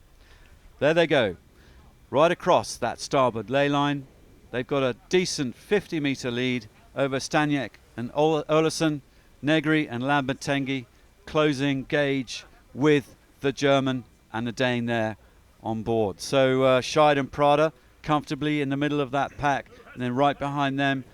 there they go. Right across that starboard ley line. They've got a decent 50-metre lead over Staniak and Olesen, Negri and Lambertenghi, closing gauge with the German and the Dane there on board. So Scheid and Prada comfortably in the middle of that pack, and then right behind them,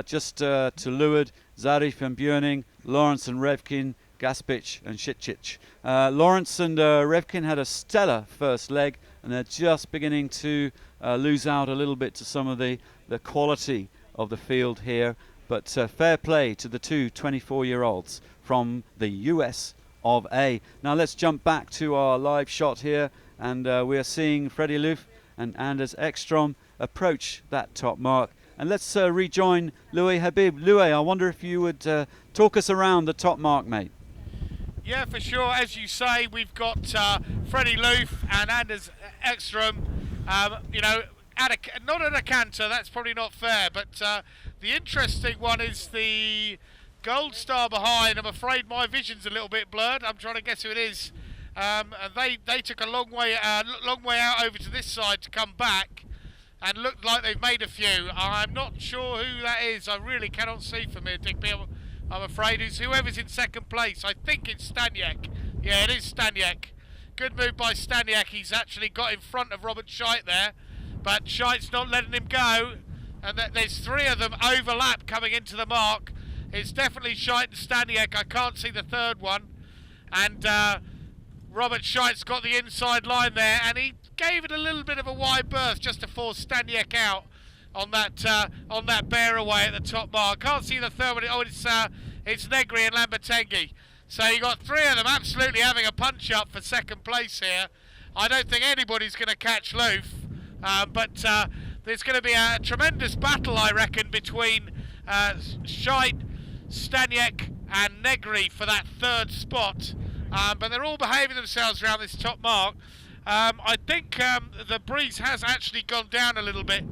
just to leeward, Zarif and Björning, Lawrence and Revkin, Gaspic and Shitchich. Lawrence and Revkin had a stellar first leg, and they're just beginning to lose out a little bit to some of the quality of the field here. But fair play to the two 24-year-olds from the US of A. Now let's jump back to our live shot here and we are seeing Freddie Loof and Anders Ekstrom approach that top mark. And let's rejoin Louis Habib. Louis, I wonder if you would talk us around the top mark, mate. Yeah, for sure. As you say, we've got Freddie Loof and Anders Ekstrom. You know, not at a canter, that's probably not fair, but the interesting one is the gold star behind. I'm afraid my vision's a little bit blurred. I'm trying to guess who it is. And they took a long way out over to this side to come back, and looked like they've made a few. I'm not sure who that is. I really cannot see from here, Digby. I'm afraid it's whoever's in second place. I think it's Staniak. Yeah, it is Staniak. Good move by Staniak. He's actually got in front of Robert Scheidt there, but Scheidt's not letting him go. And there's three of them overlap coming into the mark. It's definitely Scheidt and Staniak. I can't see the third one. And Robert Scheidt's got the inside line there, and he gave it a little bit of a wide berth just to force Staniak out on that bear away at the top mark. Can't see the third one. Oh, it's Negri and Lambertenghi. So you got three of them absolutely having a punch up for second place here. I don't think anybody's going to catch Loof, but there's going to be a tremendous battle, I reckon, between Scheidt, Staniak and Negri for that third spot. But they're all behaving themselves around this top mark. I think the breeze has actually gone down a little bit.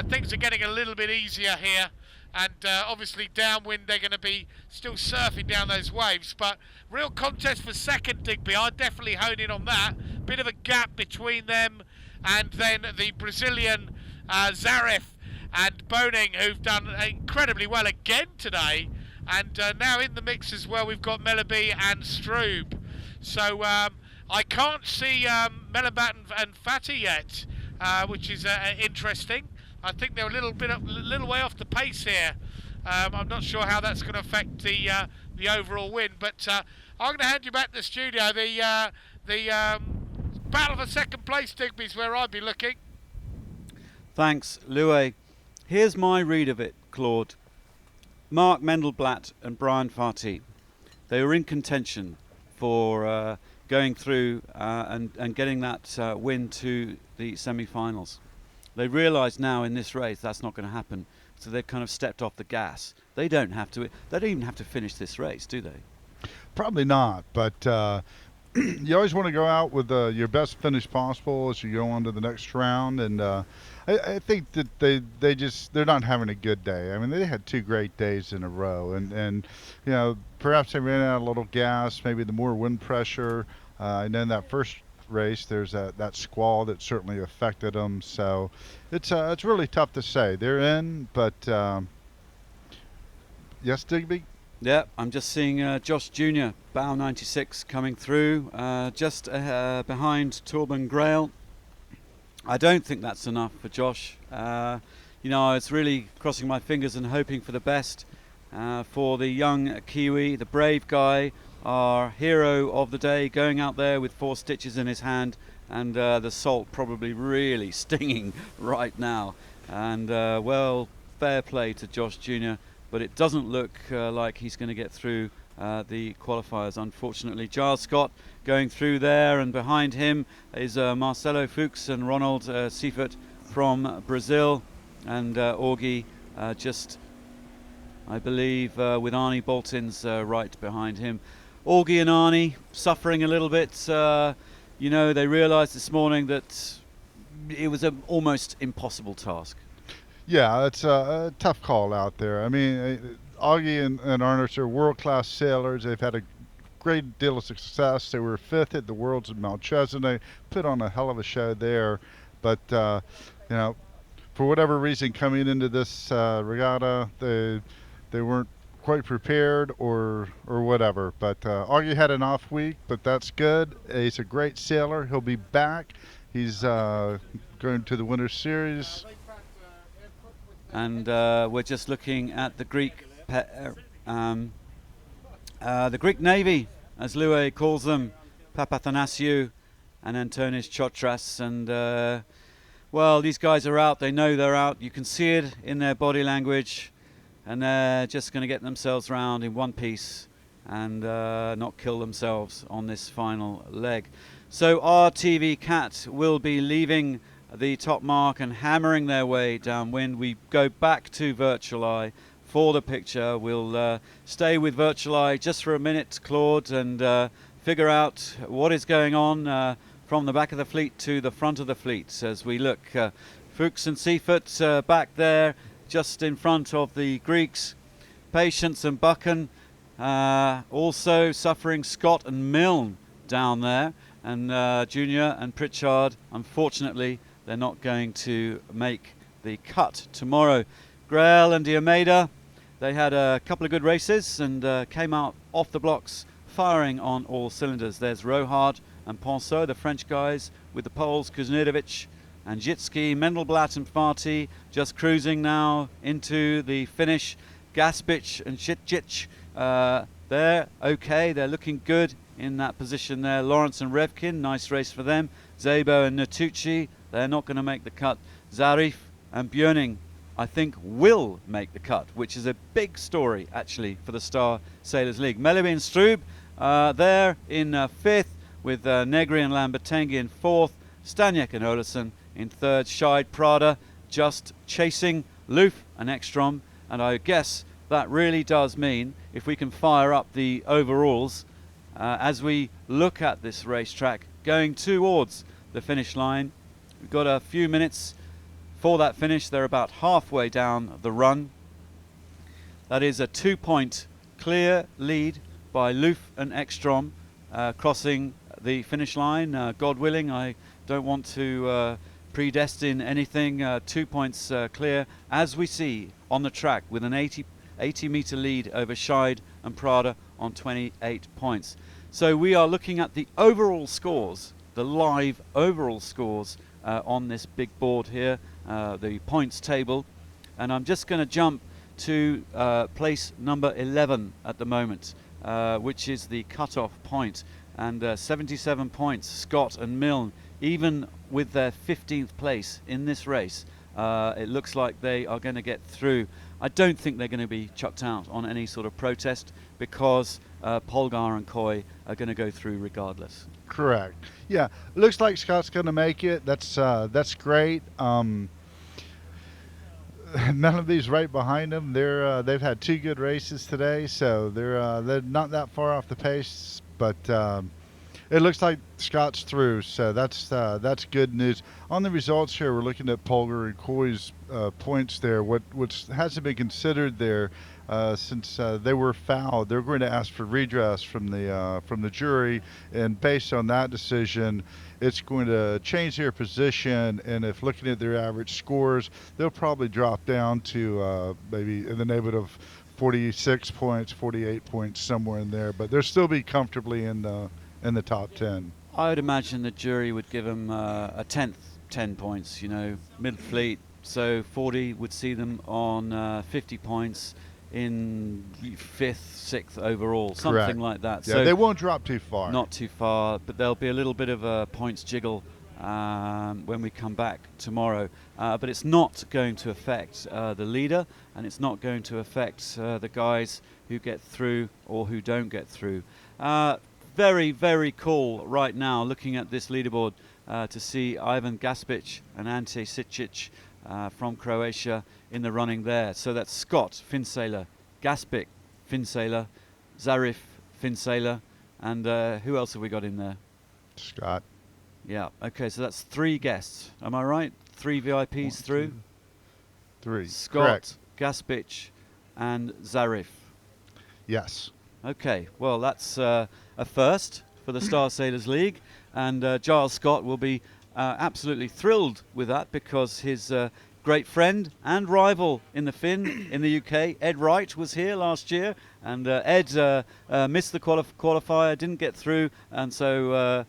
Things are getting a little bit easier here, and obviously downwind they're going to be still surfing down those waves, but real contest for second, Digby. I'd definitely hone in on that. Bit of a gap between them and then the Brazilian Zaref and Boning, who've done incredibly well again today, and now in the mix as well we've got Melleby and Stroob. So I can't see Mellenbat and Fatty yet, which is interesting. I think they're a little way off the pace here. I'm not sure how that's going to affect the overall win, but I'm going to hand you back to the studio. The battle for second place, Digby, is where I'd be looking. Thanks, Louis. Here's my read of it, Claude. Mark Mendelblatt and Brian Farty, they were in contention for going through and getting that win to the semi-finals. They realise now in this race that's not going to happen, so they've kind of stepped off the gas. They don't even have to finish this race, do they? Probably not, but you always want to go out with your best finish possible as you go on to the next round, and I think that they're not having a good day. I mean, they had two great days in a row, and you know, perhaps they ran out a little gas, maybe the more wind pressure. I know in that first race there's that squall that certainly affected them, so it's really tough to say. They're in, but yes, Digby? Yeah, I'm just seeing Josh Jr., bow 96, coming through, just behind Torben Grail. I don't think that's enough for Josh. You know, I was really crossing my fingers and hoping for the best for the young Kiwi, the brave guy, our hero of the day, going out there with 4 stitches in his hand, and the salt probably really stinging right now. And well, fair play to Josh Jr., but it doesn't look like he's going to get through the qualifiers, unfortunately. Giles Scott going through there, and behind him is Marcelo Fuchs and Ronald Seifert from Brazil, and Augie just, I believe, with Arnie Boltins right behind him. Augie and Arnie suffering a little bit. You know, they realised this morning that it was an almost impossible task. Yeah, it's a tough call out there. I mean, Augie and Arnott are world-class sailors. They've had a great deal of success. They were 5th at the Worlds at Mount Chesney, put on a hell of a show there. But, you know, for whatever reason, coming into this regatta, they weren't quite prepared or whatever. But Augie had an off week, but that's good. He's a great sailor. He'll be back. He's going to the Winter Series. And we're just looking at the Greek Navy, as Louis calls them, Papathanasiou and Antonis Chotras. And well, these guys are out. They know they're out. You can see it in their body language, and they're just going to get themselves round in one piece and not kill themselves on this final leg. So our TV Cat will be leaving the top mark and hammering their way downwind. We go back to Virtual Eye for the picture. We'll stay with Virtual Eye just for a minute, Claude, and figure out what is going on from the back of the fleet to the front of the fleet as we look. Fuchs and Seafoot back there just in front of the Greeks. Patience and Buchan also suffering. Scott and Milne down there, and Junior and Pritchard, unfortunately they're not going to make the cut tomorrow. Grell and Diomeda, they had a couple of good races and came out off the blocks firing on all cylinders. There's Rohard and Ponceau, the French guys, with the Poles, Kuznidovic and Jitsky. Mendelblatt and Farty just cruising now into the finish. Gaspic and Shitjic, they're okay, they're looking good in that position there. Lawrence and Revkin, nice race for them. Zabo and Natucci, they're not going to make the cut. Zarif and Björning, I think, will make the cut, which is a big story actually for the Star Sailors League. Melleby and Strub there in fifth, with Negri and Lambertenghi in fourth, Staniek and Olesen in third. Scheid, Prada just chasing Loof and Ekstrom, and I guess that really does mean if we can fire up the overalls as we look at this racetrack going towards the finish line. We've got a few minutes for that finish. They're about halfway down the run. That is a 2-point clear lead by Loof and Ekstrom crossing the finish line. God willing, I don't want to predestine anything. 2 points clear, as we see on the track, with an 80 meter lead over Scheid and Prada on 28 points. So we are looking at the overall scores, the live overall scores on this big board here, the points table, and I'm just going to jump to place number 11 at the moment, which is the cut-off point, and 77 points. Scott and Milne, even with their 15th place in this race, it looks like they are going to get through. I don't think they're going to be chucked out on any sort of protest, because Polgar and Coy are going to go through regardless. Correct. Yeah, looks like Scott's going to make it. That's great. None of these right behind them. They've had 2 good races today, so they're not that far off the pace. But it looks like Scott's through, so that's good news. On the results here, we're looking at Polgar and Coy's points there. What hasn't been considered there, since they were fouled, they're going to ask for redress from the jury, and based on that decision, it's going to change their position. And if looking at their average scores, they'll probably drop down to maybe in the neighborhood of 46 points, 48 points, somewhere in there. But they'll still be comfortably in the top 10. I would imagine the jury would give them a 10 points, mid-fleet. So 40 would see them on 50 points in 5th, 6th overall, something Correct. like that. Yeah, so they won't drop too far. Not too far, but there'll be a little bit of a points jiggle when we come back tomorrow. But it's not going to affect the leader, and it's not going to affect the guys who get through or who don't get through. Very, very cool right now looking at this leaderboard to see Ivan Gaspic and Ante Sitchic from Croatia in the running there. So that's Scott, Finsailor, Gaspic, Finsailor, Zarif, Finsailor, and who else have we got in there? Scott. Yeah, okay, so that's 3 guests. Am I right? 3 VIPs 1, through? 2, 3. Scott, Correct. Gaspic, and Zarif. Yes. Okay, well, that's a first for the Star Sailors League, and Giles Scott will be absolutely thrilled with that, because his great friend and rival in the Finn in the UK, Ed Wright, was here last year, and Ed missed the qualifier, didn't get through, and so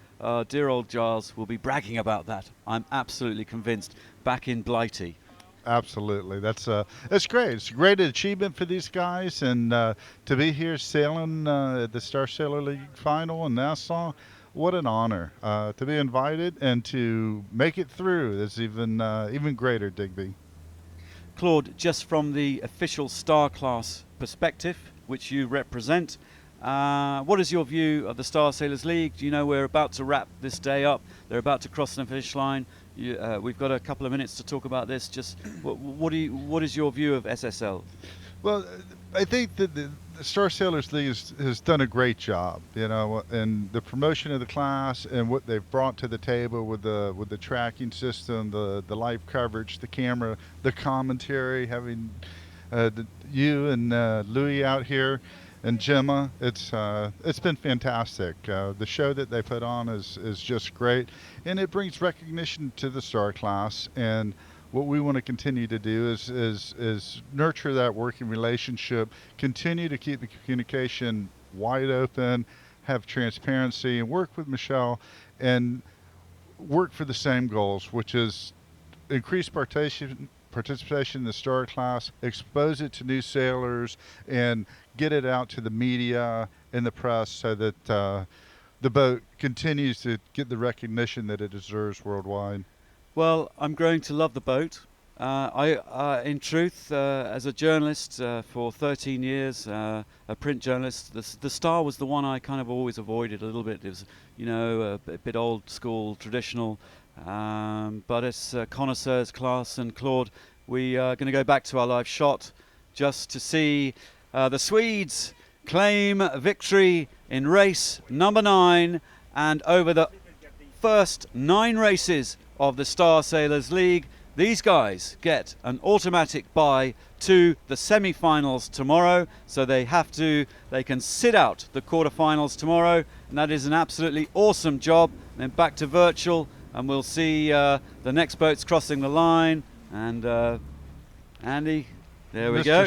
dear old Giles will be bragging about that. I'm absolutely convinced, back in Blighty. Absolutely, that's great. It's a great achievement for these guys, and to be here sailing at the Star Sailor League final in Nassau, what an honor to be invited and to make it through. Is even greater, Digby. Claude, just from the official Star Class perspective, which you represent, What is your view of the Star Sailors League? You know, we're about to wrap this day up. They're about to cross the finish line. We've got a couple of minutes to talk about this. Just what is your view of SSL? Well, I think that the Star Sailors League has done a great job, you know, and the promotion of the class and what they've brought to the table with the tracking system, the live coverage, the camera, the commentary, having you and Louis out here and Gemma. It's been fantastic. The show that they put on is just great, and it brings recognition to the Star class. And what we want to continue to do is nurture that working relationship, continue to keep the communication wide open, have transparency, and work with Michelle and work for the same goals, which is increase participation in the Star class, expose it to new sailors, and get it out to the media and the press so that the boat continues to get the recognition that it deserves worldwide. Well, I'm growing to love the boat. In truth, as a journalist for 13 years, a print journalist, the Star was the one I kind of always avoided a little bit. It was, you know, a bit old school, traditional. But as connoisseurs, Klaas and Claude, we are going to go back to our live shot just to see the Swedes claim victory in race number 9, and over the first 9 races of the Star Sailors League, these guys get an automatic bye to the semi-finals tomorrow, so they can sit out the quarter-finals tomorrow, and that is an absolutely awesome job. Then back to virtual, and we'll see the next boats crossing the line. And Andy, there we go.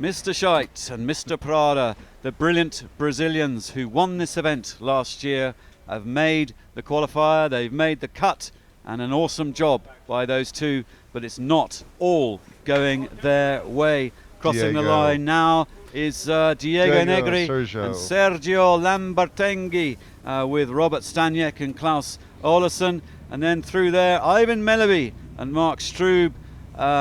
Mr. Scheidt and Mr. Prada, the brilliant Brazilians who won this event last year, have made the qualifier, they've made the cut, and an awesome job by those two, but it's not all going their way. Crossing the line now is Diego Negri and Sergio Lambertenghi with Robert Staniek and Klaus Olesen, and then through there Ivan Melleby and Mark Strube,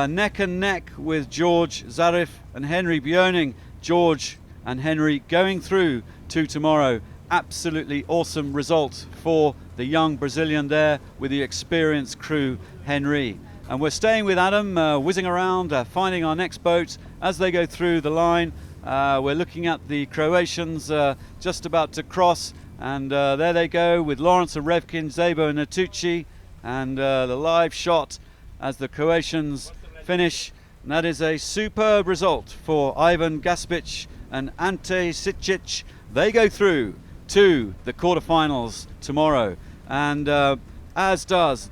neck and neck with George Zarif and Henry Björning. George and Henry going through to tomorrow. Absolutely awesome result for the young Brazilian there with the experienced crew, Henry. And we're staying with Adam, whizzing around, finding our next boat as they go through the line. We're looking at the Croatians just about to cross, and there they go with Lawrence and Revkin, Zebo and Natucci, and the live shot as the Croatians finish. And that is a superb result for Ivan Gaspic and Ante Sicic. They go through to the quarterfinals tomorrow, and as does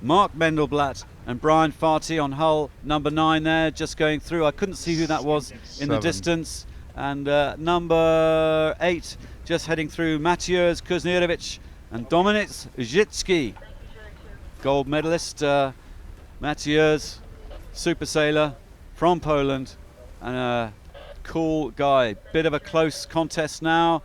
Mark Mendelblatt and Brian Farty on hull number 9 there, just going through. I couldn't see who that was in the distance. And number 8 just heading through, Mateusz Kuznierovic and Dominik Zdzicki. Gold medalist Mateusz, super sailor from Poland, and a cool guy. Bit of a close contest now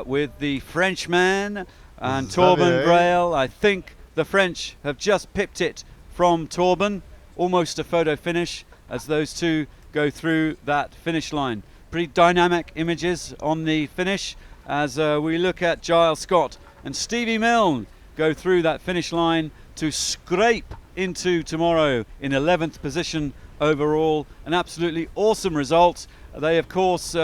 with the Frenchman and Torben Grail. I think the French have just pipped it from Torben. Almost a photo finish as those two go through that finish line. Pretty dynamic images on the finish as we look at Giles Scott and Stevie Milne go through that finish line to scrape into tomorrow in 11th position overall. An absolutely awesome result. They of course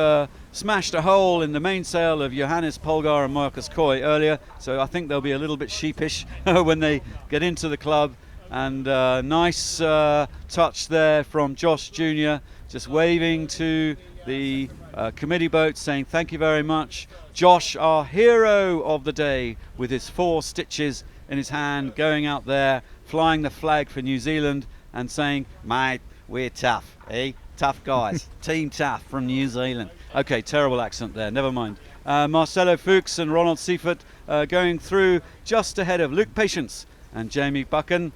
smashed a hole in the mainsail of Johannes Polgar and Marcus Coy earlier, so I think they'll be a little bit sheepish when they get into the club. And nice touch there from Josh Jr., just waving to the committee boat saying thank you very much. Josh, our hero of the day, with his 4 stitches in his hand, going out there flying the flag for New Zealand and saying, mate, we're tough, eh? Tough guys. Team tough from New Zealand. Okay, terrible accent there, never mind. Marcelo Fuchs and Ronald Seifert going through just ahead of Luke Patience and Jamie Buchan.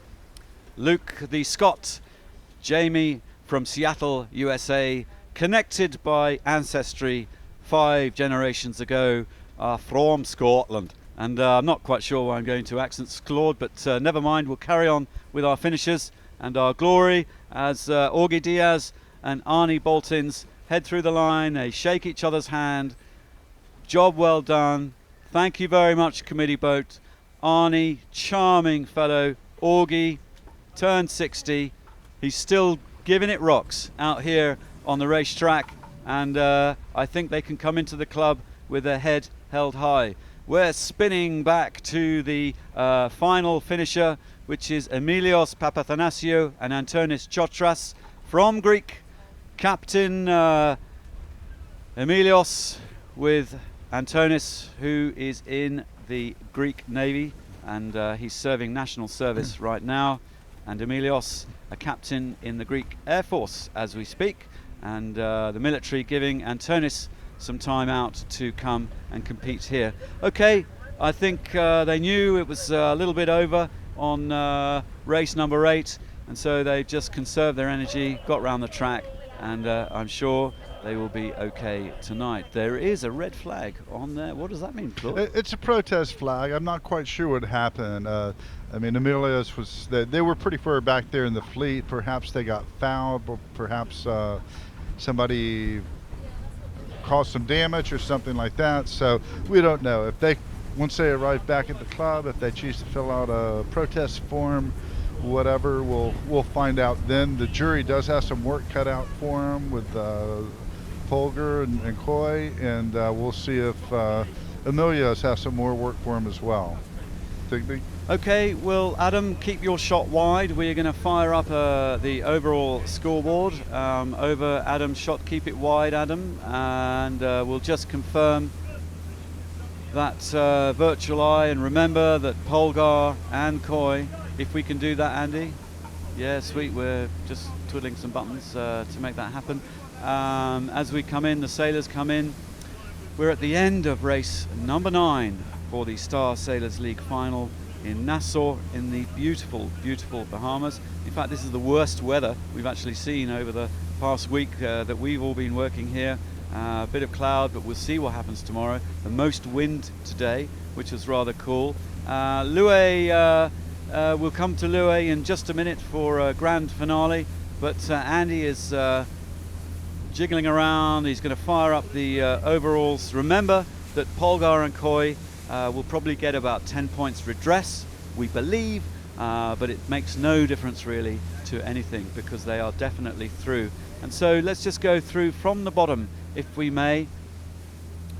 Luke the Scot, Jamie from Seattle, USA, connected by ancestry 5 generations ago, from Scotland. And I'm not quite sure why I'm going to accents, Claude, but never mind, we'll carry on with our finishers and our glory as Augie Diaz and Arnie Boltins head through the line. They shake each other's hand. Job well done. Thank you very much, committee boat. Arnie, charming fellow. Augie, turned 60. He's still giving it rocks out here on the racetrack, and I think they can come into the club with their head held high. We're spinning back to the final finisher, which is Emilios Papathanasiou and Antonis Chotras from Greek. Captain Emilios with Antonis, who is in the Greek Navy, and he's serving national service right now. And Emilios, a captain in the Greek Air Force as we speak, and the military giving Antonis some time out to come and compete here. Okay, I think they knew it was a little bit over on race number 8, and so they just conserved their energy, got round the track, and I'm sure they will be okay tonight. There is a red flag on there. What does that mean, Claude? It's a protest flag. I'm not quite sure what happened. I mean, Emilios was, they were pretty far back there in the fleet. Perhaps they got fouled, or perhaps somebody caused some damage or something like that. So we don't know. If they, once they arrive back at the club, if they choose to fill out a protest form, whatever, we'll find out then. The jury does have some work cut out for them with Polgar and Coy, and we'll see if Emilios has some more work for him as well. Digby? Okay, well, Adam, keep your shot wide. We're going to fire up the overall scoreboard. Over Adam's shot, keep it wide, Adam, and we'll just confirm that virtual eye, and remember that Polgar and Coy, if we can do that, Andy. Yeah, sweet, we're just twiddling some buttons to make that happen. As we come in, the sailors come in. We're at the end of race number 9 for the Star Sailors League final in Nassau in the beautiful, beautiful Bahamas. In fact, this is the worst weather we've actually seen over the past week that we've all been working here. A bit of cloud, but we'll see what happens tomorrow. The most wind today, which is rather cool. Louis, we'll come to Louis in just a minute for a grand finale, but Andy is jiggling around. He's going to fire up the overalls. Remember that Polgar and Coy will probably get about 10 points redress, we believe, but it makes no difference really to anything because they are definitely through. And so let's just go through from the bottom, if we may.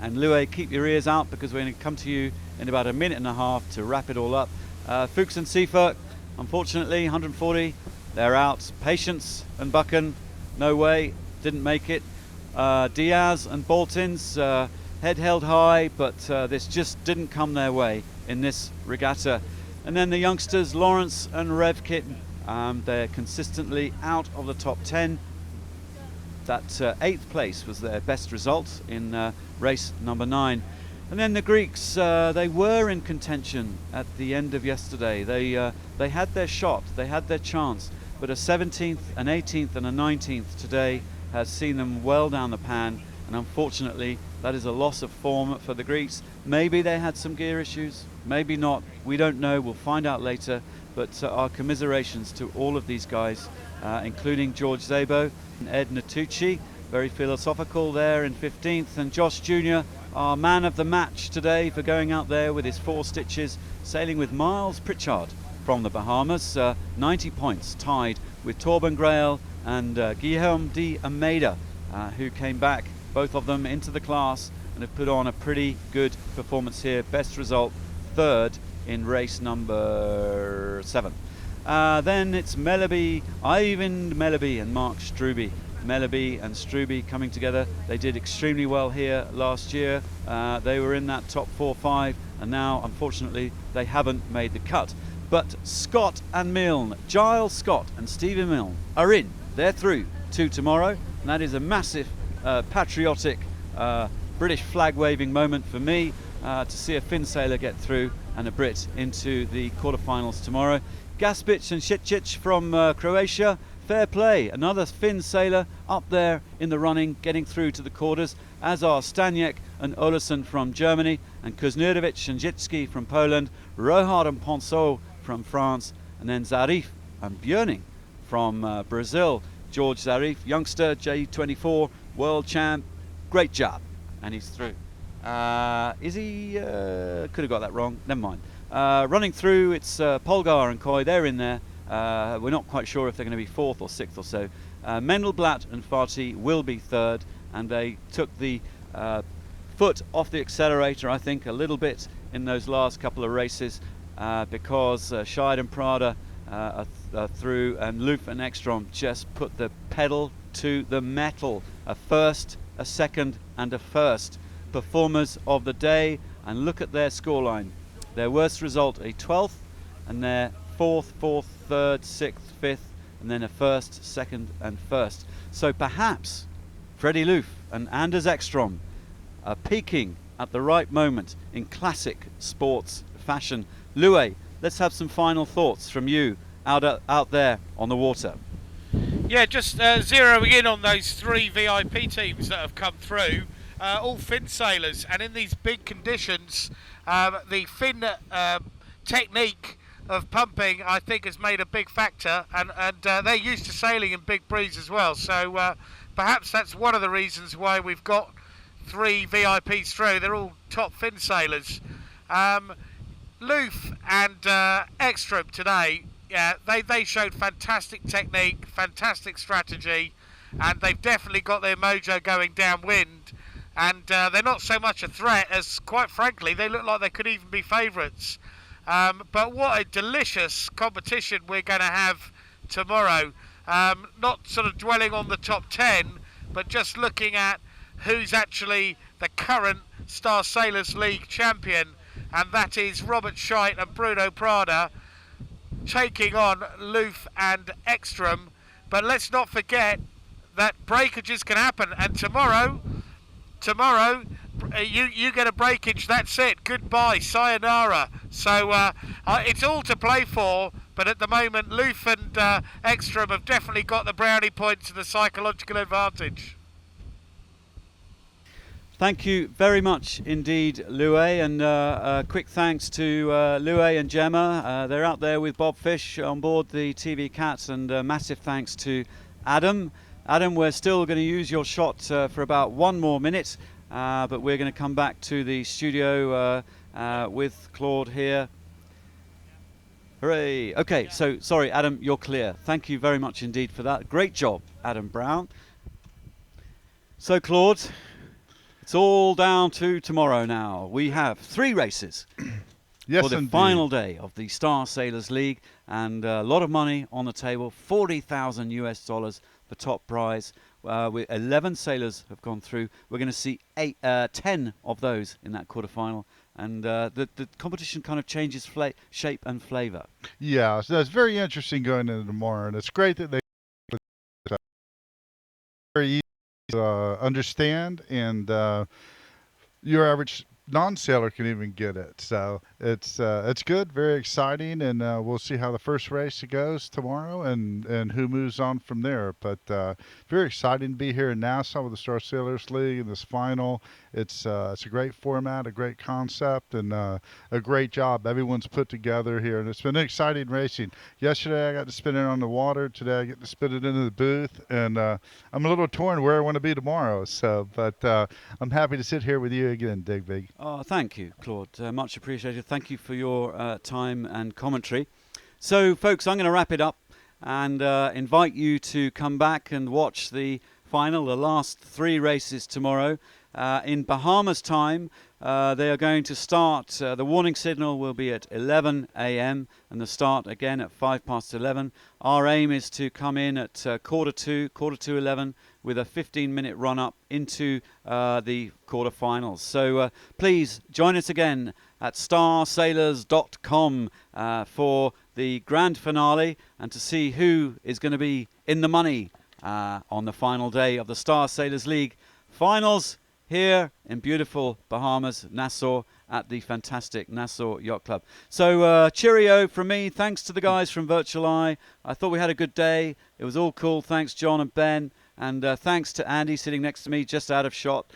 And Louis, keep your ears out because we're going to come to you in about a minute and a half to wrap it all up. Fuchs and Seifert, unfortunately, 140, they're out. Patience and Buchan, no way, didn't make it. Diaz and Boltins, head held high, but this just didn't come their way in this regatta. And then the youngsters, Lawrence and Revkit, they're consistently out of the top 10. That 8th place was their best result in race number 9. And then the Greeks, they were in contention at the end of yesterday. They had their shot, they had their chance, but a 17th, an 18th and a 19th today has seen them well down the pan, and unfortunately that is a loss of form for the Greeks. Maybe they had some gear issues, maybe not, we don't know, we'll find out later, but our commiserations to all of these guys, including George Szabo and Ed Natucci, very philosophical there in 15th, and Josh Jr., our man of the match today for going out there with his 4 stitches, sailing with Miles Pritchard from the Bahamas, 90 points, tied with Torben Grail and Guillaume de Almeida, who came back, both of them into the class, and have put on a pretty good performance here. Best result, 3rd in race number 7. Then it's Melleby, Ivan Melleby and Mark Struby. Melleby and Struby coming together. They did extremely well here last year. They were in that top 4-5, and now unfortunately they haven't made the cut. But Scott and Milne, Giles Scott and Stephen Milne are in. They're through to tomorrow, and that is a massive patriotic British flag waving moment for me to see a Finn sailor get through and a Brit into the quarterfinals tomorrow. Gaspic and Šetić from Croatia, fair play, another Finn sailor up there in the running, getting through to the quarters, as are Staniek and Olesen from Germany, and Kuznirovic and Jitski from Poland, Rohard and Ponceau from France, and then Zarif and Björning from Brazil. George Zarif, youngster, J24, world champ, great job, and he's through. Is he? Could have got that wrong. Never mind. Running through, it's Polgar and Coy. They're in there. We're not quite sure if they're going to be 4th or 6th or so. Mendelblatt and Farty will be 3rd, and they took the foot off the accelerator, I think, a little bit in those last couple of races because Scheid and Prada are through, and Loof and Ekstrom just put the pedal to the metal. A 1st, a 2nd, and a 1st. Performers of the day, and look at their scoreline. Their worst result, a 12th, and their 4th, 3rd, 6th, 5th, and then a 1st, 2nd, and 1st. So perhaps Freddie Loof and Anders Ekstrom are peaking at the right moment in classic sports fashion. Louis, let's have some final thoughts from you out there on the water. Yeah, just zeroing in on those 3 VIP teams that have come through. All Finn sailors, and in these big conditions, the Finn technique of pumping, I think, has made a big factor, and they're used to sailing in big breeze as well. So perhaps that's one of the reasons why we've got 3 VIPs through. They're all top Finn sailors. Loof and Ekstrom today, yeah, they showed fantastic technique, fantastic strategy, and they've definitely got their mojo going downwind. And they're not so much a threat as, quite frankly, they look like they could even be favourites. But what a delicious competition we're going to have tomorrow. Not sort of dwelling on the top 10, but just looking at who's actually the current Star Sailors League champion, and that is Robert Scheid and Bruno Prada taking on Loof and Ekstrom. But let's not forget that breakages can happen, and tomorrow you get a breakage, that's it, goodbye, sayonara. So it's all to play for, but at the moment Loof and Ekstrom have definitely got the brownie points and the psychological advantage. Thank you very much indeed, Louis, and quick thanks to Louis and Gemma. They're out there with Bob Fish on board the TV Cats, and massive thanks to Adam. Adam, we're still going to use your shot for about 1 more minute, but we're going to come back to the studio with Claude here. Hooray! Okay, so sorry, Adam, you're clear. Thank you very much indeed for that. Great job, Adam Brown. So, Claude, it's all down to tomorrow now. We have 3 races yes, for the indeed. final day of the Star Sailors League, and a lot of money on the table, $40,000 US. The top prize. With 11 sailors have gone through. We're going to see 10 of those in that quarterfinal, and the competition kind of changes shape and flavour. Yeah, so it's very interesting going into tomorrow, and it's great that they very easy to understand, and your average non-sailor can even get it. So it's good, very exciting, and we'll see how the first race goes tomorrow and who moves on from there. But very exciting to be here in Nassau with the Star Sailors League in this final. It's a great format, a great concept, and a great job everyone's put together here. And it's been exciting racing. Yesterday I got to spin it on the water. Today I get to spin it into the booth, and I'm a little torn where I want to be tomorrow. So, but I'm happy to sit here with you again, Digby. Oh, thank you, Claude. Much appreciated. Thank you for your time and commentary. So, folks, I'm going to wrap it up and invite you to come back and watch the final, the last 3 races tomorrow. In Bahamas time, they are going to start. The warning signal will be at 11 a.m. and the start again at 11:05. Our aim is to come in at quarter to 11 with a 15-minute run-up into the quarterfinals. So please join us again at starsailors.com for the grand finale and to see who is going to be in the money on the final day of the Star Sailors League finals here in beautiful Bahamas, Nassau, at the fantastic Nassau Yacht Club. So cheerio from me. Thanks to the guys from Virtual Eye. I thought we had a good day. It was all cool. Thanks, John and Ben. And thanks to Andy sitting next to me, just out of shot,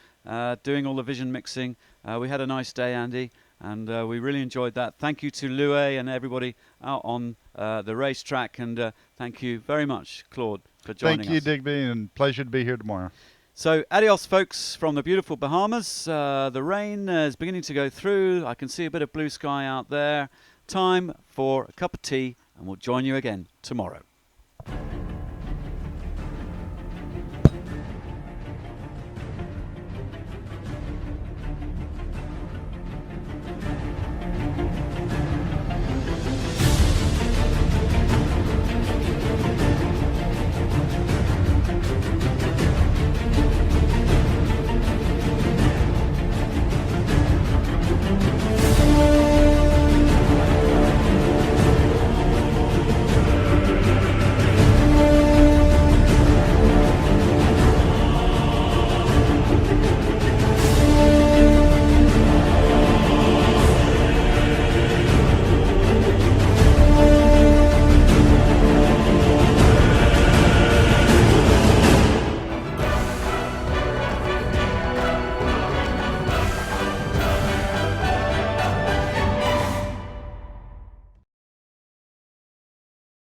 doing all the vision mixing. We had a nice day, Andy, and we really enjoyed that. Thank you to Louis and everybody out on the racetrack. And thank you very much, Claude, for joining us. Thank you, Digby, and pleasure to be here tomorrow. So adios, folks, from the beautiful Bahamas. The rain is beginning to go through. I can see a bit of blue sky out there. Time for a cup of tea, and we'll join you again tomorrow.